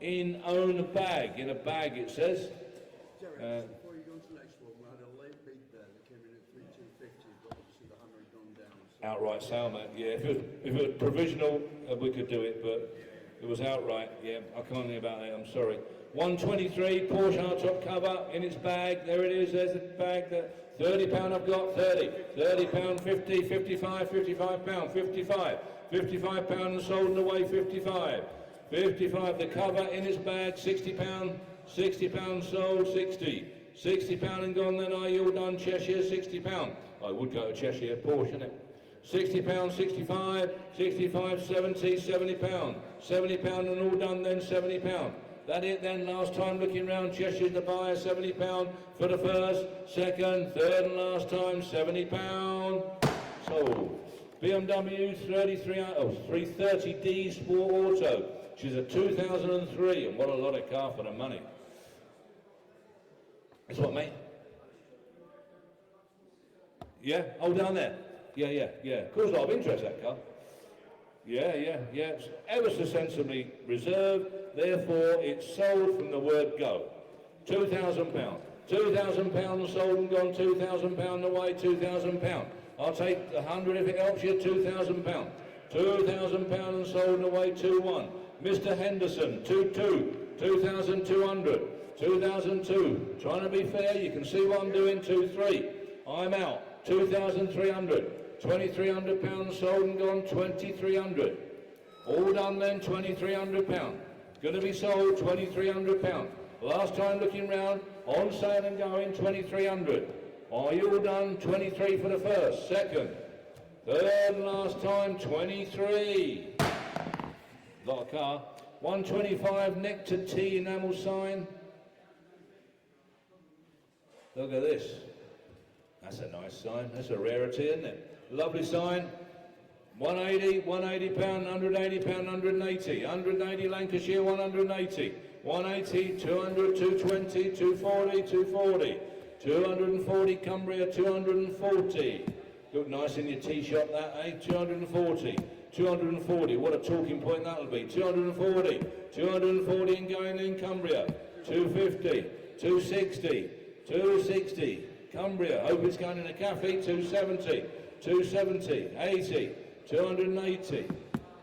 in own bag. In a bag, it says.
Derek, before you go on to the next one, we had a late bid there that came in at 3,250, but obviously the hammer had gone down. So
Outright sale, mate. Yeah, if it was provisional, we could do it, but it was outright. Yeah, I can't think about it. I'm sorry. 123 Porsche hardtop cover in its bag. There it is. There's the bag. £30 I've got. 30. £30, 50, 55, £55, 55. £55 and sold and away. 55. 55. The cover in its bag. £60. £60 sold. 60. £60 and gone. Then are you all done? Cheshire. £60. I would go to Cheshire. Porsche, isn't it? £60, 65, 65, 70, £70, £70 and all done then, £70. That it then, last time looking round, Cheshire the buyer, £70 for the first, second, third and last time, £70. Sold. BMW 330D Sport Auto, which is a 2003, and what a lot of car for the money. That's what, mate? Yeah, oh, down there. Yeah. Caused a lot of interest, that car. Yeah. It's ever so sensibly reserved, therefore it's sold from the word go. £2,000. £2,000 sold and gone, £2,000 away, £2,000. I'll take 100 if it helps you, £2,000. £2,000 and sold and away, 2-1. Mr. Henderson, 2-2, 2,200, 2,002. Trying to be fair, you can see what I'm doing, 2-3. I'm out, 2,300. £2,300 sold and gone, 2,300. All done then, £2,300. Going to be sold, £2,300. Last time looking round, on sale and going, 2,300. Are you all done? 23 for the first, second, third and last time, 23. Lot of car. 125 Nectar T enamel sign. Look at this. That's a nice sign. That's a rarity, isn't it? Lovely sign. 180, £180, £180, £180, 180 Lancashire, 180, 180, 200, 220, 240, 240, 240 Cumbria, 240. Look nice in your tea shop, that, eh? 240, 240. What a talking point that'll be. 240, 240 and going in Cumbria, 250, 260, 260. Cumbria, hope it's going in a cafe, 270, 270, 80, 280,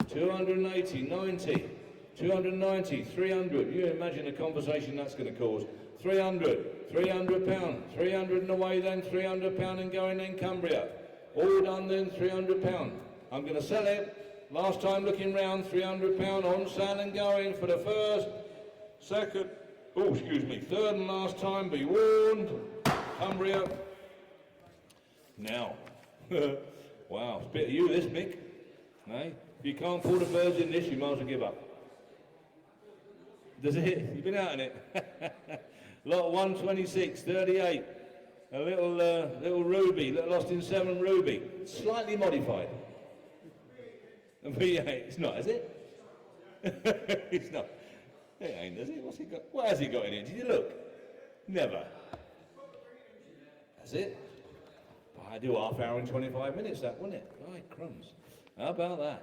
280, 90, 290, 300. You imagine the conversation that's going to cause. 300, £300, 300 and away then, £300 and going in Cumbria. All done then, £300. I'm going to sell it. Last time looking round, £300 on sale and going for the first, second, third and last time, be warned. Cumbria. Now, wow, it's a bit of you this, Mick. Eh? If you can't pull the birds in this, you might as well give up. Does it? You've been out in it. Lot 126, 38. A little ruby, little Lost in 7 ruby. Slightly modified. A V8. It's not, is it? It's not. It ain't, is it? What's he got? What has he got in it? Did you look? Never. That's it. I do half hour and 25 minutes, that, wouldn't it? Right, crumbs. How about that?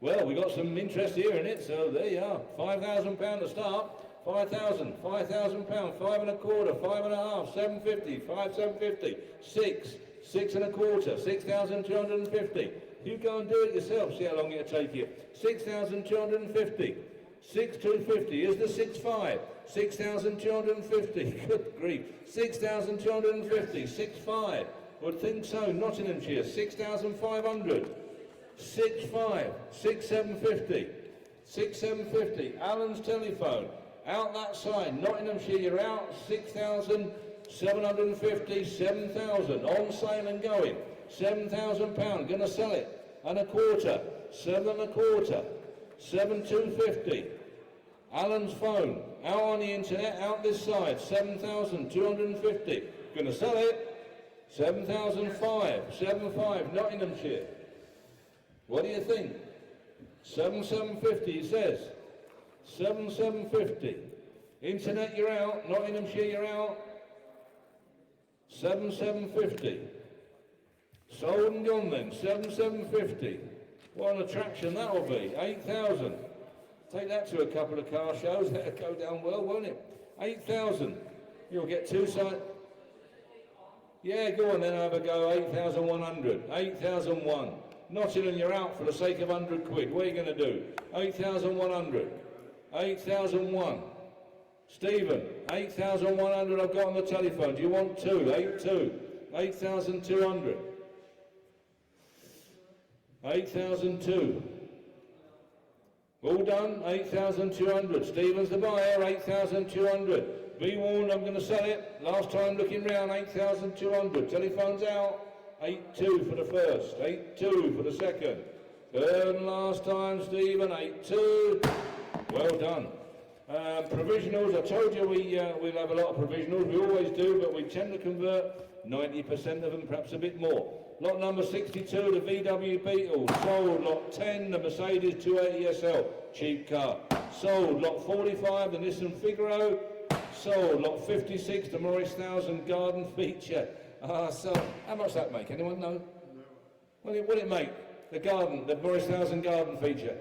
Well, we got some interest here in it, so there you are. £5,000 to start. 5,000, £5,000, 5 1/4, 5 1/2, 750, 5 750, 6, 6 1/4, 6,250. You go and do it yourself, see how long it'll take you. 6,250, 6,250, here's the 6.5, 6,250, good grief, 6,250, 6.5, would think so, Nottinghamshire, 6,500, 6.5, 6,750, 6,750, Allen's telephone, out that side, Nottinghamshire, you're out, 6,750, 7,000, on sale and going, £7,000, gonna sell it, 1/4, 7 1/4, 7,250, Alan's phone, out on the internet, out this side, 7,250, gonna sell it, 7,005, 7.5, Nottinghamshire, what do you think? 7,750, he says, 7,750, internet you're out, Nottinghamshire you're out, 7,750, sold and gone then, 7,750, what an attraction that will be, 8,000, Take that to a couple of car shows, that'll go down well, won't it? 8,000. You'll get two sides. Yeah, go on then, have a go. 8,100. 8,001. Nottingham, you're out for the sake of 100 quid. What are you going to do? 8,100. 8,001. Stephen, 8,100 I've got on the telephone. Do you want two? 8,2. 8,200. 8,002. All done, 8,200. Stephen's the buyer, 8,200. Be warned, I'm going to sell it. Last time looking round, 8,200. Telephone's out. 8,2 for the first, 8,2 for the second. Third and last time, Stephen, 8,2. Well done. Provisionals, I told you we'll have a lot of provisionals. We always do, but we tend to convert 90% of them, perhaps a bit more. Lot number 62, the VW Beetle, sold. Lot 10, the Mercedes 280 SL, cheap car, sold. Lot 45, the Nissan Figaro, sold. Lot 56, the Morris 1000 Garden Feature, so how much that make? Anyone know? No. What did it make? The Morris 1000 Garden Feature.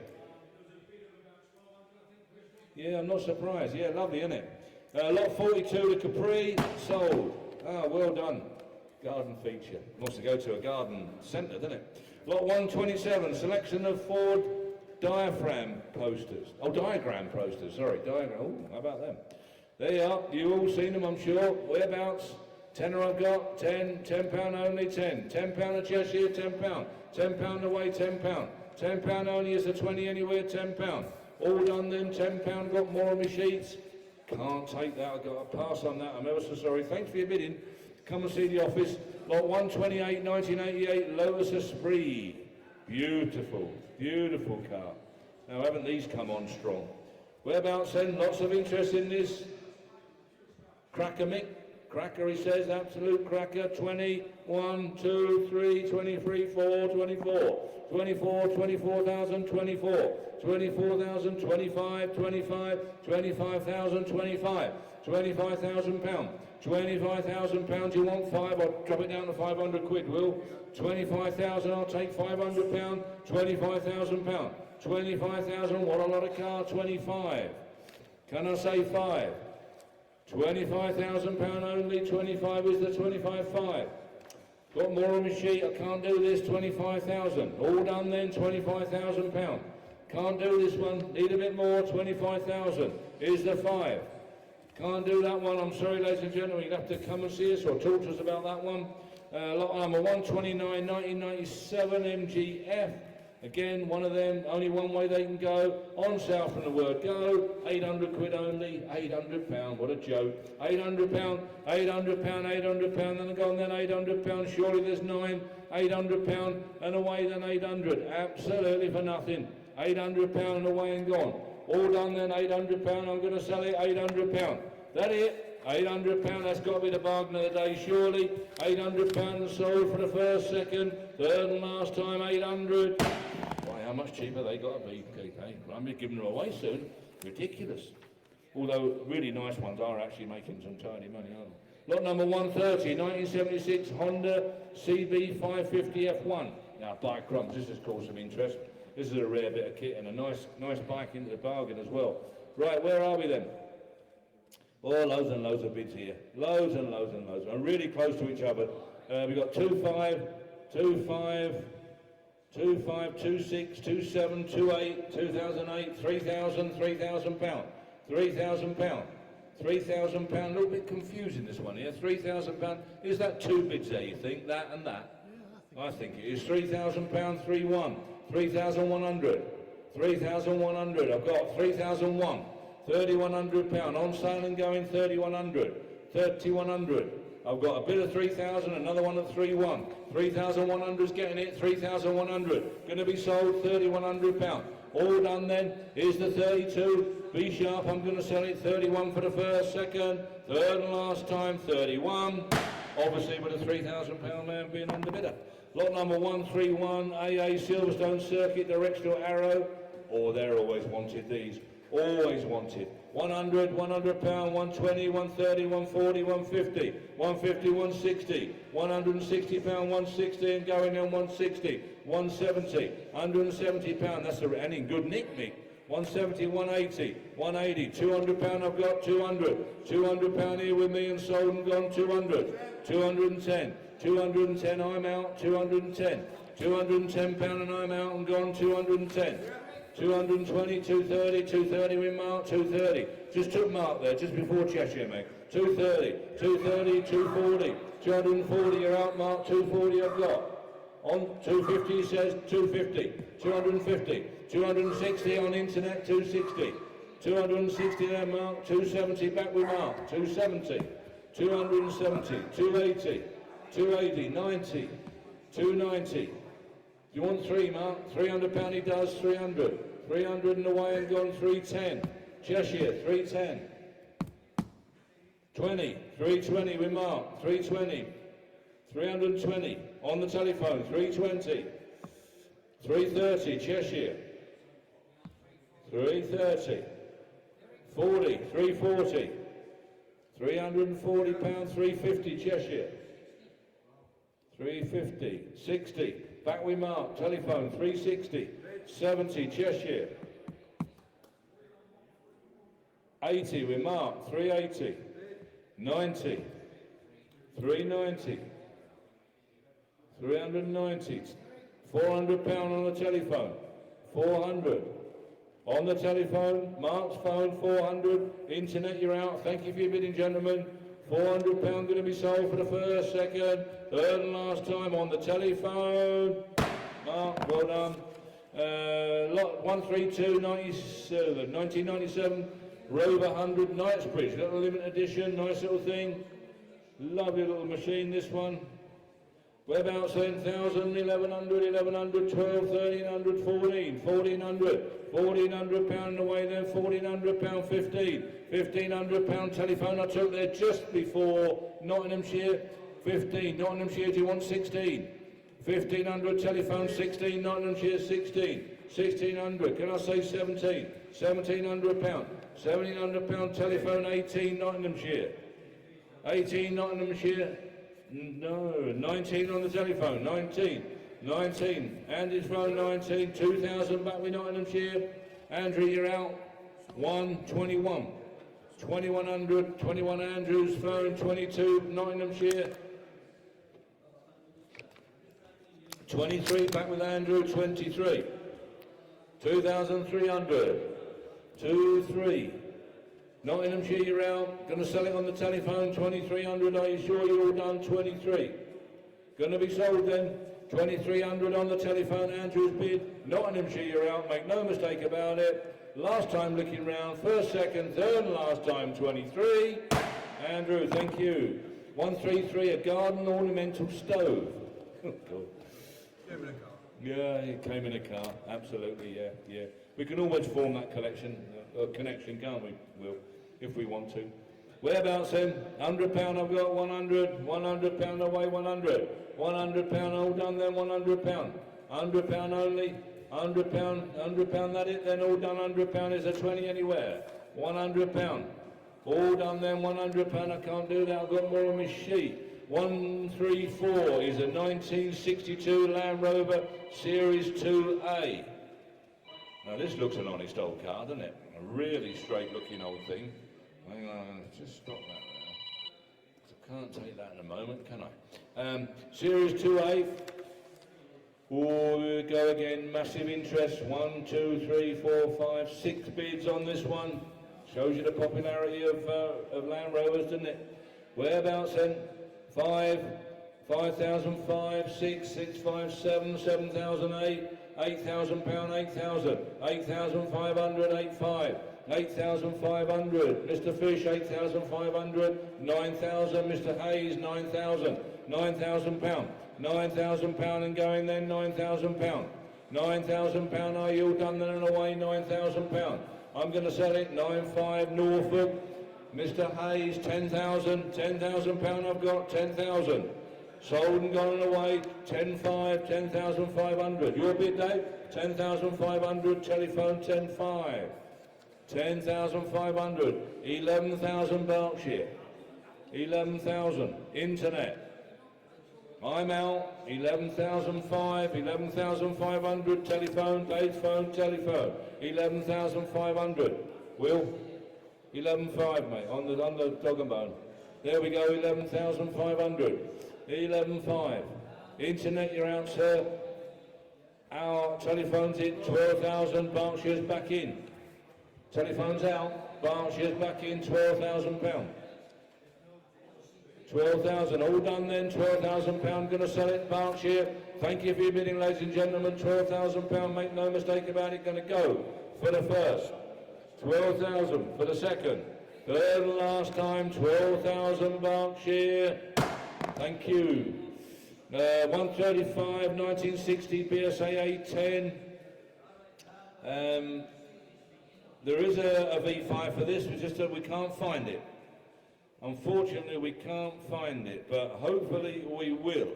Yeah, I'm not surprised. Yeah, lovely, isn't it? Lot 42, the Capri, sold. Well done. Garden Feature. Wants to go to a garden centre, doesn't it? Lot 127, selection of Ford diagram posters. Oh, diagram posters, sorry. Diagram. Oh, how about them? There you are. You've all seen them, I'm sure. Whereabouts? Tenner I've got. £10 only, 10. £10 a Cheshire, £10. £10 away, £10. £10 only is the 20 anywhere, £10. All done then, £10. Got more on my sheets. Can't take that. I've got to pass on that. I'm ever so sorry. Thanks for your bidding. Come and see the office. Lot 128, 1988, Lotus Esprit. Beautiful, beautiful car. Now, haven't these come on strong? Whereabouts then? Lots of interest in this. Cracker, Mick. Cracker, he says, absolute cracker. 20, 1, 2, 3, 23, 4, 24. 24, 24,000, 24. 24,000, 25, 25, 25,000, 25. £25,000. £25,000, you want 5, I'll drop it down to 500 quid, Will. 25,000, I'll take £500. £25,000. 25,000, what a lot of car, 25. Can I say 5? £25,000 only, 25 is the 25.5. Got more on my sheet, I can't do this, 25,000. All done then, £25,000. Can't do this one, need a bit more, 25,000. Here's the 5. Can't do that one, I'm sorry ladies and gentlemen, you'll have to come and see us or talk to us about that one. Lot number 129, 1997 MGF. Again, one of them, only one way they can go. On sale from the word go, 800 quid only, £800, what a joke. £800, £800, £800, then they're gone then £800, surely there's 9, £800, and away then 800, absolutely for nothing. £800 and away and gone. All done then, £800, I'm going to sell it, £800. That it? £800, that's got to be the bargain of the day, surely. £800 sold for the first, second, third and last time, 800. Why, how much cheaper they got to be, Keith, eh? I'm giving them away soon. Ridiculous. Although really nice ones are actually making some tiny money, aren't they? Lot number 130, 1976 Honda CB550 F1. Now, by crumbs, this has caused some interest. This is a rare bit of kit and a nice bike into the bargain as well. Right, where are we then? Oh, loads and loads of bids here. Loads and loads and loads. I'm really close to each other. We've got 25, 25, 25, 26, 27, 28, 2008, 3,000, £3,000. £3,000. £3,000. A little bit confusing this one here. £3,000. Is that two bids there, you think? That and that? Yeah, I think it is. £3,000, 3-1. 3,100. 3,100. I've got 3,001. £3,100 on sale and going 3,100. 3,100. I've got a bid of 3,000, another one at 3,1. 3,100's getting it. 3,100. Going to be sold £3,100. All done then. Here's the 32. Be sharp. I'm going to sell it 31 for the first, second, third and last time 31. Obviously with a £3,000 man being underbidder. Lot number 131, AA Silverstone Circuit Directional Arrow. Oh, they're always wanted, these. Always wanted. 100, £100, 120, 130, 140, 150, 150, 160, £160, 160 and going on 160, 170, £170. That's a, and in good nick, Mick. 170, 180, 180, £200 I've got, 200, £200 here with me and sold and gone, 200, 210, 210 I'm out, 210, £210 and I'm out and gone, 210, 220, 230, 230 with Mark, 230, just took Mark there, just before Cheshire, mate, 230, 230, 240, 240, you're out Mark, 240 I've got. On 250 he says 250, 250, 260 on internet, 260, 260 there Mark, 270 back with Mark, 270, 270, 280, 280, 90, 290. Do you want three Mark? £300 he does, 300, 300 and away and gone, 310, Cheshire, 310, 20, 320 with Mark, 320, 320 on the telephone, 320, 330 Cheshire, 330, 40, 340, £340, 350 Cheshire, 350, 60, back with Mark, telephone, 360, 70 Cheshire, 80 with Mark, 380, 90, 390, 390, £400 on the telephone, 400 on the telephone, Mark's phone, 400, internet you're out, thank you for your bidding gentlemen, £400 going to be sold for the first, second, third and last time on the telephone, Mark, well done, lot 132, 1997, Rover 100, Knightsbridge, little limited edition, nice little thing, lovely little machine this one. Whereabouts then? 1,000, 1,100, 1,100, 12, 1,300, 14, 1,400, £1,400 away then, £1,400, 15, £1,500 telephone I took there just before Nottinghamshire, 15, Nottinghamshire, do you want 16? 1,500 telephone, 16, Nottinghamshire, 16, 1,600, can I say 17? £1,700, £1,700 telephone, 18, Nottinghamshire, 18, Nottinghamshire, no, 19 on the telephone, 19, 19, Andy's phone, 19, 2,000 back with Nottinghamshire, Andrew you're out, 121, 2,100, 21 Andrew's phone, 22 Nottinghamshire, 23 back with Andrew, 23, 2,300, 23, Nottinghamshire you're out, going to sell it on the telephone, 2,300, are you sure you're all done, 23, going to be sold then, 2,300 on the telephone, Andrew's bid, Nottinghamshire you're out, make no mistake about it, last time looking round, first, second, third and last time, 23, Andrew, thank you, 133, a garden ornamental stove, oh God.
Came in a car.
Yeah, it came in a car, absolutely, yeah, yeah. We can always form that connection, can't we, Will, if we want to. Whereabouts then? £100 I've got, 100, £100 away, 100, £100 all done then, £100, £100 only, £100, that it then, all done, £100, is there 20 anywhere? £100, all done then, £100, I can't do that, I've got more on my sheet. 134 is a 1962 Land Rover Series 2A. Now this looks an honest old car, doesn't it? A really straight looking old thing. Hang on, just stop that there. I can't take that in a moment, can I? Series 2A. Oh, here we go again, massive interest. 1, 2, 3, 4, 5, 6 bids on this one. Shows you the popularity of Land Rovers, doesn't it? Whereabouts then? 5, 5,005, 6, 6, 5, 7, 7,008, £8,000, 8,000, 8,500, 85, 8,500, Mr. Fish, 8,500, 9,000, Mr. Hayes, 9,000, £9,000, £9,000 and going then, £9,000, £9,000, are you all done then and away, £9,000, I'm going to sell it, 9,500, Norfolk, Mr. Hayes, 10,000, £10,000 I've got, 10,000. Sold and gone away, 10,500, 10,500. Your bid, Dave? 10,500, telephone, 10,500. 10,500, 11,000 Berkshire. 11,000, internet. I'm out. 11,500, 11,500. Telephone, Dave's phone, telephone. 11,500. Will? 11,500, mate, on the dog and bone. There we go, 11,500. 11,500. Internet, you're out, sir. Our telephone's in, 12,000. Berkshire's back in. Telephone's out. Berkshire's back in, £12,000. 12,000, all done then, £12,000, gonna sell it, Berkshire. Thank you for your bidding, ladies and gentlemen, £12,000, make no mistake about it, gonna go for the first. 12,000 for the second. Third and last time, 12,000, Berkshire. Thank you. 135, 1960, BSA 810. There is a V5 for this, it's just that we can't find it. Unfortunately, we can't find it, but hopefully we will.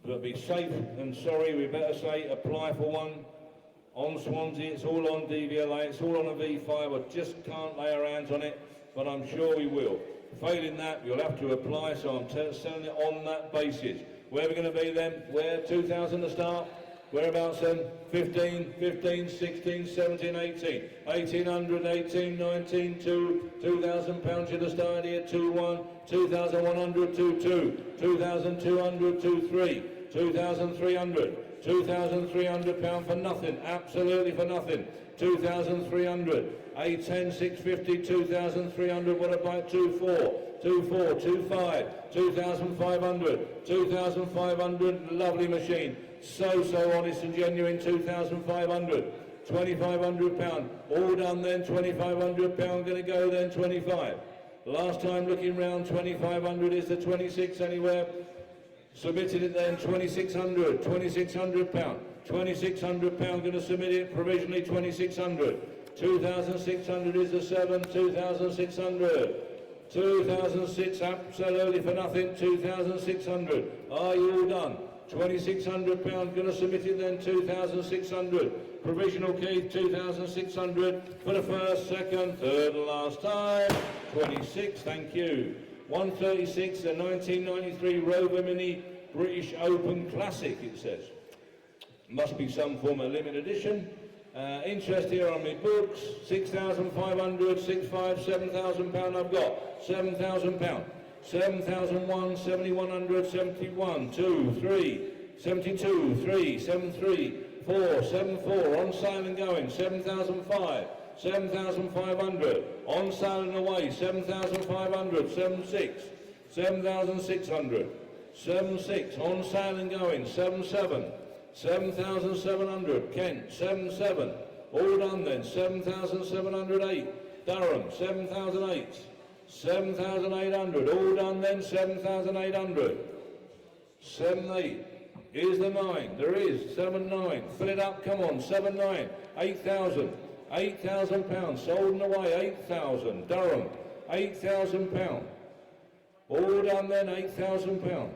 But be safe and sorry, we better say apply for one on Swansea. It's all on DVLA, it's all on a V5. I just can't lay our hands on it, but I'm sure we will. Failing that, you'll have to apply, so I'm selling it on that basis. Where are we going to be then? Where? 2,000 to start? Whereabouts then? 15, 15, 16, 17, 18. 1,800, 18, 19, 2, £2,000 should have started here, 2, 1, 2,100, 2, 2, 2,200, 2, 3, 2,300, £2,300 for nothing, absolutely for nothing. 2,300, 8, 10, 650, 2,300, what about 2, 4, 2, 4, 2, 5, 2,500, 2,500, lovely machine. So honest and genuine, 2,500, £2,500, all done then, £2,500, gonna go then, 25. Last time looking round, 2,500 is the 26 anywhere. Submitted it then, 2,600, £2,600, £2,600, gonna submit it provisionally, 2,600. 2,600 is the 7, 2,600. 2,006, absolutely for nothing, 2,600. Are you all done? £2,600, going to submit it then, 2,600. Provisional key, 2,600 for the first, second, third and last time. 26, thank you. 136, the 1993 Rover Mini British Open Classic, it says. Must be some form of limited edition. Interest here on my books, 6,500, 6,500, £7,000 I've got, £7,000. 7,001, 7,100, 71, 2, 3, 72, 3, 73, 4, 74, on sale and going, 7,005, 7,500, on sale and away, 7,500, 76, 7,600, 76, on sale and going, 77, 7,700, Kent, 77, all done then, 7,708, Durham, 7,008, 7,800, all done then, 7,800. 7,800, here's the 9, there is, 7,900, fill it up, come on, 7,900, 8,000, £8,000, sold and away, 8,000, Durham, £8,000, all done then, £8,000.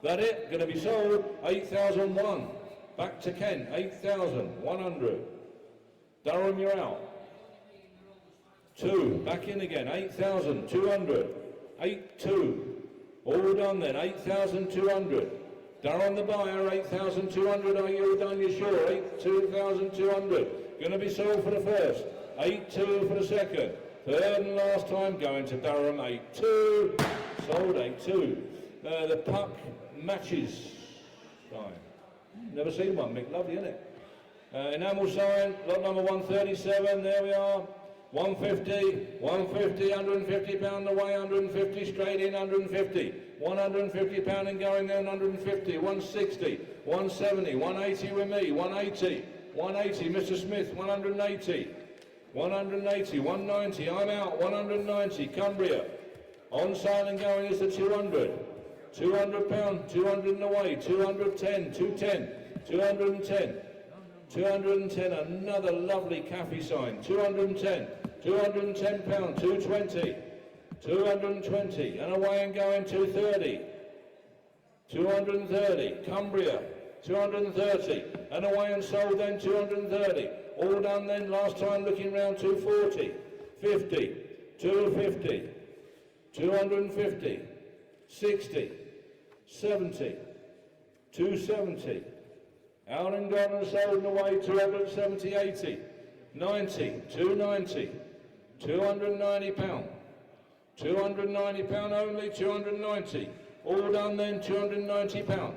That it, going to be sold, 8,001, back to Kent, 8,100, Durham, you're out. 2, back in again, 8,200, 8,2, all done then, 8,200, Durham the buyer, 8,200, are you all done, you sure, 8,200, going to be sold for the first, 8,2 for the second, third and last time, going to Durham, 8,2, sold 8,2, the puck matches, fine, never seen one, Mick, lovely, isn't it? Enamel sign, lot number 137, there we are. 150, 150, £150 away, 150 straight in, 150, £150 and going there, 150, 160, 170, 180 with me, 180, 180, Mr. Smith, 180, 180, 190, I'm out, 190, Cumbria, on sale and going is the 200, £200, 200 and away, 210, 210, 210, 210, another lovely Cafe sign, 210, £210, 220, 220, and away and going, 230, 230, Cumbria, 230, and away and sold then, 230, all done then, last time looking round, 240, 50, 250, 250, 60, 70, 270. Out and gone and sold and away, 270, 80, 90, 290, 290 pound. 290 pound only, 290. All done then, 290 pound.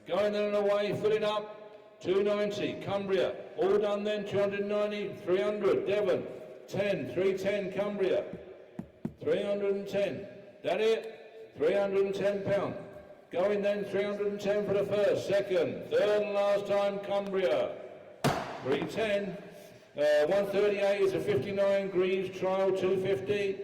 Going then and away, fill it up, 290. Cumbria, all done then, 290, 300. Devon, 10, 310. Cumbria, 310. That it? 310 pound. Going then, 310 for the first, second, third and last time, Cumbria. 310. 138 is a 59, Greaves trial, 250.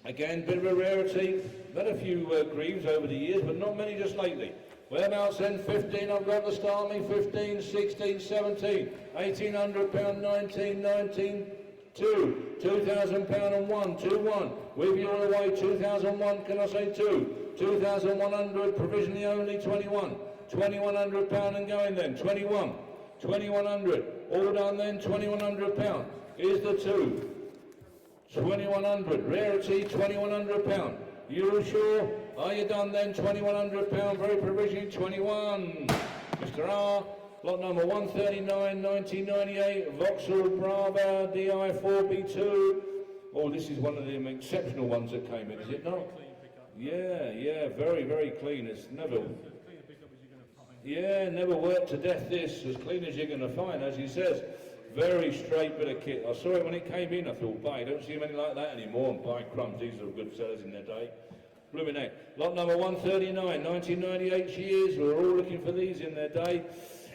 Again, bit of a rarity. Had a few Greaves over the years, but not many just lately. Whereabouts then? 15, I've got to start me. 15, 16, 17, 1800 pound, 19, 19, 2, 2,000 pound and 1, 2, 1. With you all the way, 2001, can I say 2? 2,100, provisionally only, 21. 2,100 pound and going then, 21. 2,100, all done then, 2,100 pound. Here's the 2. 2,100, rarity, 2,100 pound. You sure? Are you done then? 2,100 pound, very provisionally, 21. Mr. R, lot number 139, 1998, Vauxhall Brava, DI4B2. Oh, this is one of them exceptional ones that came in, is it not? Yeah, yeah, very, very clean. It's never... Yeah, never worked to death this, as clean as you're going to find, as he says. Very straight bit of kit. I saw it when it came in, I thought, I don't see many like that anymore, and by crumbs, these are good sellers in their day. Blooming heck. Lot number 139, 1998 she is, we were all looking for these in their day.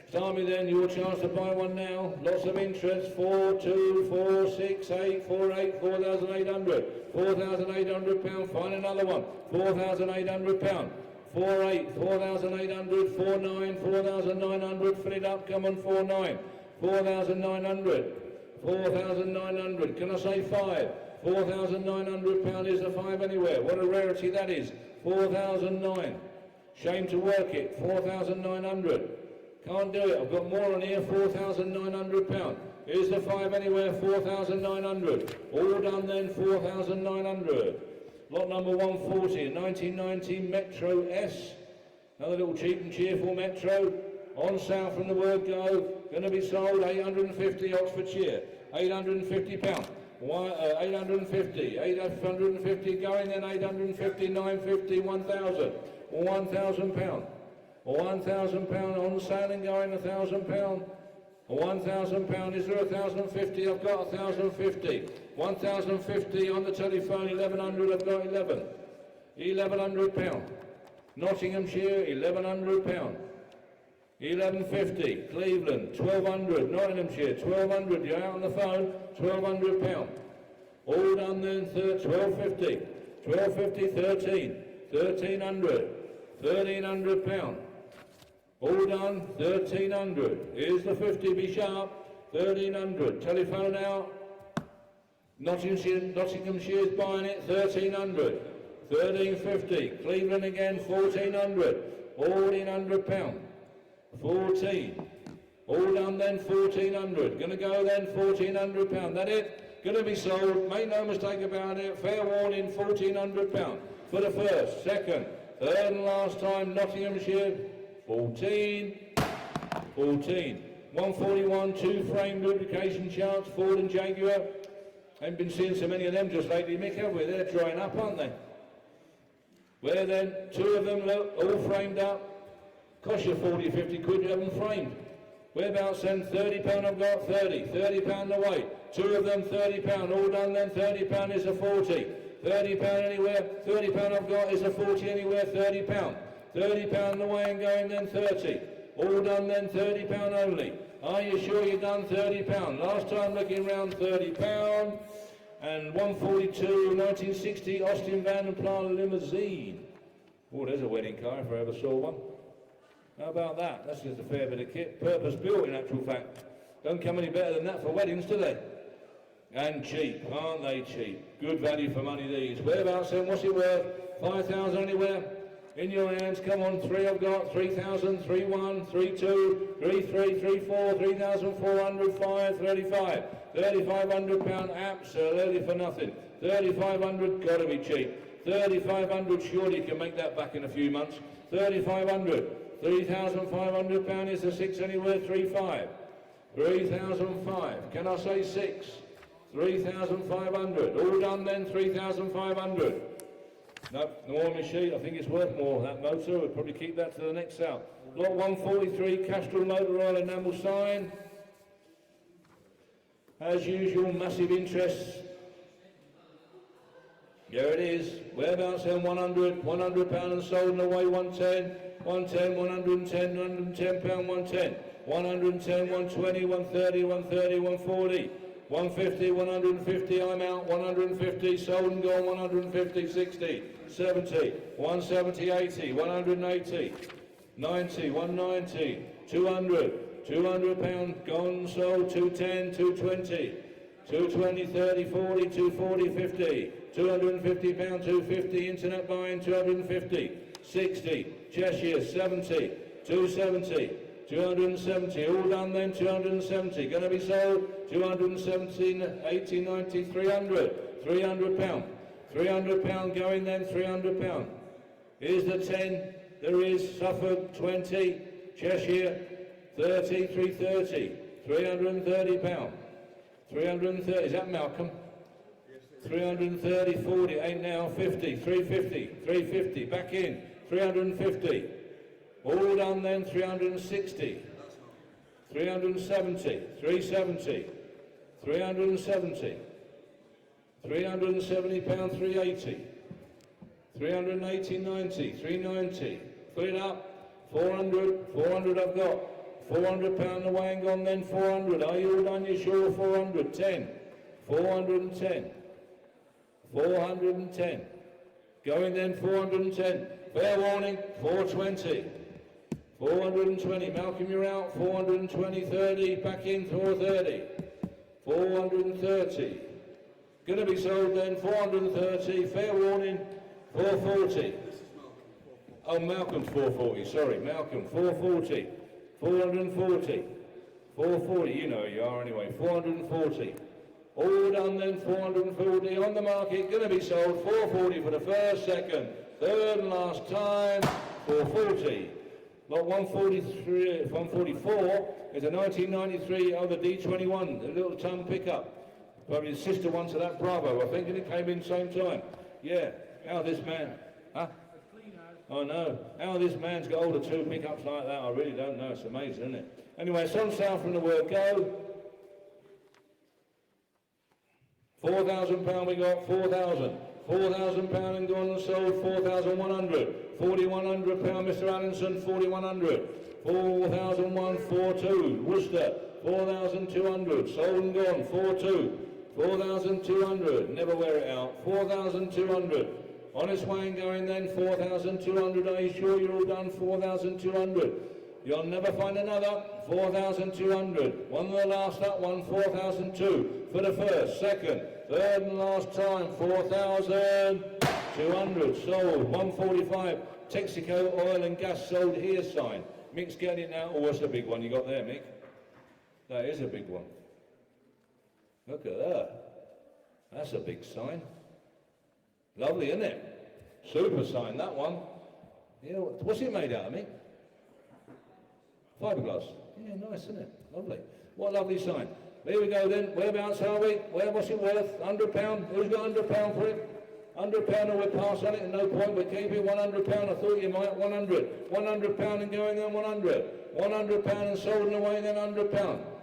Start me then, your chance to buy one now. Lots of interest, 4, 2, 4, 6, 8, 4, 8, 4,800. 4,800 pound, find another one. 4,800 pound. 4, 8, 4,800, 4, 9, 4,900, fill it up, come on, 4, 9. 4,900, 4,900, can I say 5? 4,900 pound is a 5 anywhere, what a rarity that is. 4,009, shame to work it, 4,900, can't do it, I've got more on here, 4,900 pound. Here's the 5 anywhere, 4,900, all done then, 4,900. Lot number 140, 1990 Metro S, another little cheap and cheerful Metro. On sale from the word go, going to be sold 850 Oxfordshire, 850 pound, 850, 850 going then 850, 950, 1,000, 1,000 pound, 1,000 pound on sale and going 1,000 pound, 1,000 pound, is there 1,050? I've got 1,050, 1,050 on the telephone, 1,100, I've got 11, 1,100 pound, Nottinghamshire, 1,100 pound. 1150, Cleveland, 1,200, Nottinghamshire, 1,200, you're out on the phone, 1,200 pound. All done then, 1,250, 1,250, 13, 1,300, 1,300 pound. All done, 1,300. Here's the 50, be sharp, 1,300. Telephone out. Nottinghamshire's buying it, 1,300. 1,350. Cleveland again, 1,400. 1,400 pound. 14. All done then, 1,400. Gonna go then, 1,400 pound. That it? Gonna be sold. Make no mistake about it. Fair warning, 1,400 pound. For the first, second, third and last time, Nottinghamshire, 14. 14. 141, 2-frame lubrication charts, Ford and Jaguar. Haven't been seeing so many of them just lately, Mick, have we? They're drying up, aren't they? Where then, 2 of them, look, all framed up. Cost you 40, 50 quid, you have them framed. Whereabouts then, £30 I've got, 30, £30 away. 2 of them, £30, all done then, £30 is a 40. £30 anywhere, £30 I've got is a 40 anywhere, £30. £30 away and going then, 30. All done then, £30 only. Are you sure you've done £30? Last time looking round, £30. And 142, 1960, Austin Van and Plant limousine. Oh, there's a wedding car if I ever saw one. How about that? That's just a fair bit of kit. Purpose built in actual fact. Don't come any better than that for weddings, do they? And cheap, aren't they cheap? Good value for money these. Whereabouts then? What's it worth? 5,000 anywhere? In your hands, come on, 3 I've got, 3,000, 3,1, 3,2, 3,3, 3,4, 3,400, 5, 35. £3,500, absolutely for nothing. 3,500, gotta be cheap. 3,500, surely you can make that back in a few months. 3,500, £3,500 is the 6 anywhere, 3,500. 3,005, can I say 6? 3,500, all done then, 3,500. No, more on my sheet, I think it's worth more, that motor, we'll probably keep that to the next sale. Lot 143, Castrol Motor Oil enamel sign. As usual, massive interest. There it is, whereabouts then, 100, £100 and sold and away, 110, 110, 110, £110, 110. 110, 120, 130, 130, 140, 150, 150, I'm out, 150, sold and gone, 150, 60, 70, 170, 80, 180, 90, 190, 200, £200 gone, sold, 210, 220, 220, 30, 40, 240, 50, £250, 250, internet buying, 250, 60, Cheshire, 70, 270, 270, all done then, 270, going to be sold, 270, 80, 90, 300, £300, £300 going then, £300. Here's the 10, there is Suffolk, 20, Cheshire, 30, 330, £330, 330, is that Malcolm? 330, 40, ain't now, 50, 350, 350, back in, 350. All done then, 360, 370, 370, 370, £370, 380, 380, 90, 390, put it up, 400, 400 I've got, £400 away and gone then, 400, are you all done, you sure, 400, 10, 410, 410, going then, 410, fair warning, 420, 420, Malcolm, you're out, 420, 30, back in, 430, 430, going to be sold then, 430, fair warning, 440, oh, Malcolm's 440, sorry, Malcolm, 440, 440, 440, you know you are anyway, 440, all done then, 440, on the market, going to be sold, 440 for the first, second, third and last time, 440. Lot 143, 144 is a 1993 over D21, a little ton pickup. Probably the sister one to that Bravo, I think, and it came in same time. Yeah, how this man, huh? I know. How this man's got hold of two pickups like that, I really don't know. It's amazing, isn't it? Anyway, it's on sale from the word go. £4,000 we got, 4,000. £4,000 and gone and sold, 4,100. £4,100, Mr. Allinson, 4,100. 4,001, 4,200. Worcester, 4,200. Sold and gone, 4,200. 4,200. Never wear it out. 4,200. On its way and going then, 4,200. Are you sure you're all done? 4,200. You'll never find another. 4,200. One of the last, that one, 4,002. For the first, second, third and last time, 4,200. Sold. 145. Texaco oil and gas sold here sign. Mick's getting it now. Oh, what's the big one you got there, Mick? That is a big one. Look at that. That's a big sign. Lovely, isn't it? Super sign, that one. Yeah, what's it made out of, Mick? Fiberglass. Yeah, nice, isn't it? Lovely. What a lovely sign. Here we go then. Whereabouts are we? What's it worth? £100? Who's got £100 for it? £100 or we'll pass on it, and no point, we're keeping £100. I thought you might. 100. £100 and going then 100. £100 and sold and away then £100.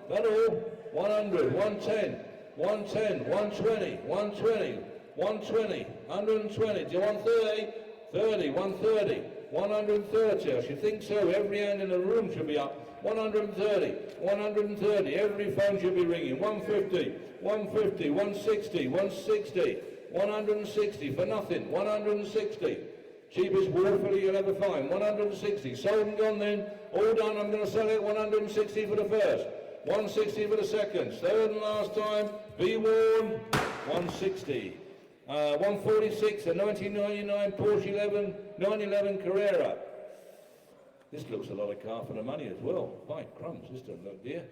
That all? 100, 110, 110, 120, 120, 120, 120. Do you want 30? 30, 130, 130. I should think so. Every hand in the room should be up. 130, 130. Every phone should be ringing. 150, 150, 160, 160. 160 for nothing, 160. Cheapest waterfully you'll ever find, 160. Sold and gone then, all done, I'm going to sell it, 160 for the first, 160 for the second, third and last time, be warned, 160. 146, a 1999 Porsche 911 Carrera. This looks a lot of car for the money as well. By crumbs, this doesn't look dear.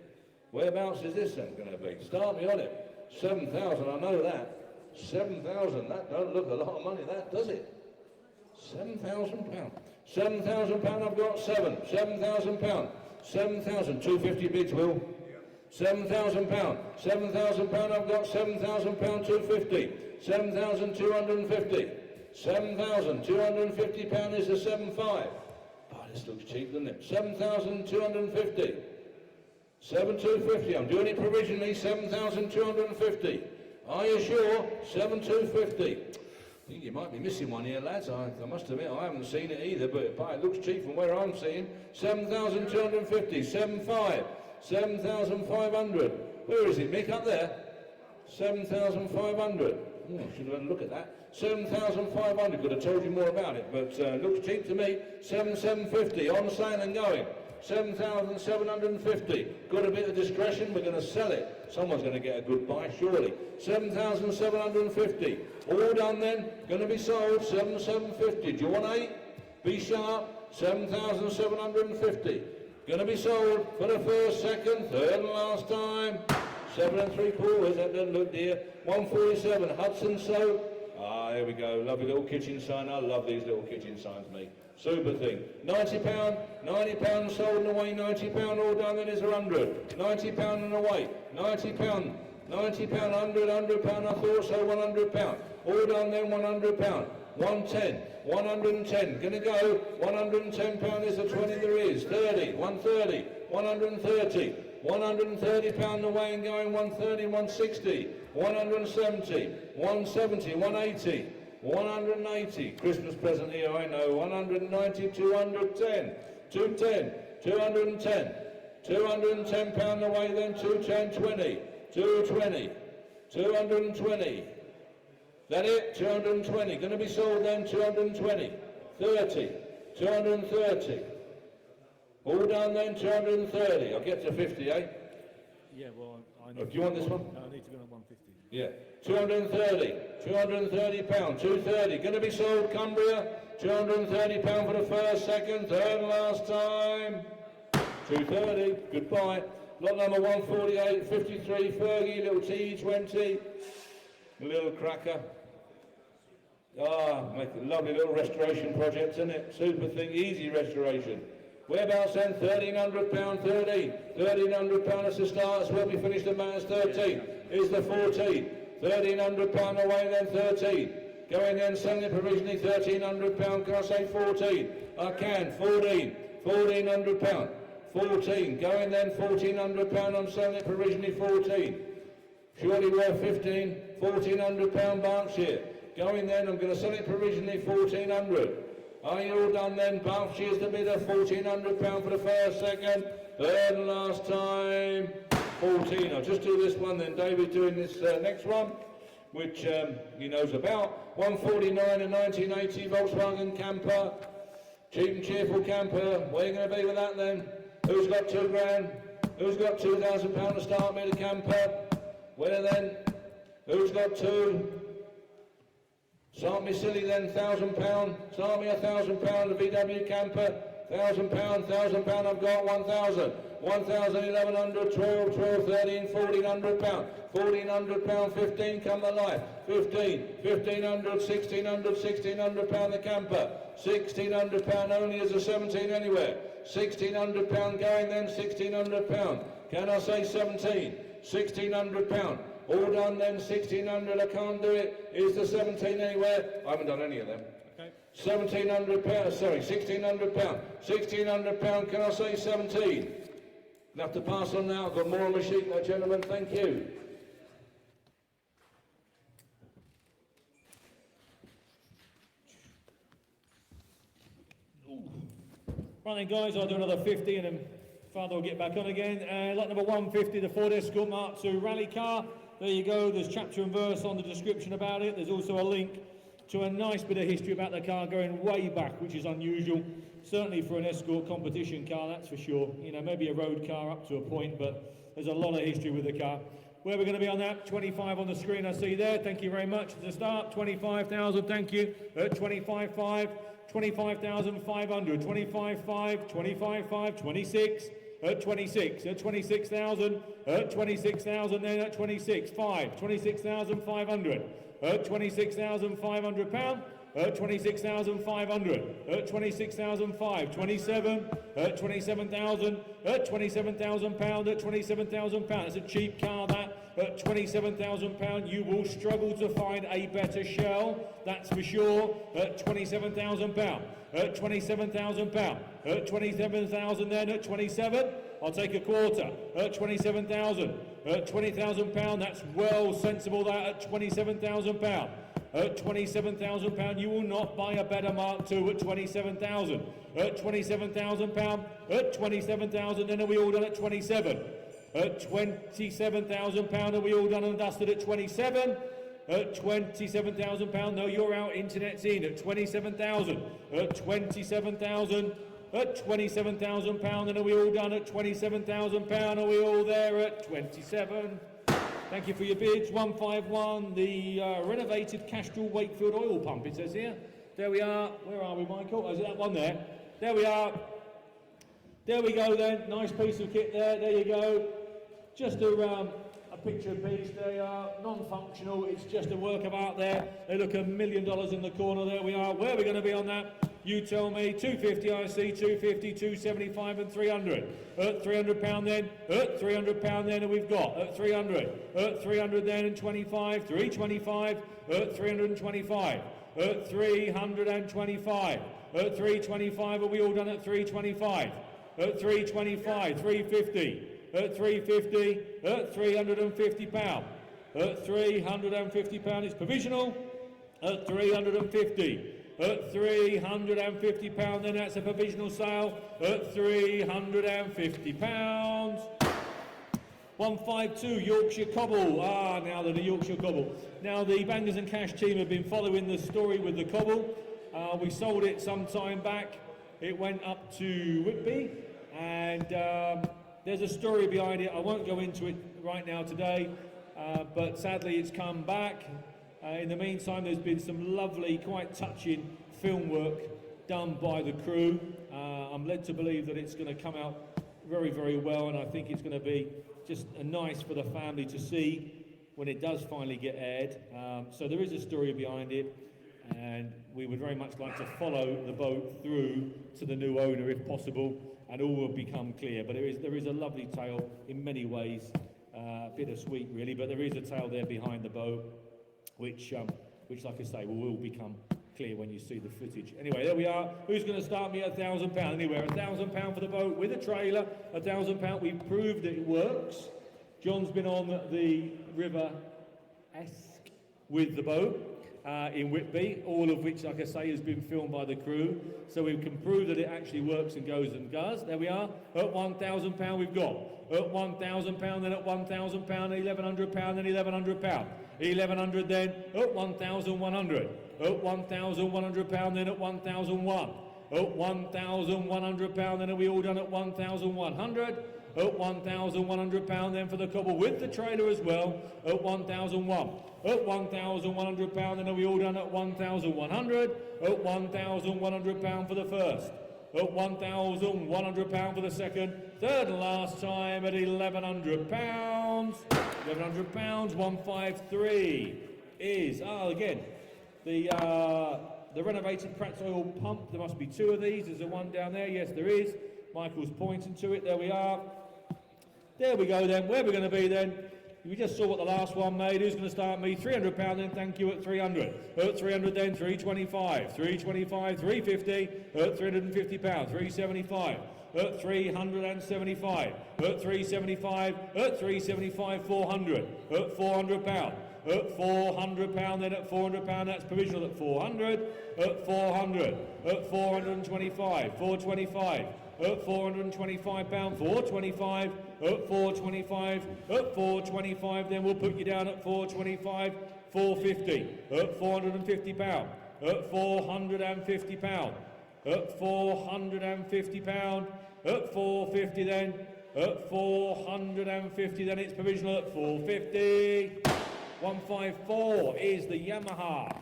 Whereabouts is this then going to be? Start me on it. 7,000, I know that. 7,000. That don't look a lot of money, that, does it? £7,000. £7,000 I've got 7. £7,000. 7,250 bids, Will. £7,000. £7,000 I've got £7,000 250. 7,250. £7,250 is a 7.5. Oh, this looks cheap, doesn't it? 7,250. 7,250. I'm doing it provisionally. 7,250. Are you sure? 7,250. I think you might be missing one here, lads. I must admit, I haven't seen it either, but it looks cheap from where I'm seeing. 7,250. 7.5. 7,500. Where is it, Mick? Up there? 7,500. Oh, I should have had a look at that. 7,500. Could have told you more about it, but looks cheap to me. 7,750. On sale and going. 7,750. Got a bit of discretion. We're going to sell it. Someone's going to get a good buy, surely. 7,750. All done then. Going to be sold. 7,750. Do you want 8? Be sharp. 7,750. Going to be sold for the first, second, third and last time. 7 3/4, that doesn't look dear. 147, Hudson Soap. Ah, there we go. Lovely little kitchen sign. I love these little kitchen signs, mate. Super thing. £90, £90 sold and away, £90 all done, then is 100. £90 and away, £90, £90, £100, I thought so, £100. All done then, £100. 110, 110, gonna go, £110 is the 20 there is, 30, 130, 130, £130 away and going, 130, 160, 170, 170, 180, 180, Christmas present here, I know, 190, 210, 210, 210, £210 away then, 210, 20, 220, 220, that it? 220. Going to be sold then, 220. 30. 230. All done then, 230. I'll get to 50, eh?
Yeah, well, I
Do you want this one?
No, I need to go to 150.
Yeah. 230. 230 pounds. 230. Going to be sold, Cumbria. 230 pounds for the first, second, third and last time. 230. Goodbye. Lot number 148, 53, Fergie, little T20. A little cracker. Ah, make a lovely little restoration project, isn't it? Super thing, easy restoration. Whereabouts then? £1,300, 13. £1,300, that's the start. That's where we finished the matters. 13 is the 14. £1,300 away then, 13. Going then, selling it provisionally, £1,300. Can I say 14? I can. 14. £1,400. 14. Going then, £1,400. I'm selling it provisionally, 14. Surely worth 15. £1,400 Berkshire. Going then, I'm going to sell it provisionally, 1,400. Are you all done then? Berkshire's the bidder, £1,400 for the first, second, third and last time. 14. I'll just do this one then. David's doing this next one, which he knows about. 149 in 1980 Volkswagen camper. Cheap and cheerful camper. Where are you going to be with that then? Who's got £2,000? Who's got £2,000 to start me the camper? Where then? Who's got 2? Start me silly then, £1,000. Start me £1,000, the VW camper. £1,000, £1,000, I've got 1,000. 1,000, 1,100, 12, 12, 13, £1,400. £1,400, 15, come to life. 15, 1,500, 1,600, £1,600 the camper. £1,600 only as a 17 anywhere. £1,600 going then, £1,600. Can I say 17? £1,600. All done then, 1,600, I can't do it. Is the 17 anywhere? I haven't done any of them. Okay. £1,700, sorry, £1,600. £1,600, can I say 17? Enough to pass on now. I've got more on my sheet there, gentlemen, thank you.
Right then guys, I'll do another 50 and then Father will get back on again. Lot number 150, the Ford Escort Mark II rally car. There you go, there's chapter and verse on the description about it. There's also a link to a nice bit of history about the car going way back, which is unusual. Certainly for an Escort competition car, that's for sure. You know, maybe a road car up to a point, but there's a lot of history with the car. Where are we going to be on that? 25 on the screen I see there. Thank you very much. To start, 25,000, thank you. 25,500, 25,500, 25,500, 25,500, 26. At 26, at 26,000, at 26,000, then at 26, 5, 26,500, £26,500, £26,500, £26,500, 27, £27,000, £27,000, £27,000. It's a cheap car, that. At £27,000, you will struggle to find a better shell, that's for sure. At £27,000, at £27,000, at £27,000 then, at 27, I'll take a quarter. At £27,000, at £20,000, that's well sensible, that. At £27,000. At £27,000, you will not buy a better Mark II at £27,000. At £27,000, at £27,000, then are we all done at 27? At £27,000, are we all done and dusted at 27? At £27,000, no, you're out, internet's in. At 27,000, at 27,000, at £27,000, and are we all done at £27,000? Are we all there at 27? Thank you for your bids. 151, the renovated Castrol Wakefield oil pump, it says here. There we are. Where are we, Michael? Oh, is it that one there? There we are. There we go then. Nice piece of kit there. There you go. Just a picture piece. They are non-functional. It's just a work of art there. They look $1 million in the corner. There we are. Where are we going to be on that? You tell me. 250 I see, 250, 275 and 300. At £300 then. At £300 then, and we've got at 300. At 300 then and 25. 325. At 325. At 325. At 325. Are we all done at 325? At 325. 350. At 350. At £350. At £350 it's provisional. At 350. At £350, then that's a provisional sale. At £350. 152 Yorkshire Cobble. Now the Yorkshire Cobble. Now the Bangers and Cash team have been following the story with the Cobble. We sold it some time back. It went up to Whitby, and there's a story behind it. I won't go into it right now today, but sadly it's come back. In the meantime, there's been some lovely, quite touching film work done by the crew. I'm led to believe that it's going to come out very, very well, and I think it's going to be just nice for the family to see when it does finally get aired. So there is a story behind it, and we would very much like to follow the boat through to the new owner if possible, and all will become clear. But there is a lovely tale in many ways, bittersweet really, but there is a tale there behind the boat, which like I say, will become clear when you see the footage. Anyway, there we are. Who's going to start me at £1,000? Anywhere, £1,000 for the boat with a trailer, £1,000. We've proved that it works. John's been on the River Esk with the boat in Whitby, all of which, like I say, has been filmed by the crew. So we can prove that it actually works and goes and does. There we are. At £1,000 we've got. At £1,000, then at £1,000, £1,100, then £1,100. 1,100 then, at 1,100. At £1,100 then at 1,001. At £1,100 then are we all done at 1,100? At £1,100 then for the Cobble with the trailer as well, at 1,001. At £1,100 then are we all done at 1,100? At £1,100 for the first. At £1,100 for the second. Third and last time at £1,100. £1,100, 153 is, again, the renovated Pratt's oil pump. There must be two of these. There's a one down there. Yes, there is. Michael's pointing to it. There we are. There we go then. Where are we going to be then? We just saw what the last one made. Who's going to start me? £300 then, thank you, at 300. At 300 then, 325. 325, 350. At £350, 375. At 375. At 375. At 375, 400. At £400. At £400 then at £400, that's provisional at 400. At 400. At 425. 425. At £425, 425, at 425, at 425, then we'll put you down at 425, 450, at £450, at £450, at £450, at 450 then, at 450 then it's provisional at 450. 154 is the Yamaha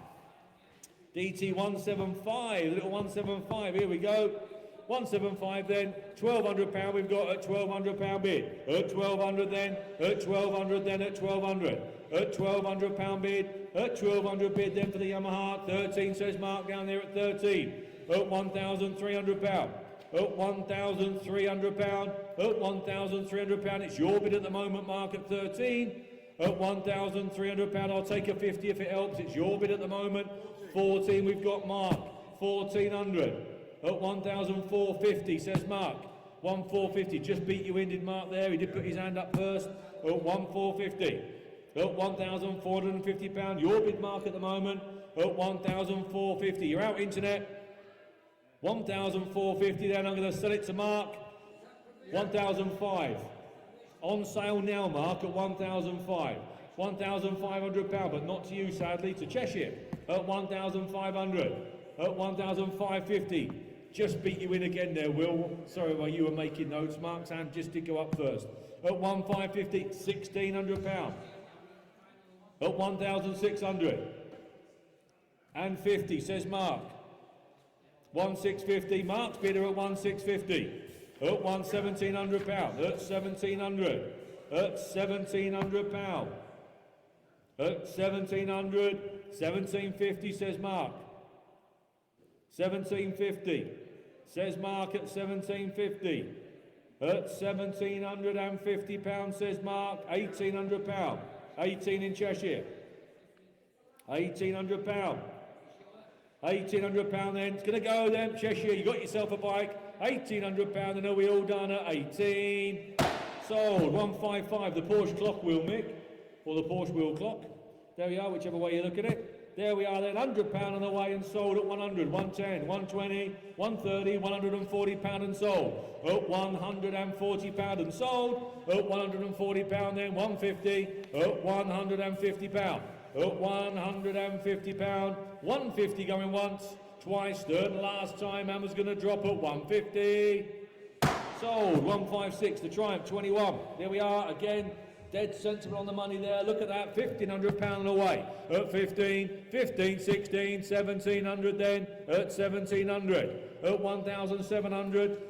DT175, little 175, here we go. 175 then, £1,200 we've got at £1,200 bid. At 1,200 then, at 1,200 then, at 1,200. At £1,200 bid, at 1,200 bid then for the Yamaha. 13 says Mark down there at 13. At £1,300. At £1,300. At £1,300. It's your bid at the moment, Mark, at 13. At £1,300. I'll take a 50 if it helps. It's your bid at the moment. 14 we've got Mark. 1,400. At 1,450 says Mark. 1,450. Just beat you in, did Mark there? He did put his hand up first. At 1,450. At £1,450. Your bid, Mark, at the moment. At 1,450. You're out, internet. 1,450. Then I'm going to sell it to Mark. 1,005. On sale now, Mark, at 1,005. £1,500, but not to you, sadly, to Cheshire. At 1,500. At 1,550. Just beat you in again there, Will. Sorry while you were making notes. Mark's hand just did go up first. At 1,550, £1,600. At 1,600. And 50, says Mark. 1,650. Mark's bidder at 1,650. At £1,700. At 1,700. At £1,700. At 1,700. 1,750, says Mark. 1,750. Says Mark at 1,750. At £1,750, says Mark. £1,800. 18 in Cheshire. £1,800. £1,800 then. It's going to go then, Cheshire. You got yourself a bike. £1,800. And are we all done at 18? Sold. 155. The Porsche clock wheel, Mick. Or the Porsche wheel clock. There we are, whichever way you look at it. There we are then, £100 on the way and sold at 100, 110, 120, 130, £140 and sold. At £140 and sold. At £140 then, 150, at £150. At £150, 150 going once, twice, third and last time, and was going to drop at 150. Sold, 156, the Triumph 21. There we are again. Dead sensible on the money there. Look at that, £1,500 away. At 15, 15, 16, 1,700 then. At 1,700. At 1,700.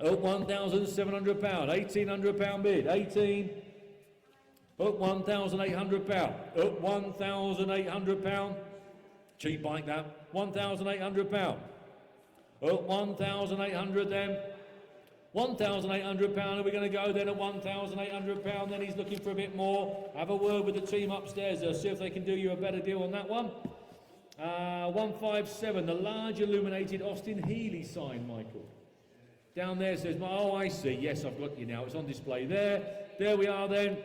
At £1,700. £1,800 bid. 18. At £1,800. At £1,800. Cheap bike that. £1,800. At 1,800 then. £1,800, are we going to go then at £1,800? Then he's looking for a bit more. Have a word with the team upstairs, see if they can do you a better deal on that one. 157, the large illuminated Austin Healey sign, Michael. Down there says, oh, I see. Yes, I've got you now. It's on display there. There we are then.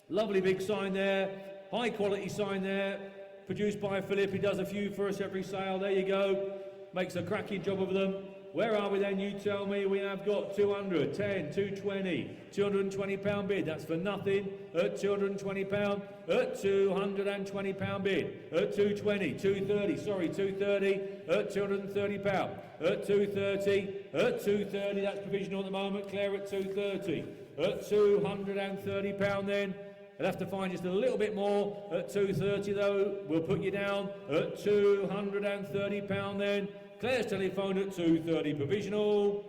Lovely big sign there. High quality sign there. Produced by Philip. He does a few for us every sale. There you go. Makes a cracking job of them. Where are we then? You tell me. We have got 200, 10, 220, £220 bid. That's for nothing. At £220. At £220 bid. At 220, 230. Sorry, 230. At £230. At 230. At 230. That's provisional at the moment. Claire at 230. At £230 then. I'll have to find just a little bit more. At 230 though. We'll put you down. At £230 then. Claire's telephone at 230 provisional.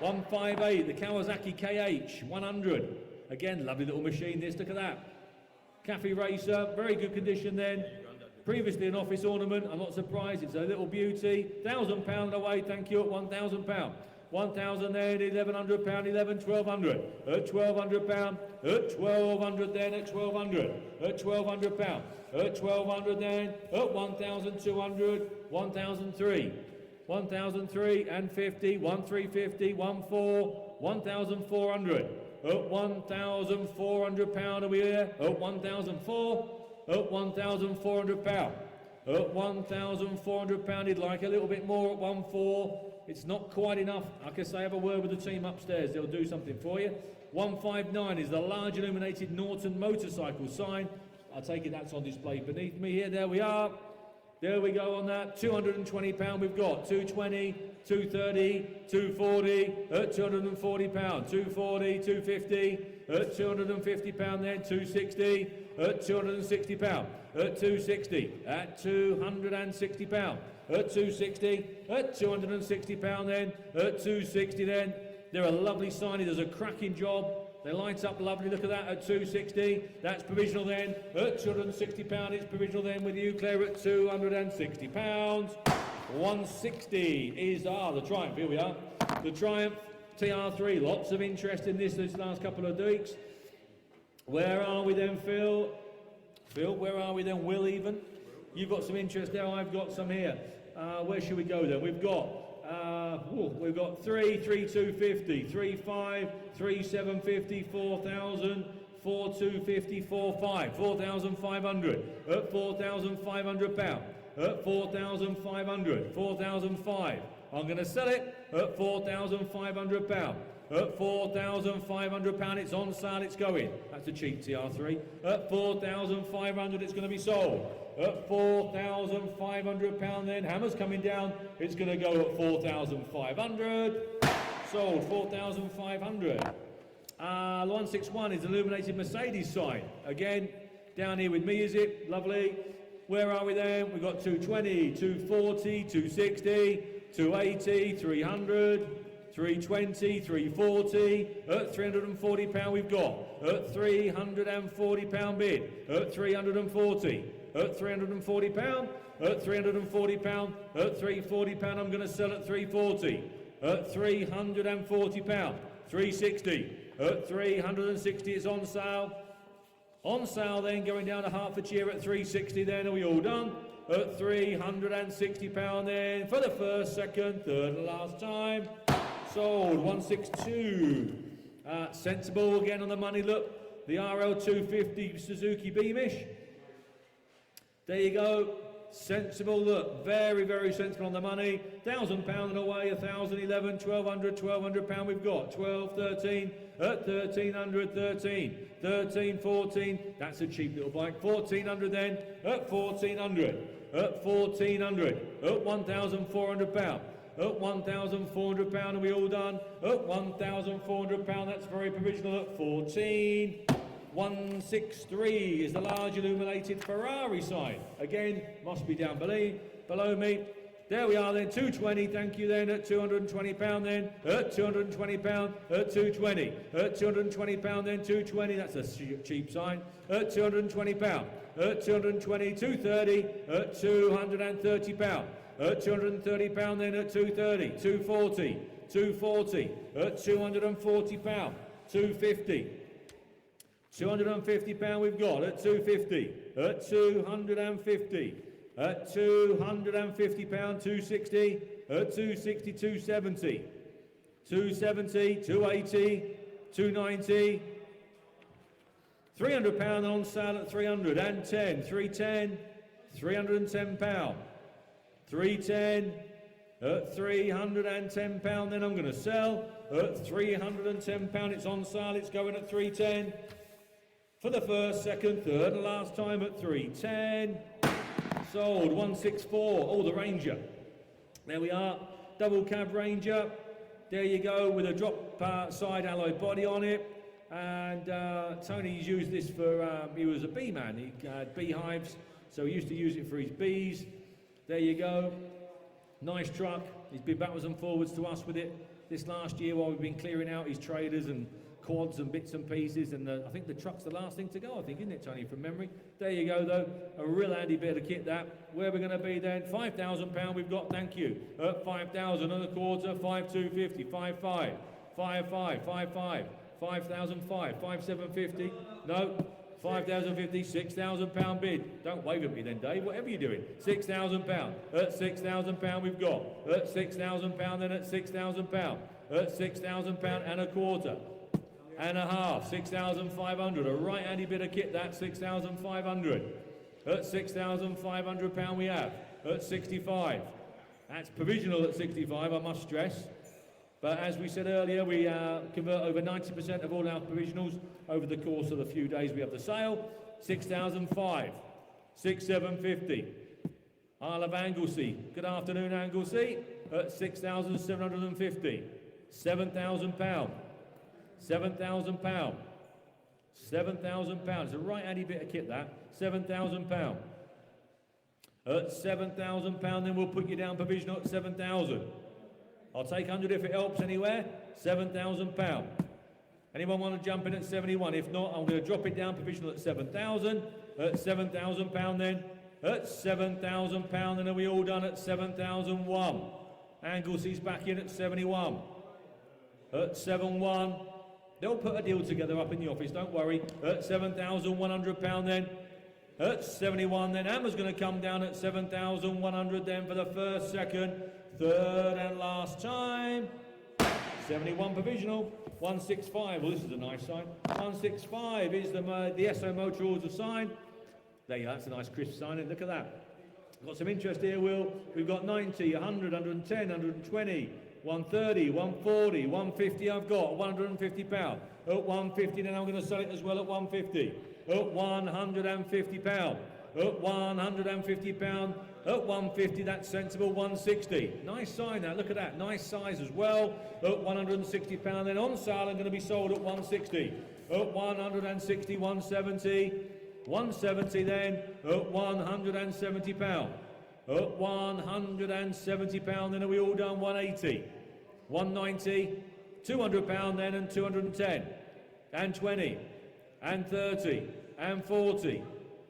158, the Kawasaki KH 100. Again, lovely little machine this, look at that. Cafe Racer, very good condition then. Previously an office ornament, I'm not surprised, it's a little beauty. £1,000 away, thank you, at £1,000. 1,000 then, £1,100, 11, 1,200. At £1,200, at 1,200 then, at 1,200. At £1,200, at 1,200 then, at 1,200, 1,003. 1,003 and 50, 1,350, 1,4, 1,400. At £1,400 are we here? At 1,004, at £1,400. At £1,400, he'd like a little bit more at 1,4. It's not quite enough. Like I say, have a word with the team upstairs. They'll do something for you. 159 is the large illuminated Norton motorcycle sign. I take it that's on display beneath me here. There we are. There we go on that. £220 we've got. 220, 230, 240, at £240. 240, 250, at £250 then. 260, at £260. At 260, at £260. at 260, at 260 pound then, at 260 then. They're a lovely signage, does a cracking job. They light up lovely, look at that, at 260. That's provisional then, at 260 pound. It's provisional then with you, Claire, at 260 pounds. 160 is, the Triumph, here we are. The Triumph TR3, lots of interest in this last couple of weeks. Where are we then, Phil? Phil, where are we then? Will even? You've got some interest there, I've got some here. Where should we go then? We've got 3, 250, 3, 5, 3, 750, 4,000, 4, 250, 4, 5, 4,500, at 4,500 pound, at 4,500, 4,005. I'm going to sell it at 4,500 pound. At 4,500 pound, it's on sale, it's going. That's a cheap TR3. At 4,500, it's going to be sold. At 4,500 pound then, hammer's coming down, it's going to go at 4,500. Sold, 4,500. 161 is illuminated Mercedes sign. Again, down here with me, is it? Lovely. Where are we then? We've got 220, 240, 260, 280, 300, 320, 340, at 340 pound we've got, at 340 pound bid, at 340, at 340 pound, at 340 pound, at 340 pound I'm going to sell at 340, at 340 pound, 360, at 360 it's on sale then going down to Hertfordshire at 360 then, are we all done? At 360 pound then, for the first, second, third and last time. Sold, 162. Sensible again on the money, look. The RL250 Suzuki Beamish. There you go. Sensible, look. Very, very sensible on the money. £1,000 and away, 1,011, 1,200, £1,200 we've got. 12, 13, at 1,300, 13, 13, 14. That's a cheap little bike. 1,400 then, at 1,400, at 1,400, at £1,400. At £1,400, are we all done? At £1,400, that's very provisional at 14. 163 is the large illuminated Ferrari sign. Again, must be down below me. There we are then, 220, thank you then, at £220 then, at £220, at 220, at £220 then, 220, that's a cheap sign, at £220, at 220, 230, at £230. At £230 then, at 230, 240, 240, at £240, 250, £250 we've got, at 250, at 250, at £250, 260, at 260, 270, 270, 280, 290, £300 on sale at 310, 310, £310. 310, at £310 then I'm going to sell, at £310 it's on sale, it's going at 310, for the first, second, third and last time at 310, sold, 164, the Ranger, there we are, double cab Ranger, there you go, with a drop side alloy body on it, and Tony's used this for, he was a bee man, he had beehives, so he used to use it for his bees. There you go. Nice truck. He's been backwards and forwards to us with it this last year while we've been clearing out his traders and quads and bits and pieces. And I think the truck's the last thing to go, I think, isn't it, Tony, from memory? There you go, though. A real handy bit of kit, that. Where we're going to be then? £5,000 we've got, thank you. At 5,000 and a quarter, 5,250, 5,5, 5,5, 5,5, 5,005, 5,750. No. 5,050, £6,000 bid. Don't wave at me then, Dave, whatever you're doing. £6,000. At £6,000 we've got. At £6,000 then, at £6,000. At £6,000 and a quarter. And a half. 6,500. A right handy bit of kit, that. 6,500. At £6,500 we have. At 65. That's provisional at 65, I must stress. But as we said earlier, we convert over 90% of all our provisionals over the course of the few days we have the sale. 6,005, 6,750. Isle of Anglesey. Good afternoon, Anglesey. At 6,750. £7,000. £7,000. £7,000. It's a right handy bit of kit, that. £7,000. At £7,000, then we'll put you down provisional at 7,000. I'll take 100 if it helps anywhere. £7,000. Anyone want to jump in at 71? If not, I'm going to drop it down provisional at 7,000. At £7,000 then. At £7,000, and are we all done at 7,001? Anglesy's back in at 71. At 71. They'll put a deal together up in the office, don't worry. At £7,100 then. At 71 then. Hammer's going to come down at 7,100 then for the first, second, third and last time. 71 provisional. 165. Well, this is a nice sign. 165 is the SO Motor Order sign. There you go, that's a nice crisp sign, and look at that. Got some interest here, Will. We've got 90, 100, 110, 120, 130, 140, 150 I've got, £150. At 150, then I'm going to sell it as well at 150. At £150. At £150. At 150, that's sensible, 160. Nice sign that, look at that, nice size as well. At £160, then on sale, I'm going to be sold at 160. At 160, 170. 170 then, at £170. At £170, then are we all done? 180. 190. £200 then, and 210. And 20. And 30. And 40.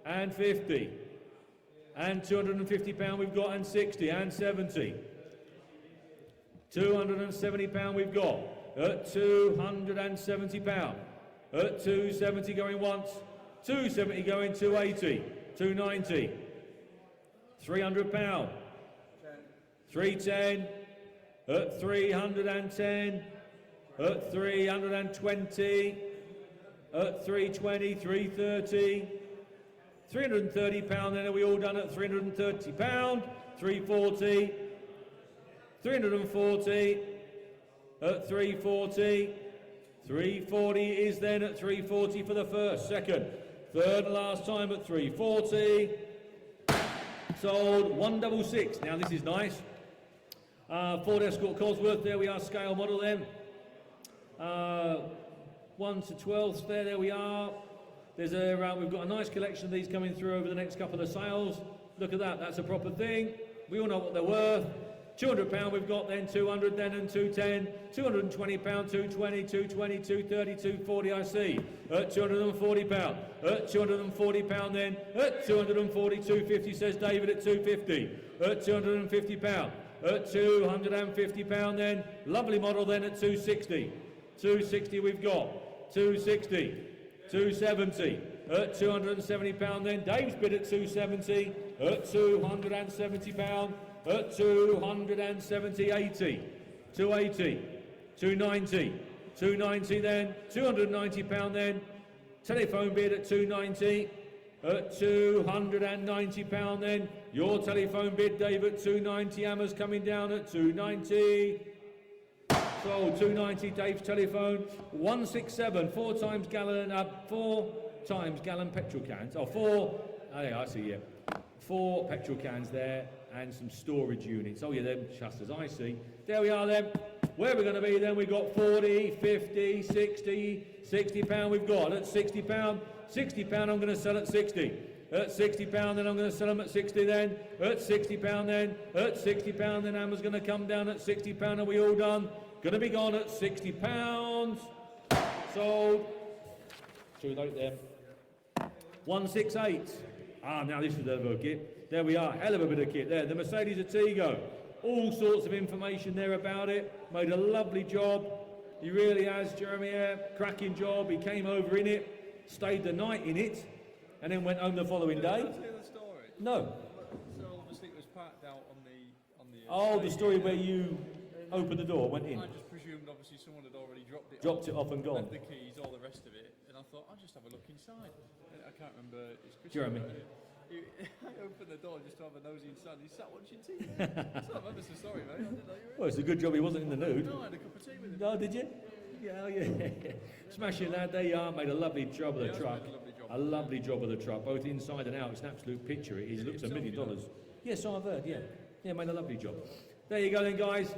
And 50. And £250 we've got, and 60. And 70. £270 we've got. At £270. At 270 going once. 270 going, 280, 290, £300, 310, at 310, at 320, at 320, 330, £330, then are we all done at £330, 340, 340, at 340, 340 is then at 340 for the first, second, third and last time at 340. Sold 166. Now this is nice. Ford Escort Cosworth, there we are, scale model then. 1 to 12, there we are. There's we've got a nice collection of these coming through over the next couple of sales. Look at that, that's a proper thing. We all know what they're worth. £200 we've got then, 200 then, and 210, £220, 220, 220, 230, 240 I see, at £240, at £240 then, at 240, 250 says David at 250, at £250, at £250 then, lovely model then at 260, 260 we've got, 260, 270, at £270 then, Dave's bid at 270, at £270, at 270, 80, 280, 290, 290 then, £290 then, telephone bid at 290, at £290 then, your telephone bid, Dave, at 290, Hammer's coming down at 290, sold 290, Dave's telephone, 167, 4 times gallon petrol cans, oh yeah, I see, yeah, 4 petrol cans there, and some storage units. Oh yeah, them chusters, I see. There we are then. Where are we going to be then? We've got 40, 50, 60, £60 we've got. At £60, £60 I'm going to sell at 60. At £60 then I'm going to sell them at 60 then. At £60 then. At £60 then Hammer's going to come down at £60. Are we all done? Going to be gone at £60. Sold. Should we note them? 168. Ah, now this is a bit of a kit. There we are, hell of a bit of kit there. The Mercedes Artigo. All sorts of information there about it. Made a lovely job. He really has, Jeremy. Cracking job. He came over in it, stayed the night in it, and then went home the following day.
Did you hear the story?
No.
So obviously it was parked out on the.
Oh, the story where you opened the door, went in.
I just presumed obviously someone had already dropped it.
Dropped it off and gone.
Left the keys, all the rest of it, and I thought I'll just have a look inside. I can't remember. It's Chris.
Jeremy.
I opened the door just to have a nosy inside. He sat watching TV. So I'm ever so sorry, mate. I didn't know you were.
Well, it's a good job he wasn't in the nude.
No, I had a cup of tea with him.
No, did you? Yeah, oh yeah. Smashing lad, there you are. Made a lovely job of the truck. A lovely job of the truck, both inside and out. It's an absolute picture. It is. Looks $1 million. Yes, I've heard. Yeah, yeah, made a lovely job. There you go, then, guys.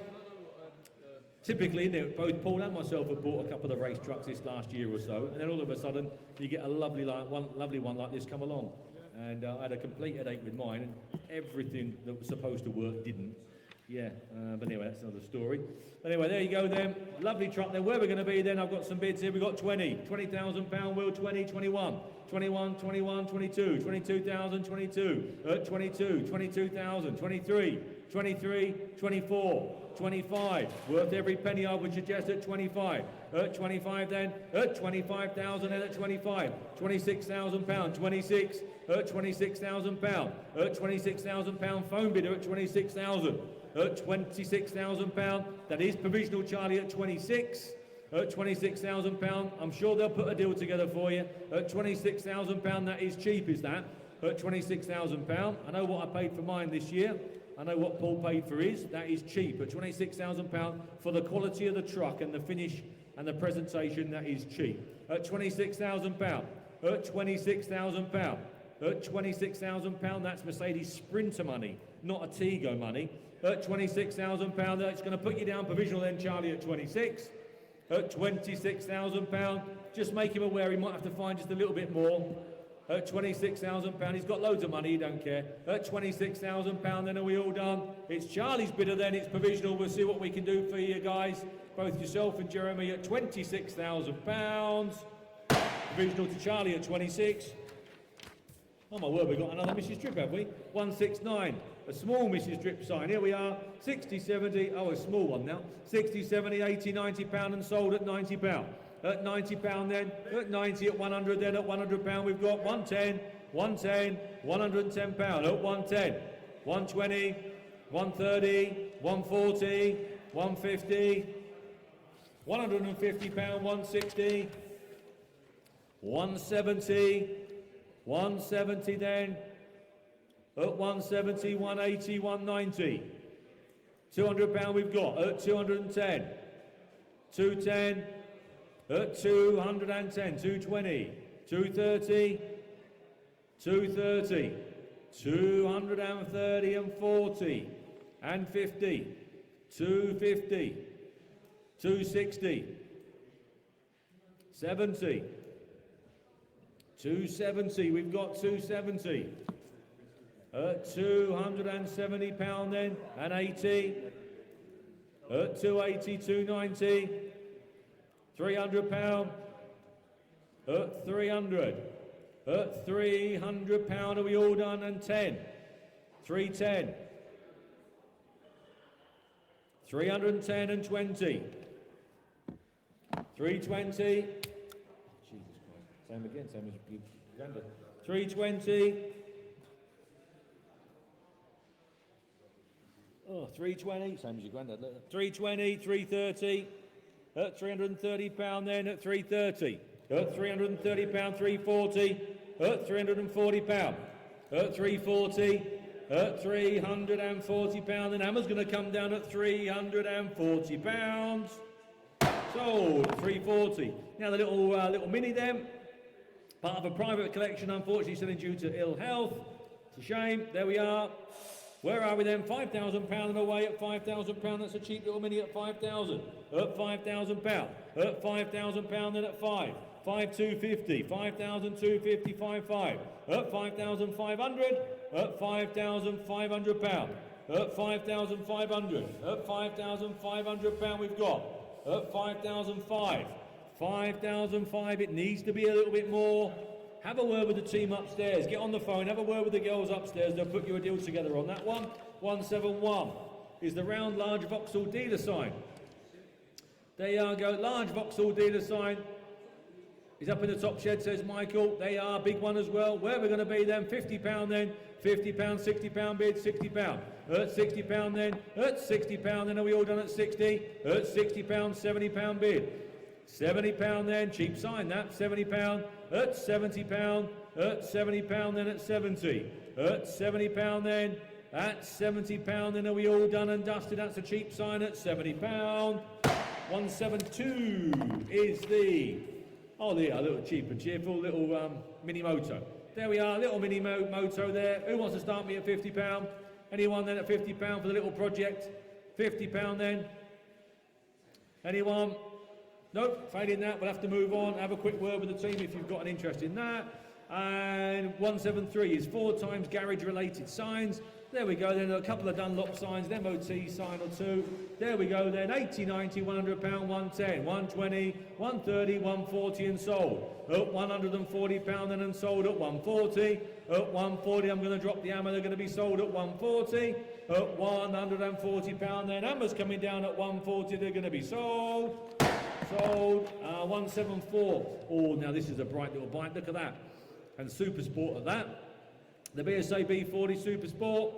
Typically, both Paul and myself have bought a couple of race trucks this last year or so, and then all of a sudden you get a lovely one like this come along. and I had a complete headache with mine, and everything that was supposed to work didn't. Yeah, but anyway, that's another story. Anyway, there you go then. Lovely truck then. Where we're going to be then, I've got some bids here. We've got 20,000 pound wheel, 20, 21, 21, 21, 22, 22,000, 22, 22, 22,000, 23, 23, 24, 25. Worth every penny, I would suggest at 25. 25 then, 25,000 then at 25. 26,000 pound, 26, 26,000 pound, 26,000 pound phone bidder at 26,000. 26,000 pound, that is provisional Charlie at 26. 26,000 pound, I'm sure they'll put a deal together for you. 26,000 pound, that is cheap, is that? 26,000 pound, I know what I paid for mine this year. I know what Paul paid for his, that is cheap. At 26,000 pound for the quality of the truck and the finish and the presentation, that is cheap. At 26,000 pound, 26,000 pound, 26,000 pound, that's Mercedes Sprinter money, not a Tego money. At 26,000 pound, that's going to put you down provisional then, Charlie, at 26. At 26,000 pound, just make him aware he might have to find just a little bit more. At 26,000 pound, he's got loads of money, he don't care. At 26,000 pound, then are we all done? It's Charlie's bidder then, it's provisional. We'll see what we can do for you guys, both yourself and Jeremy at 26,000 pounds. Provisional to Charlie at 26. Oh my word, we've got another Mrs. Drip, have we? 169, a small Mrs. Drip sign. Here we are, 60, 70, oh, a small one now. 60, 70, 80, 90 pound and sold at 90 pound. At 90 pound then, at 90, at 100 then, at 100 pound we've got 110, 110, 110 pound, at 110, 120, 130, 140, 150, 150 pound, 160, 170, 170 then, at 170, 180, 190, 200 pound we've got, at 210, 210, at 210, 220, 230, 230, 230 and 40, and 50, 250, 260, 70, 270, we've got 270, at 270 pound then, and 80, at 280, 290, 300 pound, at 300, at 300 pound, are we all done? And 10, 310, 310 and 20, 320, Jesus Christ, same again, same as you granddad, 320, oh, 320, same as your granddad, 320, 330, at 330 pound then, at 330, at 330 pound, 340, at 340 pound, at 340, at 340 pound, and Hammer's going to come down at 340 pounds. Sold at 340. Now the little Mini then, part of a private collection, unfortunately selling due to ill health. It's a shame. There we are. Where are we then? £5,000 and away at £5,000. That's a cheap little Mini at 5,000. At £5,000. At £5,000 then at 5. 5,250. 5,250. 5,5. At 5,500. At £5,500. At 5,500. At £5,500 we've got. At 5,005. 5,005. It needs to be a little bit more. Have a word with the team upstairs. Get on the phone. Have a word with the girls upstairs. They'll put you a deal together on that one. 171 is the round large Vauxhall dealer sign. There you go. Large Vauxhall dealer sign is up in the top shed, says Michael. They are big one as well. Where we're going to be then? £50 then. £50, £60 bid, £60. At £60 then. At £60 then. Are we all done at 60? At £60, £70 bid. £70 then. Cheap sign that. £70. At £70. At £70 then. At 70. At £70 then. At £70 then. Are we all done and dusted? That's a cheap sign at £70. 172 is the, oh yeah, a little cheap and cheerful little mini moto. There we are, little mini moto there. Who wants to start me at £50? Anyone then at £50 for the little project? £50 then. Anyone? Nope, failing that, we'll have to move on. Have a quick word with the team if you've got an interest in that. And 173 is 4 times garage related signs. There we go, then a couple of Dunlop signs, an MOT sign or two. There we go then, 80, 90, £100, 110, 120, 130, 140 and sold. At £140 then and sold at 140. At 140 I'm going to drop the hammer, they're going to be sold at 140. At £140 then, hammers coming down at 140, they're going to be sold. Sold. 174. Oh, now this is a bright little bike, look at that. And Super Sport at that. The BSA B40 Super Sport.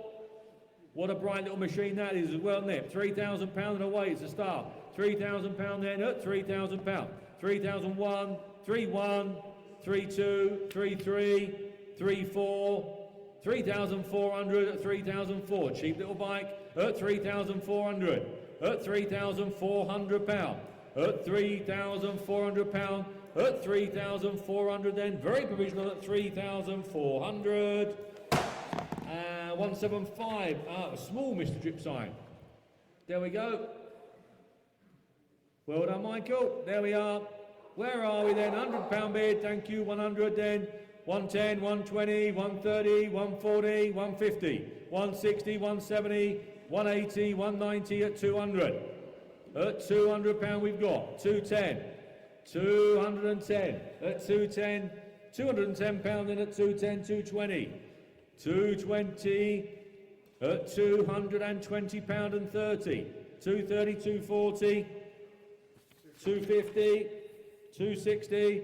What a bright little machine that is as well, isn't it? £3,000 and away, it's a start. £3,000 then at £3,000. 3,001, 31, 32, 33, 34, 3,400 at 3,004. Cheap little bike at 3,400. At £3,400. At £3,400. At 3,400 then. Very provisional at 3,400. 175, a small Mr. Drip sign. There we go. Well done, Michael. There we are. Where are we then? £100 bid, thank you. 100 then. 110, 120, 130, 140, 150, 160, 170, 180, 190 at 200. At £200 we've got 210, 210 at 210, £210 then at 210, 220. 220 at £220 and 30, 230, 240, 250, 260,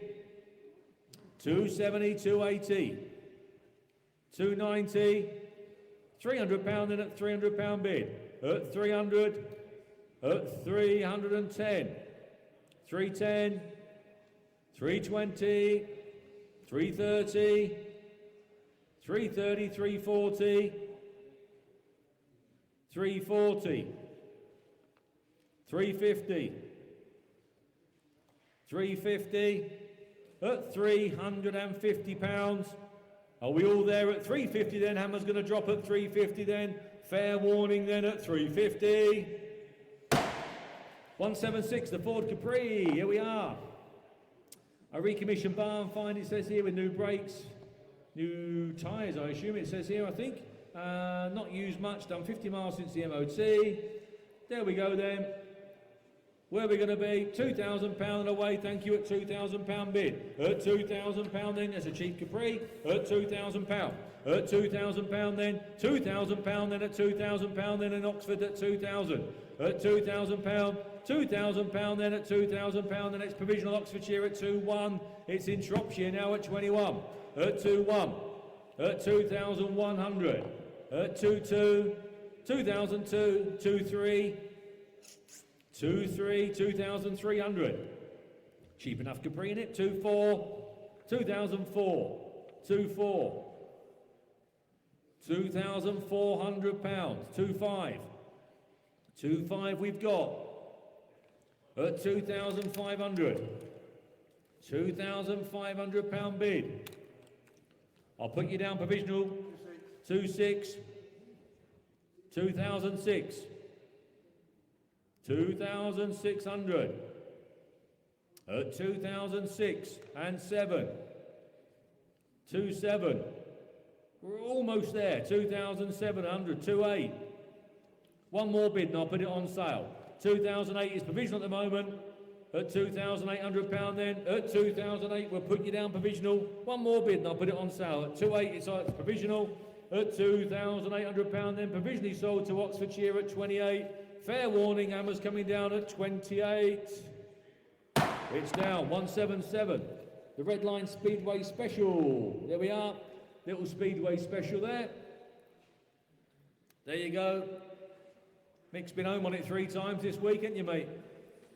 270, 280, 290, £300 then at £300 bid, at 300, at 310, 310, 320, 330, 330, 340, 340, 350, 350, at £350. Are we all there at 350 then? Hammer's going to drop at 350 then. Fair warning then at 350. 176, the Ford Capri, here we are. A recommissioned barn find, it says here, with new brakes. New tyres, I assume it says here, I think. Not used much, done 50 miles since the MOT. There we go then. Where are we going to be? £2,000 and away, thank you, at £2,000 bid. At £2,000 then, that's a cheap Capri. At £2,000. At £2,000 then. £2,000 then at £2,000 then in Oxford at 2,000. At £2,000. £2,000 then at £2,000. The next provisional Oxfordshire at 2,1. It's in Shropshire now at 21. At 2,1. At 2,100. At 2,2. 2,002. 2,3. 2,3. 2,300. Cheap enough Capri in it. 2,4. 2,004. 2,4. £2,400. 2,5. 2,5 we've got. At 2,500. £2,500 bid. I'll put you down provisional. 2,6. 2,006. 2,600. At 2,006 and 7. 2,7. We're almost there. 2,700. 2,8. One more bid and I'll put it on sale. 2,008 is provisional at the moment. At £2,800 then. At 2,008 we'll put you down provisional. One more bid and I'll put it on sale. At 2,8 it's provisional. At £2,800 then provisionally sold to Oxfordshire at 28. Fair warning, hammers coming down at 28. It's down. 177. The Red Line Speedway Special. There we are. Little Speedway Special there. There you go. Mick's been home on it 3 times this week, ain't you, mate?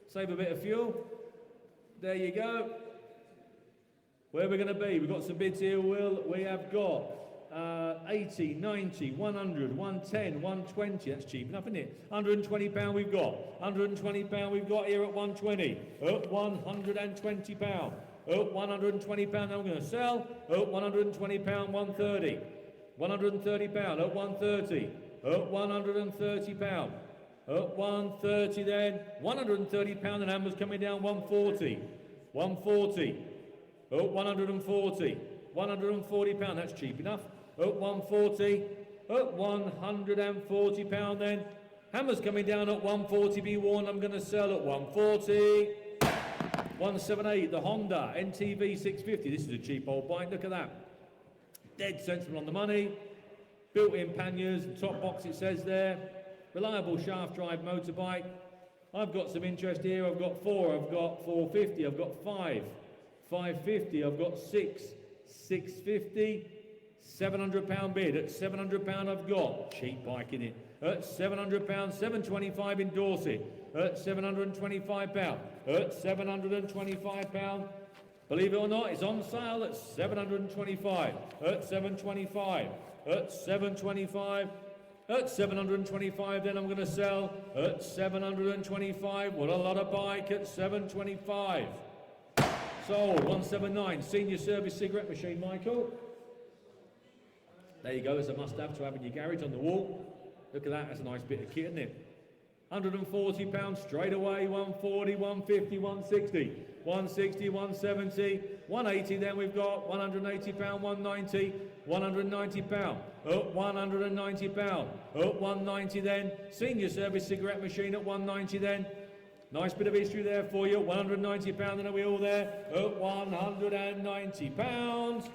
Save a bit of fuel. There you go. Where are we going to be? We've got some bids here, Will. We have got 80, 90, 100, 110, 120. That's cheap enough, isn't it? £120 we've got. £120 we've got here at 120. At £120. At £120 I'm going to sell. At £120, 130. £130 at 130. At £130. At 130 then. £130 and hammers coming down 140. 140. At 140. £140, that's cheap enough. At 140, at £140 then. Hammer's coming down at 140, be warned, I'm going to sell at 140. 178, the Honda NTV 650. This is a cheap old bike, look at that. Dead sensible on the money. Built-in panniers, top box it says there. Reliable shaft drive motorbike. I've got some interest here. I've got 4, I've got 450, I've got 5, 550, I've got 6, 650, £700 bid. At £700 I've got cheap bike in it. At £700, 725 in Dorset. At £725. At £725. Believe it or not, it's on sale at £725. At £725. At £725. At £725, then I'm going to sell at £725. What a lot of bike at £725. Sold, 179. Senior service cigarette machine, Michael. There you go, it's a must-have to have in your garage on the wall. Look at that, that's a nice bit of kit, isn't it? £140 straight away, 140, 150, 160, 160, 170, 180, then we've got £180, 190, £190, at £190, at 190 then, senior service cigarette machine at 190 then, nice bit of history there for you, £190, then are we all there? At £190,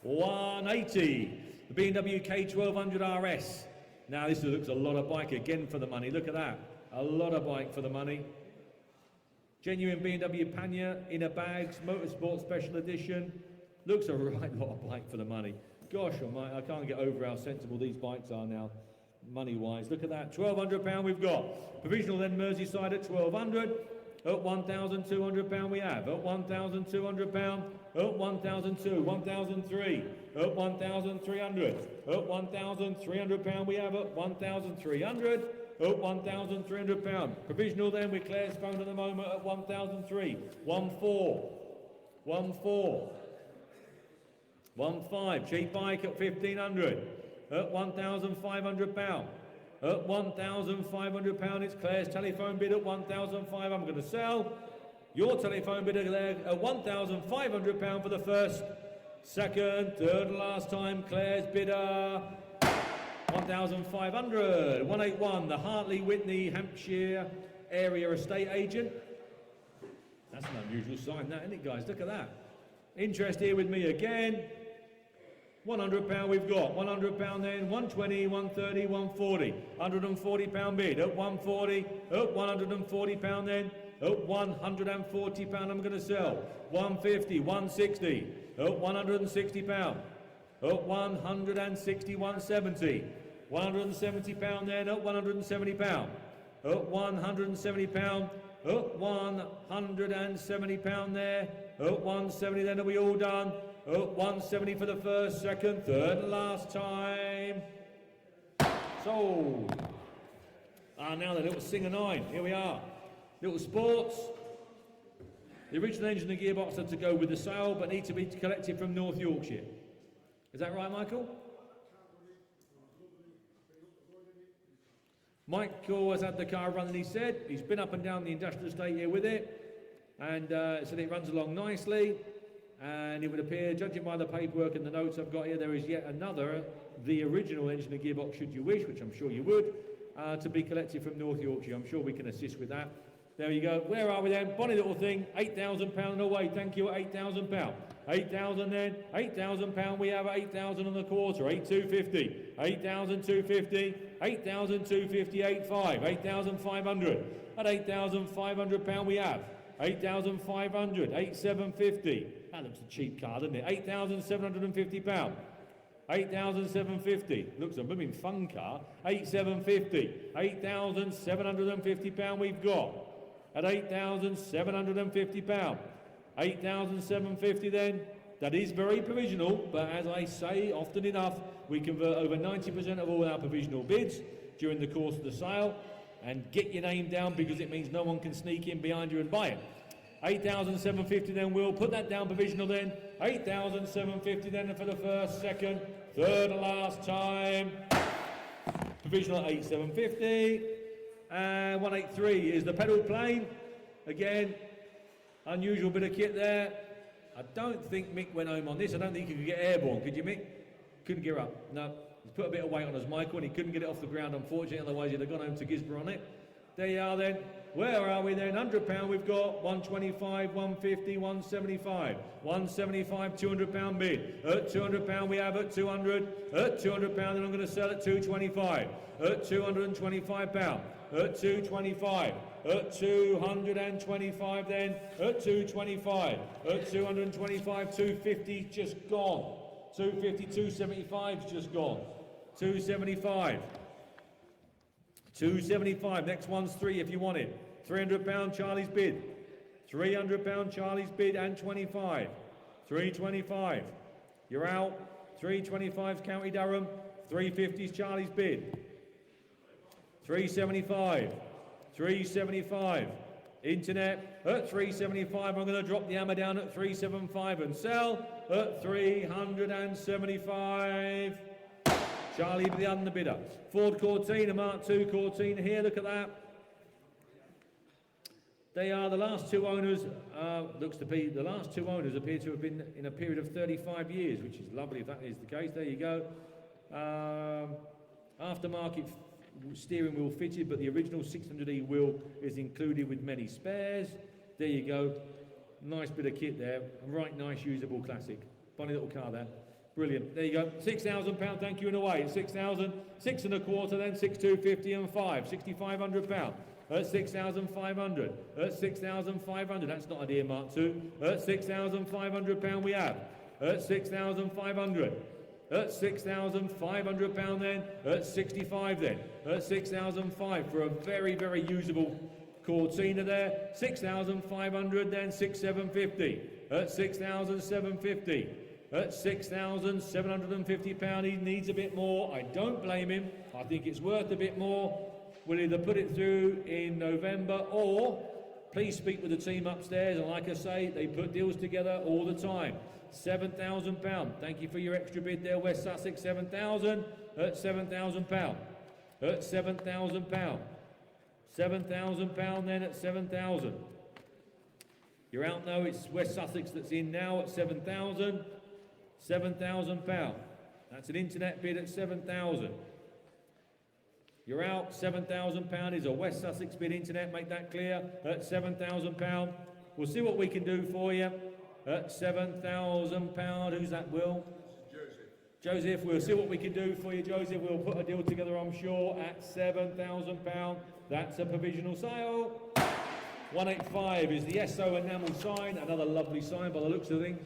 180, the B&W K1200 RS. Now this looks a lot of bike again for the money, look at that, a lot of bike for the money. Genuine B&W pannier, inner bags, motorsport special edition. Looks a right lot of bike for the money. Gosh, I can't get over how sensible these bikes are now, money-wise. Look at that, £1,200 we've got. Provisional then Merseyside at 1,200. At £1,200 we have. At £1,200. At 1,002, 1,003. At 1,300. At £1,300 we have. At 1,300. At £1,300. Provisional then with Claire's phone at the moment at 1,003. 1,5. Cheap bike at 1,500. At £1,500. At £1,500, it's Claire's telephone bid at 1,500. I'm going to sell. Your telephone bid there at £1,500 for the first, second, third and last time. Claire's bidder, 1,500. 181, the Hartley Whitney, Hampshire area estate agent. That's an unusual sign, that, isn't it, guys? Look at that. Interest here with me again. £100 we've got, £100 then, 120, 130, 140, £140 bid, at 140, at £140 then, at £140 I'm going to sell, 150, 160, at £160, at 160, 170, £170 then, at £170, at £170, at £170 there, at 170 then, are we all done? At 170 for the first, second, third and last time. Sold. Now the little Singer 9, here we are. Little sports. The original engine and gearbox are to go with the sale, but need to be collected from North Yorkshire. Is that right, Michael? Michael has had the car running, he said. He's been up and down the industrial estate here with it, and said it runs along nicely. And it would appear, judging by the paperwork and the notes I've got here, there is yet another, the original engine and gearbox, should you wish, which I'm sure you would, to be collected from North Yorkshire. I'm sure we can assist with that. There you go. Where are we then? Bonny little thing, £8,000 away. Thank you, £8,000. 8,000 then, £8,000 we have at 8,000 on the quarter, 8,250, 8,250, 8,250, 85, 8,500. At £8,500 we have. 8,500, 8,750. That looks a cheap car, doesn't it? £8,750. 8,750. Looks a blooming fun car. 8,750. £8,750 we've got. At £8,750. 8,750 then. That is very provisional, but as I say often enough, we convert over 90% of all our provisional bids during the course of the sale. And get your name down because it means no one can sneak in behind you and buy it. 8,750 then, we'll put that down provisional then. 8,750 then for the first, second, third and last time. Provisional 8,750. And 183 is the pedal plane. Again, unusual bit of kit there. I don't think Mick went home on this. I don't think he could get airborne. Could you, Mick? Couldn't get her up. No. He's put a bit of weight on us, Michael, and he couldn't get it off the ground, unfortunately. Otherwise, he'd have gone home to Gisborne on it. There you are then. Where are we then? £100 we've got 125, 150, 175. 175, £200 bid. At £200 we have at 200. At £200 then I'm going to sell at 225. At £225. At 225. At 225 then. At 225. At 225, 250 just gone. 250, 275 just gone. 275. 275, next one's 3 if you want it. £300 Charlie's bid. £300 Charlie's bid and 25. 325. You're out. 325's County Durham. 350's Charlie's bid. 375. 375. Internet at 375. I'm going to drop the hammer down at 375 and sell at 375. Charlie the underbidder. Ford Cortina, Mark II Cortina here, look at that. They are the last two owners, looks to be, the last two owners appear to have been in a period of 35 years, which is lovely if that is the case. There you go. Aftermarket steering wheel fitted, but the original 600E wheel is included with many spares. There you go. Nice bit of kit there. A right nice usable classic. Funny little car there. Brilliant. There you go. £6,000. Thank you and away. 6,000. 6 and a quarter. Then 6,250 and 5. £6,500. At 6,500. At 6,500. That's not an earmark too. At £6,500 we have. At 6,500. At £6,500 then. At 65 then. At 6,500 for a very, very usable Cortina there. 6,500 then. 6,750. At 6,750. At £6,750, he needs a bit more. I don't blame him. I think it's worth a bit more. We'll either put it through in November or please speak with the team upstairs. And like I say, they put deals together all the time. £7,000. Thank you for your extra bid there, West Sussex. 7,000 at £7,000. At £7,000. £7,000 then at 7,000. You're out now. It's West Sussex that's in now at 7,000. £7,000. That's an internet bid at 7,000. You're out. £7,000 is a West Sussex bid internet. Make that clear. At £7,000. We'll see what we can do for you. At £7,000. Who's that, Will? Joseph. We'll see what we can do for you, Joseph. We'll put a deal together, I'm sure, at £7,000. That's a provisional sale. 185 is the SO enamel sign. Another lovely sign by the looks of things.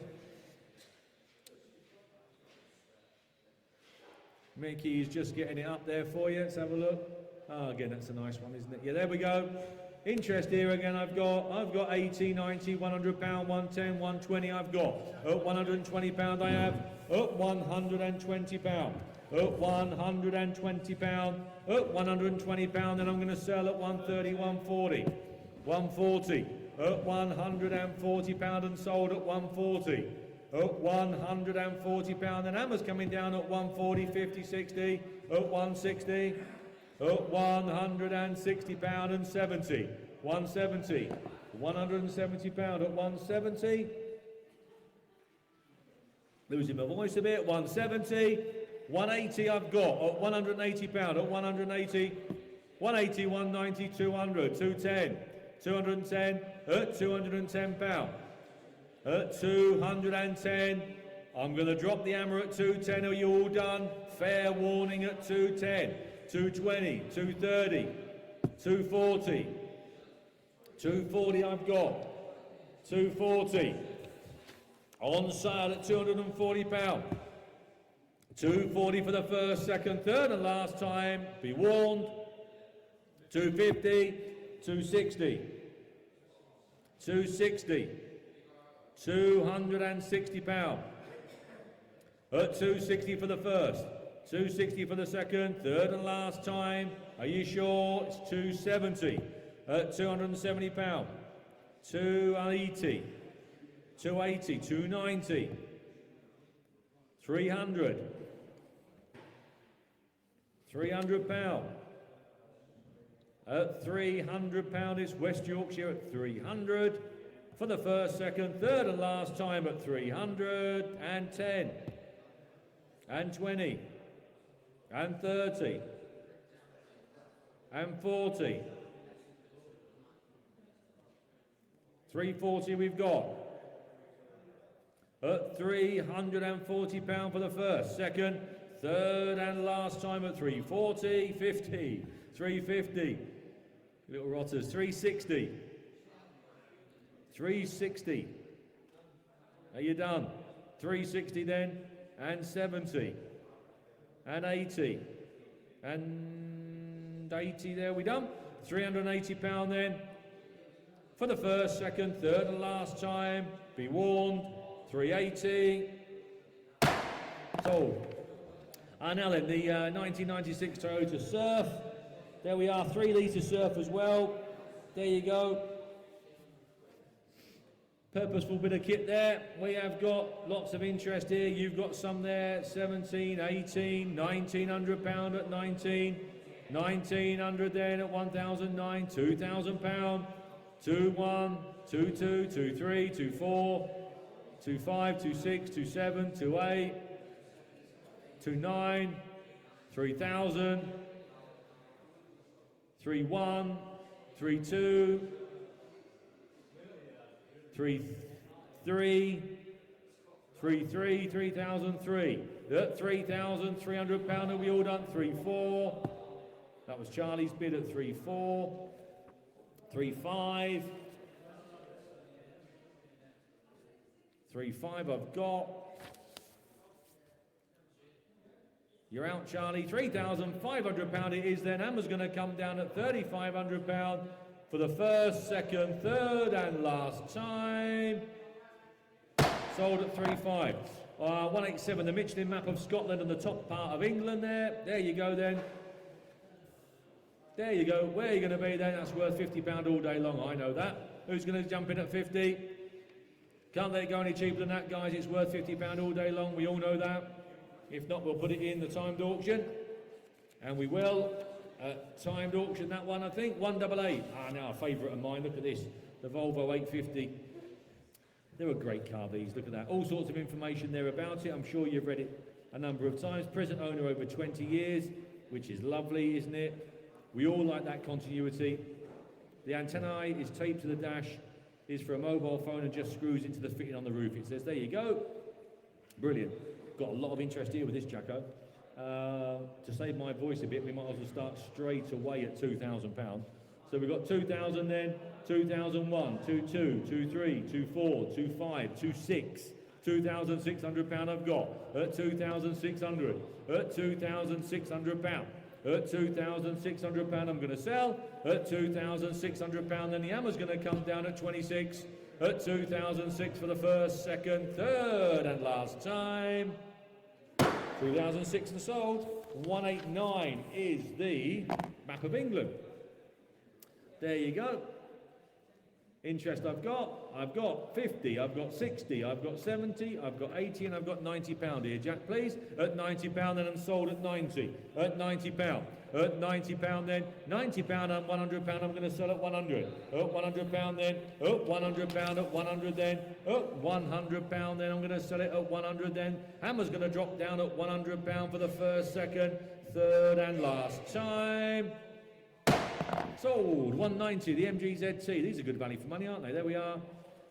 Mickey's just getting it up there for you. Let's have a look. Oh, again, that's a nice one, isn't it? Yeah, there we go. Interest here again. I've got 80, 90, £100, 110, 120. I've got at £120. I have at £120. At £120. At £120. Then I'm going to sell at 130, 140, 140. At £140 and sold at 140. At £140, then Hammer's coming down at 140, 50, 60, at 160, at £160 and 70, 170, £170 at 170, losing my voice a bit, 170, 180 I've got, at £180, at 180, 180, 190, 200, 210, 210, at £210. At 210, I'm going to drop the hammer at 210. Are you all done? Fair warning at 210, 220, 230, 240, 240 I've got, 240. On sale at £240. 240 for the first, second, third and last time. Be warned. 250, 260, 260. £260. At 260 for the first, 260 for the second, third and last time. Are you sure? It's 270. At £270. 280. 280. 290. 300. £300. At £300 it's West Yorkshire at 300. For the first, second, third and last time at 310 and 20 and 30 and 40. 340 we've got. At £340 for the first, second, third and last time at 340, 50, 350. Little rotters, 360. 360. Are you done? 360 then, and 70, and 80, and 80 there, we done? £380 then. For the first, second, third and last time, be warned, 380. Sold. And now then, the 1996 Toyota Surf. There we are, 3 litre Surf as well. There you go. Purposeful bit of kit there. We have got lots of interest here. You've got some there, 17, 18, £1,900 at 19, 1,900 then at 1,009, £2,000, 2-1, 2-2, 2-3, 2-4, 2-5, 2-6, 2-7, 2-8, 2-9, 3,000, 3-1, 3-2, 3-3, 3-3, 3,003. At £3,300 have we all done? 3-4. That was Charlie's bid at 3-4. 3-5. 3-5 I've got. You're out, Charlie. £3,500 it is then. Hammer's going to come down at £3,500 for the first, second, third and last time. Sold at 3-5. 187, the Michelin map of Scotland and the top part of England there. There you go then. There you go. Where are you going to be then? That's worth £50 all day long. I know that. Who's going to jump in at 50? Can't let it go any cheaper than that, guys. It's worth £50 all day long. We all know that. If not, we'll put it in the timed auction. And we will. Timed auction, that one, I think. 188. Now a favourite of mine. Look at this. The Volvo 850. They're a great car, these. Look at that. All sorts of information there about it. I'm sure you've read it a number of times. Present owner over 20 years, which is lovely, isn't it? We all like that continuity. The antennae is taped to the dash, is for a mobile phone and just screws into the fitting on the roof. It says, there you go. Brilliant. Got a lot of interest here with this Jacko. To save my voice a bit, we might as well start straight away at £2,000. So we've got 2,000 then, 2,001, 2,2, 2,3, 2,4, 2,5, 2,6, £2,600 I've got at 2,600, at £2,600. At £2,600 I'm going to sell. At £2,600 then the hammer's going to come down at 26. At 2,006 for the first, second, third and last time. 2,006 and sold. 189 is the map of England. There you go. Interest I've got 50, I've got 60, I've got 70, I've got 80 and I've got £90 here, Jack, please. At £90 then I'm sold at 90. At £90. At £90 then, £90 and £100 I'm going to sell at 100. At £100 then, at £100 at 100 then, at £100 then I'm going to sell it at 100 then. Hammer's going to drop down at £100 for the first, second, third and last time. Sold, 190, the MGZT. These are good value for money, aren't they? There we are.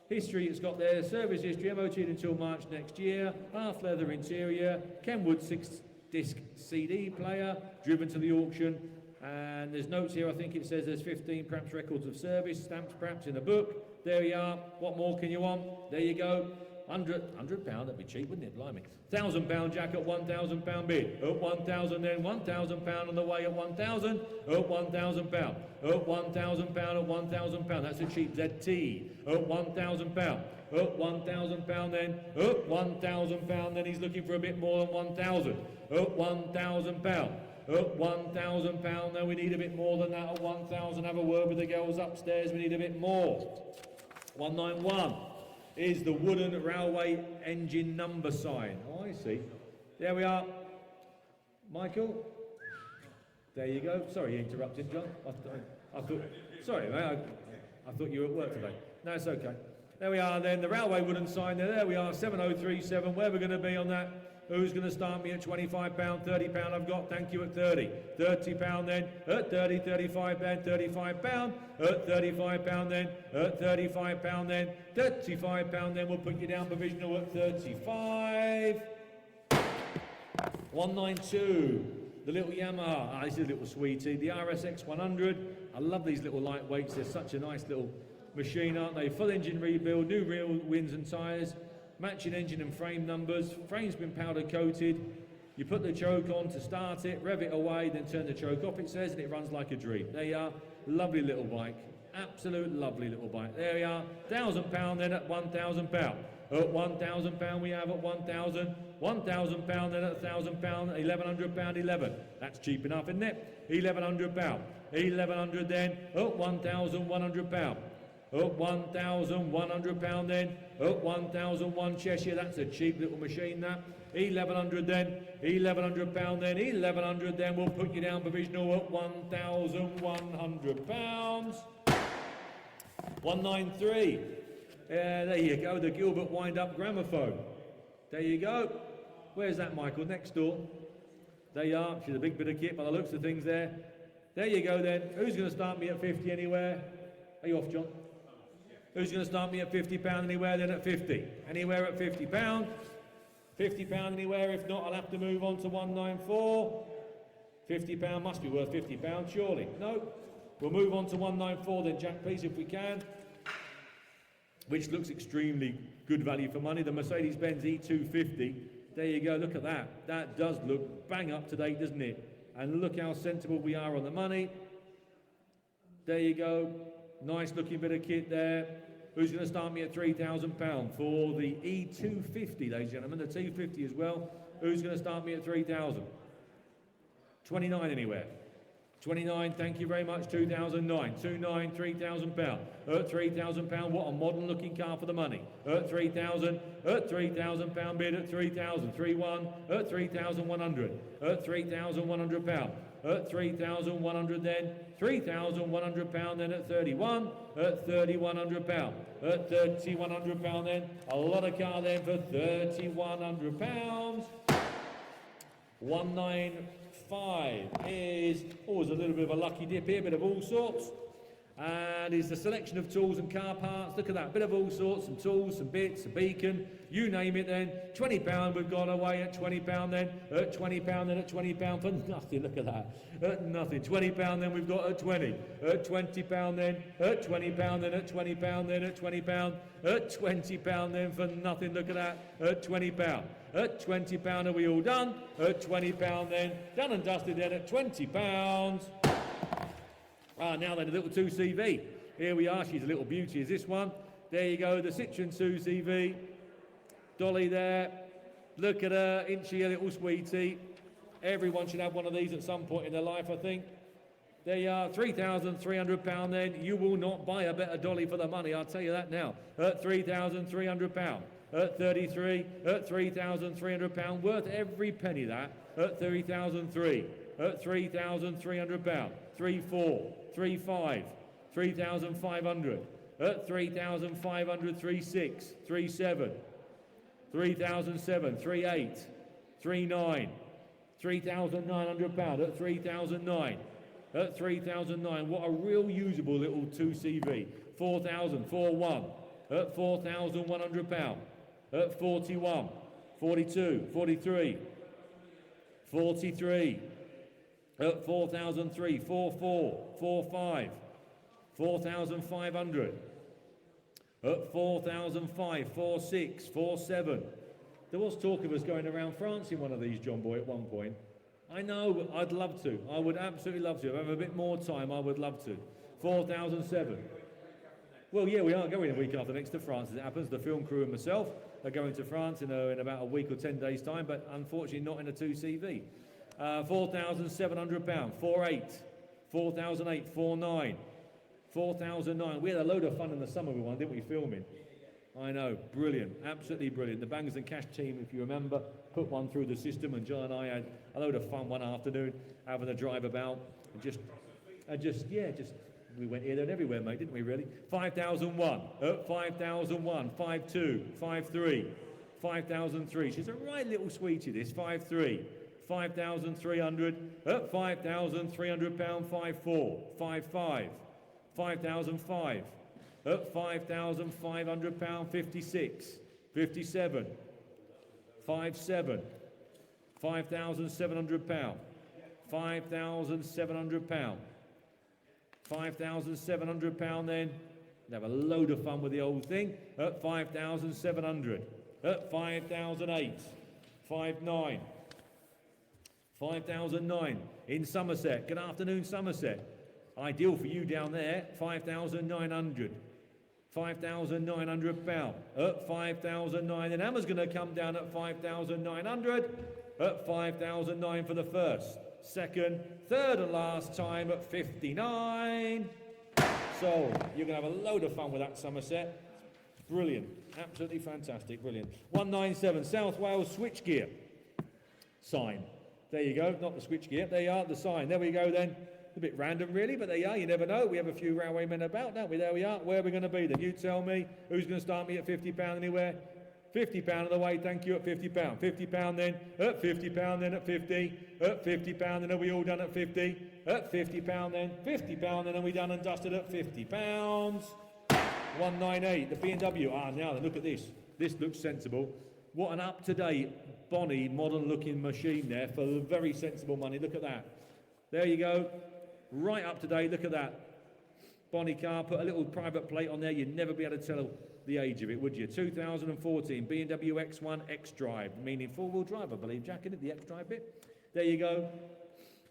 History, it's got there. Service history, MOT'd until March next year. Half leather interior. Kenwood 6-disc CD player. Driven to the auction. And there's notes here, I think it says there's 15 perhaps records of service. Stamped perhaps in a book. There we are. What more can you want? There you go. £100, that'd be cheap, wouldn't it? Blimey. £1,000 Jack at £1,000 bid. At 1,000 then, £1,000 on the way at 1,000. At £1,000. At £1,000 at £1,000. That's a cheap ZT. At £1,000. At £1,000 then. At £1,000 then he's looking for a bit more than 1,000. At £1,000. At £1,000 then we need a bit more than that. At 1,000, have a word with the girls upstairs. We need a bit more. 191. Is the wooden railway engine number sign. Oh, I see. There we are. Michael? There you go. Sorry, you interrupted, John. I thought, sorry, mate. I thought you were at work today. No, it's okay. There we are then, the railway wooden sign there. There we are, 7037. Where we're going to be on that? Who's going to start me at £25, £30 I've got, thank you, at 30. £30 then, at 30, 35 then, £35, at £35 then, at £35 then, £35 then, we'll put you down provisional at 35. 192, the little Yamaha, this is a little sweetie, the RSX 100. I love these little lightweights, they're such a nice little machine, aren't they? Full engine rebuild, new rear wheels and tyres, matching engine and frame numbers, frame's been powder coated, you put the choke on to start it, rev it away, then turn the choke off, it says, and it runs like a dream. There you are, lovely little bike, absolute lovely little bike. There we are, £1,000 then at £1,000. At £1,000 we have at 1,000, £1,000 then at £1,000, £1,100, 11. That's cheap enough, isn't it? £1,100, 1,100 then at £1,100. At £1,100 then, at 1,001 Cheshire, that's a cheap little machine that. 1,100 then, £1,100 then, 1,100 then, we'll put you down provisional at £1,100. 193, there you go, the Gilbert wind-up gramophone. There you go. Where's that, Michael? Next door. There you are, she's a big bit of kit by the looks of things there. There you go then, who's going to start me at 50 anywhere? Are you off, John? Who's going to start me at £50 anywhere then at 50? Anywhere at £50? £50 anywhere, if not I'll have to move on to 194. £50 must be worth £50 surely. No, we'll move on to 194 then, Jack, please, if we can. Which looks extremely good value for money. The Mercedes-Benz E250, there you go, look at that. That does look bang up to date, doesn't it? And look how sensible we are on the money. There you go. Nice looking bit of kit there. Who's going to start me at £3,000 for the E250, ladies and gentlemen, the 250 as well. Who's going to start me at 3,000? 29 anywhere. 29, thank you very much, 2009. 29, £3,000. At £3,000, what a modern looking car for the money. At 3,000, at £3,000 bid at 3,000. 3-1, at 3,100. At £3,100. At 3,100 then, £3,100 then at 31, at £3,100. At £3,100 then, a lot of car then for £3,100. 195 is always a little bit of a lucky dip here, bit of all sorts. And it's a selection of tools and car parts. Look at that, bit of all sorts, some tools, some bits, a beacon, you name it then. £20 we've gone away at £20 then, at £20 then, at £20 for nothing, look at that, at nothing. £20 then we've got at 20, at £20 then, at £20 then, at £20 then, at £20, at £20 then for nothing, look at that, at £20. At £20 are we all done? At £20 then, done and dusted then at £20. Now then, a little 2CV. Here we are, she's a little beauty, is this one. There you go, the Citroen 2CV. Dolly there. Look at her, isn't she a little sweetie? Everyone should have one of these at some point in their life, I think. There you are, £3,300 then. You will not buy a better dolly for the money, I'll tell you that now. At £3,300. At 33, at £3,300. Worth every penny that. At 3,003. At £3,300. 3,4. 3,5. 3,500. At 3,500. 3,6. 3,7. 3,007. 3,8. 3,9. £3,900 at 3,009. At 3,009. What a real usable little 2CV. 4,000. 4,1. At £4,100. At 41. 42. 43. 43. At 4,003, 4,4, 4,5, 4,500. At 4,005, 4,6, 4,7. There was talk of us going around France in one of these, John Boy, at one point. I know, but I'd love to. I would absolutely love to. If I have a bit more time, I would love to. 4,007. Well, yeah, we are going a week after next to France, as it happens. The film crew and myself are going to France in about a week or 10 days' time, but unfortunately not in a 2CV. £4,700, 4,8, 4,008, 4,9, 4,009. We had a load of fun in the summer with one, didn't we, filming? I know, brilliant, absolutely brilliant. The Bangers and Cash team, if you remember, put one through the system, and John and I had a load of fun one afternoon, having a drive about, and just We went here, there and everywhere, mate, didn't we, really? 5,001, 5,001, 5,2, 5,3, 5,003. She's a right little sweetie, this, 5,3, 5,300, 5,300 pound, 5,4, 5,5, 5,005, 5,500 pound, 56, 57, 5,7, 5,700 pound, 5,700 pound, 5,700 pound then. Have a load of fun with the old thing. 5,700. 5,008. 5,9. 5,009 in Somerset. Good afternoon, Somerset. Ideal for you down there. 5,900. 5,900 pound. 5,009. Then Hammer's going to come down at 5,900. 5,009 for the first, second, third and last time at 59. So you're going to have a load of fun with that, Somerset. Brilliant. Absolutely fantastic. Brilliant. 197 South Wales switchgear sign. There you go. Not the switchgear. There you are, the sign. There we go then. A bit random really, but there you are. You never know. We have a few railway men about, don't we? There we are. Where are we going to be then? You tell me. Who's going to start me at £50 anywhere? £50 of the way, thank you, at £50. £50 then, at £50 then, at 50, at £50 then, are we all done at 50, at £50 then, £50 then, are we done and dusted at £50? 198, the B&W, now then, look at this. This looks sensible. What an up-to-date, bonny, modern-looking machine there for very sensible money. Look at that. There you go. Right up to date, look at that. Bonny car, put a little private plate on there, you'd never be able to tell the age of it, would you? 2014, B&W X1 X-Drive, meaning four-wheel drive, I believe, Jack, isn't it? The X-Drive bit. There you go.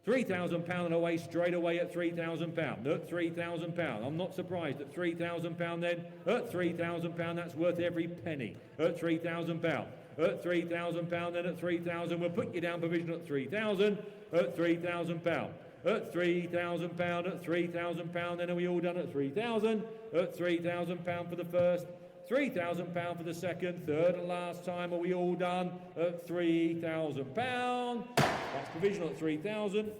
£3,000 and away, straight away at £3,000. At £3,000. I'm not surprised at £3,000 then. At £3,000, that's worth every penny. At £3,000. At £3,000 then, at 3,000, we'll put you down provisional at 3,000. At £3,000. At £3,000, at £3,000, then are we all done at 3,000? At £3,000 for the first, £3,000 for the second, third and last time, are we all done? At £3,000. That's provisional at 3,000.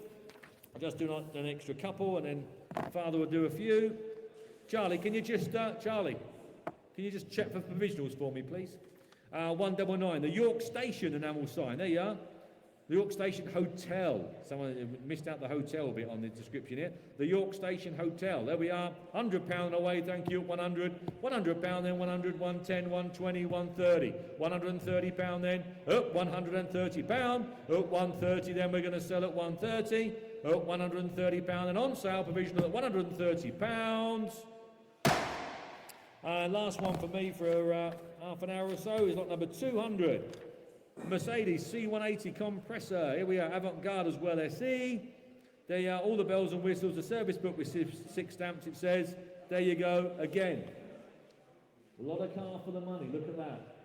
I'll just do an extra couple and then Father will do a few. Charlie, can you just check for provisionals for me, please? 199, the York Station enamel sign, there you are. The York Station Hotel. Someone missed out the hotel bit on the description here. The York Station Hotel. There we are. £100 away, thank you. 100. £100 then, 100, 110, 120, 130. £130 then. £130. 130 then, we're going to sell at 130. £130 and on sale provisional at £130. And last one for me for half an hour or so is lot number 200. Mercedes C180 compressor. Here we are, avant-garde as well, SE. There you are, all the bells and whistles. The service book with 6 stamps, it says. There you go, again. A lot of car for the money, look at that.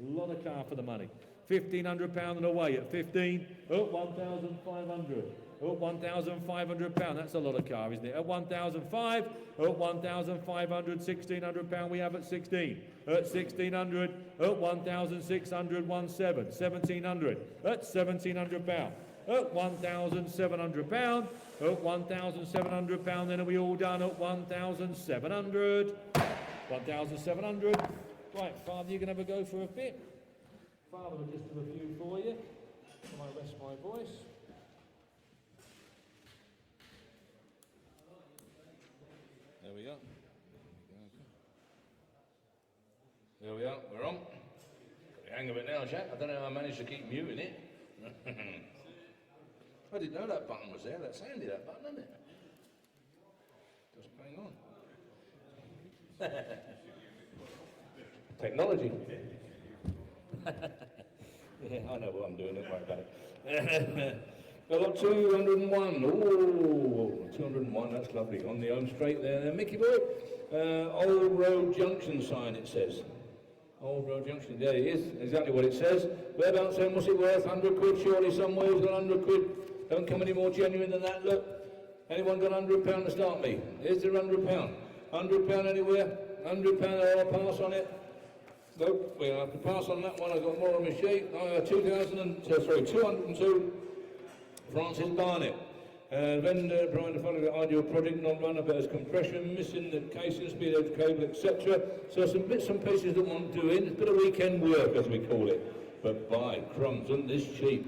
A lot of car for the money. £1,500 and away at 15. Oh, 1,500. Oh, £1,500. That's a lot of car, isn't it? At 1,500. Oh, 1,500. £1,600 we have at 16. At 1,600. Oh, 1,600. 1,700. At £1,700. At £1,700. At £1,700. Then are we all done at 1,700? 1,700. Right, Father, you can have a go for a bit. Father will just do a few for you. I might rest my voice. There we go.
There we are, we're on. Got the hang of it now, Jack. I don't know how I managed to keep muting it. I didn't know that button was there. That's handy, that button, isn't it? Just hang on. Technology. Yeah, I know what I'm doing, don't worry about it. I've got 201. Ooh, 201, that's lovely. On the home straight there, Mickey boy. Old Road Junction sign, it says. Old Road Junction, there he is, exactly what it says. Whereabouts then, what's it worth? 100 quid, surely somewhere's got 100 quid. Don't come any more genuine than that, look. Anyone got £100 to start me? Is there £100? £100 anywhere? £100, I'll pass on it. Nope, well, I can pass on that one. I've got more on my sheet. 202, Francis Barnett. Vendor trying to follow the ideal project, non-runner, but as compression, missing the casing, speed edge cable, etc. So some bits and pieces that want doing, a bit of weekend work as we call it. But by crumbs, isn't this cheap?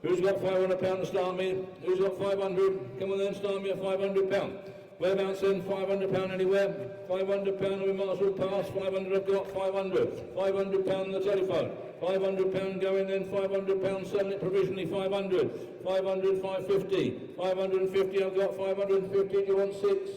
Who's got £500 to start me? Who's got 500? Come on then, start me at £500. Whereabouts then? £500 anywhere? £500 we might as well pass. 500 I've got, 500. £500 on the telephone. £500 going then, £500 selling it provisionally, 500. 500, 550. 550 I've got, 550, do you want 6?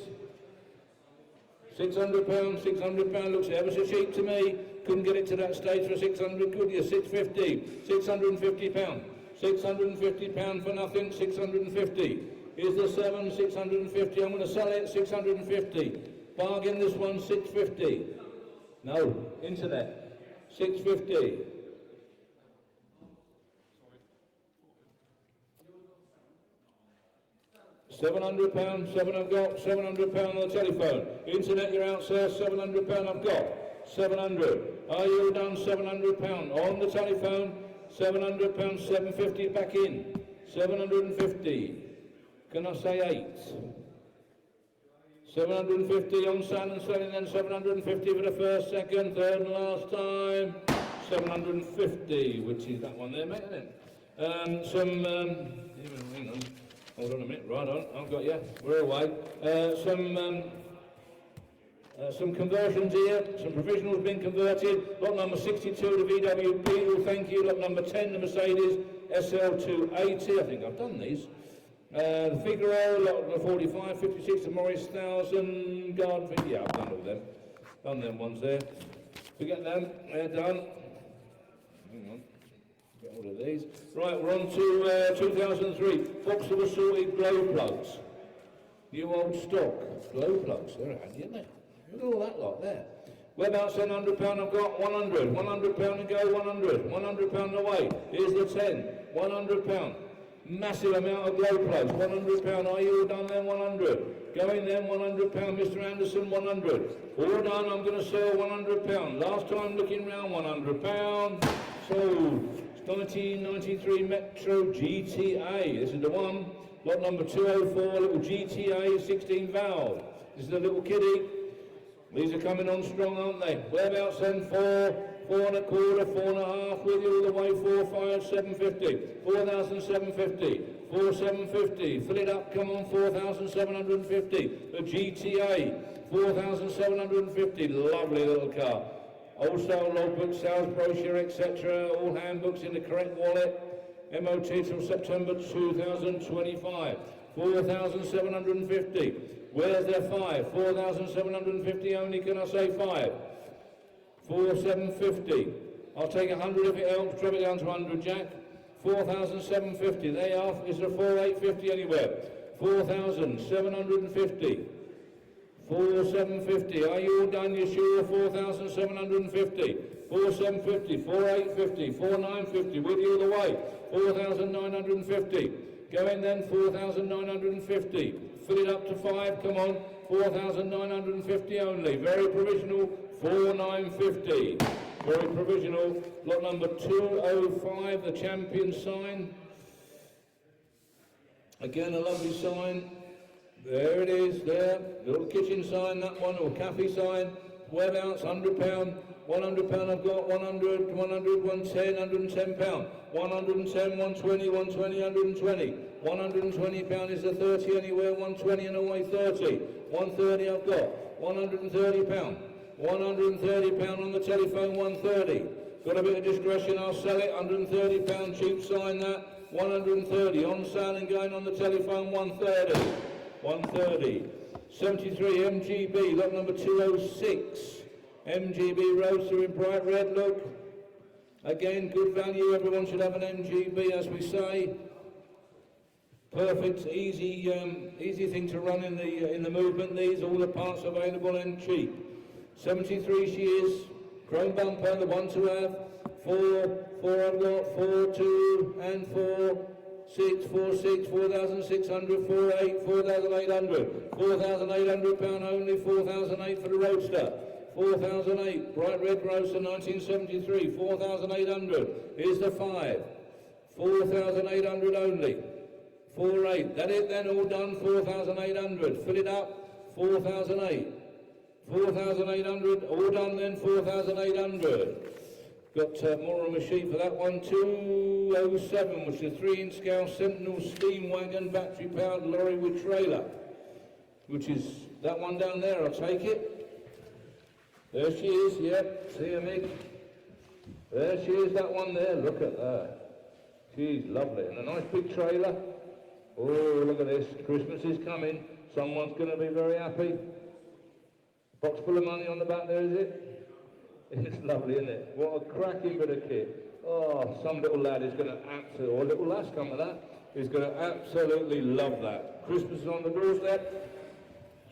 £600, £600 looks ever so cheap to me. Couldn't get it to that stage for 600, could you? 650, £650. £650 for nothing, 650. Here's the 7, 650. I'm going to sell it, 650. Bargain this one, 650. No, internet, 650. £700, 7 I've got, £700 on the telephone. Internet, you're out, sir, £700 I've got, 700. Are you done? £700 on the telephone, £700, 750 back in, 750. Can I say 8? 750 on sale and selling, then 750 for the first, second, third and last time. 750, which is that one there, mate, isn't it? Hang on. Hold on a minute, right on, I've got you, we're away. Some conversions here, some provisionals been converted. Lot number 62, the VW Beetle, thank you. Lot number 10, the Mercedes SL280, I think I've done these. The Figaro, lot number 45, 56, the Morris 1000, God, yeah, I've done all them. Done them ones there. Forget them, they're done. Hang on. Get all of these. Right, we're on to 2003. Vauxhall assorted glow plugs. New old stock. Glow plugs, they're handy, aren't they? Look at all that lot there. Whereabouts then? £100 I've got, 100. £100 to go, 100. £100 away. Here's the 10. £100. Massive amount of glow plugs. £100. Are you all done then? 100. Going then, £100. Mr. Anderson, 100. All done, I'm going to sell £100. Last time looking round, £100. Sold. 1993 Metro GTA. This is the one. Lot number 204, little GTA 16 valve. This is the little kiddie. These are coming on strong, aren't they? Whereabouts then? 4, 4 and a quarter, 4 and a half, with you all the way, 4, 5, 750, 4,750, 4,750, fill it up, come on, 4,750, the GTA, 4,750, lovely little car. Wholesale logbook, sales brochure, etc., all handbooks in the correct wallet, MOT till September 2025, 4,750. Where's their 5? 4,750 only, can I say 5? 4,750. I'll take 100 if it helps, drop it down to 100, Jack. 4,750. They are, is there 4,850 anywhere? 4,750. 4,750. Are you all done? You sure? 4,750. 4,750. 4,850. 4,950. With you all the way. 4,950. Going then, 4,950. Fill it up to 5, come on, 4,950 only, very provisional, 4,950, very provisional, lot number 205, the champion sign, again a lovely sign, there it is, there, little kitchen sign, that one, or cafe sign, whereabouts, £100, £100 I've got, 100, 100, 110, £110, 110, 120, 120, 120, £120 is the 30 anywhere, 120 and away 30, 130 I've got, £130, £130 on the telephone, 130, got a bit of discretion, I'll sell it, £130, cheap sign that, 130, on sale and going on the telephone, 130, 130, 73 MGB, lot number 206, MGB Roadster in bright red, look, again good value, everyone should have an MGB as we say. Perfect, easy thing to run in the movement. These all the parts available and cheap. 73 she is. Chrome bumper, the one to have. 4 I've got. 4, 2 and 4. 6, 4, 6, 4,600. 4, 8, 4,800. £4,800 only. 4,008 for the Roadster. 4,008. Bright red Roadster, 1973. 4,800. Here's the 5. 4,800 only. 4,800. That it then, all done, 4,800. Fill it up, 4,800. 4,800, all done then, 4,800. Got more on my sheet for that one, 207, which is a 3-inch scale Sentinel steam wagon, battery powered lorry with trailer. Which is that one down there, I'll take it. There she is, yep, see her, Mick. There she is, that one there, look at that. She's lovely, and a nice big trailer. Oh, look at this, Christmas is coming. Someone's going to be very happy. Box full of money on the back there, is it? It's lovely, isn't it? What a cracking bit of kit. Oh, some little lad is going to absolutely, or little lass come to that, is going to absolutely love that. Christmas is on the doorstep.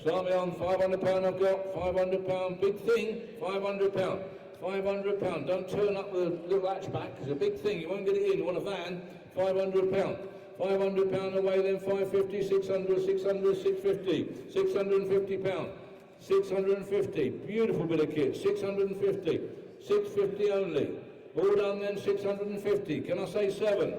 Start me on, £500 I've got, £500, big thing, £500. £500. Don't turn up with a little hatchback, it's a big thing, you won't get it in, you want a van, £500. £500 away then, 550, 600, 600, 650, £650. 650, beautiful bit of kit, 650, 650 only. All done then, 650. Can I say 7?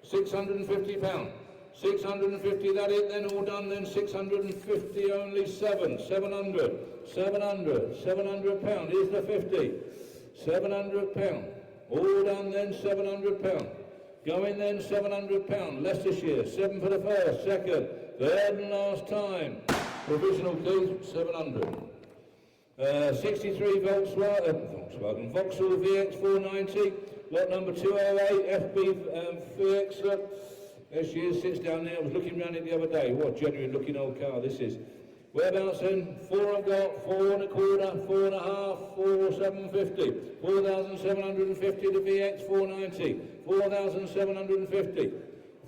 £650. 650, that it then, all done then, 650 only, 7. 700, 700, £700. Here's the 50. £700. All done then, £700. Going then, £700. Leicestershire, 7 for the first, second, third and last time. Provisional key, 700. 63 Volkswagen Vauxhall VX 490, lot number 208, FB VX. There she is, sits down there. I was looking around it the other day. What a genuine looking old car this is. Whereabouts then? 4 I've got, 4 1/4, 4 1/2, 4,750. 4,750 the VX 490. 4,750.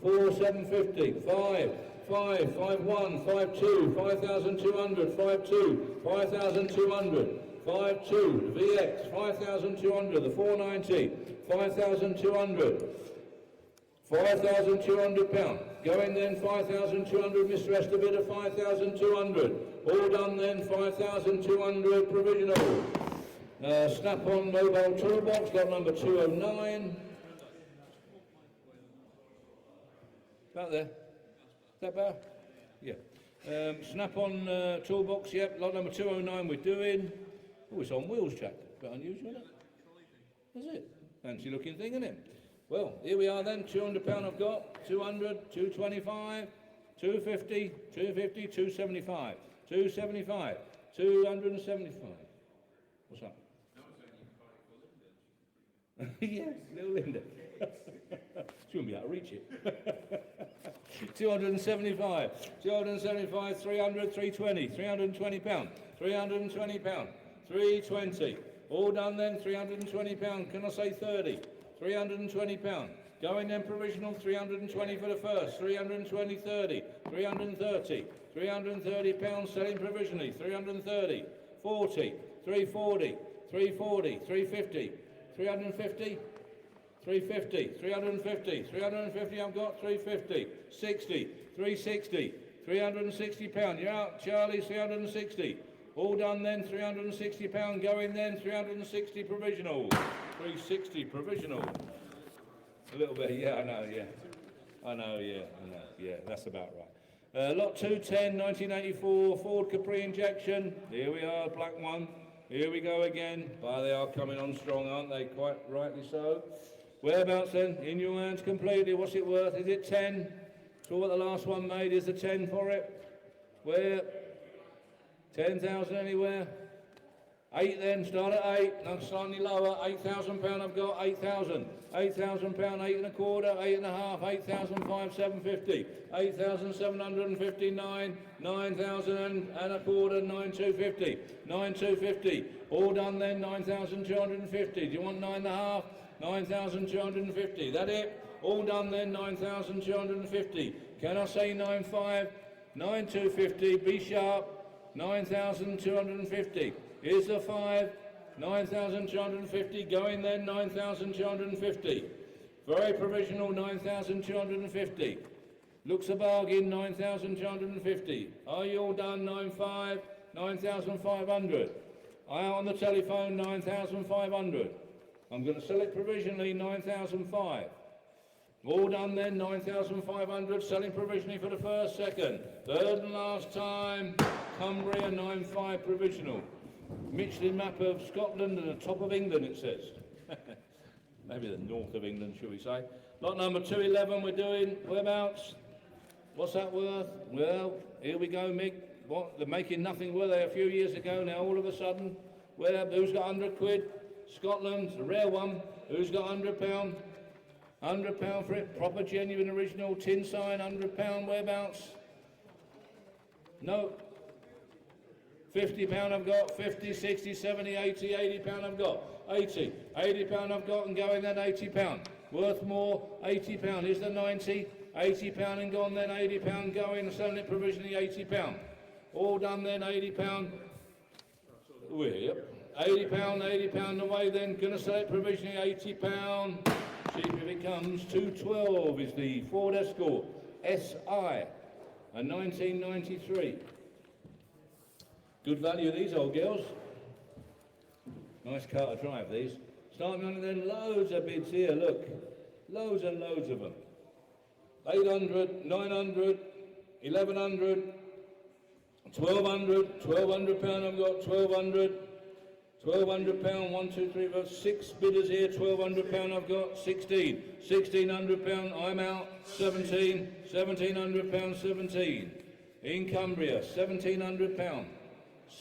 4,750. 5. 5, 5, 1, 5, 2, 5,200, 5, 2, 5,200, 5, 2, the VX, 5,200, the 490, 5,200, £5,200. Going then, 5,200, Mr. Estabida, 5,200. All done then, 5,200, provisional. Snap-on mobile toolbox, lot number 209. About there. Is that better? Yeah. Snap-on toolbox, yep, lot number 209 we're doing. Oh, it's on wheels, Jack. Bit unusual, isn't it? That's it. Fancy looking thing, isn't it? Well, here we are then, £200 I've got, 200, 225, 250, 250, 275, 275, 275. What's that? Yes, little Linda. She wouldn't be able to reach it. 275, 275, 300, 320, £320, £320, 320. All done then, £320. Can I say 30? £320. Going then provisional, 320 for the first, 320, 30, 330, £330 selling provisionally, 330, 40, 340, 340, 350, 350, 350, 350, 350 I've got, 350, 60, 360, £360. You're out, Charlie, 360. All done then, £360. Going then, 360 provisional. 360 provisional. A little bit, yeah, I know, yeah. I know, yeah, that's about right. Lot 210, 1984, Ford Capri injection. Here we are, black one. Here we go again. But they are coming on strong, aren't they? Quite rightly so. Whereabouts then? In your hands completely. What's it worth? Is it 10? So what the last one made is the 10 for it. Where? 10,000 anywhere? 8 then, start at 8, no, slightly lower, £8,000 I've got, 8,000, £8,000, 8 1/4, 8 1/2, 8,500, 750, 8,759, 9,000 and 1/4, 9,250, 9,250, all done then, 9,250, do you want 9 1/2, 9,250, that it? All done then, 9,250, can I say 9,5, 9,250, be sharp, 9,250. Here's the 5, 9,250, going then, 9,250. Very provisional, 9,250. Looks a bargain, 9,250. Are you all done, 9,5, 9,500. I am on the telephone, 9,500. I'm going to sell it provisionally, 9,500. All done then, 9,500, selling provisionally for the first, second, third and last time, Cumbria 9.5 provisional. Michelin map of Scotland and the top of England, it says. Maybe the north of England, shall we say. Lot number 211 we're doing, whereabouts? What's that worth? Well, here we go, Mick. What, they're making nothing, were they, a few years ago, now all of a sudden? Who's got 100 quid? Scotland, a rare one. Who's got £100? £100 for it, proper, genuine, original, tin sign, £100, whereabouts? No. £50 I've got, 50, 60, 70, 80, £80 I've got, 80, £80 I've got and going then £80. Worth more, £80, here's the 90, £80 and gone then, £80 going and selling it provisionally, £80. All done then, £80. Yep. £80 away then, gonna sell it provisionally, £80. Cheap if it comes. 212 is the Ford Escort SI, a 1993. Good value these old girls. Nice car to drive these. Starting on then, loads of bids here, look. Loads and loads of them. 800, 900, 1100, 1200, £1,200 I've got, 1200. £1,200, 1, 2, 3, 4, 6 bidders here, £1,200 I've got, 16, £1,600 I'm out, 17, £1,700, 17. In Cumbria, £1,700,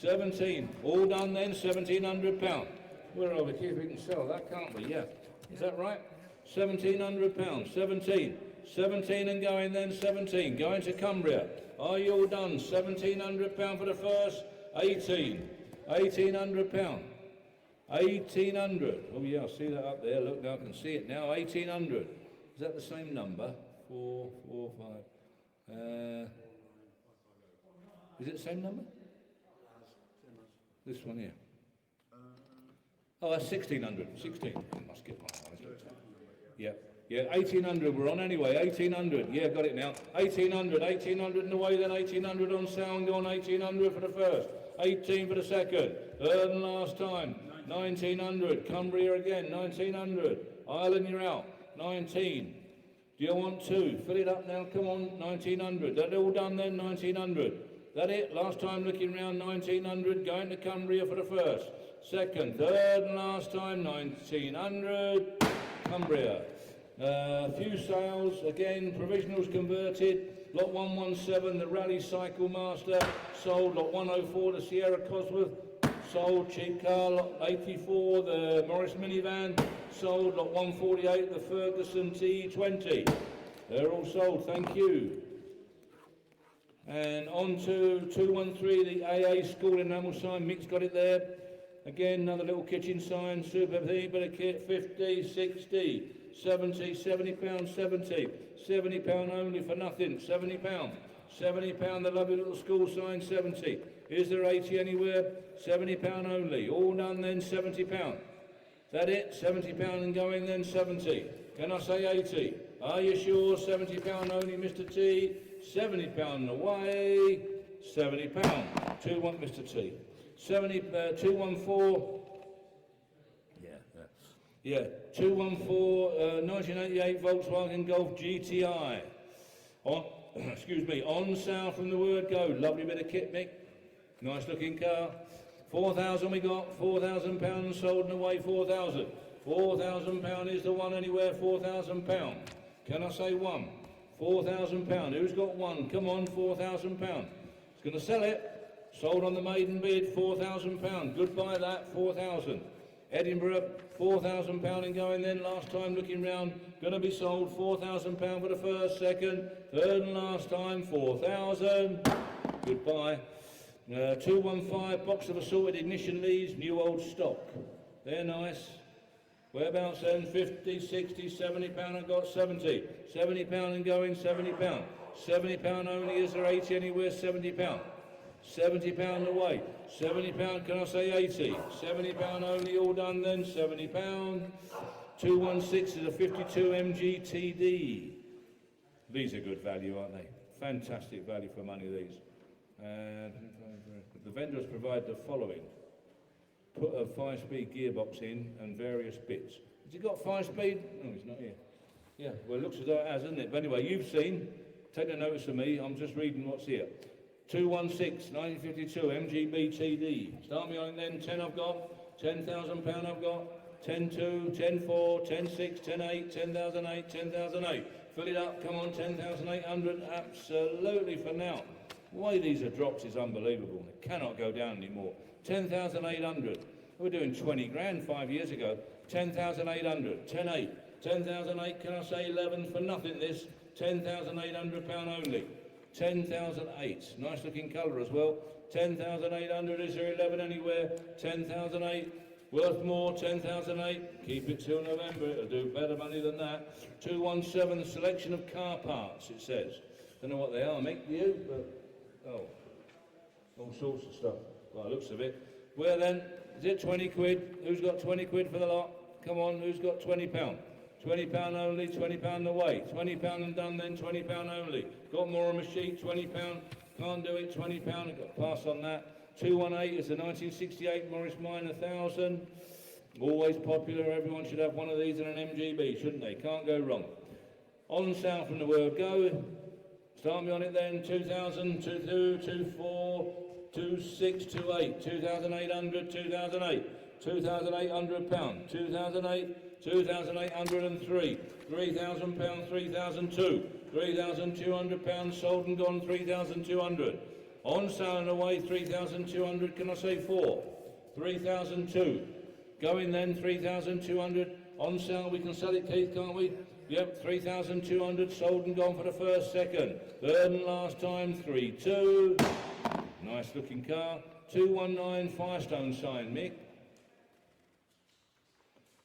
17, all done then, £1,700. We're over here, we can sell that, can't we? Yeah, is that right? £1,700, 17, 17 and going then, 17, going to Cumbria. Are you all done? £1,700 for the first, 18. £1,800. 1,800. Oh yeah, I see that up there. Look, now I can see it now. 1,800. Is that the same number? 4, 4, 5. Is it the same number? This one here. Oh, that's 1,600. 16. I must get my eyes looked at. Yeah. Yeah, 1,800 we're on anyway. 1,800. Yeah, got it now. 1,800. 1,800 in the way then. 1,800 on sound. On 1,800 for the first. 18 for the second, third and last time, 1,900, Cumbria again, 1,900, Ireland you're out, 19, do you want 2, fill it up now, come on, 1,900, that all done then, 1,900, that it, last time looking round, 1,900, going to Cumbria for the first, second, third and last time, 1,900, Cumbria. A few sales, again, provisionals converted, lot 117, the Rally Cycle Master, sold. Lot 104, the Sierra Cosworth, sold. Cheap car. Lot 84, the Morris minivan, sold. Lot 148, the Ferguson T20. They're all sold, thank you. And on to 213, the AA School enamel sign, Mick's got it there. Again, another little kitchen sign, super bit of kit, 50, 60, 70, £70, 70, £70 only for nothing, £70, £70, the lovely little school sign, 70. Is there 80 anywhere? £70 only, all done then, £70. That it, £70 and going then, 70. Can I say 80? Are you sure? £70 only, Mr. T. £70 away, £70. 2-1, Mr. T. 214. Yeah, 214, 1988 Volkswagen Golf GTI. On, excuse me, on sale from the word go. Lovely bit of kit, Mick. Nice looking car. 4,000 we got, £4,000 sold and away, 4,000. £4,000 is the one anywhere, £4,000. Can I say one? £4,000. Who's got one? Come on, £4,000. It's going to sell it. Sold on the maiden bid, £4,000. Goodbye that, 4,000. Edinburgh, £4,000 and going then, last time looking round, going to be sold, £4,000 for the first, second, third and last time, 4,000. Goodbye. 215, box of assorted ignition leads, new old stock. They're nice. Whereabouts then? 50, 60, £70 I've got, 70. £70 and going, £70. £70 only, is there 80 anywhere? £70. £70 away. £70, can I say 80? £70 only, all done then, £70. 216 is a 52 MGTD. These are good value, aren't they? Fantastic value for money, these. The vendors provide the following. Put a 5-speed gearbox in and various bits. Has he got 5-speed? No, he's not here. Yeah, well, it looks as though it has, doesn't it? But anyway, you've seen, take no notice of me, I'm just reading what's here. 216, 1952, MGBTD. Start me on it then, 10 I've got, £10,000 I've got, 10-2, 10-4, 10-6, 10-8, 10,008, 10,008. Fill it up, come on, 10,800, absolutely for now. The way these are dropped is unbelievable. It cannot go down anymore. 10,800. We were doing 20 grand 5 years ago. 10,800, 10-8, 10,008, can I say 11 for nothing this? £10,800 only. 10,008, nice looking colour as well. 10,800, is there 11 anywhere? 10,008, worth more, 10,008. Keep it till November, it'll do better money than that. 217, selection of car parts, it says. Don't know what they are, Mick, do you? But, oh, all sorts of stuff. By the looks of it. Well then, is it 20 quid? Who's got 20 quid for the lot? Come on, who's got £20? £20 only, £20 away. £20 and done then, £20 only. Got more on my sheet, £20. Can't do it, £20. I've got to pass on that. 218 is the 1968 Morris Minor 1000. Always popular, everyone should have one of these and an MGB, shouldn't they? Can't go wrong. On sale from the word go. Start me on it then, 2,000, 22, 24, 26, 28, 2,800, 2008, £2,800, 2008, 2,803, £3,000, 3,002, £3,200 sold and gone, 3,200. On sale and away, 3,200, can I say 4? 3,002. Going then, 3,200. On sale, we can sell it, Keith, can't we? Yep, 3,200 sold and gone for the first, second. Third and last time, 3-2. Nice looking car. 219 Firestone sign, Mick.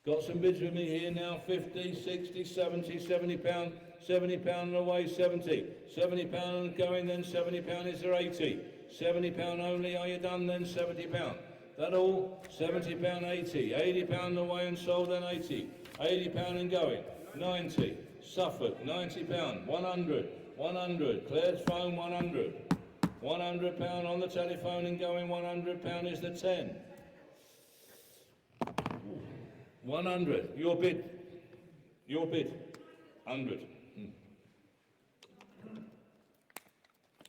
Got some bids with me here now, 50, 60, 70, £70, £70 and away, 70. £70 and going then, £70, is there 80? £70 only, are you done then, £70? That all? £70, 80. £80 away and sold then, 80. £80 and going, 90. Suffolk, £90, 100. 100. Claire's phone, 100. £100 on the telephone and going, £100 is the 10. 100. Your bid. Your bid. 100.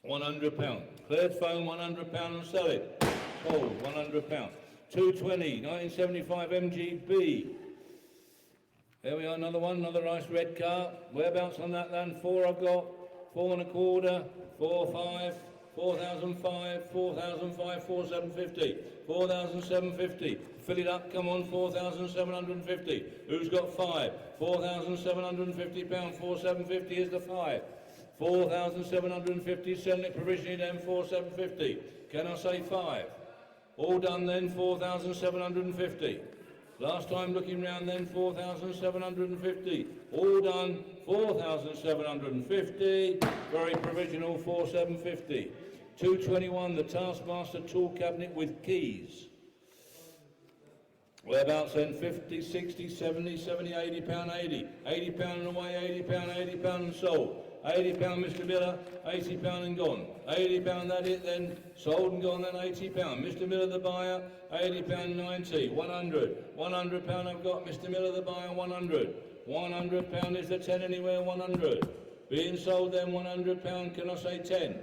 £100. Claire's phone, £100 and sell it. Sold, £100. 220, 1975 MGB. There we are, another one, another nice red car. Whereabouts on that then? 4 I've got. 4 1/4. 4 5. 4,005, 4,005, 4,750, 4,750. Fill it up, come on, 4,750. Who's got 5? £4,750, 4,750 is the 5. 4,750, selling it provisionally then, 4,750. Can I say 5? All done then, 4,750. Last time looking round then, 4,750. All done, 4,750. Very provisional, 4,750. 221, the Taskmaster tool cabinet with keys. Whereabouts then? 50, 60, 70, 70, £80, 80. £80 and away, £80, £80 and sold. £80 Mr. Miller, £80 and gone. £80 that it then, sold and gone then, £80. Mr. Miller the buyer, £80, 90, 100. £100 I've got, Mr. Miller the buyer, 100. £100 is the 10 anywhere, 100. Being sold then, £100, can I say 10?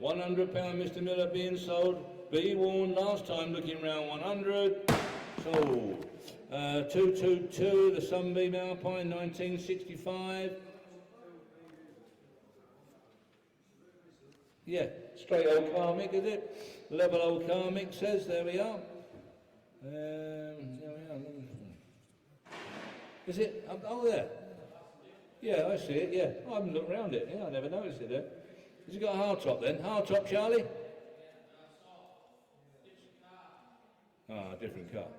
£100 Mr. Miller being sold. Be warned, last time looking round, 100. Sold. 222, the Sunbeam Alpine, 1965. Yeah, straight old karmic, is it? Level old karmic says, there we are. Is it? Oh, there. Yeah, I see it, yeah. I haven't looked around it. Yeah, I never noticed it there. Has it got a hard top then? Hard top, Charlie? Ah, different car.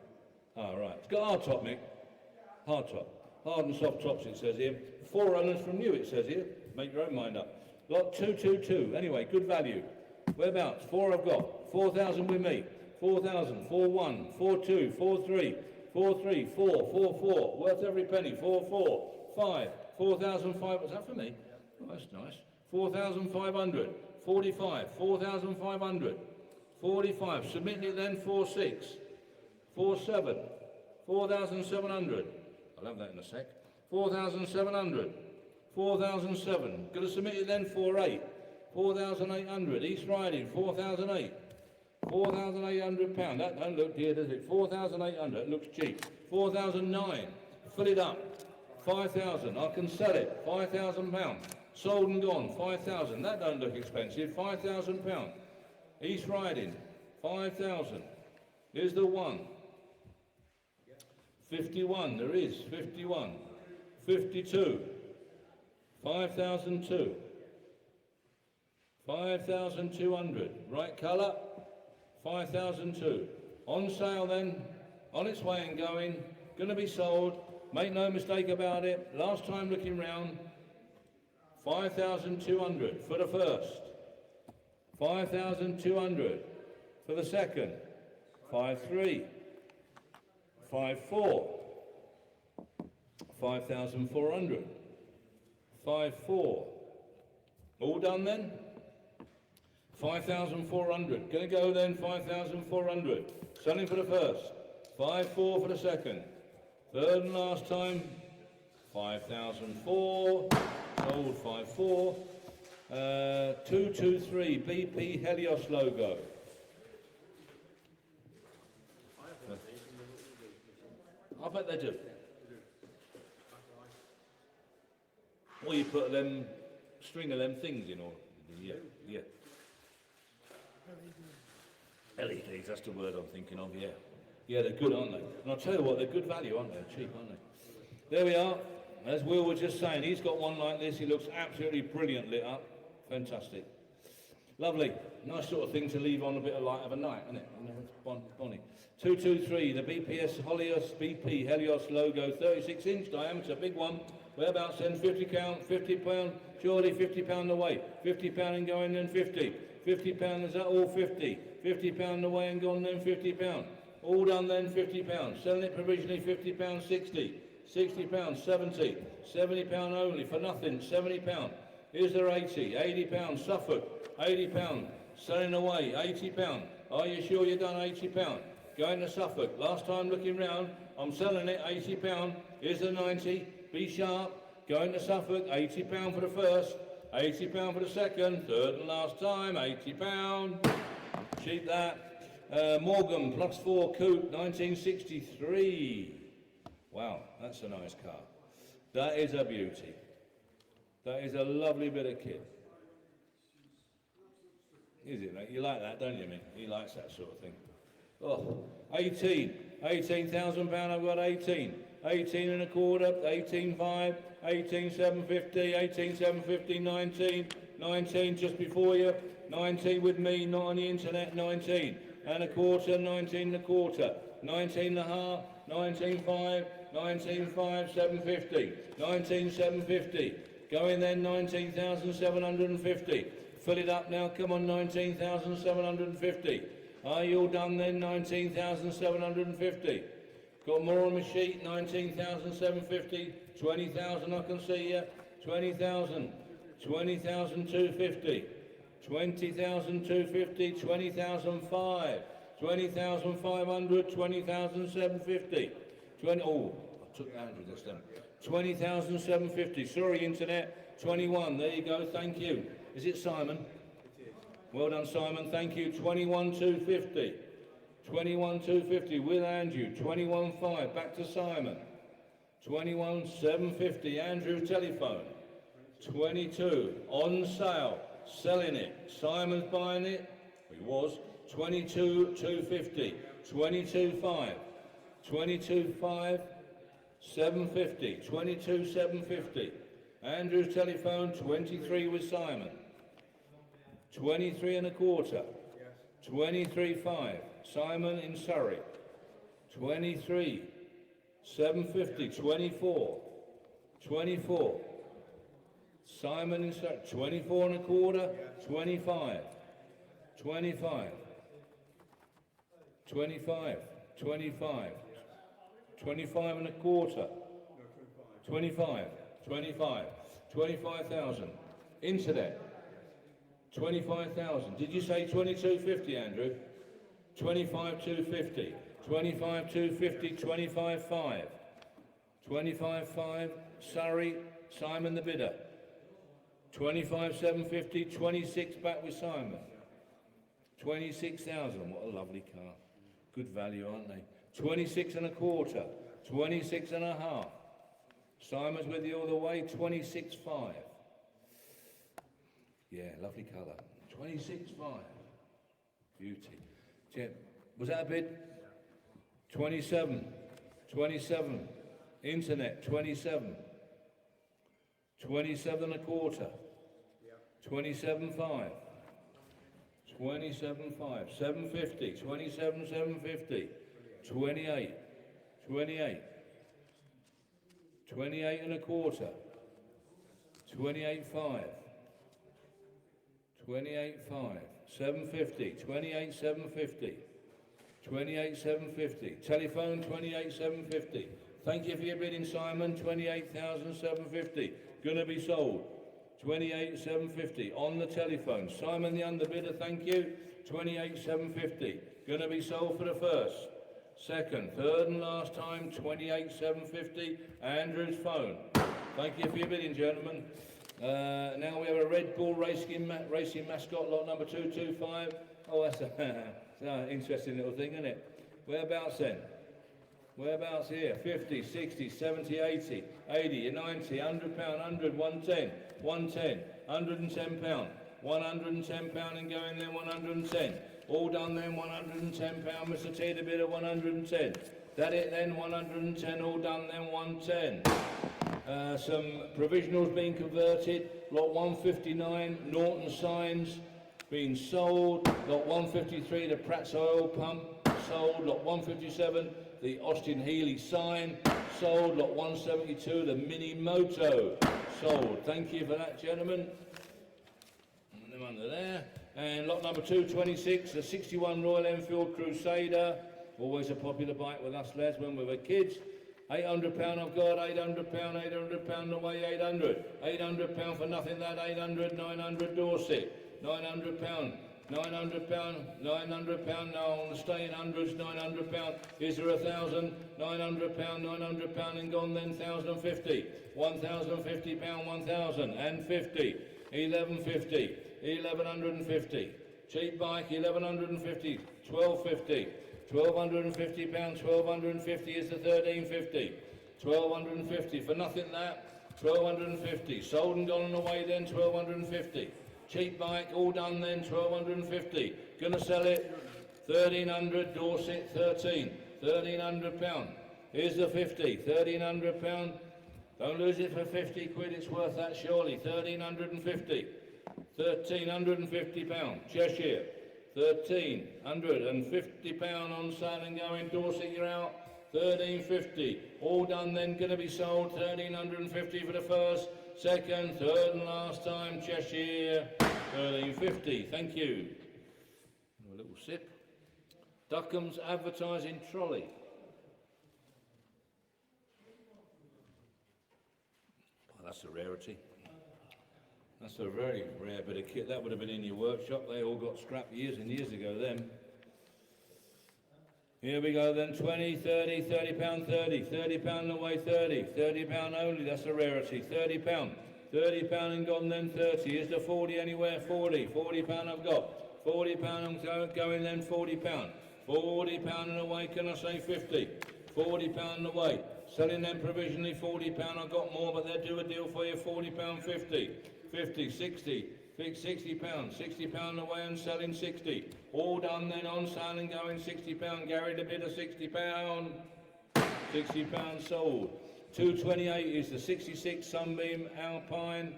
Ah, right. It's got a hard top, Mick. Hard top. Hard and soft tops, it says here. 4 runners from new, it says here. Make your own mind up. Lot 222. Anyway, good value. Whereabouts? 4 I've got. 4,000 with me. 4,000. 4-1. 4-2. 4-3. 4-3. 4. 4-4. Worth every penny. 4-4. 5. 4,005. Was that for me? Oh, that's nice. 4,500. 45. 4,500. 45. Submitting it then. 4-6. 4-7. 4,700. I'll have that in a sec. 4,700. 4,007. Gonna submit it then 4,800. 4,800. East Riding 4,008. 4,800 pound. That don't look dear, does it? 4,800. It looks cheap. 4,009. Fill it up. 5,000. I can sell it. 5,000 pound. Sold and gone. 5,000. That don't look expensive. 5,000 pound. East Riding. 5,000. Here's the one. 51. There is 51. 52. 5,002. 5,200. Right colour. 5,002. On sale then. On its way and going. Going to be sold. Make no mistake about it. Last time looking round. 5,200 for the first. 5,200 for the second. 5,300. 5,400. 5,400. 5,400. All done then? 5,400. Gonna go then, 5,400. Selling for the first. 5,400 for the second. Third and last time. 5,004. Sold 5,400. 223 BP Helios logo. I bet they do. Well, you put them string of them things in, or yeah. LEDs, that's the word I'm thinking of. Yeah, they're good, aren't they? And I'll tell you what, they're good value, aren't they? They're cheap, aren't they? There we are. As Will was just saying, he's got one like this. He looks absolutely brilliant lit up. Fantastic. Lovely. Nice sort of thing to leave on a bit of light of a night, isn't it? You know, it's bonny. 223, the BP Helios logo, 36-inch diameter, big one. Whereabouts then? 50 count, 50 pound, surely 50 pound away. 50 pound and going then 50. 50 pound, is that all 50? 50 pound away and gone then 50 pound. All done then 50 pounds. Selling it provisionally 50 pounds 60. 60 pounds 70. 70 pound only for nothing. 70 pound. Is there 80? 80 pounds Suffolk. 80 pound. Selling away 80 pound. Are you sure you've done 80 pound? Going to Suffolk. Last time looking round, I'm selling it 80 pound. Is there 90? Be sharp. Going to Suffolk. 80 pound for the first. 80 pound for the second. Third and last time. 80 pound. Cheap that. Morgan +4 coupe 1963. Wow, that's a nice car. That is a beauty. That is a lovely bit of kit. Is it, mate? You like that, don't you, mate? He likes that sort of thing. Oh, 18,000 pound. I've got 18. 18 and a quarter. 18,500. 18,750. 18,750. 19. 19 just before you. 19 with me, not on the internet. 19 and a quarter. 19 and a quarter. 19 and a half. 19,500. 19,500. 750. 19,750. Going then 19,750. Fill it up now, come on, 19,750. Are you all done then? 19,750. Got more on my sheet, 19,750. 20,000 I can see you. 20,000. 20,250. 20,250. 20,005. 20,500. 20,750. Oh, I took 100 this time. 20,750. Sorry, internet. 21. There you go. Thank you. Is it Simon? It is. Well done, Simon. Thank you. 21,250. 21,250 with Andrew. 21,500. Back to Simon. 21,750. Andrew telephone. 22. On sale. Selling it. Simon's buying it. He was. 22,250. 22,500. 22,500. 750. 22,750. Andrew's telephone, 23 with Simon. 23 and a quarter. 23,500. Simon in Surrey. 23. 750. 24. 24. Simon in Surrey. 24 and a quarter. 25. 25. 25. 25. 25 and a quarter. 25. 25. 25,000. Internet. 25,000. Did you say 2250, Andrew? 25,250. 25,250. 25,500. 25.5, Surrey, Simon the bidder. 25,750, 26 back with Simon. 26,000, what a lovely car. Good value, aren't they? 26 and a quarter, 26 and a half. Simon's with you all the way, 26.5. Yeah, lovely colour. 26.5. Beauty. Jim, was that a bid? 27. 27. Internet, 27. 27 and a quarter. 27.5. 27.5. 750. 27, 750. 28. 28. 28 and a quarter. 28.5. 28.5. 750. 28, 750. 28, 750. Telephone, 28, 750. Thank you for your bidding, Simon. 28,750. Gonna be sold. 28,750 on the telephone. Simon the underbidder, thank you. 28,750. Gonna be sold for the first, second, third and last time. 28,750. Andrew's phone. Thank you for your bidding, gentlemen. Now we have a Red Bull racing mascot, lot number 225. Oh, that's an interesting little thing, isn't it? Whereabouts then? Whereabouts here? 50, 60, 70, 80, 80, 90, £100, 100, 110, 110, £110, £110 and going then 110. All done then, £110, Mr. T the bidder, 110. That it then, 110, all done then, 110. Some provisionals being converted. Lot 159, Norton Signs, being sold. Lot 153, the Pratt's Oil Pump, sold. Lot 157, the Austin Healey sign, sold. Lot 172, the Mini Moto, sold. Thank you for that, gentlemen. And them under there. And lot number 226, the 61 Royal Enfield Crusader, always a popular bike with us lads when we were kids. £800 I've got, £800, £800 away, 800. £800 for nothing that, 800, 900 Dorset, £900, £900, £900 now on the staying hundreds, £900. Is there 1,000? £900, £900 and gone then, 1,050. £1,050, 1,050. 1150, 1,150. Cheap bike, 1,150, 1,250. £1,250, 1,250 is the 1,350. 1,250 for nothing that, 1,250. Sold and gone away then, 1,250. Cheap bike, all done then, 1,250. Gonna sell it, 1,300, Dorset, 13. £1,300. Here's the 50, £1,300. Don't lose it for 50 quid, it's worth that surely. 1,350. £1,350. Cheshire. £1,350 on sale and going. Dorset, you're out. 1,350. All done then, going to be sold. 1,350 for the first, second, third and last time. Cheshire. 1,350. Thank you. A little sip. Duckham's advertising trolley. Oh, that's a rarity. That's a very rare bit of kit. That would have been in your workshop. They all got scrapped years and years ago then. Here we go then, 20, 30, £30, 30, £30 away, 30, £30 only, that's a rarity, £30, £30 and gone then, 30, is there 40 anywhere, 40, £40 I've got, £40 I'm going then, £40, £40 and away, can I say 50, £40 away, selling them provisionally, £40, I've got more, but they'll do a deal for you, £40, 50, 50, 60, £60, £60 away and selling 60. All done then on sale and going £60. Gary the bidder £60. £60 sold. 228 is the 66 Sunbeam Alpine.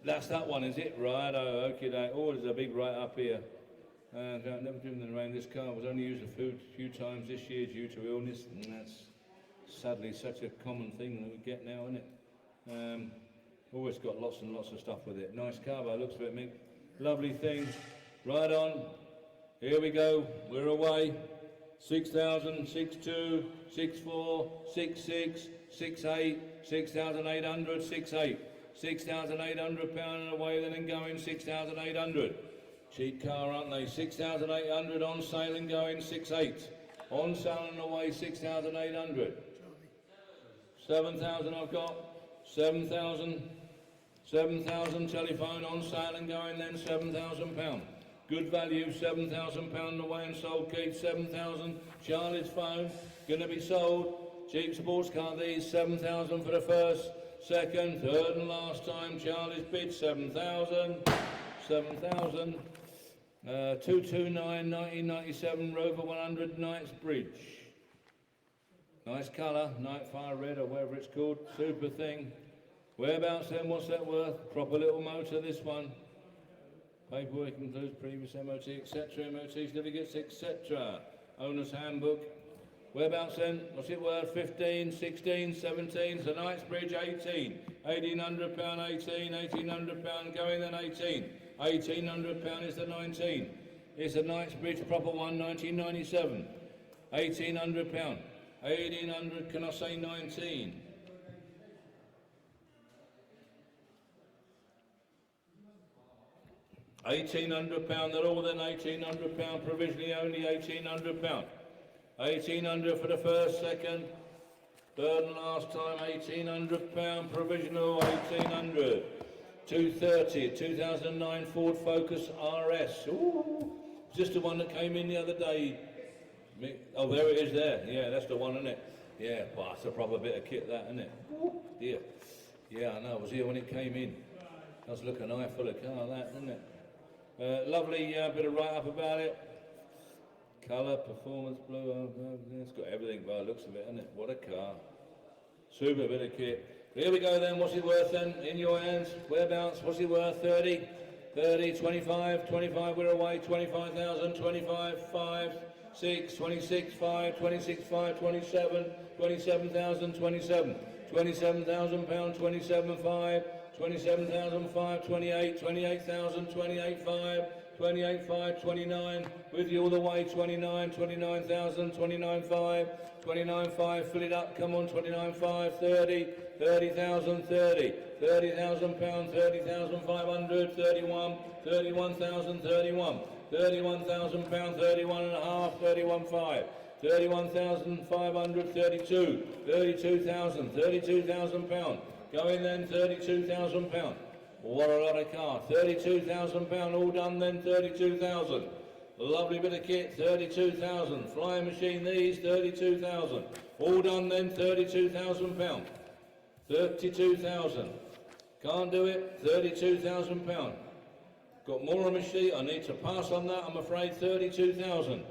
That's that one, is it? Right, okay. Oh, there's a big right up here. I've never driven in the rain. This car was only used a few times this year due to illness, and that's sadly such a common thing that we get now, isn't it? Always got lots and lots of stuff with it. Nice car by the looks of it, Mick. Lovely thing. Right on. Here we go. We're away. 6,000, 6,2, 6,4, 6,6, 6,8, 6,800, 6,8. £6,800 and away then and going 6,800. Cheap car, aren't they? 6,800 on sale and going 6,8. On sale and away 6,800. 7,000 I've got. 7,000. 7,000 telephone on sale and going then £7,000. Good value, £7,000 away and sold. Keith, 7,000. Charlie's phone, gonna be sold. Cheap sports car these, 7,000 for the first, second, third and last time. Charlie's bid, 7,000. 7,000. 229 1997 Rover 100 Knightsbridge. Nice colour, Nightfire Red or whatever it's called. Super thing. Whereabouts then, what's that worth? Proper little motor, this one. Paperwork includes previous MOT, etc., MOT certificates, etc. Owner's handbook. Whereabouts then, what's it worth? 15, 16, 17, so Knightsbridge 18. £1,800, 18, £1,800 going then 18. £1,800 is the 19. It's a Knightsbridge proper one, 1997. £1,800. 1,800, can I say 19? £1,800, they're all then £1,800, provisionally only £1,800. 1,800 for the first, second, third and last time, £1,800, provisional 1,800. 230, 2009 Ford Focus RS. Ooh, just the one that came in the other day. Oh, there it is there. Yeah, that's the one, isn't it? Yeah, well, that's a proper bit of kit, that, isn't it? Ooh, dear. Yeah, I know, I was here when it came in. Does look an eye full of car, that, doesn't it? Lovely bit of write-up about it. Colour, performance, blue, it's got everything by the looks of it, isn't it? What a car. Super bit of kit. Here we go then, what's it worth then? In your hands, whereabouts, what's it worth? 30, 30, 25, 25, we're away, 25,000, 25, 5, 6, 26, 5, 26, 5, 27, 27,000, 27, £27,000, 27, 5, 27,005, 28, 28,000, 28,5, 28,5, 29, with you all the way, 29, 29,000, 29,5, 29,5, fill it up, come on, 29,5, 30, 30,000, 30, £30,000, 30,500, 31, 31,000, 31, £31,000, 31 and a half, 31,5, 31,500, 32, 32,000, £32,000. Going then, £32,000. What a lot of car. £32,000, all done then, 32,000. Lovely bit of kit, 32,000. Flying machine these, 32,000. All done then, £32,000. 32,000. Can't do it, £32,000. Got more on my sheet, I need to pass on that, I'm afraid, 32,000.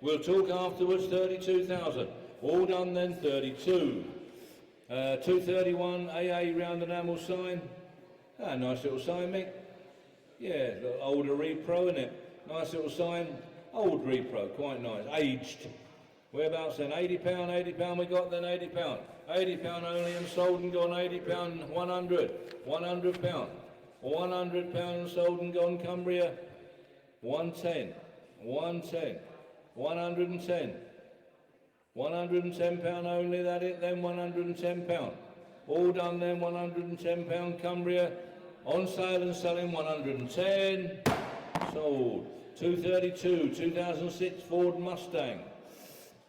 We'll talk afterwards, 32,000. All done then, 32. 231 AA round enamel sign. Ah, nice little sign, Mick. Yeah, little older repro, isn't it? Nice little sign. Old repro, quite nice. Aged. Whereabouts then? £80, £80 we got then, £80. £80 only and sold and gone, £80, 100. £100. £100 and sold and gone, Cumbria. 110. 110. 110. £110 only, that it then, £110. All done then, £110, Cumbria. On sale and selling, 110. Sold. 232, 2006 Ford Mustang.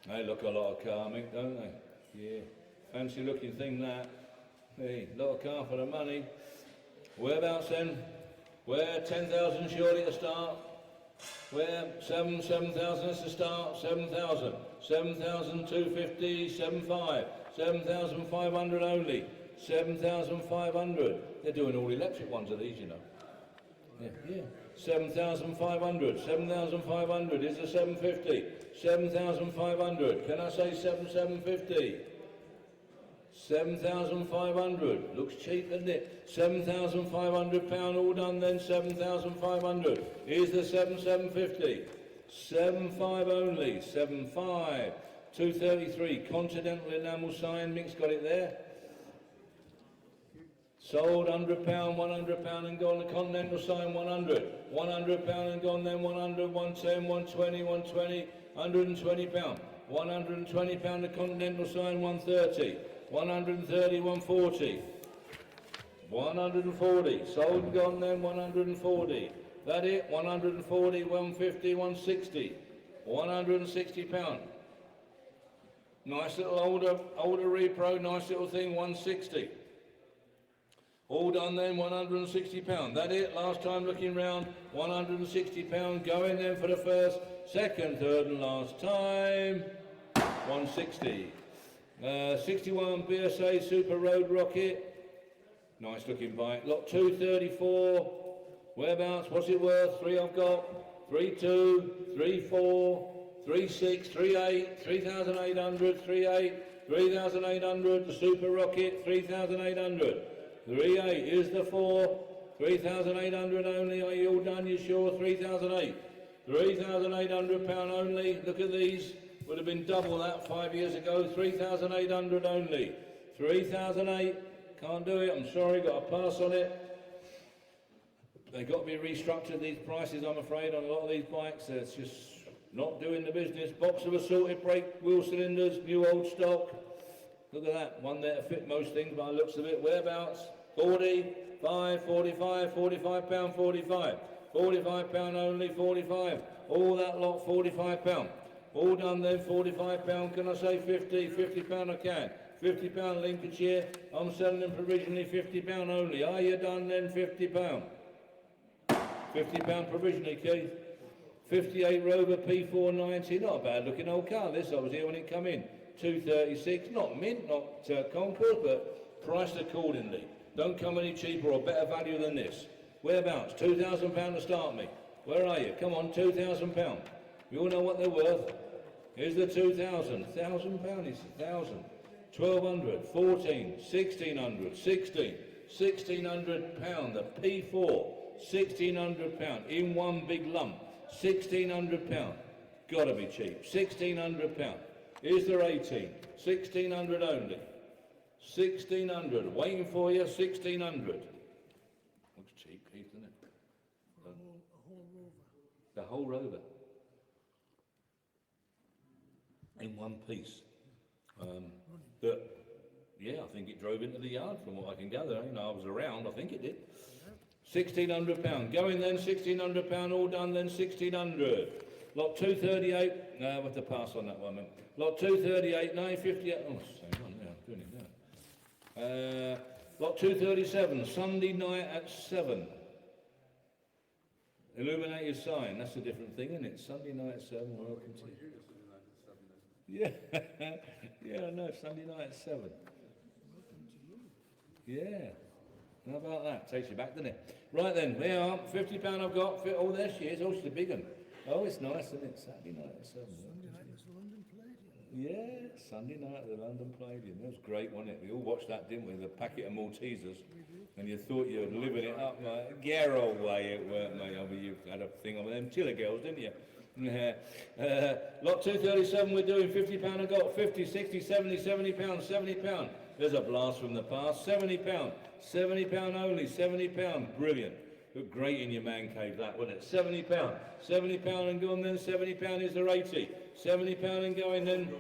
They look a lot of car, Mick, don't they? Yeah. Fancy looking thing, that. Hey, lot of car for the money. Whereabouts then? Where? 10,000 surely to start. Where? 7,000 is to start. 7,000. 7,250, 7,500. 7,500 only. 7,500. They're doing all electric ones of these, you know. Yeah. 7,500. 7,500 is the 750. 7,500. Can I say 7,750? 7,500. Looks cheap, doesn't it? £7,500 all done then, 7,500. Here's the 7,750. 7,500 only, 7,500. 233, Continental enamel sign, Mick's got it there. Sold £100, £100 and gone, the Continental sign 100. £100 and gone then, 100, 110, 120, 120, £120. £120 the Continental sign, 130. 130, 140. 140. Sold and gone then, 140. That it? 140, 150, 160. £160. Nice little older repro, nice little thing, 160. All done then, £160. That it, last time looking round, £160 going then for the first, second, third and last time, 160. 61 BSA Super Road Rocket, nice looking bike. Lot 234, whereabouts, what's it worth? 3 I've got, 32, 34, 36, 38, 3,800, 38, 3,800, the Super Rocket, 3,800. 38 is the 4, 3,800 only, are you all done, you sure? 3,008, £3,800 only, look at these, would have been double that 5 years ago, 3,800 only, 3,008, can't do it, I'm sorry, got a pass on it. They've got to be restructured, these prices, I'm afraid, on a lot of these bikes, it's just not doing the business. Box of assorted brake wheel cylinders, new old stock. Look at that, one there to fit most things by the looks of it. Whereabouts? 45, 45, £45, 45. £45 only, 45. All that lot, £45. All done then, £45. Can I say 50? £50 I can. £50 Lincolnshire. I'm selling them provisionally, £50 only. Are you done then? £50. £50 provisionally, Keith. 58 Rover P490, not a bad looking old car. This I was here when it come in. 236, not mint, not Concord, but priced accordingly. Don't come any cheaper or better value than this. Whereabouts? £2,000 to start me. Where are you? Come on, £2,000. You all know what they're worth. Here's the 2,000. £1,000 is 1,000. 1,200, 14, 1,600, 16, £1,600. The P4, £1,600 in one big lump. £1,600. Gotta be cheap. £1,600. Is there 18? 1,600 only. 1,600. Waiting for you. 1,600. Looks cheap, Keith, doesn't it? The whole rover. In one piece. Yeah, I think it drove into the yard from what I can gather. You know, I was around. I think it did. £1,600. Going then, £1,600. All done then, 1,600. Lot 238. No, I have to pass on that one, man. Lot 238, 958. Oh, same one now. I'm doing it now. Lot 237. Sunday night at 7. Illuminated sign. That's a different thing, isn't it? Sunday night at 7. Welcome to you. Yeah, yeah, I know. Sunday night at 7. Yeah. How about that? Takes you back, doesn't it? Right then, we are. £50 I've got. Oh, there she is. Oh, she's a big one. Oh, it's nice, isn't it? Saturday night at 7.
Sunday night was the London Palladium.
Yeah, Sunday night at the London Palladium. That was great, wasn't it? We all watched that, didn't we? The packet of Maltesers. And you thought you were living it up, mate. Get away, it weren't, mate. I mean, you had a thing on them Tiller girls, didn't you? Lot 237, we're doing £50 I got. 50, 60, 70, £70, £70. There's a blast from the past. £70. £70 only, £70. Brilliant. Looked great in your man cave, that, wouldn't it? £70. £70 and gone then, £70 is there 80. £70 and going then,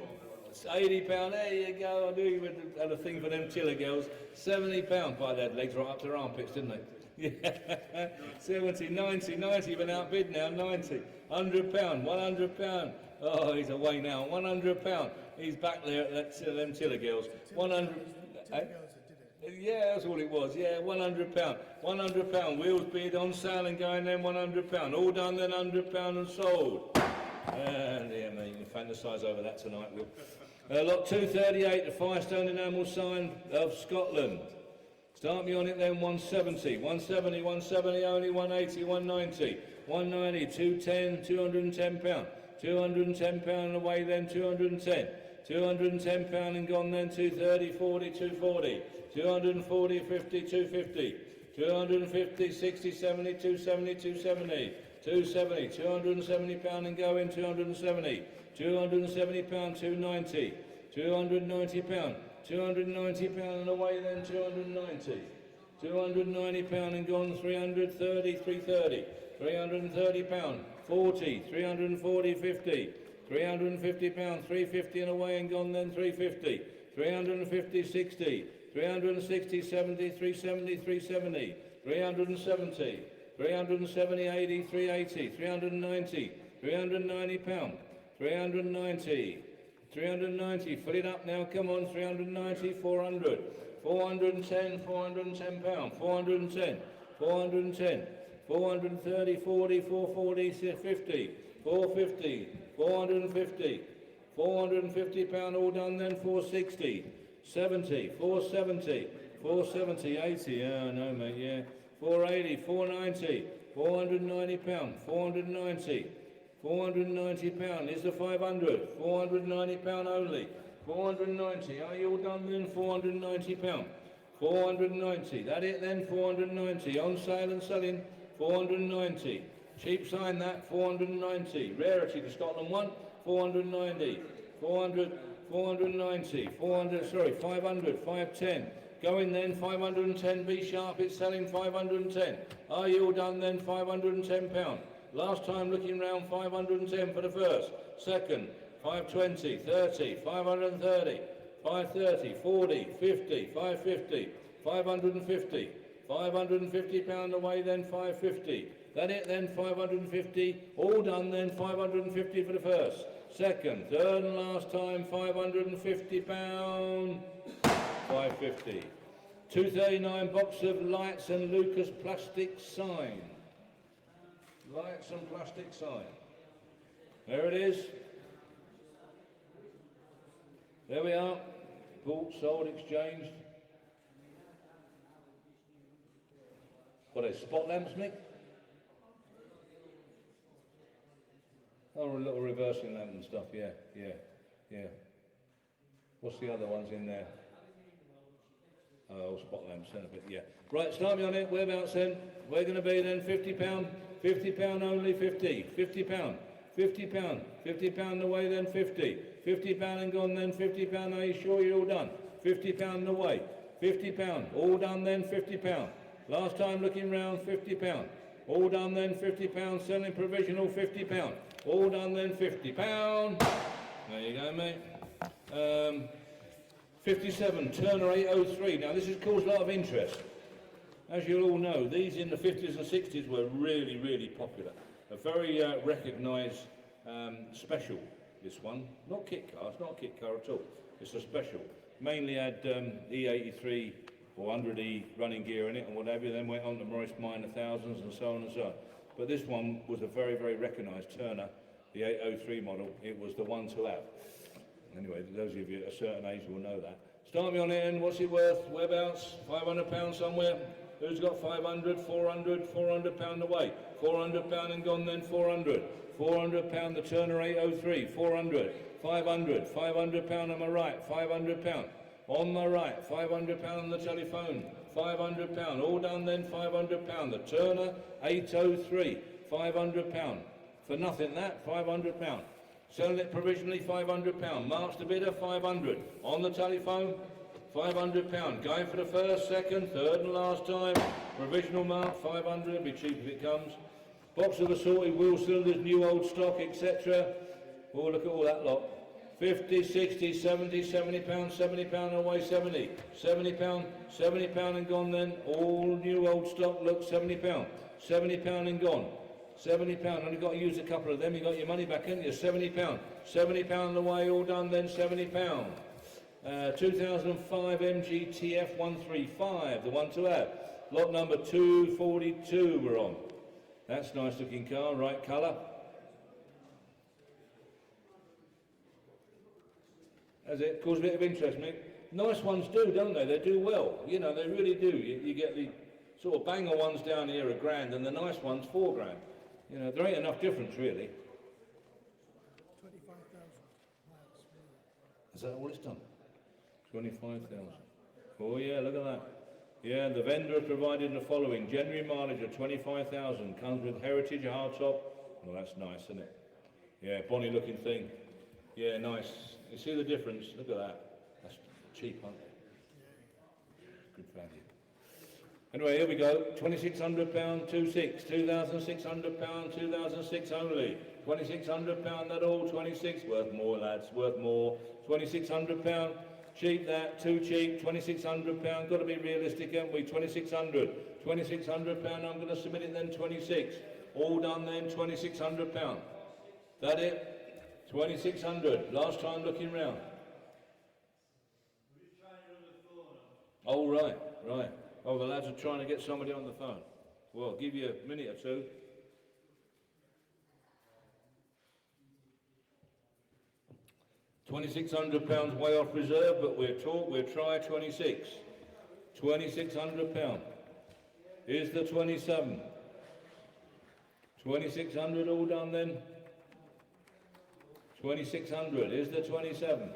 £80. There you go. I knew you would have a thing for them Tiller girls. £70. By their legs right up to their armpits, didn't they? Yeah. 70, 90, 90, been outbid now, 90. £100, £100. Oh, he's away now. £100. He's back there at them Tiller girls. 100. Yeah, that's all it was. Yeah, £100. £100. Wheels bid on sale and going then £100. All done then £100 and sold. Yeah, man, you can fantasise over that tonight, Will. Lot 238, the Firestone enamel sign of Scotland. Start me on it then, 170. 170, 170 only, 180, 190. 190, 210, £210. £210 away then, 210. £210 and gone then, 230, 40, 240. 240, 50, 250. 250, 60, 70, 270, 270. 270, £270 and going, 270. £270, 290. £290. £290 and away then, 290. £290 and gone, 330, 330. £330. 40, 340, 50. £350, 350 and away and gone then, 350. 350, 60. 360, 70, 370, 370. 370. 370, 80, 380. 390. £390. 390. 390, fill it up now, come on, 390, 400, 410, 410 pound, 410, 410, 430, 40, 440, 50, 450, 450, 450 pound, all done then, 460, 70, 470, 470, 80, yeah, no mate, yeah, 480, 490, 490 pound, 490, 490 pound, is the 500, 490 pound only, 490, are you all done then, 490 pound, 490, that it then, 490, on sale and selling, 490, cheap sign that, 490, rarity, the Scotland one, 490, 400, 490, 400, sorry, 500, 510, going then, 510, be sharp, it's selling 510, are you all done then, 510 pound, last time looking round, 510 for the first, second, 520, 30, 530, 530, 40, 50, 550, 550, 550 pound away then, 550, that it then, 550, all done then, 550 for the first, second, third and last time, 550 pound, 550. 239 box of lights and Lucas plastic sign. Lights and plastic sign. There it is. There we are. Bought, sold, exchanged. What are they, spot lamps, Mick? Oh, a little reversing lamp and stuff, yeah. What's the other ones in there? Oh, spot lamps, then a bit, yeah. Right, start me on it, whereabouts then? We're going to be then £50, £50 only, 50, £50, £50, £50 away then, 50, £50 and gone then, £50, are you sure you're all done? £50 away, £50, all done then, £50. Last time looking round, £50, all done then, £50, selling provisional, £50, all done then, £50. There you go, mate. 57, Turner 803. Now this has caused a lot of interest. As you all know, these in the 50s and 60s were really, really popular. A very recognised special, this one. Not kit car, it's not a kit car at all. It's a special. Mainly had E83 or 100E running gear in it and whatever, then went on to Morris Minor Thousands and so on and so on. But this one was a very, very recognised Turner, the 803 model. It was the one to have. Anyway, those of you at a certain age will know that. Start me on it, and what's it worth? Whereabouts? £500 somewhere? Who's got 500, 400, £400 away? £400 and gone then, 400. £400, the Turner 803, 400. 500, £500 on my right, £500. On my right, £500 on the telephone, £500. All done then, £500. The Turner 803, £500. For nothing that, £500. Selling it provisionally, £500. Marks the bidder, 500. On the telephone, £500. Going for the first, second, third and last time. Provisional mark, 500. It'll be cheap if it comes. Box of assorted wheel cylinders, new old stock, etc. Oh, look at all that lot. 50, 60, 70, £70, £70 away, 70. £70, £70 and gone then. All new old stock, look, £70. £70 and gone. £70, only got to use a couple of them, you got your money back, haven't you? £70, £70 away, all done then, £70. 2005 MG TF 135, the one to have. Lot number 242 we're on. That's a nice looking car, right colour. Has it caused a bit of interest, Mick? Nice ones do, don't they? They do well, you know, they really do. You get the sort of banger ones down here £1,000 and the nice ones £4,000. You know, there ain't enough difference, really.
25,000 miles.
Is that all it's done? 25,000. Oh, yeah, look at that. Yeah, the vendor has provided the following. January mileage of 25,000. Comes with heritage, hardtop. Well, that's nice, isn't it? Yeah, bonny looking thing. Yeah, nice. You see the difference? Look at that. That's cheap, aren't they? Good value. Anyway, here we go. £2,600, 26. £2,600, 2006 only. £2,600, that all. 26. Worth more, lads. Worth more. £2,600. Cheap that. Too cheap. £2,600. Got to be realistic, haven't we? 2,600. £2,600. I'm going to submit it then. 26. All done then. £2,600. That it? 2600, last time looking round. Oh, right, right. Oh, the lads are trying to get somebody on the phone. Well, I'll give you a minute or two. £2,600 way off reserve, but we'll try 26. £2,600. Here's the 27. 2600 all done then. 2600. Here's the 27.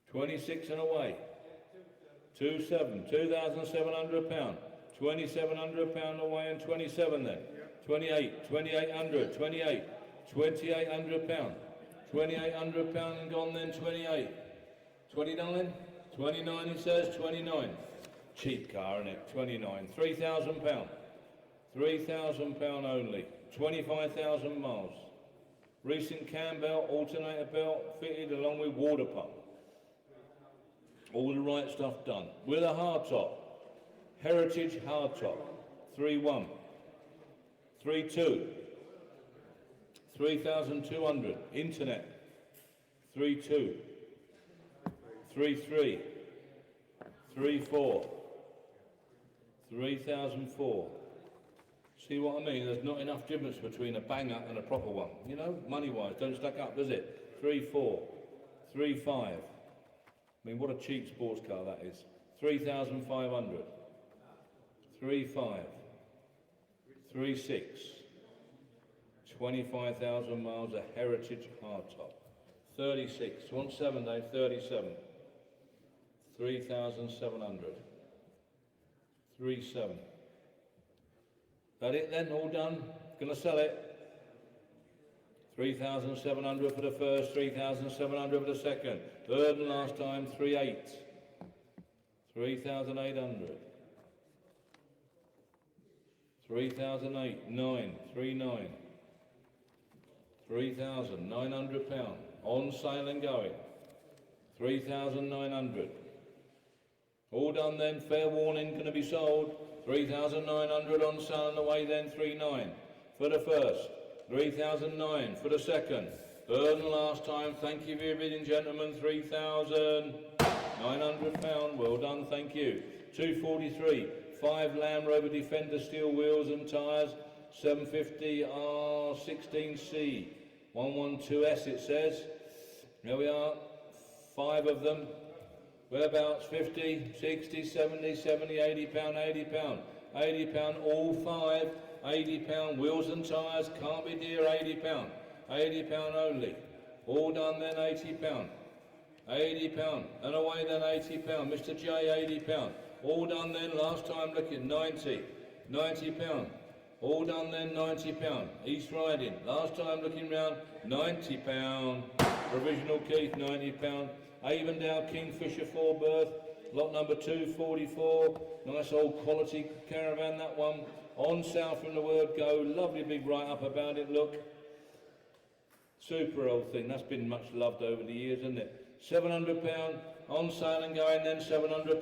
26 and away. 27. £2,700. £2,700 away and 27 then. 28. 2800. 28. £2,800. £2,800 and gone then. 28. 29. 29 he says. 29. Cheap car, isn't it? 29. £3,000. £3,000 only. 25,000 miles. Recent cam belt, alternator belt fitted along with water pump. All the right stuff done. With a hardtop. Heritage hardtop. 3.1. 3.2. 3,200. Internet. 3.2. 3.3. 3.4. 3,004. See what I mean? There's not enough difference between a banger and a proper one. You know, money-wise, don't stack up, does it? 3.4. 3.5. I mean, what a cheap sports car that is. 3,500. 3.5. 3.6. 25,000 miles, a heritage hardtop. 36. 17 day, 37. 3,700. 3.7. That it then, all done? Gonna sell it? 3,700 for the first, 3,700 for the second. Third and last time, 3.8. 3,800. 3,008, 9, 3.9. £3,900. On sale and going. 3,900. All done then, fair warning, gonna be sold. 3,900 on sale and away then, 3.9 for the first, 3,009 for the second, third and last time, thank you for your bidding gentlemen, £3,900, well done, thank you. 243, 5 Land Rover Defender steel wheels and tyres, 750 R16C, 112S it says, there we are, 5 of them. Whereabouts? 50, 60, 70, 70, £80, £80, £80, all 5, £80, wheels and tyres, can't be dear, £80, £80 only. All done then, £80, £80, and away then, £80, Mr J, £80, all done then, last time looking, 90, £90, all done then, £90, East Riding, last time looking round, £90, Provisional Keith, £90, Avondale Kingfisher 4 berth, lot number 244, nice old quality caravan that one, on sale from the word go, lovely big write up about it, look, super old thing, that's been much loved over the years, isn't it? £700, on sale and going then, £700,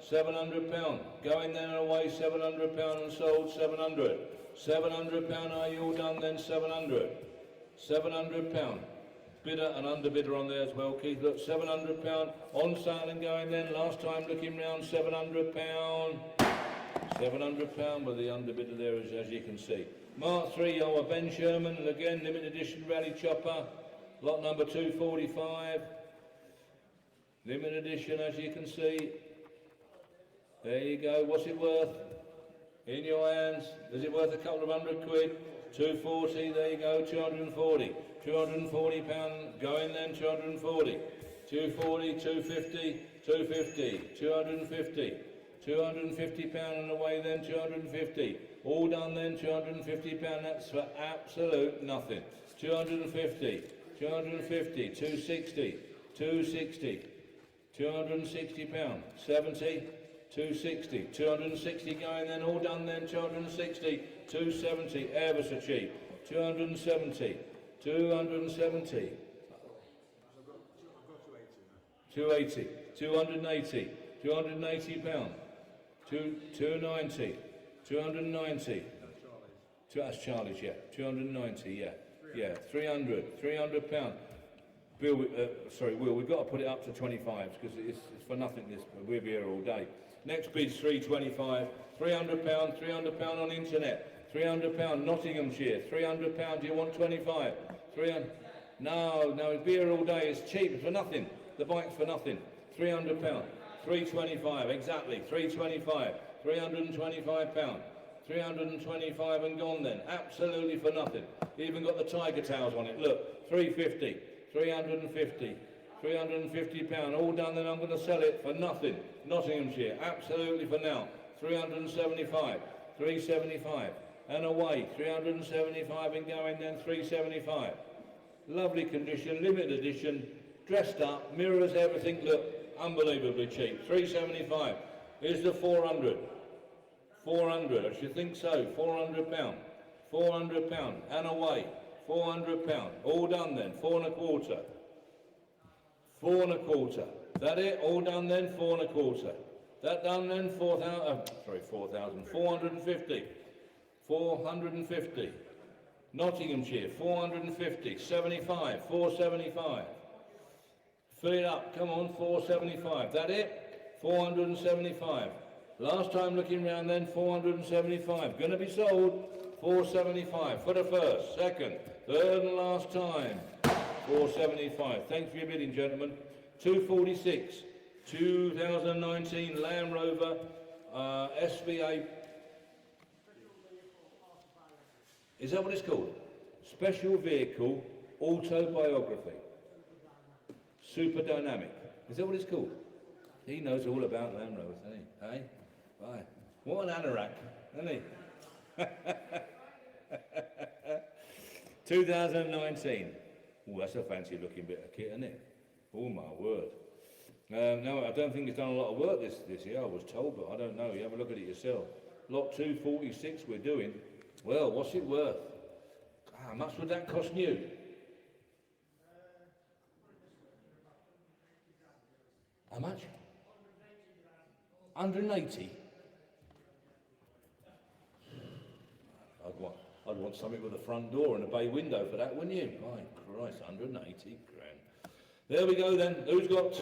£700, going then and away, £700 and sold, £700, £700, are you all done then, £700, £700, bidder and underbidder on there as well, Keith. Look, £700 on sale and going then. Last time looking round, £700. £700 with the underbidder there, as you can see. Mark 3, our Ben Sherman, and again, limited edition rally chopper. Lot number 245. Limited edition, as you can see. There you go. What's it worth? In your hands. Is it worth a couple of £100? 240, there you go, 240. £240 going then, 240. 240, 250, 250, 250. £250 and away then, 250. All done then, £250, that's for absolute nothing. 250, 250, 260, 260, £260, 70, 260, 260 going then, all done then, 260, 270, ever so cheap, 270, 270, 280, 280, £290, 290, 290, that's Charlie's, yeah, 290, yeah, Yeah, 300 pound. Bill, Will, we've got to put it up to 25 because it's for nothing. This we'll be here all day. Next bid's 325. 300 pound on internet. 300 pound Nottinghamshire. 300 pound. Do you want 25? 300. No, it'd be here all day. It's cheap. It's for nothing. The bike's for nothing. 300 pound. 325. Exactly. 325. 325 pound. 325 and gone then. Absolutely for nothing. Even got the tiger tails on it. Look. 350. 350. 350 pound. All done then. I'm going to sell it for nothing. Nottinghamshire. Absolutely for now. 375. 375. And away. 375 and going then. 375. Lovely condition. Limited edition. Dressed up. Mirrors, everything. Look. Unbelievably cheap. 375. Here's the 400. 400. I should think so. 400 pound. 400 pound. And away. 400 pound. All done then. 4 and a quarter. 4 and a quarter. That it? All done then? 4 and a quarter. That done then? 4,000. 450. 450. Nottinghamshire. 450. 75. 475. Fill it up. Come on. 475. That it? 475. Last time looking round then, 475. Going to be sold. 475 for the first, second, third and last time. 475. Thanks for your bidding, gentlemen. 246. 2019 Land Rover SVA. Is that what it's called? Special Vehicle Autobiography. Super Dynamic. Is that what it's called? He knows all about Land Rovers, doesn't he? Hey? Right. What an anorak, isn't he? 2019. Oh, that's a fancy looking bit of kit, isn't it? Oh my word. No, I don't think it's done a lot of work this year, I was told, but I don't know. You have a look at it yourself. Lot 246 we're doing. Well, what's it worth? How much would that cost new? How much? 180. I'd want something with a front door and a bay window for that, wouldn't you? My Christ, 180 grand. There we go then. Who's got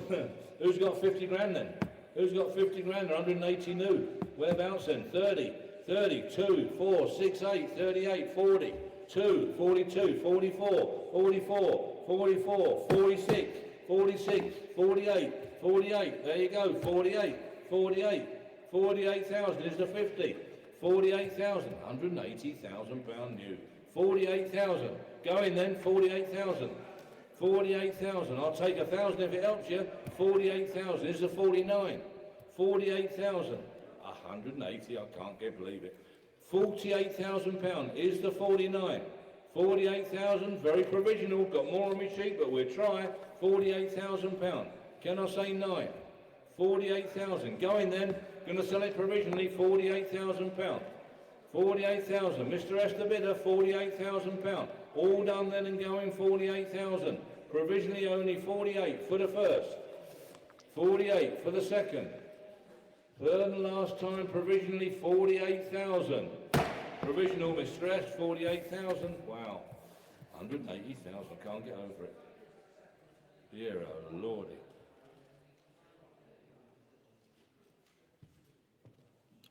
50 grand then? Who's got 50 grand? 180 new. Whereabouts then? 30, 2, 4, 6, 8, 38, 40, 2, 42, 44, 44, 44, 46, 46, 48, 48. There you go. 48, 48, 48,000 is the 50. 48,000, 180,000 pound new. 48,000, going then, 48,000. 48,000, I'll take 1,000 if it helps you. 48,000, this is a 49. 48,000, 180, I can't believe it. 48,000 pound is the 49. 48,000, very provisional, got more on my sheet, but we'll try. 48,000 pound, can I say 9? 48,000, going then. Going to sell it provisionally, £48,000. 48,000. Mr. Esther bidder, £48,000. All done then and going, 48,000. Provisionally only 48 for the first. 48 for the second. Third and last time, provisionally 48,000. Provisional, Mr. Esther, 48,000. Wow. 180,000. I can't get over it. Dear oh lordy.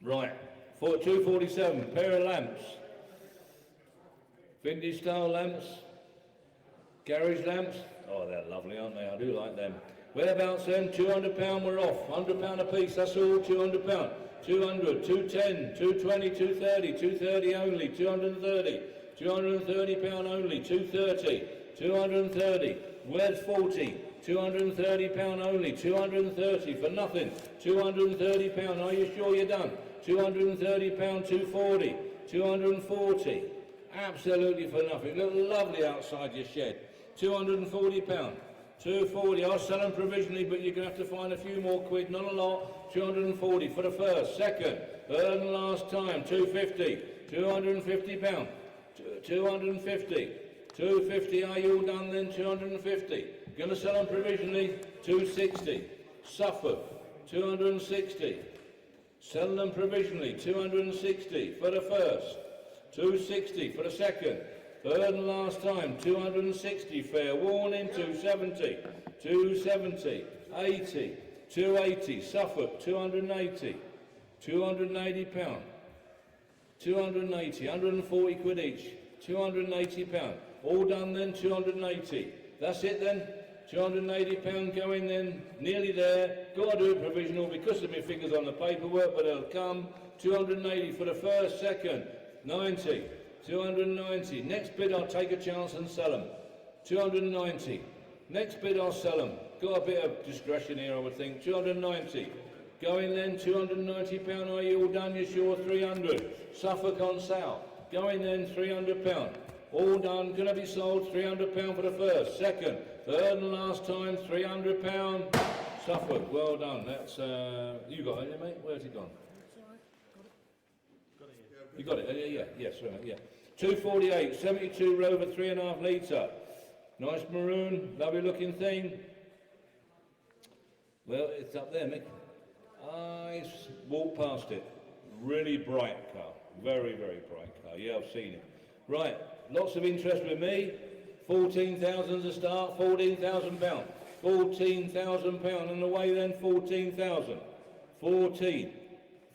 Right, 247, pair of lamps. Vintage style lamps. Garage lamps. Oh, they're lovely, aren't they? I do like them. Whereabouts then? £200 we're off. £100 a piece, that's all, £200. 200, 210, 220, 230, 230 only, 230. £230 only, 230, 230. Where's 40? £230 only, 230 for nothing. £230, are you sure you're done? £230, 240, 240. Absolutely for nothing. Look lovely outside your shed. £240, 240. I'll sell them provisionally, but you're going to have to find a few more quid, not a lot. 240 for the first, second, third and last time. 250, £250, 250, 250. Are you all done then? 250. Going to sell them provisionally. 260. Suffolk, 260. Sell them provisionally. 260 for the first. 260 for the second. Third and last time, 260, fair warning, 270, 270, 80, 280, Suffolk, 280, 280 pound, 280, 140 quid each, 280 pound, all done then, 280, that's it then, 280 pound going then, nearly there, got to do it provisional because of my figures on the paperwork, but it'll come, 280 for the first, second, 90, 290, next bid I'll take a chance and sell them, 290, next bid I'll sell them, got a bit of discretion here I would think, 290, going then, 290 pound, are you all done, you're sure, 300, Suffolk on sale, going then, 300 pound, all done, going to be sold, 300 pound for the first, second, third and last time, 300 pound, Suffolk, well done, that's, you got it, mate, where's it gone? You got it, yeah, yes, right, yeah. 248, 72 Rover, 3.5 litre. Nice maroon, lovely looking thing. Well, it's up there, Mick. I walked past it. Really bright car, very, very bright car. Yeah, I've seen it. Right, lots of interest with me. 14,000 to start, 14,000 pound. 14,000 pound on the way then, 14,000. 14.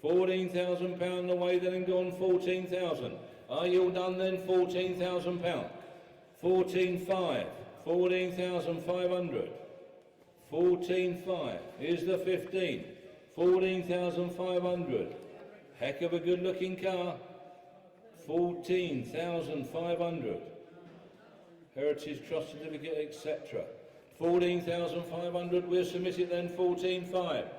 14,000 pound away then and gone, 14,000. Are you all done then? 14,000 pound. 14,500. 14,500. 14,500. Here's the 15. 14,500. Heck of a good looking car. 14,500. Heritage Trust Certificate, etc. 14,500. We'll submit it then, 14,500.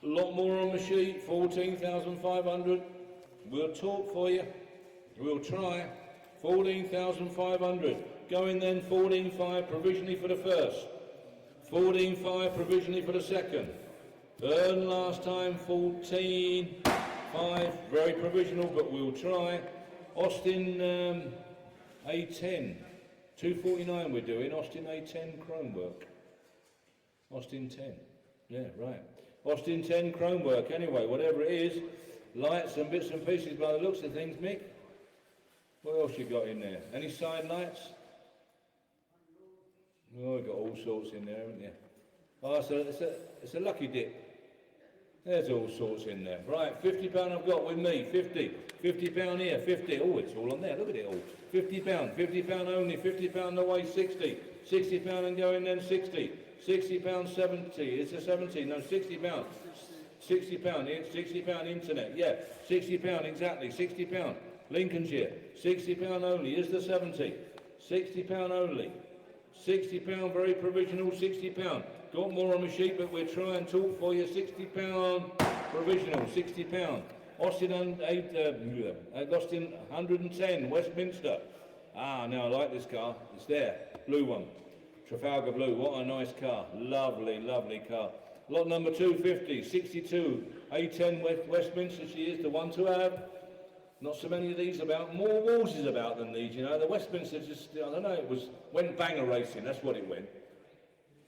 A lot more on the sheet, 14,500. We'll talk for you. We'll try. 14,500. Going then, 14,500 provisionally for the first. 14,500 provisionally for the second. Third and last time, 14,500. Very provisional, but we'll try. Austin A10. 249 we're doing. Austin A10 chrome work. Austin 10. Yeah, right. Austin 10 chrome work, anyway, whatever it is, lights and bits and pieces by the looks of things, Mick. What else you got in there? Any side lights? Oh, you've got all sorts in there, haven't you? Oh, so it's a lucky dip. There's all sorts in there. Right, £50 I've got with me, 50. £50 here, 50. Oh, it's all on there, look at it all. £50 only, £50 away, 60. £60 and going then, 60. £60, 70, it's a 70, no, £60. £60, it's £60 internet, yeah, £60 exactly, £60. Lincolnshire, £60 only, is the 70. £60 only. £60, very provisional, £60. Got more on the sheet, but we'll try and talk for you, £60 provisional, £60. Austin, Austin 110, Westminster. Ah, now I like this car, it's there, blue one. Trafalgar Blue, what a nice car. Lovely, lovely car. Lot number 250, 62, A10 Westminster, she is the one to have. Not so many of these about. More Wolseys about than these, you know. The Westminster just, I don't know, went banger racing, that's what it went.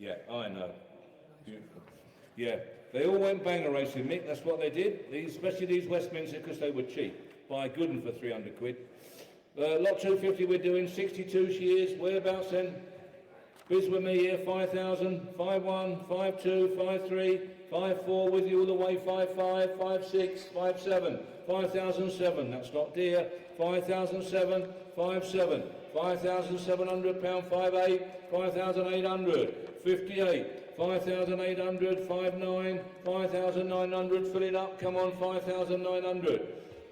Yeah, I know. Beautiful. Yeah, they all went banger racing, Mick, that's what they did. Especially these Westminster, because they were cheap. Buy a good one for 300 quid. Lot 250 we're doing, 62 she is, whereabouts then? Biz with me here, 5,000, 5,1, 5,2, 5,3, 5,4 with you all the way, 5,5, 5,6, 5,7, 5,007, that's not dear, 5,007, 5,7, £5,700, 5,8, 5,800, 58, 5,800, 5,9, 5,900, fill it up, come on, 5,900,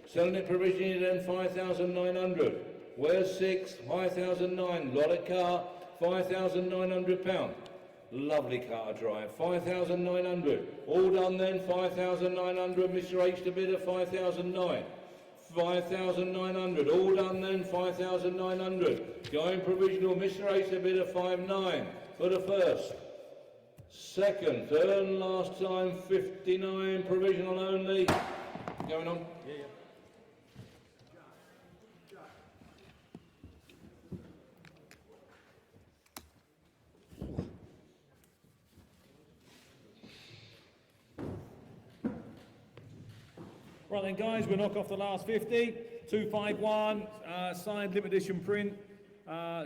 selling it provisionally then, 5,900, where's 6, 5,009, lot of car, £5,900. Lovely car to drive. 5,900. All done then. 5,900. Mr. H to bid at 5,009. 5,900. All done then. 5,900. Going provisional. Mr. H to bid at 5,900 for the first. Second. Third and last time. 59. Provisional only. Going on. Yeah.
Right then guys, we'll knock off the last 50. 251, signed limited edition print,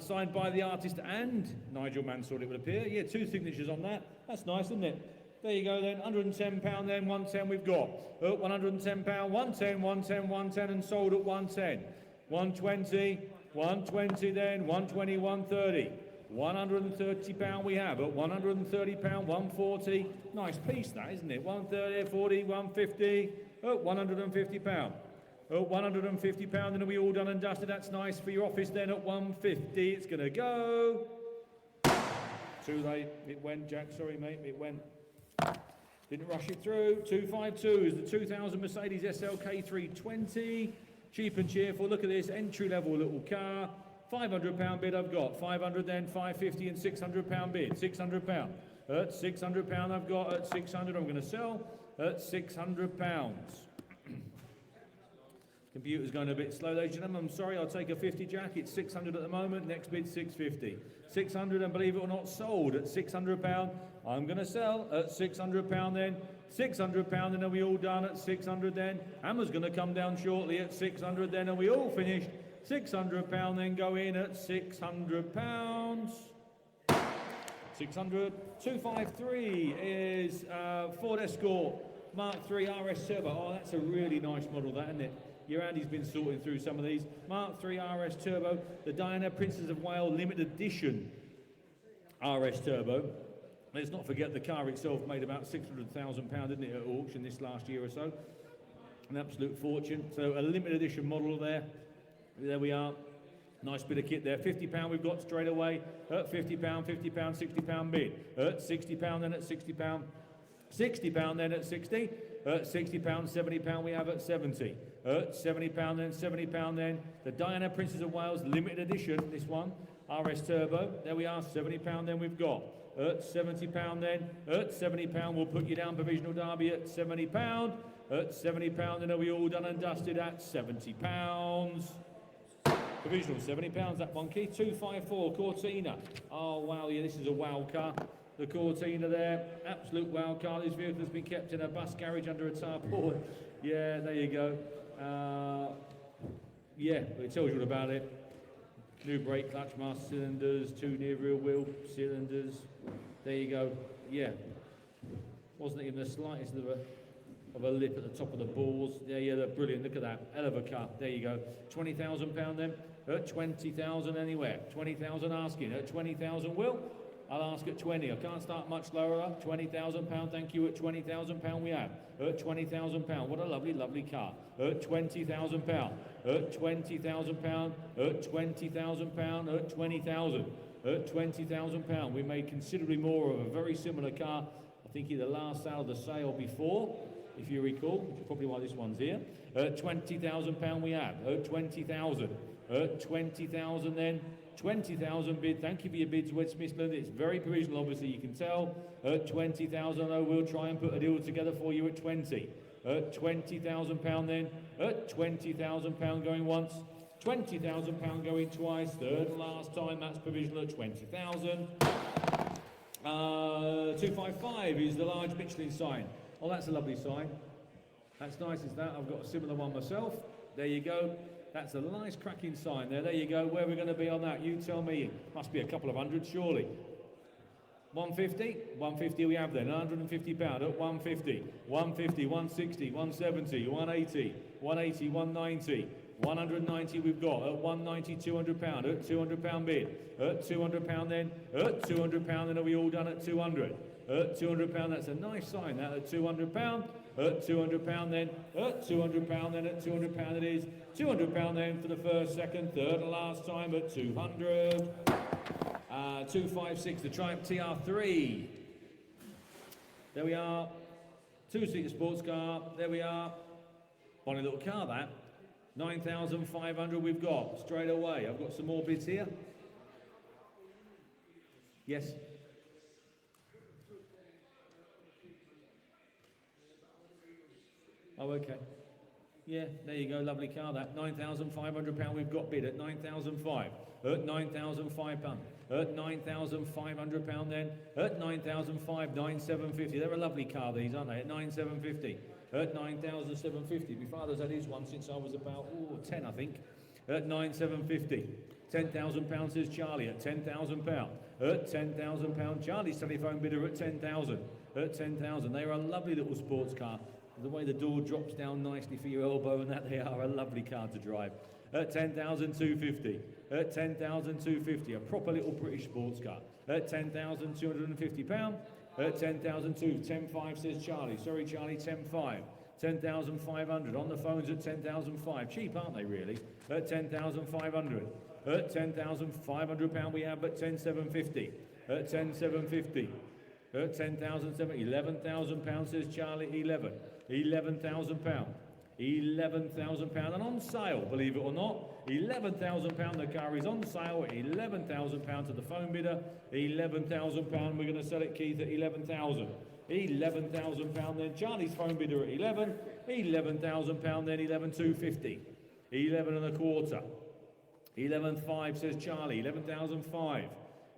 signed by the artist and Nigel Mansell, it would appear. Yeah, 2 signatures on that. That's nice, isn't it? There you go then, £110 then, 110 we've got. £110, 110, 110, 110 and sold at 110. 120, 120 then, 120, 130. £130 we have at £130, 140. Nice piece that, isn't it? 130, 40, 150, £150. £150 then are we all done and dusted? That's nice for your office then at 150. It's going to go. Too late. It went, Jack. Sorry, mate. It went. Didn't rush it through. 252 is the 2000 Mercedes SLK 320. Cheap and cheerful. Look at this entry-level little car. £500 bid I've got. 500 then, 550 and £600 bid. £600. At £600 I've got. At 600 I'm going to sell. At £600. Computer's going a bit slow, ladies and gentlemen. I'm sorry, I'll take a 50, Jack. It's 600 at the moment. Next bid, 650. 600, and believe it or not, sold at £600. I'm going to sell at £600 then. £600 then, are we all done at 600 then? Hammer's going to come down shortly at 600 then. Are we all finished? £600 then, go in at £600. 600. 253 is Ford Escort Mark III RS Turbo. Oh, that's a really nice model, that, isn't it? Your Andy's been sorting through some of these. Mark III RS Turbo, the Diana Princess of Wales limited edition RS Turbo. Let's not forget the car itself made about £600,000, didn't it, at auction this last year or so? An absolute fortune. So a limited edition model there. There we are. Nice bit of kit there. £50 we've got straight away. At £50, £50, £60 bid. At £60 then at £60. £60 then at 60. At £60, £70 we have at 70. At £70 then, £70 then. The Diana Princess of Wales limited edition, this one, RS Turbo. There we are, £70 then we've got. At £70 then. At £70 we'll put you down provisional derby at £70. At £70 then are we all done and dusted at £70. Provisional £70, that one key. 254 Cortina. Oh wow, yeah, this is a wow car. The Cortina there, absolute wow car. This vehicle has been kept in a bus garage under a tarpaulin. Yeah, there you go. Yeah, it tells you all about it. New brake, clutch, master cylinders, 2 near rear wheel cylinders. There you go. Yeah, wasn't even the slightest of a lip at the top of the balls. Yeah, they're brilliant. Look at that, hell of a car. There you go. £20,000 then. At 20,000 anywhere. 20,000 asking. At 20,000, Will. I'll ask at 20. I can't start much lower. £20,000, thank you. At £20,000 we have. At £20,000. What a lovely, lovely car. At £20,000. At £20,000. At £20,000. At 20,000. At £20,000. We made considerably more of a very similar car. I think in the last sale of the sale before, if you recall, which is probably why this one's here. At £20,000 we have. At 20,000. At 20,000 then. 20,000 bid. Thank you for your bids, WED Smithland. It's very provisional, obviously, you can tell. At 20,000, oh, we'll try and put a deal together for you at 20. At £20,000 then. At £20,000 going once. £20,000 going twice. Third and last time, that's provisional at 20,000. 255 is the large Michelin sign. Oh, that's a lovely sign. That's nice, is that? I've got a similar one myself. There you go. That's a nice cracking sign there. There you go. Where are we going to be on that? You tell me. Must be a couple of hundred, surely. 150? 150 we have then. £150 at 150. 150, 160, 170, 180, 180, 190. 190 we've got. At 190, £200. At £200 bid. At £200 then. At £200 then are we all done at 200? At £200, that's a nice sign that. At £200. At £200 then. At £200 then. At £200 it is. £200 then for the first, second, third and last time at 200. 256, the Triumph TR3. There we are. 2-seater sports car. There we are. Funny little car that. 9,500 we've got straight away. I've got some more bids here. Yes. Oh, okay. Yeah, there you go, lovely car that. £9,500 we've got bid at 9,500. At £9,500. At £9,500 then. At 9,500, 9,750. They're a lovely car, these, aren't they? At 9,750. at 9,750. My father's had his one since I was about 10, I think, at 9,750. £10,000 says Charlie at £10,000. At £10,000, Charlie's telephone bidder at 10,000. At 10,000, they are a lovely little sports car. The way the door drops down nicely for your elbow and that, they are a lovely car to drive. At 10,250. At 10,250, a proper little British sports car. At £10,250. At 10,002, 10,5 says Charlie. Sorry, Charlie, 10,5. 10,500. On the phones at 10,005. Cheap, aren't they, really? At 10,500. At £10,500 we have at 10,750. At 10,750. At 10,070. £11,000 says Charlie. 11. £11,000. £11,000 and on sale, believe it or not. £11,000, the car is on sale at £11,000 to the phone bidder. £11,000, we're going to sell it, Keith, at 11,000. £11,000 then, Charlie's phone bidder at 11. £11,000 then, 11,250. 11 and a quarter. 11,5 says Charlie. 11,005.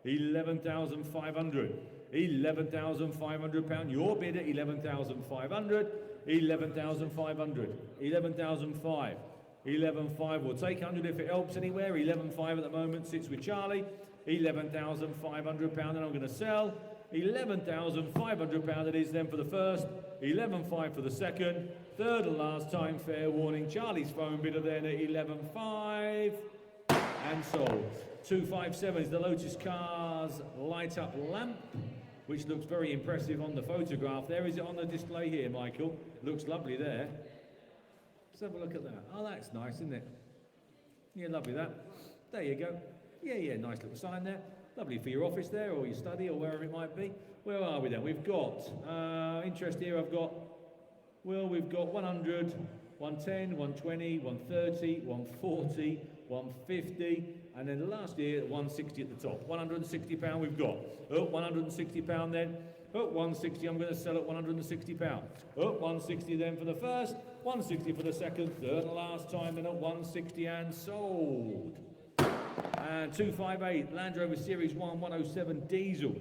11,500. £11,500, your bid at 11,500. 11,500. 11,005. 11,500. We'll take 100 if it helps anywhere. 11,500 at the moment sits with Charlie. £11,500 and I'm going to sell. £11,500 it is then for the first. 11,500 for the second. Third and last time, fair warning. Charlie's phone bidder then at 11,500 and sold. 257 is the Lotus Cars light up lamp, which looks very impressive on the photograph there. Is it on the display here, Michael? Looks lovely there. Let's have a look at that. Oh, that's nice, isn't it? Yeah, lovely that. There you go. Yeah, nice little sign there. Lovely for your office there, or your study, or wherever it might be. Where are we then? We've got, interest here, we've got 100, 110, 120, 130, 140, 150, and then last year, 160 at the top. £160 we've got. Oh, £160 then. Oh, 160, I'm going to sell at £160. Oh, 160 then for the first, 160 for the second, third and last time, then at 160 and sold. And 258, Land Rover Series 1 107 diesel.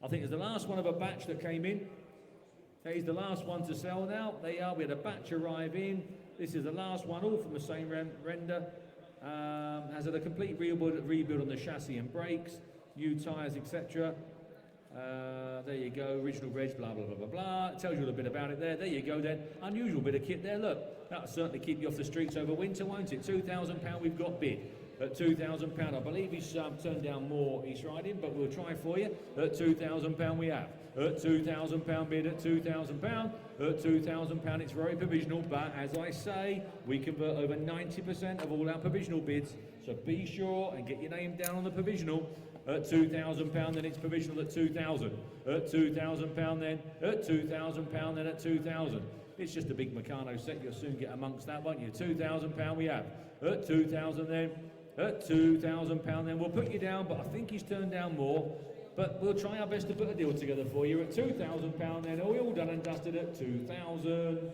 I think it's the last one of a batch that came in. That is the last one to sell now. They are, we had a batch arrive in. This is the last one, all from the same render. Has had a complete rebuild on the chassis and brakes, new tyres, etc. There you go, original reg, blah, blah, blah, blah, blah. It tells you a little bit about it there. There you go then. Unusual bit of kit there, look. That'll certainly keep you off the streets over winter, won't it? £2,000 we've got bid. At £2,000, I believe he's turned down more East Riding, but we'll try for you. At £2,000 we have. At £2,000 bid at £2,000. At £2,000 it's very provisional, but as I say, we convert over 90% of all our provisional bids. So be sure and get your name down on the provisional. At £2,000 then it's provisional at 2,000. At £2,000 then. At £2,000 then at 2,000. It's just a big Meccano set. You'll soon get amongst that, won't you? £2,000 we have. At 2,000 then. At £2,000 then. We'll put you down, but I think he's turned down more. But we'll try our best to put a deal together for you at £2,000 then. Are we all done and dusted at 2,000?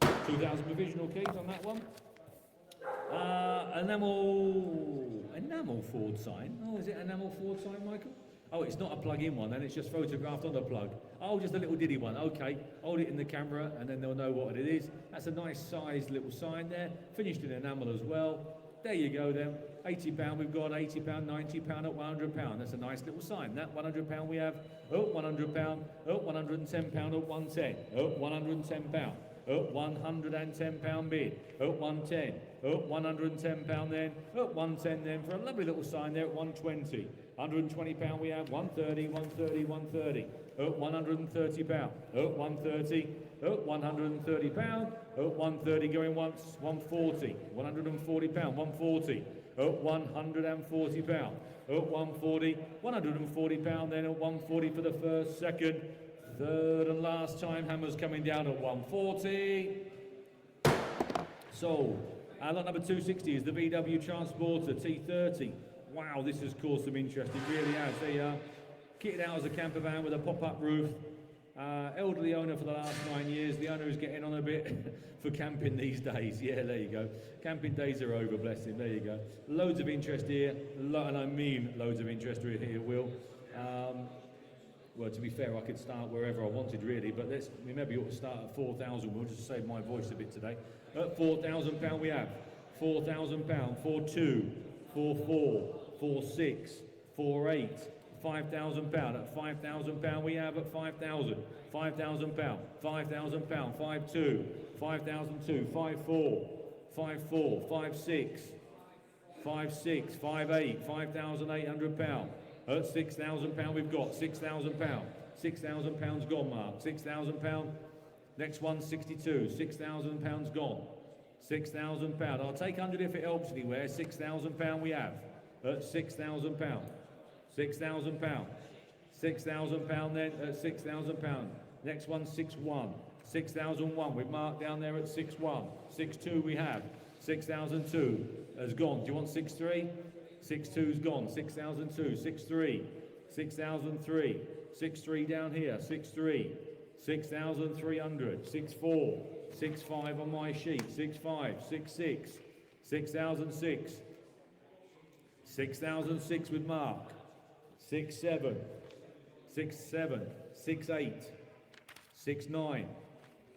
2,000 provisional, Keith, on that one. Enamel Ford sign. Oh, is it enamel Ford sign, Michael? Oh, it's not a plug-in one then, it's just photographed on the plug. Oh, just a little diddy one. Okay, hold it in the camera and then they'll know what it is. That's a nice sized little sign there. Finished in enamel as well. There you go then. £80 we've got, £80, £90 at £100. That's a nice little sign. That £100 we have. Oh, £100. Oh, £110 at 110. Oh, £110. Oh, £110 bid. Oh, 110. Oh, £110 then. Oh, 110 then for a lovely little sign there at 120. £120 we have. 130, 130, 130. Oh, £130. Oh, 130. Oh, £130. Oh, 130 going once. 140. £140. 140. Oh, £140. Oh, 140. £140 then at 140 for the first, second, third and last time. Hammer's coming down at 140. Sold. Lot number 260 is the VW Transporter T30. Wow, this has caused some interest. It really has. They kitted out as a camper van with a pop-up roof. Elderly owner for the last 9 years. The owner is getting on a bit for camping these days. Yeah, there you go. Camping days are over, bless him. There you go. Loads of interest here, and I mean loads of interest here, Will. well, to be fair, I could start wherever I wanted really, but we maybe ought to start at 4,000. We'll just save my voice a bit today. At £4,000 we have £4,000, 4,2, 4,4, 4,6, 4,8, £5,000. At £5,000 we have at 5,000, £5,000, £5,000, 5,2, 5,002, 5,4, 5,4, 5,6, 5,6, 5,8, £5,800. At £6,000 we've got £6,000. £6,000 gone, Mark. £6,000. Next one, 62. £6,000 gone. £6,000. I'll take 100 if it helps anywhere. £6,000 we have. At £6,000. £6,000. £6,000 then at £6,000. Next one, 6,1. 6,001. We've marked down there at 6,1. 6,2 we have. 6,002 has gone. Do you want 6,3? 6,2's gone. 6,002. 6,3. 6,003. 6,3 down here. 6,3. 6,300. 6,4. 6,5 on my sheet. 6,5. 6,6. 6,006. 6,006 with Mark. 6,7. 6,7. 6,8. 6,9.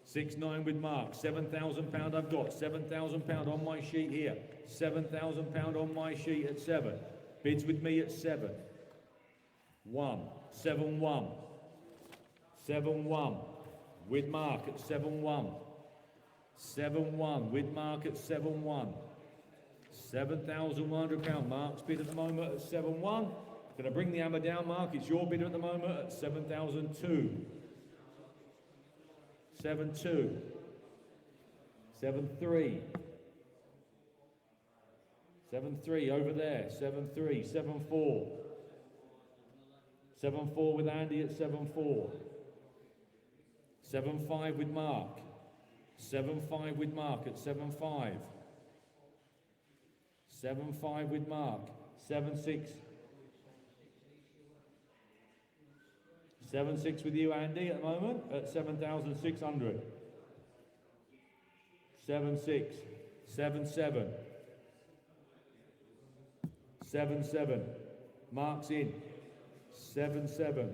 6,9 with Mark. £7,000 I've got. £7,000 on my sheet here. £7,000 on my sheet at 7. Bids with me at 7. 1. 7,1. 7,1 with Mark at 7,1. 7,1 with Mark at 7,1. £7,100. Mark's bid at the moment at 7,1. Going to bring the hammer down, Mark. It's your bid at the moment at 7,002. 7,2. 7,3. 7,3 over there. 7,3. 7,4. 7,4 with Andy at 7,4. 7,5 with Mark. 7,5 with Mark at 7,5. 7,5 with Mark. 7,6. 7,6 with you, Andy, at the moment at 7,600. 7,6. 7,7. 7,7. Mark's in. 7,7.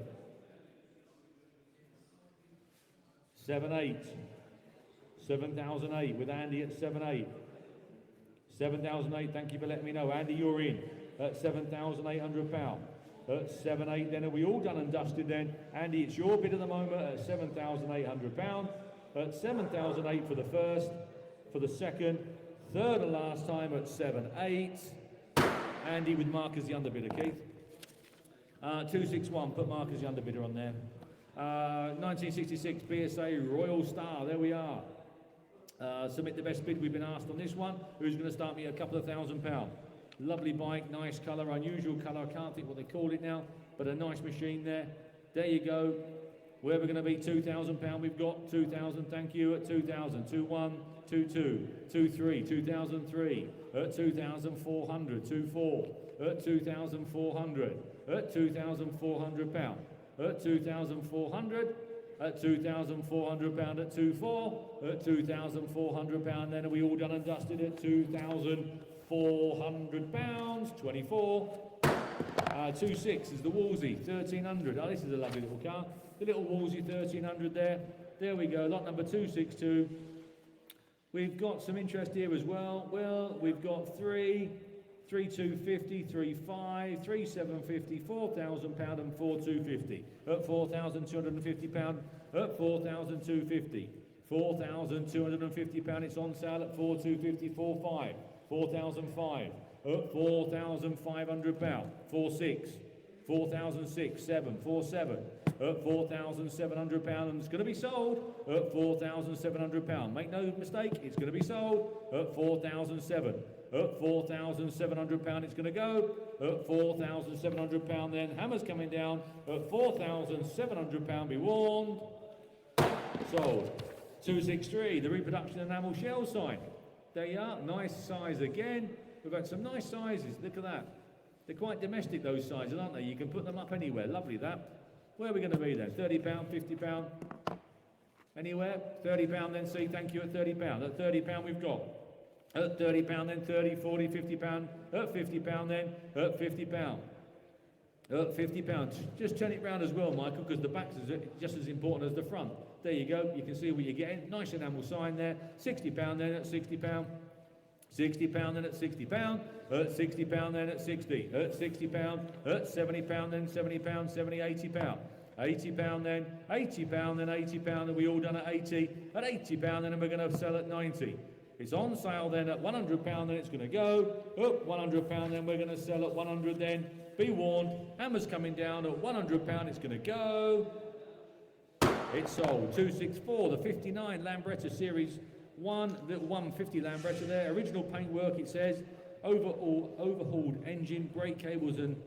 7,8. 7,008 with Andy at 7,8. 7,008, thank you for letting me know. Andy, you're in at £7,800. At 7,8 then, are we all done and dusted then? Andy, it's your bid at the moment at £7,800. At 7,008 for the first, for the second, third and last time at 7,8. Andy with Mark as the underbidder, Keith. 261, put Mark as the underbidder on there. 1966 BSA Royal Star, there we are. Submit the best bid. We've been asked on this one. Who's going to start me at a couple of £1,000? Lovely bike, nice colour, unusual colour. I can't think what they call it now, but a nice machine there. There you go. Where we're going to be, £2,000 we've got. 2,000, thank you, at 2,000. 2,1, 2,2, 2,3, 2,003. At 2,400. 2,4. At 2,400. At £2,400. At 2,400. At £2,400 at 2,4. At £2,400. Then are we all done and dusted at £2,400? 24. 2,6 is the Wolsey 1,300. Oh, this is a lovely little car. The little Wolsey 1,300 there. There we go. Lot number 262. We've got some interest here as well. Well, we've got 3,250, 3,500, 3,750, £4,000 and 4,250. At £4,250. At 4,250. £4,250. It's on sale at 4,250. 4,500. 4,500. At £4,500. 4,600. 4,600. 7. 4,700. At £4,700 and it's going to be sold at £4,700. Make no mistake, it's going to be sold at 4,700. At £4,700 it's going to go at £4,700. Then hammers coming down at £4,700. Be warned. Sold. 263, the reproduction enamel shell sign. There you are, nice size again. We've got some nice sizes. Look at that. They're quite domestic, those sizes, aren't they? You can put them up anywhere. Lovely that. Where are we going to be then? £30, £50? Anywhere? £30 then, see, thank you, at £30. At £30 we've got. At £30 then, 30, 40, £50. At £50 then, at £50. £50. Just turn it round as well, Michael, because the back's just as important as the front. There you go. You can see what you're getting. Nice enamel sign there. £60 then at £60. £60 then at £60. £60 then at 60. £60. £70 then £70. 70, £80. £80 then, £80 then £80, and we all done at 80. At £80 then we're going to sell at 90. It's on sale then at £100 then it's going to go. Up £100 then we're going to sell at 100 then. Be warned, hammer's coming down at £100 it's going to go. It's sold. 264, the 59 Lambretta Series 1, little 150 Lambretta there. Original paintwork, it says. Overhauled engine, brake cables and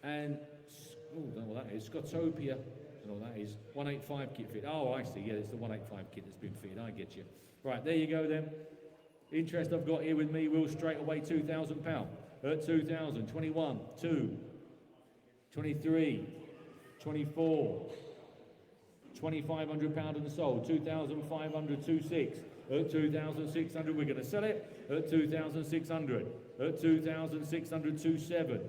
oh, I don't know what that is. Scotopia. I don't know what that is. 185 kit fit. Oh, I see. Yeah, it's the 185 kit that's been fitted. I get you. Right, there you go then. Interest I've got here with me will straight away £2,000. At 2,000, 21, 2, 23, 24, £2,500 and sold. 2,500, 26. At 2,600, we're going to sell it. At 2,600. At 2,600, 27.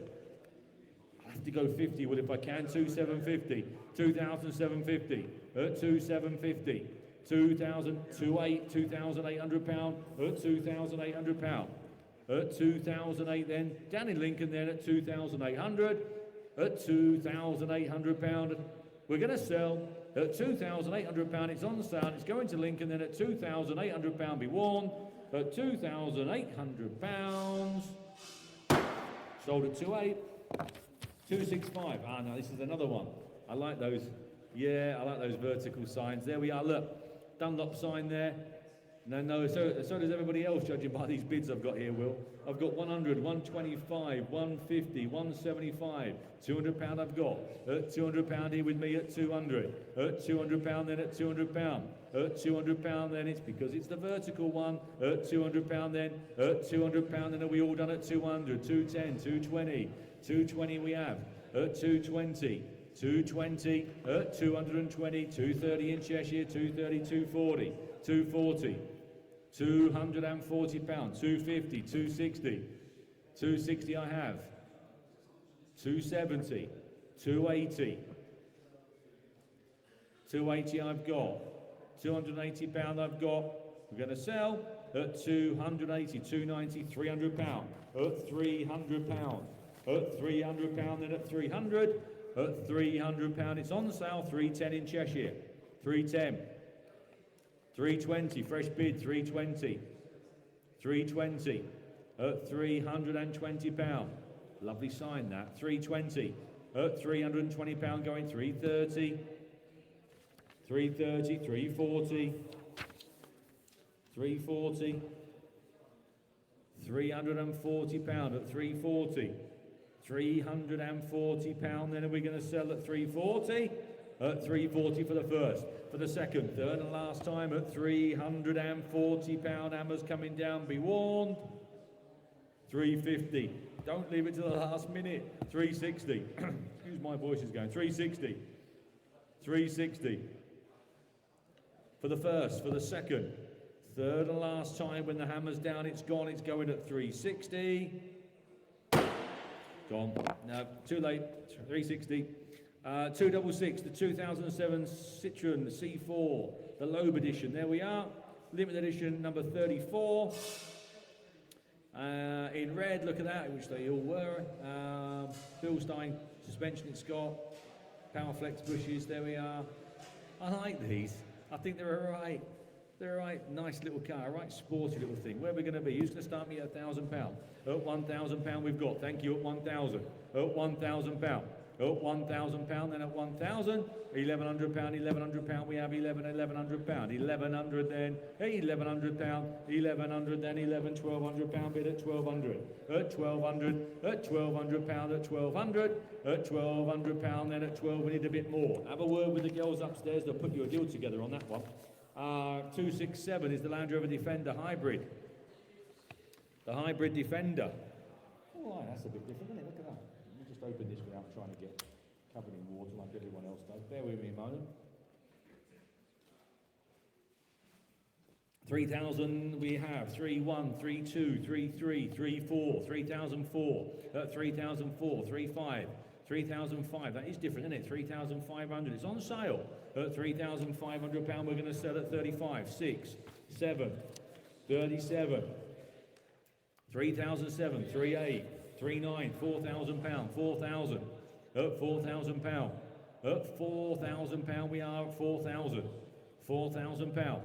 To go 50, well, if I can, 2,750, 2,750, 2,750, 2,800 pound, 2,800 pound, 2,008 then, down in Lincoln then at 2,800, at 2,800 pound, we're going to sell at 2,800 pound, it's on sale, it's going to Lincoln then at 2,800 pound, be warned, at 2,800 pounds, sold at 2,800. 265. Ah, no, this is another one. I like those. Yeah, I like those vertical signs. There we are. Look, Dunlop sign there. No. So does everybody else, judging by these bids I've got here, Will. I've got 100, 125, 150, 175. £200 I've got. £200 here with me at 200. £200 then at £200. £200 then it's because it's the vertical one. £200 then. £200 then are we all done at 200, 210, 220. 220 we have, 220, 220, 220, 230 in Cheshire, 230, 240, 240, £240, 250, 260, 260 I have, 270, 280, 280 I've got, £280 I've got, we're going to sell at 280, 290, £300, at £300. At £300 then at 300, at £300 it's on sale, 310 in Cheshire, 310, 320, fresh bid, 320, 320, at £320, lovely sign that, 320, at £320 going 330, 330, 340, 340, £340 at 340. £340 then are we going to sell at 340? At 340 for the first. For the second, third and last time at £340. Hammers coming down, be warned. 350. Don't leave it to the last minute. 360. Excuse my voice is going. 360. 360. For the first, for the second. Third and last time when the hammer's down, it's gone. It's going at 360. Gone. No, too late. 360. 266, the 2007 Citroen C4, the Loeb edition. There we are. Limited edition number 34. In red, look at that, which they all were. Bilstein suspension it's got. Powerflex bushes, there we are. I like these. I think they're alright. They're alright, nice little car, right sporty little thing. Where are we going to be? Who's going to start me at £1,000? At £1,000 we've got, thank you, at 1,000. At £1,000. At £1,000, then at 1,000, £1,100, £1,100 we have £1,100, £1,100 then, £1,100, £1,100 then, £1,200 bid at 1,200, at 1,200, at £1,200 at 1,200, at £1,200 then at 12. We need a bit more. Have a word with the girls upstairs. They'll put you a deal together on that one. 267 is the Land Rover Defender hybrid. The hybrid Defender. Oh, right, that's a bit different, isn't it? Look at that. Let me just open this without trying to get covered in water like everyone else does. Bear with me a moment. 3,000 we have. 3,1, 3,2, 3,3, 3,4, 3,004, 3,004, 3,5, 3,500. That is different, isn't it? 3,500. It's on sale at £3,500. We're going to sell at 35. 6, 7, 37. 3,007. 38. 39. £4,000. 4,000. At £4,000. At £4,000 we are at 4,000. £4,000.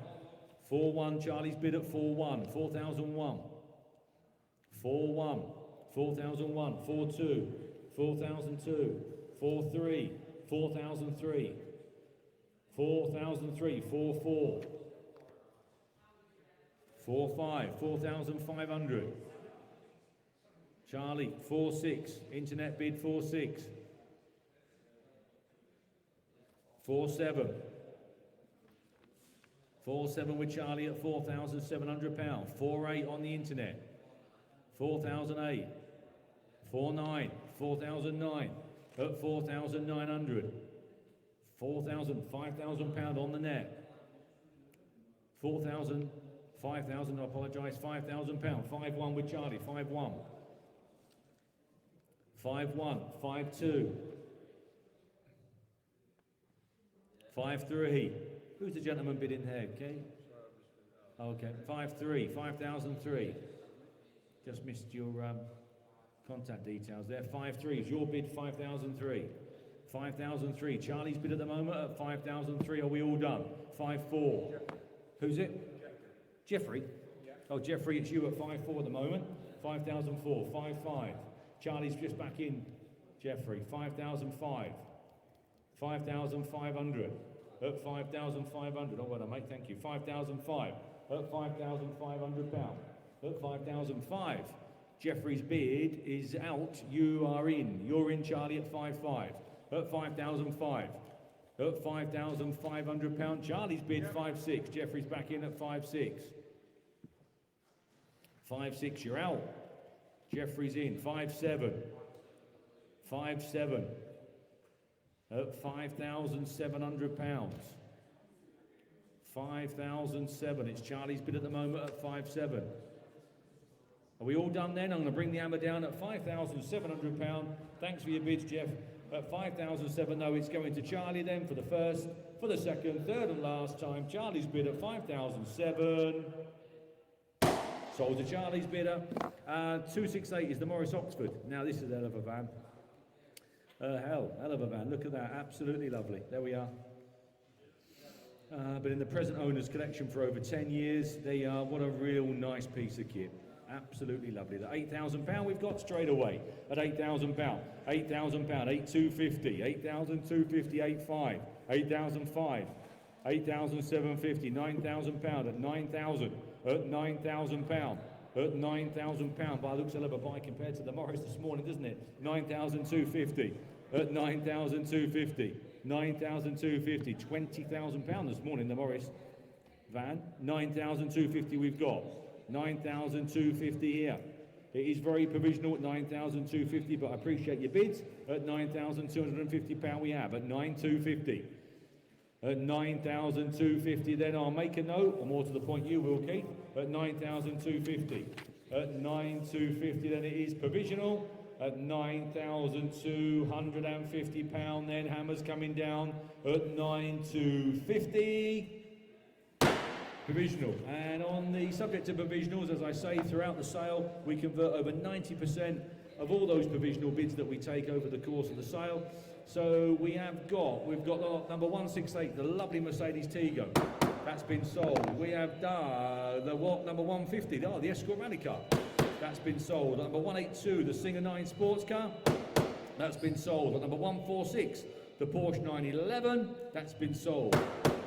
4-1. Charlie's bid at 4-1. 4,001. 4-1. 4,001. 4-2. 4,002. 4-3. 4,003. 4,003. 4-4. 4-5. 4,500. Charlie, 4-6. Internet bid 4-6. 4-7. 4-7 with Charlie at £4,700. 4-8 on the internet. 4,008. 4-9. 4,009. At 4,900. 4,000. £5,000 on the net. 4,000. 5,000. I apologise. £5,000. 5-1 with Charlie. 5-1. 5-1. 5-2. 5-3. Who's the gentleman bidding here, okay? Okay, 5-3, 5,003. Just missed your contact details there. 5-3 is your bid, 5,003. 5,003. Charlie's bid at the moment at 5,003. Are we all done? 5-4. Who's it? Jeffrey? Oh, Jeffrey, it's you at 5-4 at the moment. 5,004. 5-5. Charlie's just back in. Jeffrey, 5,005. 5,500. At 5,500. Oh, well, mate, thank you. 5,005. At £5,500. At 5,005. Jeffrey's bid is out. You are in. You're in, Charlie, at 5,500. At 5,005. At £5,500. Charlie's bid 5,600. Jeffrey's back in at 5,600. 5,600. You're out. Jeffrey's in. 5,700. 5,700. At £5,700. 5,007. It's Charlie's bid at the moment at 5,700. Are we all done then? I'm going to bring the hammer down at £5,700. Thanks for your bids, Jeff. At 5,007, no, it's going to Charlie then for the first, for the second, third and last time. Charlie's bid at 5,007. Sold to Charlie's bidder. 268 is the Morris Oxford. Now this is a hell of a van. Hell of a van. Look at that. Absolutely lovely. There we are. But in the present owner's collection for over 10 years, they are, what a real nice piece of kit. Absolutely lovely. The £8,000 we've got straight away at £8,000. £8,000. 8,250. 8,250. 8,500. 8,500. 8,750. £9,000 at 9,000. At £9,000. At £9,000. By the looks of a buy compared to the Morris this morning, doesn't it? 9,250. At 9,250. 9,250. £20,000 this morning, the Morris van. 9,250 we've got. 9,250 here. It is very provisional at 9,250, but I appreciate your bids. At £9,250 we have. At 9,250. At 9,250 then I'll make a note, or more to the point you will keep. At 9,250. At 9,250 then it is provisional. At £9,250 then hammers coming down at 9,250. Provisional. And on the subject of provisionals, as I say, throughout the sale, we convert over 90% of all those provisional bids that we take over the course of the sale. So we've got number 168, the lovely Mercedes Tego. That's been sold. We have number 150, the Escort Rally car. That's been sold. Number 182, the Singer 9 sports car. That's been sold. Number 146, the Porsche 911. That's been sold.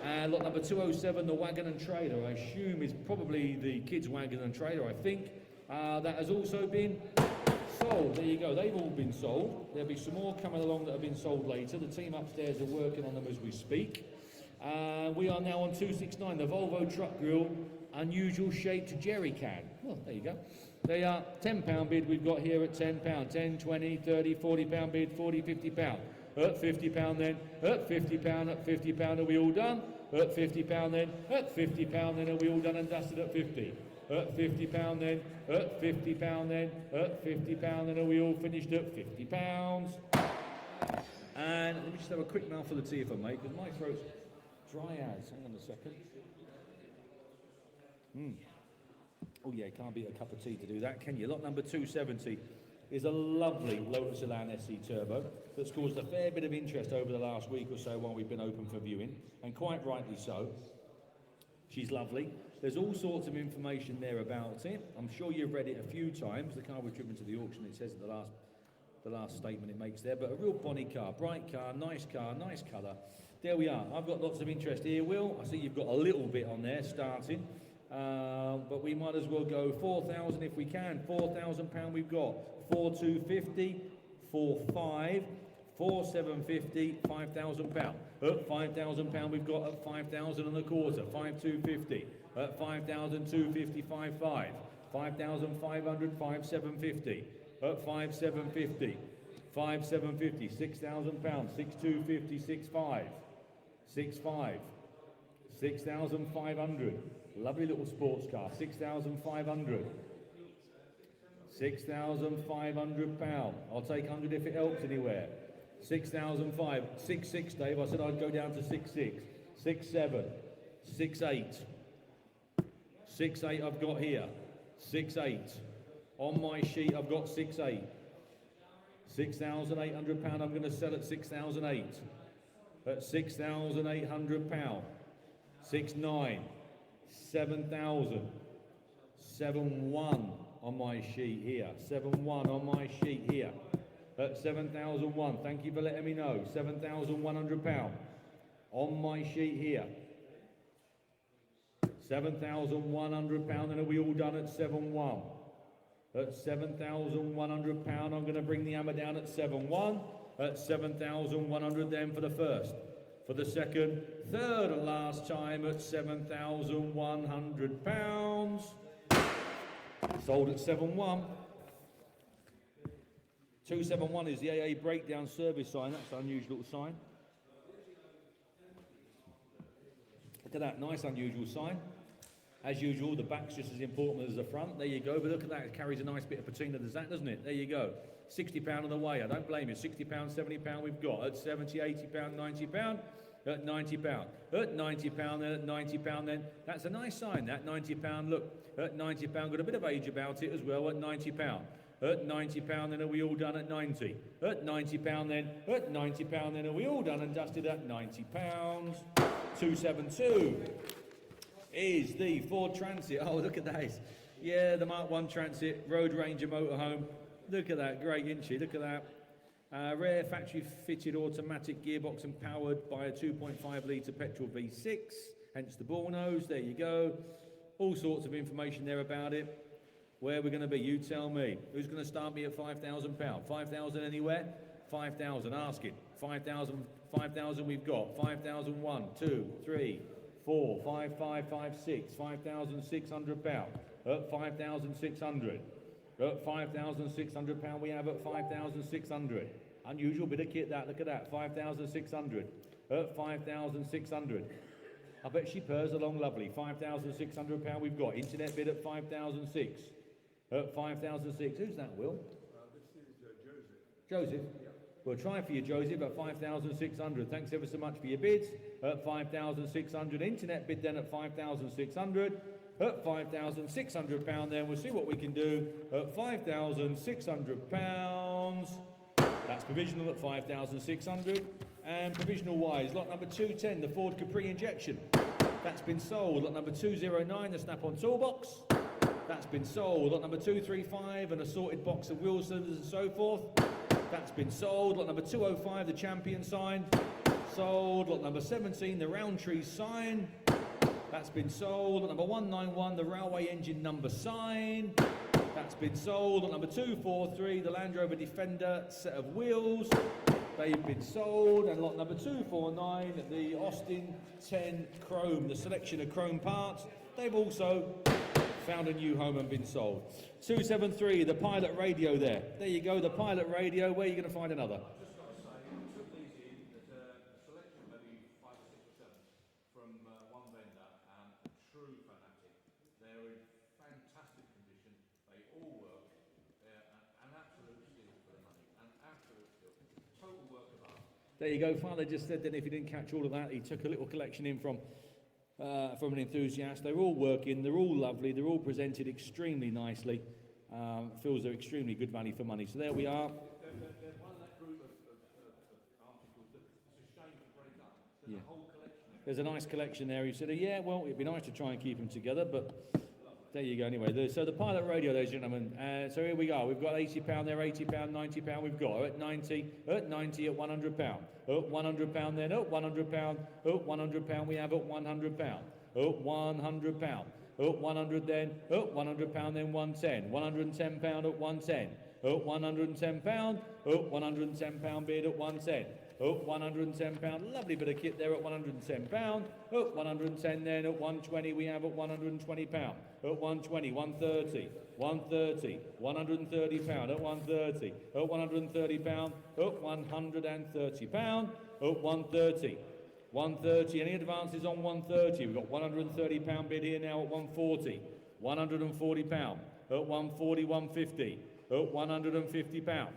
And lot number 207, the Wagon and Trailer. I assume is probably the kids' Wagon and Trailer, I think. That has also been sold. There you go. They've all been sold. There'll be some more coming along that have been sold later. The team upstairs are working on them as we speak. We are now on 269, the Volvo truck grille, unusual shaped jerry can. Well, there you go. They are £10 bid we've got here at £10, 10, 20, 30, £40 bid, 40, £50. At £50 then, at £50, at £50, are we all done? At £50 then, at £50 then, are we all done and dusted at 50? At £50 then, at £50 then, at £50 then, are we all finished at £50? And let me just have a quick mouthful of tea if I may, because my throat's dry as. Hang on a second. Oh yeah, can't beat a cup of tea to do that, can you? Lot number 270 is a lovely Lotus Elan SE Turbo that's caused a fair bit of interest over the last week or so while we've been open for viewing, and quite rightly so. She's lovely. There's all sorts of information there about it. I'm sure you've read it a few times. The car was driven to the auction, it says at the last statement it makes there, but a real bonny car, bright car, nice colour. There we are. I've got lots of interest here, Will. I see you've got a little bit on there starting. But we might as well go 4,000 if we can. £4,000 we've got. 4,250, 4,500, 4,750, £5,000. At £5,000 we've got at 5,000 and a quarter. 5,250. At 5,250, 5,500. 5,500, 5,750. At 5,750. 5,750, £6,000. 6,250, 6,500. 6,500. 6,500. Lovely little sports car, 6,500. £6,500. I'll take 100 if it helps anywhere. 6,500. 6,600, Dave. I said I'd go down to 6,600. 6,700. 6,800. 6,800 I've got here. 6,800. On my sheet I've got 6,800. £6,800 I'm going to sell at 6,800. At £6,800. 6,900. 7,000. 7,100 on my sheet here. 7,100 on my sheet here. At 7,001. Thank you for letting me know. £7,100 on my sheet here. £7,100, and are we all done at 7,100? At £7,100, I'm going to bring the hammer down at 7,100. At 7,100 then for the first. For the second, third and last time at £7,100. Sold at 7,100. 271 is the AA breakdown service sign. That's an unusual little sign. Look at that, nice unusual sign. As usual, the back's just as important as the front. There you go, but look at that, it carries a nice bit of patina, doesn't it? There you go. £60 on the way, I don't blame you. £60, £70 we've got. At £70, £80, £90. At £90. At £90 then, at £90 then. That's a nice sign, that £90. Look, at £90, got a bit of age about it as well, at £90. At £90 then, are we all done at 90? At £90 then, at £90 then, are we all done and dusted at £90? 272 is the Ford Transit. Oh, look at that. Yeah, the Mark 1 Transit, Road Ranger motorhome. Look at that, great, isn't she? Look at that. Rare factory-fitted automatic gearbox and powered by a 2.5 litre petrol V6, hence the ball nose. There you go. All sorts of information there about it. Where we're going to be, you tell me. Who's going to start me at £5,000? 5,000 anywhere? 5,000, asking. 5,000, 5,000 we've got. 5,000, 1, 2, 3, 4, 5, 5, 5, 6. £5,600. At 5,600. At £5,600 we have at 5,600. Unusual bit of kit that, look at that, 5,600. At 5,600. I bet she purrs along lovely. £5,600 we've got. Internet bid at 5,006. At 5,006. Who's that, Will?
This is Joseph.
Joseph? Yeah. We'll try for you, Joseph, at 5,600. Thanks ever so much for your bids. At 5,600. Internet bid then at 5,600. At £5,600 then, we'll see what we can do at £5,600. That's provisional at 5,600. And provisional wise, lot number 210, the Ford Capri injection. That's been sold. Lot number 209, the Snap-on toolbox. That's been sold. Lot number 235, an assorted box of wheel cylinders and so forth. That's been sold. Lot number 205, the Champion sign. Sold. Lot number 17, the Roundtree sign. That's been sold. Lot number 191, the Railway Engine number sign. That's been sold. Lot number 243, the Land Rover Defender set of wheels. They've been sold. And lot number 249, the Austin 10 Chrome, the selection of chrome parts. They've also found a new home and been sold. 273, the Pilot Radio there. There you go, the Pilot Radio. Where are you going to find another?
Total work of
There you go. Father just said then if you didn't catch all of that, he took a little collection in from an enthusiast. They're all working, they're all lovely, they're all presented extremely nicely. Feels they're extremely good value for money. So there we are. They're one of that group of articles that it's a shame to break up. There's a whole collection. There's a nice collection there. He said, yeah, well, it'd be nice to try and keep them together, but there you go anyway. So the Pilot Radio, ladies and gentlemen. So here we go. We've got £80 there, £80, £90 we've got. At 90, at £100. At £100 then, at £100. At £100 we have at £100. At £100. At 100 then, at £100 then 110, £110 at 110, at £110, at £110 bid at 110, at £110, lovely bit of kit there at £110, at 110 then at 120 we have at £120, at 120, 130, 130, £130 at 130, at £130, at £130, at 130. 130, any advances on 130? We've got £130 bid here now at 140, £140, at 140, 150, at £150,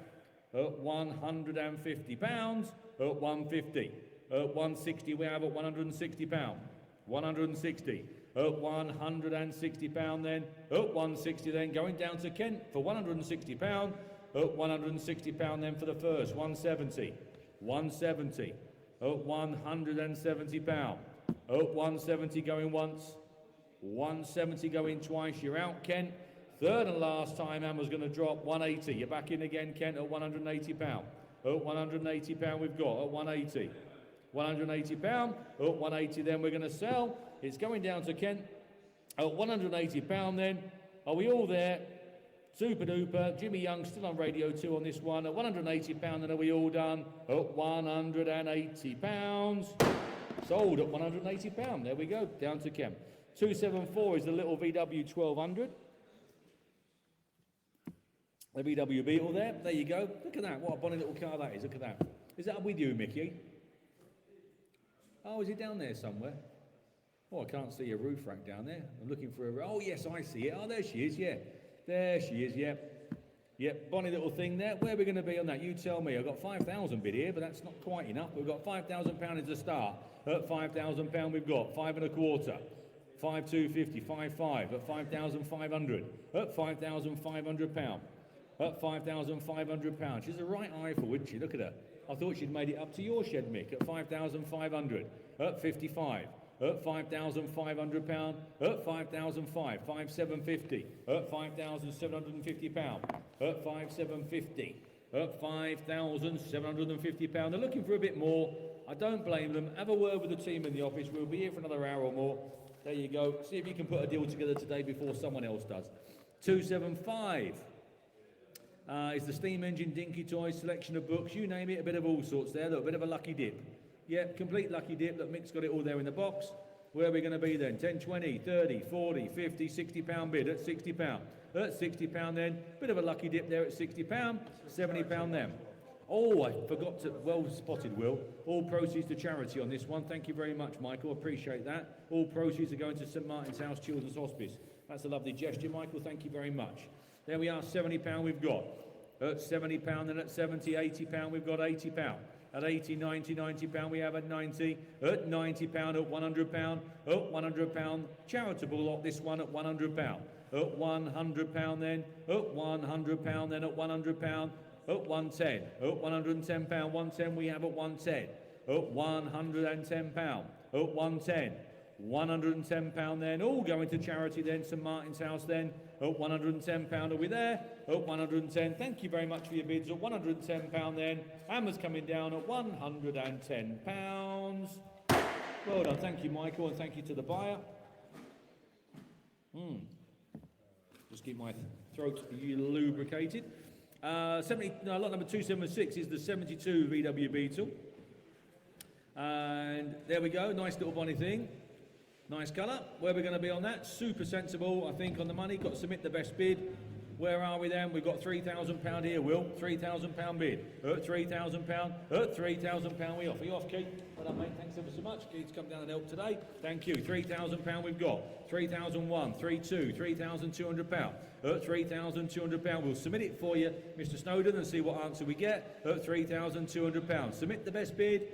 at £150, at 150, at 160 we have at £160, 160, at £160 then, at 160 then, going down to Kent for £160, at £160 then for the first, 170, 170, at £170, at 170 going once, 170 going twice, you're out Kent. Third and last time Hammer's going to drop, 180, you're back in again Kent at £180, at £180 we've got, at 180, £180, at 180 then we're going to sell, it's going down to Kent, at £180 then, are we all there? Super duper, Jimmy Young still on Radio 2 on this one, at £180 then are we all done, at £180, sold at £180, there we go, down to Kent. 274 is the little VW 1200, the VW Beetle there you go, look at that, what a bonny little car that is, look at that. Is that with you, Mickey? Oh, is it down there somewhere? Oh, I can't see a roof rack down there, I'm looking for a, oh yes, I see it, oh there she is, yeah. There she is, yep. Yep, bonny little thing there. Where are we going to be on that? You tell me. I've got 5,000 bid here, but that's not quite enough. We've got £5,000 as a start. At £5,000 we've got 5 1/4. 5,250, 5,500. At 5,500. At £5,500. At £5,500. She's a right eyeful, isn't she? Look at her. I thought she'd made it up to your shed, Mick. At 5,500. At 55. At £5,500, at 5,500, 5,750, at £5,750, at 5,750, at £5,750. They're looking for a bit more. I don't blame them. Have a word with the team in the office. We'll be here for another hour or more. There you go. See if you can put a deal together today before someone else does. 275 is the steam engine, dinky toys, selection of books, you name it, a bit of all sorts there. Look, a bit of a lucky dip. Yeah, complete lucky dip. Look, Mick's got it all there in the box. Where are we going to be then? 10, 20, 30, 40, 50, £60 bid at £60. At £60 then. Bit of a lucky dip there at £60. £70 then. Oh, I forgot to, well spotted, Will. All proceeds to charity on this one. Thank you very much, Michael. Appreciate that. All proceeds are going to St Martin's House Children's Hospice. That's a lovely gesture, Michael. Thank you very much. There we are, £70 we've got. At £70 then at 70, £80 we've got £80. At 80, 90, £90 we have at 90, at £90 at £100, at £100 charitable lot, this one at £100, at £100 then, at £100 then at £100, at 110, at £110, 110 we have at 110, at £110, at 110, £110 then, all going to charity then, St Martin's House then, at £110, are we there? At 110, thank you very much for your bids, at £110 then, Hammer's coming down at £110. Well done, thank you Michael, and thank you to the buyer. Just keep my throat lubricated. Lot number 276 is the 72 VW Beetle. And there we go, nice little bonny thing. Nice colour. Where are we going to be on that? Super sensible, I think, on the money. Got to submit the best bid. Where are we then? We've got £3,000 here, Will. £3,000 bid. £3,000. £3,000 we off. Are you off, Keith? Well done, mate. Thanks ever so much. Keith's come down and helped today. Thank you. £3,000 we've got. 3,001, 3,2, £3,200. £3,200. We'll submit it for you, Mr. Snowden, and see what answer we get. £3,200. Submit the best bid.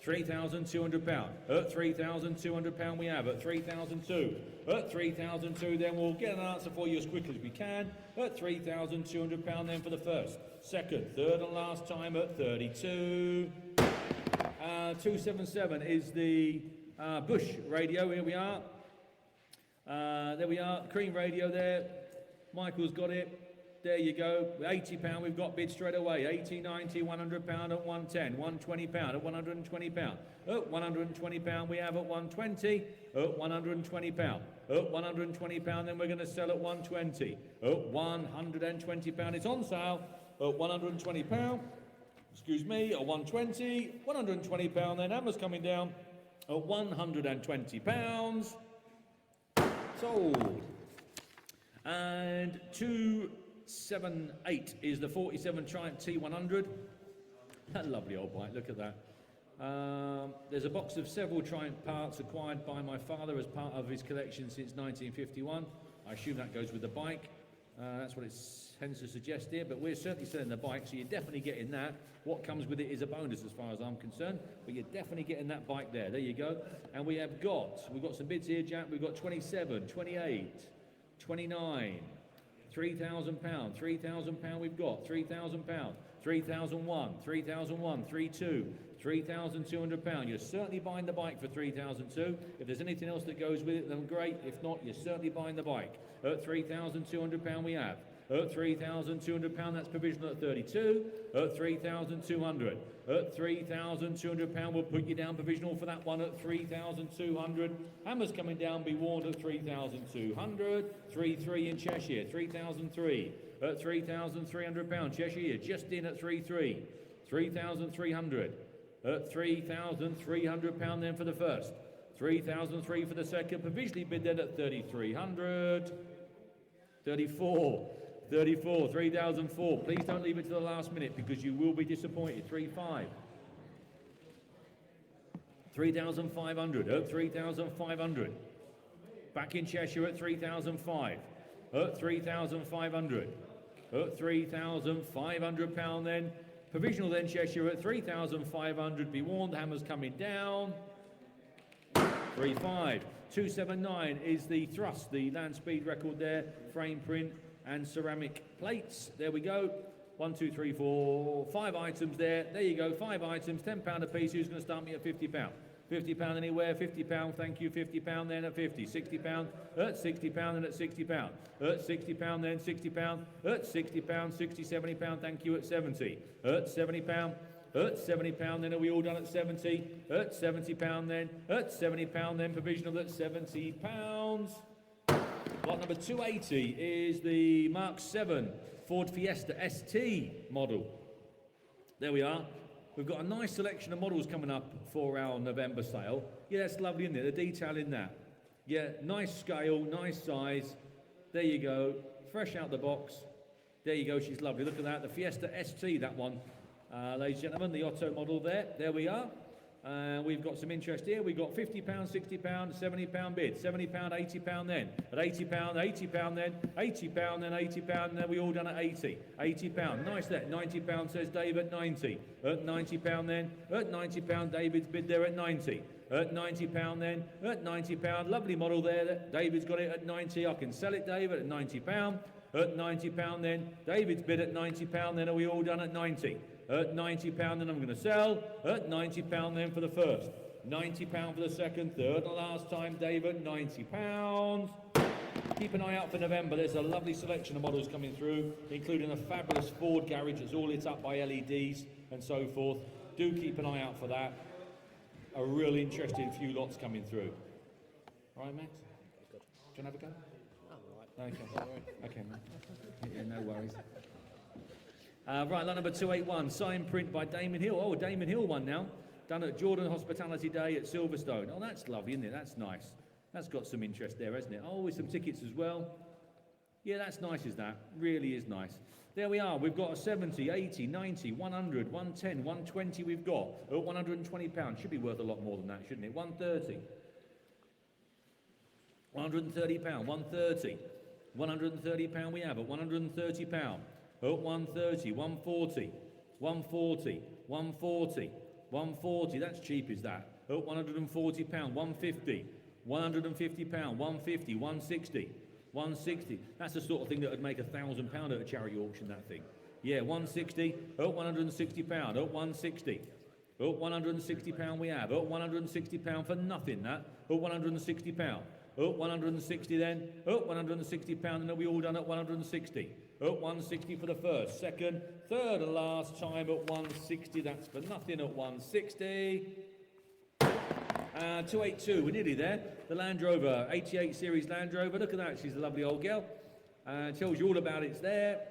£3,200. £3,200 we have at 3,002. At 3,002, then we'll get an answer for you as quickly as we can. At £3,200 then for the first, second, third and last time at 32. 277 is the Bush radio. Here we are. There we are. Cream radio there. Michael's got it. There you go. £80 we've got bid straight away. 80, 90, £100 at 110, £120 at £120. At £120 we have at 120. At £120. At £120 then we're going to sell at 120. At £120 it's on sale. At £120. Excuse me. At 120. £120 then. Hammer's coming down. At £120. Sold. And 278 is the 47 Triumph T100. That lovely old bike, look at that. There's a box of several Triumph parts acquired by my father as part of his collection since 1951. I assume that goes with the bike. That's what it tends to suggest here, but we're certainly selling the bike, so you're definitely getting that. What comes with it is a bonus as far as I'm concerned, but you're definitely getting that bike there. There you go. And we've got some bids here, Jack. We've got 27, 28, 29, £3,000, £3,000 we've got, £3,000, 3,001, 3,001, 32, £3,200. You're certainly buying the bike for 3,002. If there's anything else that goes with it, then great. If not, you're certainly buying the bike. At £3,200 we have. At £3,200, that's provisional at 32. At 3,200. At £3,200, we'll put you down provisional for that one at 3,200. Hammer's coming down, be warned, at 3,200. 3,3 in Cheshire, 3,003. At £3,300, Cheshire, just in at 3,3. 3,300. At £3,300 then for the first. 3,003 for the second, provisionally bid then at 3,300. 34. 34, 3,004. Please don't leave it to the last minute because you will be disappointed. 3,500. 3,500. At 3,500. Back in Cheshire at 3,500. At 3,500. At £3,500 then. Provisional then Cheshire at 3,500. Be warned, the hammer's coming down. 3,500. 279 is the Thrust, the land speed record there, frame print and ceramic plates. There we go. 1, 2, 3, 4, 5 items there. There you go, 5 items, £10 a piece. Who's going to start me at £50? £50 anywhere, £50, thank you, £50 then at 50, £60, at £60 and at £60, at £60 then £60, at £60, 60, £70, thank you, at 70, at £70, at £70 then, are we all done at 70, at £70 then, at £70 then, provisional at £70. Lot number 280 is the Mark 7 Ford Fiesta ST model. There we are. We've got a nice selection of models coming up for our November sale. Yeah, that's lovely, isn't it? The detail in that. Yeah, nice scale, nice size. There you go. Fresh out the box. There you go, she's lovely. Look at that, the Fiesta ST, that one. Ladies and gentlemen, the Otto model there. There we are. We've got some interest here. We've got £50, £60, £70 bid, £70, £80 then. At £80, £80 then, £80 then, £80 and then we all done at 80. £80, nice that. £90 says Dave at 90. At £90 then, at £90 David's bid there at 90. At £90 then, at £90, lovely model there. David's got it at 90. I can sell it, David, at £90. At £90 then, David's bid at £90 then, are we all done at 90? At £90 then I'm going to sell. At £90 then for the first. £90 for the second, third and last time, David, £90. Keep an eye out for November. There's a lovely selection of models coming through, including a fabulous Ford garage that's all lit up by LEDs and so forth. Do keep an eye out for that. A real interesting few lots coming through. All right, Max? Do you want to have a go? Okay. Okay, man. Yeah, no worries. Right, lot number 281, signed print by Damon Hill. Oh, Damon Hill one now. Done at Jordan Hospitality Day at Silverstone. Oh, that's lovely, isn't it? That's nice. That's got some interest there, hasn't it? Oh, with some tickets as well. Yeah, that's nice, is that? Really is nice. There we are. We've got a 70, 80, 90, 100, 110, 120 we've got. Oh, £120. Should be worth a lot more than that, shouldn't it? 130. £130. 130. £130 we have at £130. Oh, 130, 140, 140, 140, 140. That's cheap, is that? Oh, £140, 150, £150, 150, 160, 160. That's the sort of thing that would make £1,000 at a charity auction, that thing. Yeah, 160, oh, £160, oh, 160. Oh, £160 we have. Oh, £160 for nothing, that. Oh, £160. Oh, 160 then. Oh, £160, and then we all done at 160. Oh, 160 for the first, second, third and last time at 160. That's for nothing at 160. 282, we're nearly there. The Land Rover, 88 series Land Rover. Look at that, she's a lovely old girl. Tells you all about it's there.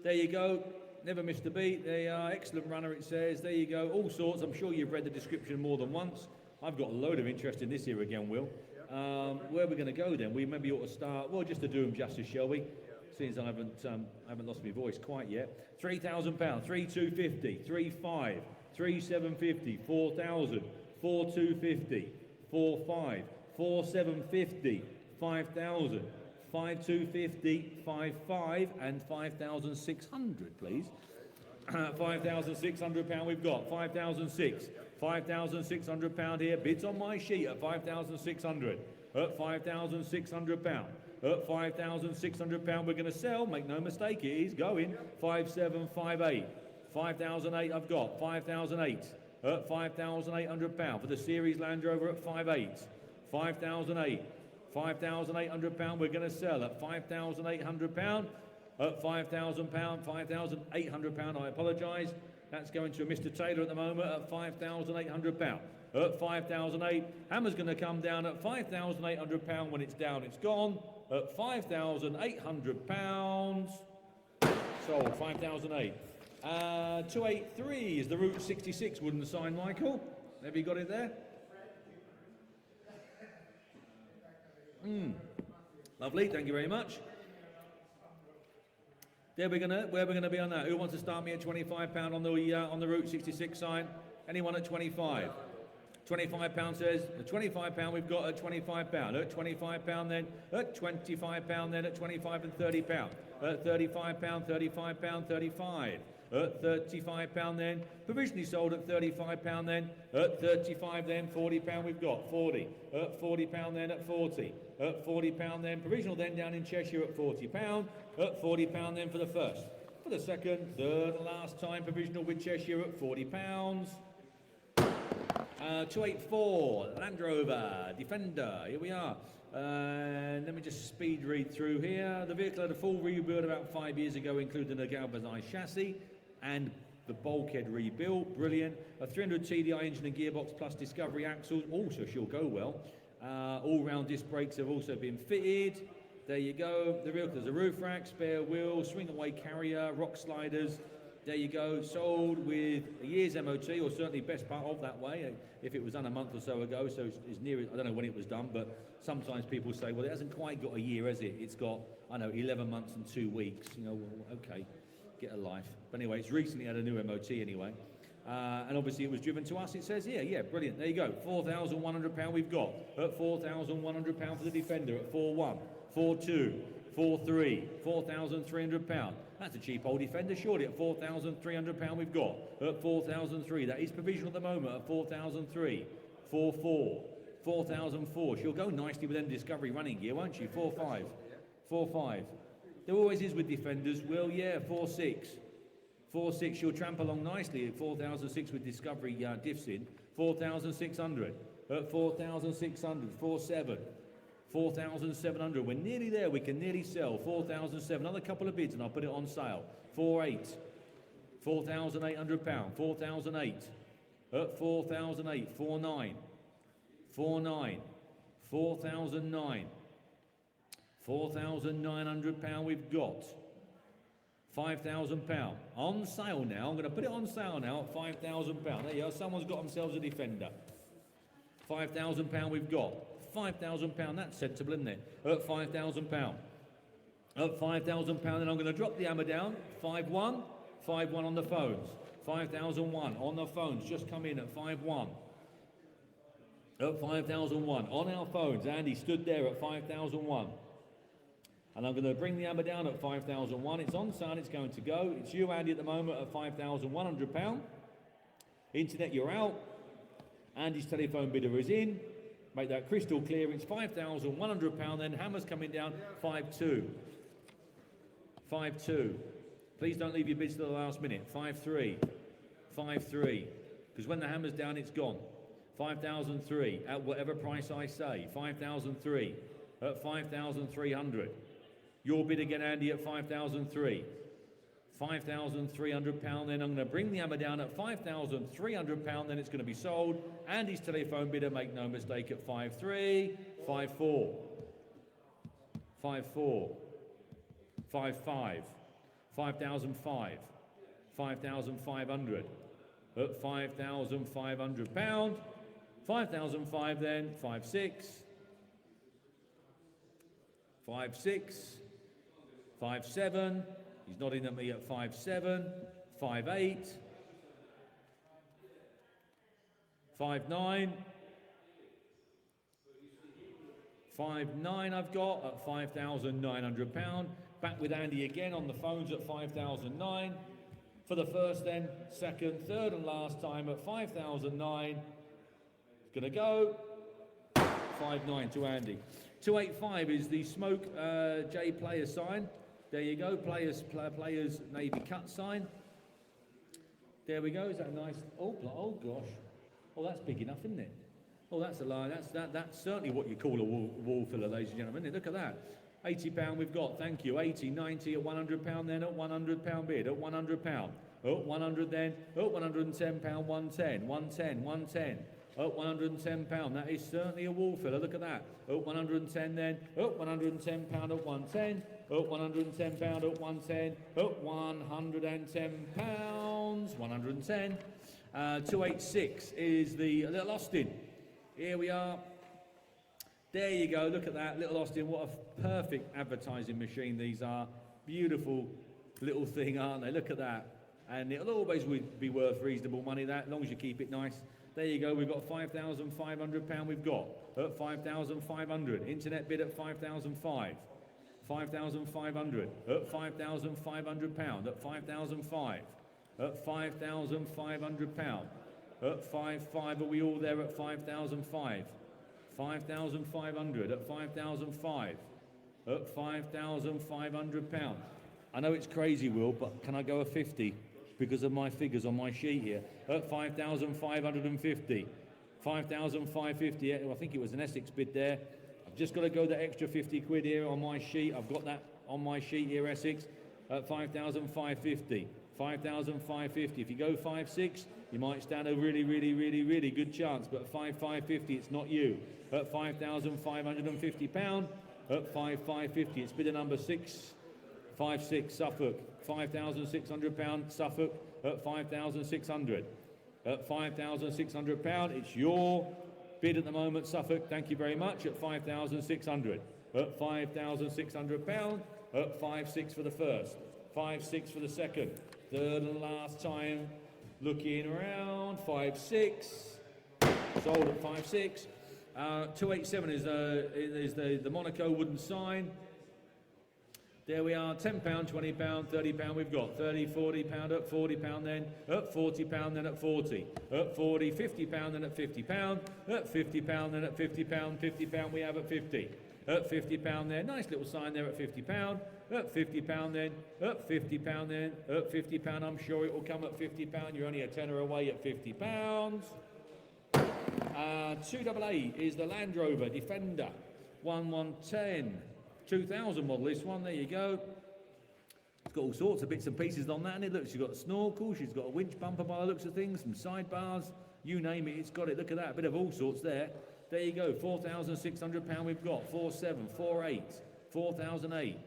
There you go. Never missed a beat. There you are. Excellent runner, it says. There you go. All sorts. I'm sure you've read the description more than once. I've got a load of interest in this here again, Will. Where are we going to go then? We maybe ought to start, well, just to do them justice, shall we? Since I haven't lost my voice quite yet. £3,000, 3,250, 3,500, 3,750, 4,000, 4,250, 4,500, 4,750, 5,000, 5,250, 5,500, and 5,600, please. £5,600 we've got. 5,600. £5,600 here. Bids on my sheet at 5,600. At £5,600. At £5,600 we're going to sell. Make no mistake, it is going. 5,758. 5,008 I've got. 5,008. At £5,800 for the Series Land Rover at 5,800. 5,008. £5,800 we're going to sell at £5,800. At £5,000, £5,800, I apologise. That's going to Mr. Taylor at the moment at £5,800. At 5,008, hammer's going to come down at £5,800. When it's down, it's gone. At £5,800. Sold, 5,008. 283 is the Route 66 wooden sign, Michael. Have you got it there? Lovely, thank you very much. Where we're gonna be on that? Who wants to start me at £25 on the Route 66 sign? Anyone at 25? £25 says the £25 we've got at £25. At £25 then at £25 then at £25 and £30. At £35, £35, £35. At £35 then provisionally sold at £35 then. At £35 then £40 we've got 40. At £40 then at 40. At £40 then provisional then down in Cheshire at £40. At £40 then for the first. For the second, third and last time provisional with Cheshire at £40. 284 Land Rover Defender. Here we are. Let me just speed read through here. The vehicle had a full rebuild about 5 years ago, including a galvanised chassis and the bulkhead rebuilt. Brilliant. A 300 TDI engine and gearbox plus Discovery axles. Also, she'll go well. All-round disc brakes have also been fitted. There you go. The vehicle has a roof rack, spare wheel, swing-away carrier, rock sliders. There you go. Sold with a year's MOT, or certainly best part of that way, if it was done a month or so ago. So it's near, I don't know when it was done, but sometimes people say, well, it hasn't quite got a year, has it? It's got, I know, 11 months and 2 weeks. You know, well, okay, get a life. But anyway, it's recently had a new MOT anyway. And obviously it was driven to us, it says here. Yeah, brilliant. There you go. £4,100 we've got. At £4,100 for the Defender at 4.1, 4.2, 4.3, £4,300. That's a cheap old Defender, surely. At £4,300 we've got. At 4,003. That is provisional at the moment at 4,003. 4.4. 4,004. She'll go nicely with them Discovery running gear, won't she? 4.5. 4.5. There always is with Defenders. Well, yeah, 4.6. 4.6. She'll tramp along nicely at 4,006 with Discovery diffs in. 4,600. At 4,600. 4.7. 4,700. We're nearly there. We can nearly sell. 4,007. Another couple of bids and I'll put it on sale. 4.8. £4,800. 4,008. At 4,008. 4.9. 4.9. 4,009. £4,900 we've got. £5,000 on sale now. I'm going to put it on sale now at £5,000. There you go. Someone's got themselves a Defender. £5,000 we've got. £5,000. That's sensible, isn't it? At £5,000. At £5,000, then I'm going to drop the hammer down. 5-1, 5-1 on the phones. 5,001 on the phones, just come in at 5-1. At 5,001 on our phones. Andy stood there at 5,001. And I'm going to bring the hammer down at 5,001. It's on sale, it's going to go. It's you, Andy, at the moment at £5,100. Internet, you're out. Andy's telephone bidder is in. Make that crystal clear. It's £5,100. Then hammer's coming down 5-2. 5-2. Please don't leave your bids to the last minute. 5-3. 5-3. Because when the hammer's down, it's gone. 5,003 at whatever price I say. 5,003 at 5,300. Your bid again, Andy, at 5,003. £5,300. Then I'm going to bring the hammer down at £5,300. Then it's going to be sold. Andy's telephone bidder, make no mistake, at 5-3, 5-4, 5-4, 5-5, 5,005, 5,500 at £5,500. 5,005 then, 5-6, 5-6, 5-7. He's nodding at me at 5-7, 5-8, 5-9, 5-9 I've got at £5,900. Back with Andy again on the phones at 5,009. For the first then, second, third and last time at 5,009. It's going to go 5-9 to Andy. 285 is the Smoke J player sign. There you go, players Navy cut sign. There we go. Is that a nice? Oh gosh. Oh, that's big enough, isn't it? Oh, that's a lie. That's certainly what you call a wall filler, ladies and gentlemen. Look at that. £80 we've got. Thank you. 80, 90 at £100. Then at £100 bid at £100. At 100 then. At £110. 110. 110. 110. At £110. That is certainly a wall filler. Look at that. At 110 then. At £110 at 110. At £110 at 110. At £110. 110. 286 is the Little Austin. Here we are. There you go. Look at that. Little Austin. What a perfect advertising machine these are. Beautiful little thing, aren't they? Look at that. And it'll always be worth reasonable money, that, as long as you keep it nice. There you go, we've got £5,500 we've got at 5,500. Internet bid at 5,005. 5,500 at £5,500 at 5,005. At £5,500 at 5,500. Are we all there at 5,005? 5,500 at 5,005 at £5,500. I know it's crazy, Will, but can I go a 50? Because of my figures on my sheet here, at 5,550, 5,550, I think it was an Essex bid there. I've just got to go the extra 50 quid here on my sheet. I've got that on my sheet here, Essex, at 5,550, 5,550. If you go 5,6, you might stand a really good chance, but 5,550, it's not you. At £5,550, at 5,550, it's bidder number 656, Suffolk. £5,600 Suffolk at 5,600. At £5,600, it's your bid at the moment, Suffolk. Thank you very much. At 5,600. At £5,600. At 5.6 for the first. 5.6 for the second. Third and last time. Looking around. 5.6. Sold at 5.6. 287 is the Monaco wooden sign. There we are, £10, £20, £30 we've got. £30, £40 at £40 then, at £40 then at 40. At 40, £50 then at £50. At £50 then at £50, £50 we have at 50. At £50 there, nice little sign there at £50. At £50 then, at £50 then, at £50, I'm sure it will come at £50. You're only a tenner away at £50. 288 is the Land Rover Defender, 1110. 2000 model, this one, there you go. It's got all sorts of bits and pieces on that, and it looks, she's got a snorkel, she's got a winch bumper by the looks of things, some sidebars, you name it, it's got it. Look at that, a bit of all sorts there. There you go, £4,600 we've got, 4,700, 4,800, 4,008,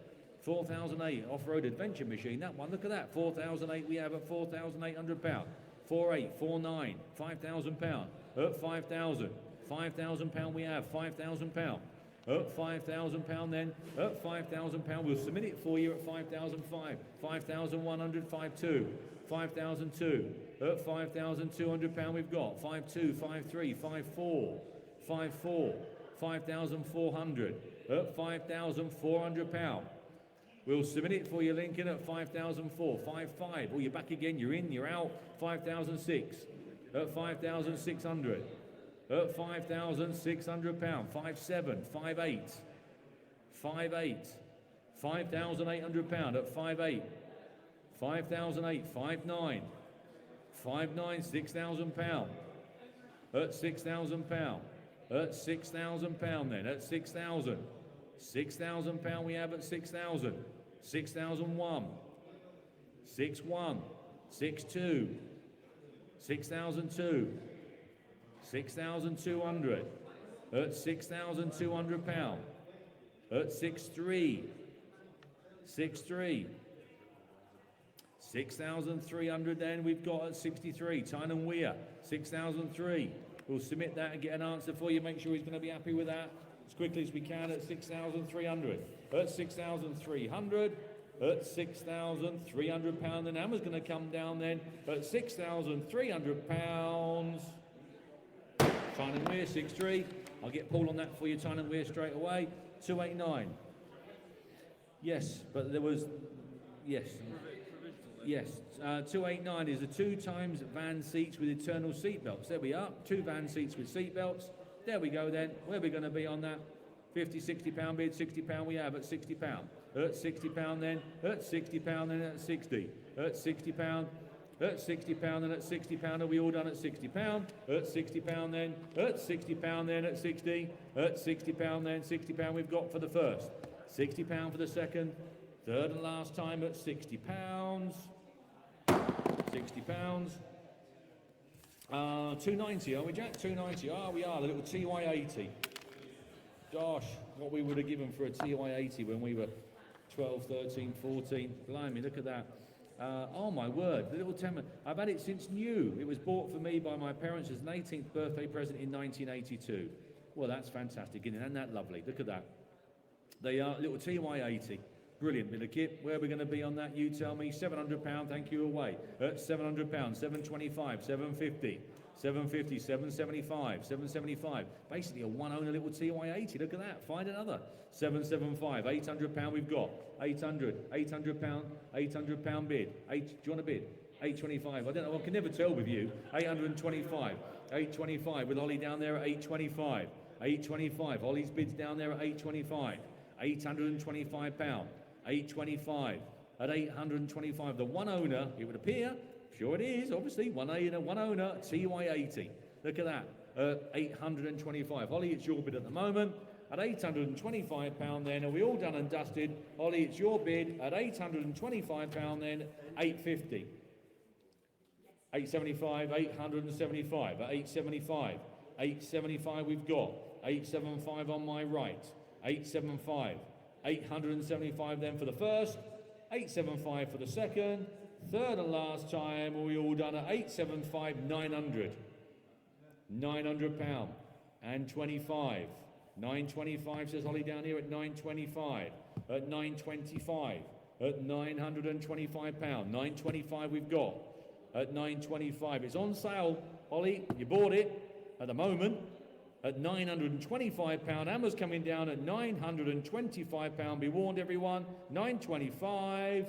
4,008, off-road adventure machine, that one, look at that, 4,008 we have at £4,800, 4,800, 4,900, £5,000, at 5,000, £5,000 we have, £5,000, At £5,000 then. At £5,000. We'll submit it for you at 5,005. 5,100, 5,2. 5,002. At £5,200 we've got. 5,2, 5,3, 5,4. 5,4. 5,400. At £5,400. We'll submit it for you, Lincoln, at 5,004. 5,5. Oh, you're back again. You're in, you're out. 5,006. At 5,600. At £5,600. 5,7. 5,8. 5,8. £5,800 at 5,8. 5,008. 5,9. 5,9. £6,000. At £6,000. At £6,000 then. At 6,000. £6,000 we have at 6,000. 6,001. 6,1. 6,2. 6,002. 6,200. At £6,200. At 6,3. 6,3. 6,300 then we've got at 63. Tyne and Weir. 6,003. We'll submit that and get an answer for you. Make sure he's going to be happy with that as quickly as we can at 6,300. At 6,300. At £6,300. The hammer's going to come down then at £6,300. Tyne and Weir, 6,3. I'll get Paul on that for you, Tyne and Weir, straight away. 289. Yes, but there was, yes. Yes, 289 is the 2 times van seats with eternal seat belts. There we are, 2 van seats with seat belts. There we go then. Where are we going to be on that? 50, £60 bid, £60 we have at £60. At £60 then, at £60 then, at 60. At £60, at £60 then, at £60. Are we all done at £60? At £60 then, at £60 then, at 60. At £60 then, £60 we've got for the first. £60 for the second. Third and last time at £60. £60. 290, are we, Jack? 290. We are. The little TY80. Gosh, what we would have given for a TY80 when we were 12, 13, 14. Blimey, look at that. Oh my word, the little Temmer. I've had it since new. It was bought for me by my parents as an 18th birthday present in 1982. Well, that's fantastic, isn't it? Isn't that lovely? Look at that. They are little TY80. Brilliant bit of kit. Where are we going to be on that? You tell me. £700. Thank you. Away at £700. 725. 750. 750. 775. 775. Basically a one-owner little TY80. Look at that. Find another. 775. £800 we've got. 800. £800. £800 bid. Do you want a bid? 825. I don't know. I can never tell with you. 825. 825 with Ollie down there at 825. 825. Ollie's bids down there at 825. £825. 825 at 825. The one owner, it would appear, sure it is, obviously, one owner, TY80. Look at that, 825. Holly, it's your bid at the moment. At £825 then, are we all done and dusted? Holly, it's your bid at £825 then, 850. 875, 875, at 875. 875 we've got, 875 on my right, 875. 875 then for the first, 875 for the second, third and last time, are we all done at 875, 900. £900 and 25. 925 says Holly down here at 925. At 925. At £925. 925 we've got. At 925. It's on sale, Holly. You bought it at the moment. At £925. Hammer's coming down at £925. Be warned, everyone. 925.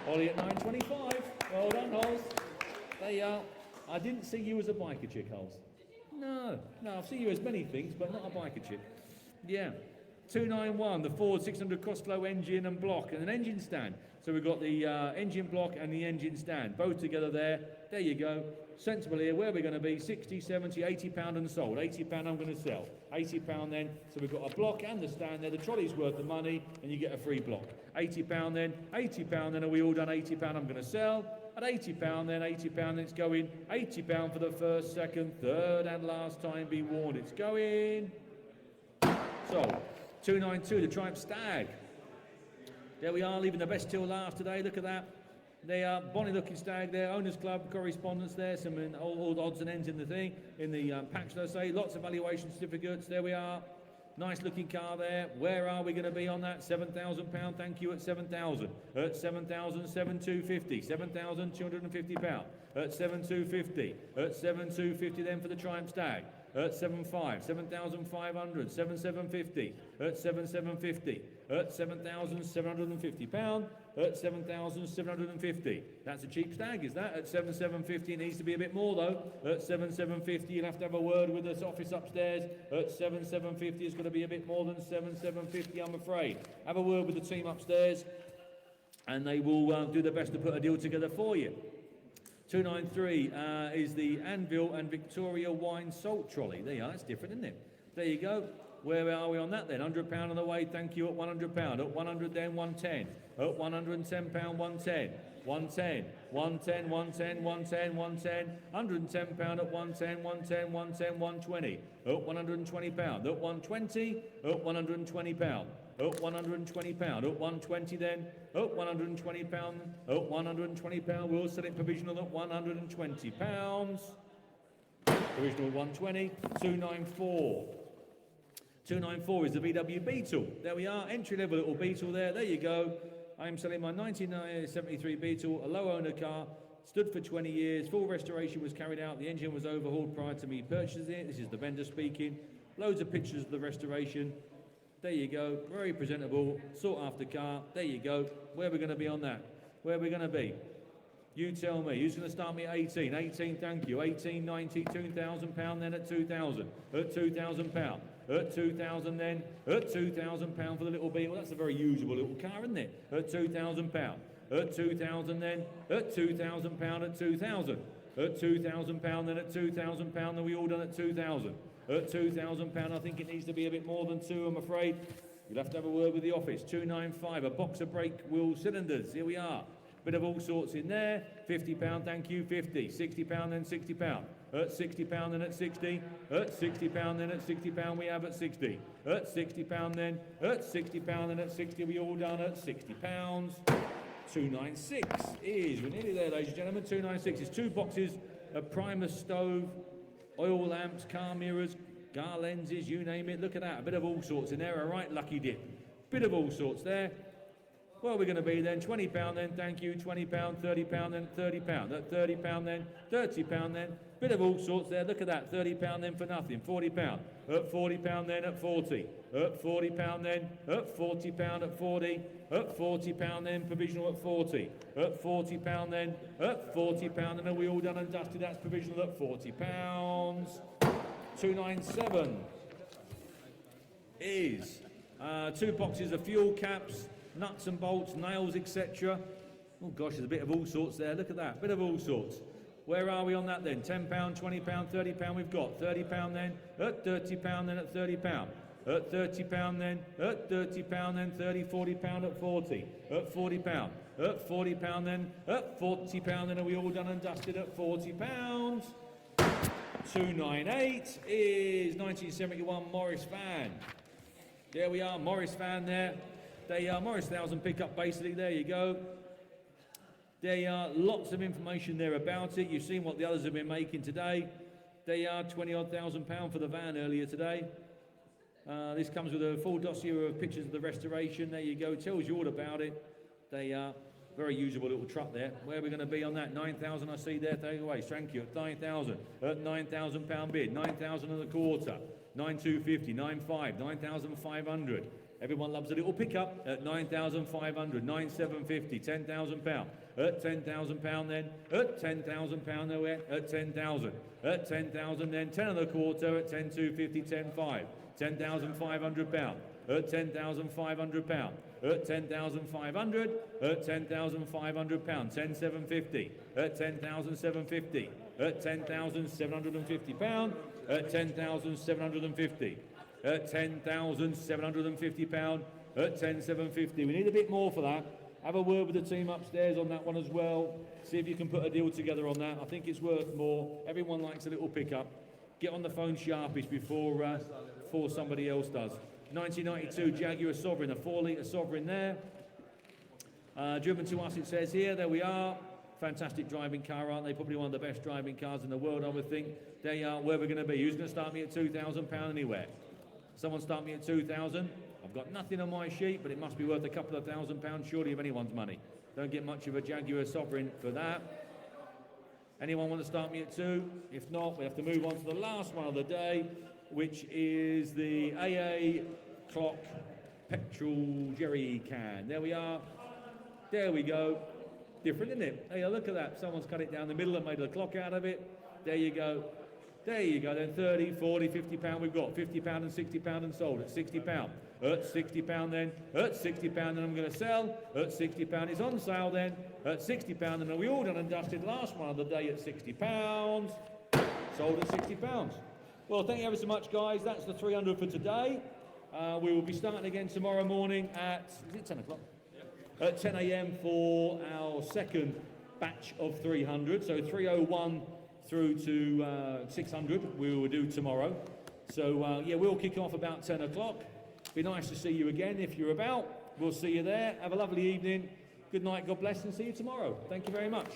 Ollie at 925. Well done, Holes. There you are. I didn't see you as a biker chick, Holes. No, I've seen you as many things, but not a biker chick. Yeah. 291, the Ford 600 cross-flow engine and block, and an engine stand. So we've got the engine block and the engine stand, both together there. There you go. Sensible here. Where are we going to be? 60, 70, £80 and sold. £80 I'm going to sell. £80 then. So we've got a block and the stand there. The trolley's worth the money, and you get a free block. £80 then. £80 then. Are we all done? £80 I'm going to sell. At £80 then. £80 it's going. £80 for the first, second, third, and last time. Be warned, it's going. Sold. 292, the Triumph Stag. There we are, leaving the best till last today. Look at that. They are bonny looking stag there, owners club correspondence there, some old odds and ends in the thing, in the packs, let's say, lots of valuation certificates. There we are. Nice looking car there. Where are we going to be on that? £7,000. Thank you at 7,000. At 7,750. £7,250. At 7,250. At 7,250 then for the Triumph Stag. At 7,500. 7,500. 7,750. At 7,750. At £7,750. At 7,750. That's a cheap Stag, is that? At 7,750. It needs to be a bit more though. At 7,750. You'll have to have a word with the office upstairs. At 7,750. It's going to be a bit more than 7,750, I'm afraid. Have a word with the team upstairs and they will do their best to put a deal together for you. 293 is the Anvil and Victoria Wine Salt Trolley. There you are, that's different, isn't it? There you go. Where are we on that then? £100 on the way, thank you, at £100. At 100 then, 110. At £110, 110. 110, 110, 110, 110, 110, £110 at 110, 110, 110, 120. At £120. At 120, at £120. At £120. At 120 then. At £120. At £120. We'll sell it provisional at £120. Provisional 120. 294. 294 is the VW Beetle. There we are, entry-level little Beetle there. There you go. I'm selling my 1973 Beetle, a low-owner car, stood for 20 years, full restoration was carried out, the engine was overhauled prior to me purchasing it. This is the vendor speaking. Loads of pictures of the restoration. There you go, very presentable, sought-after car. There you go. Where are we going to be on that? Where are we going to be? You tell me. Who's going to start me at 18? 18, thank you. 1890, £2,000 then at 2,000. At £2,000. At 2,000 then. At £2,000 for the little Beetle. That's a very usable little car, isn't it? At £2,000. At 2,000 then. At £2,000 at 2,000. At £2,000 then at £2,000 then we all done at 2,000. At £2,000 I think it needs to be a bit more than two, I'm afraid. You'll have to have a word with the office. 295, a box of brake wheel cylinders. Here we are. Bit of all sorts in there. £50, thank you, 50. £60 then £60. At £60 then at 60. At £60 then at £60 we have at 60. At £60 then. At £60 then at 60 we all done at £60. 296 is, we're nearly there ladies and gentlemen, 296 is two boxes of Primus stove, oil lamps, car mirrors, car lenses, you name it. Look at that, a bit of all sorts in there, a right lucky dip. Bit of all sorts there. Where are we going to be then? £20 then, thank you, £20, £30 then, £30. At £30 then, £30 then. Bit of all sorts there, look at that, £30 then for nothing, £40. At £40 then, at 40. At £40 then, at £40 at 40. At £40 then, provisional at 40. At £40 then, at £40 then, are we all done and dusted? That's provisional at £40. 297 is two boxes of fuel caps, nuts and bolts, nails, etc. Oh gosh, there's a bit of all sorts there. Look at that, bit of all sorts. Where are we on that then? £10, £20, £30 we've got. £30 then, at £30 then, at £30. At £30 then, at £30 then, £30, £40 at 40. At £40. At £40 then, at £40 then, are we all done and dusted at £40? 298 is 1971 Morris van. There we are, Morris van there. They are Morris 1000 pickup basically, there you go. There are lots of information there about it. You've seen what the others have been making today. They are £20,000 for the van earlier today. This comes with a full dossier of pictures of the restoration. There you go, tells you all about it. They are very usable little truck there. Where are we going to be on that? 9,000 I see there, take away, thank you. At 9,000, at £9,000 bid, 9,000 and a quarter, 9,250, 9,500, 9,500. Everyone loves a little pickup at 9,500, 9,750, £10,000. At £10,000 then, at £10,000 nowhere, at 10,000. At 10,000 then, 10 and a quarter, at 10,250, 10,500. £10,500. At £10,500. At 10,500. At £10,500. 10,750. At 10,750. At £10,750. At 10,750. At £10,750. At 10,750. We need a bit more for that. Have a word with the team upstairs on that one as well. See if you can put a deal together on that. I think it's worth more. Everyone likes a little pickup. Get on the phone sharpish before somebody else does. 1992 Jaguar Sovereign, a 4-litre Sovereign there. Driven to us, it says here. There we are. Fantastic driving car, aren't they? Probably one of the best driving cars in the world, I would think. They are where we're going to be. Who's going to start me at £2,000 anywhere? Someone start me at 2,000. I've got nothing on my sheet, but it must be worth a couple of £1,000 surely of anyone's money. Don't get much of a Jaguar Sovereign for that. Anyone want to start me at 2? If not, we have to move on to the last one of the day, which is the AA Clock Petrol Jerry Can. There we are. There we go. Different, isn't it? Hey, look at that. Someone's cut it down the middle and made a clock out of it. There you go. There you go. Then 30, 40, 50 pound we've got. 50 pound and 60 pound and sold at 60 pound. At 60 pound then. At 60 pound then I'm going to sell. At 60 pound is on sale then. At 60 pound and we all done and dusted last one of the day at 60 pounds. Sold at 60 pounds. Well, thank you ever so much, guys. That's the 300 for today. We will be starting again tomorrow morning at, is it 10 o'clock? At 10 a.m. for our second batch of 300. So 301 through to 600 we will do tomorrow. So yeah, we'll kick off about 10 o'clock. Be nice to see you again if you're about. We'll see you there. Have a lovely evening. Good night, God bless, and see you tomorrow. Thank you very much.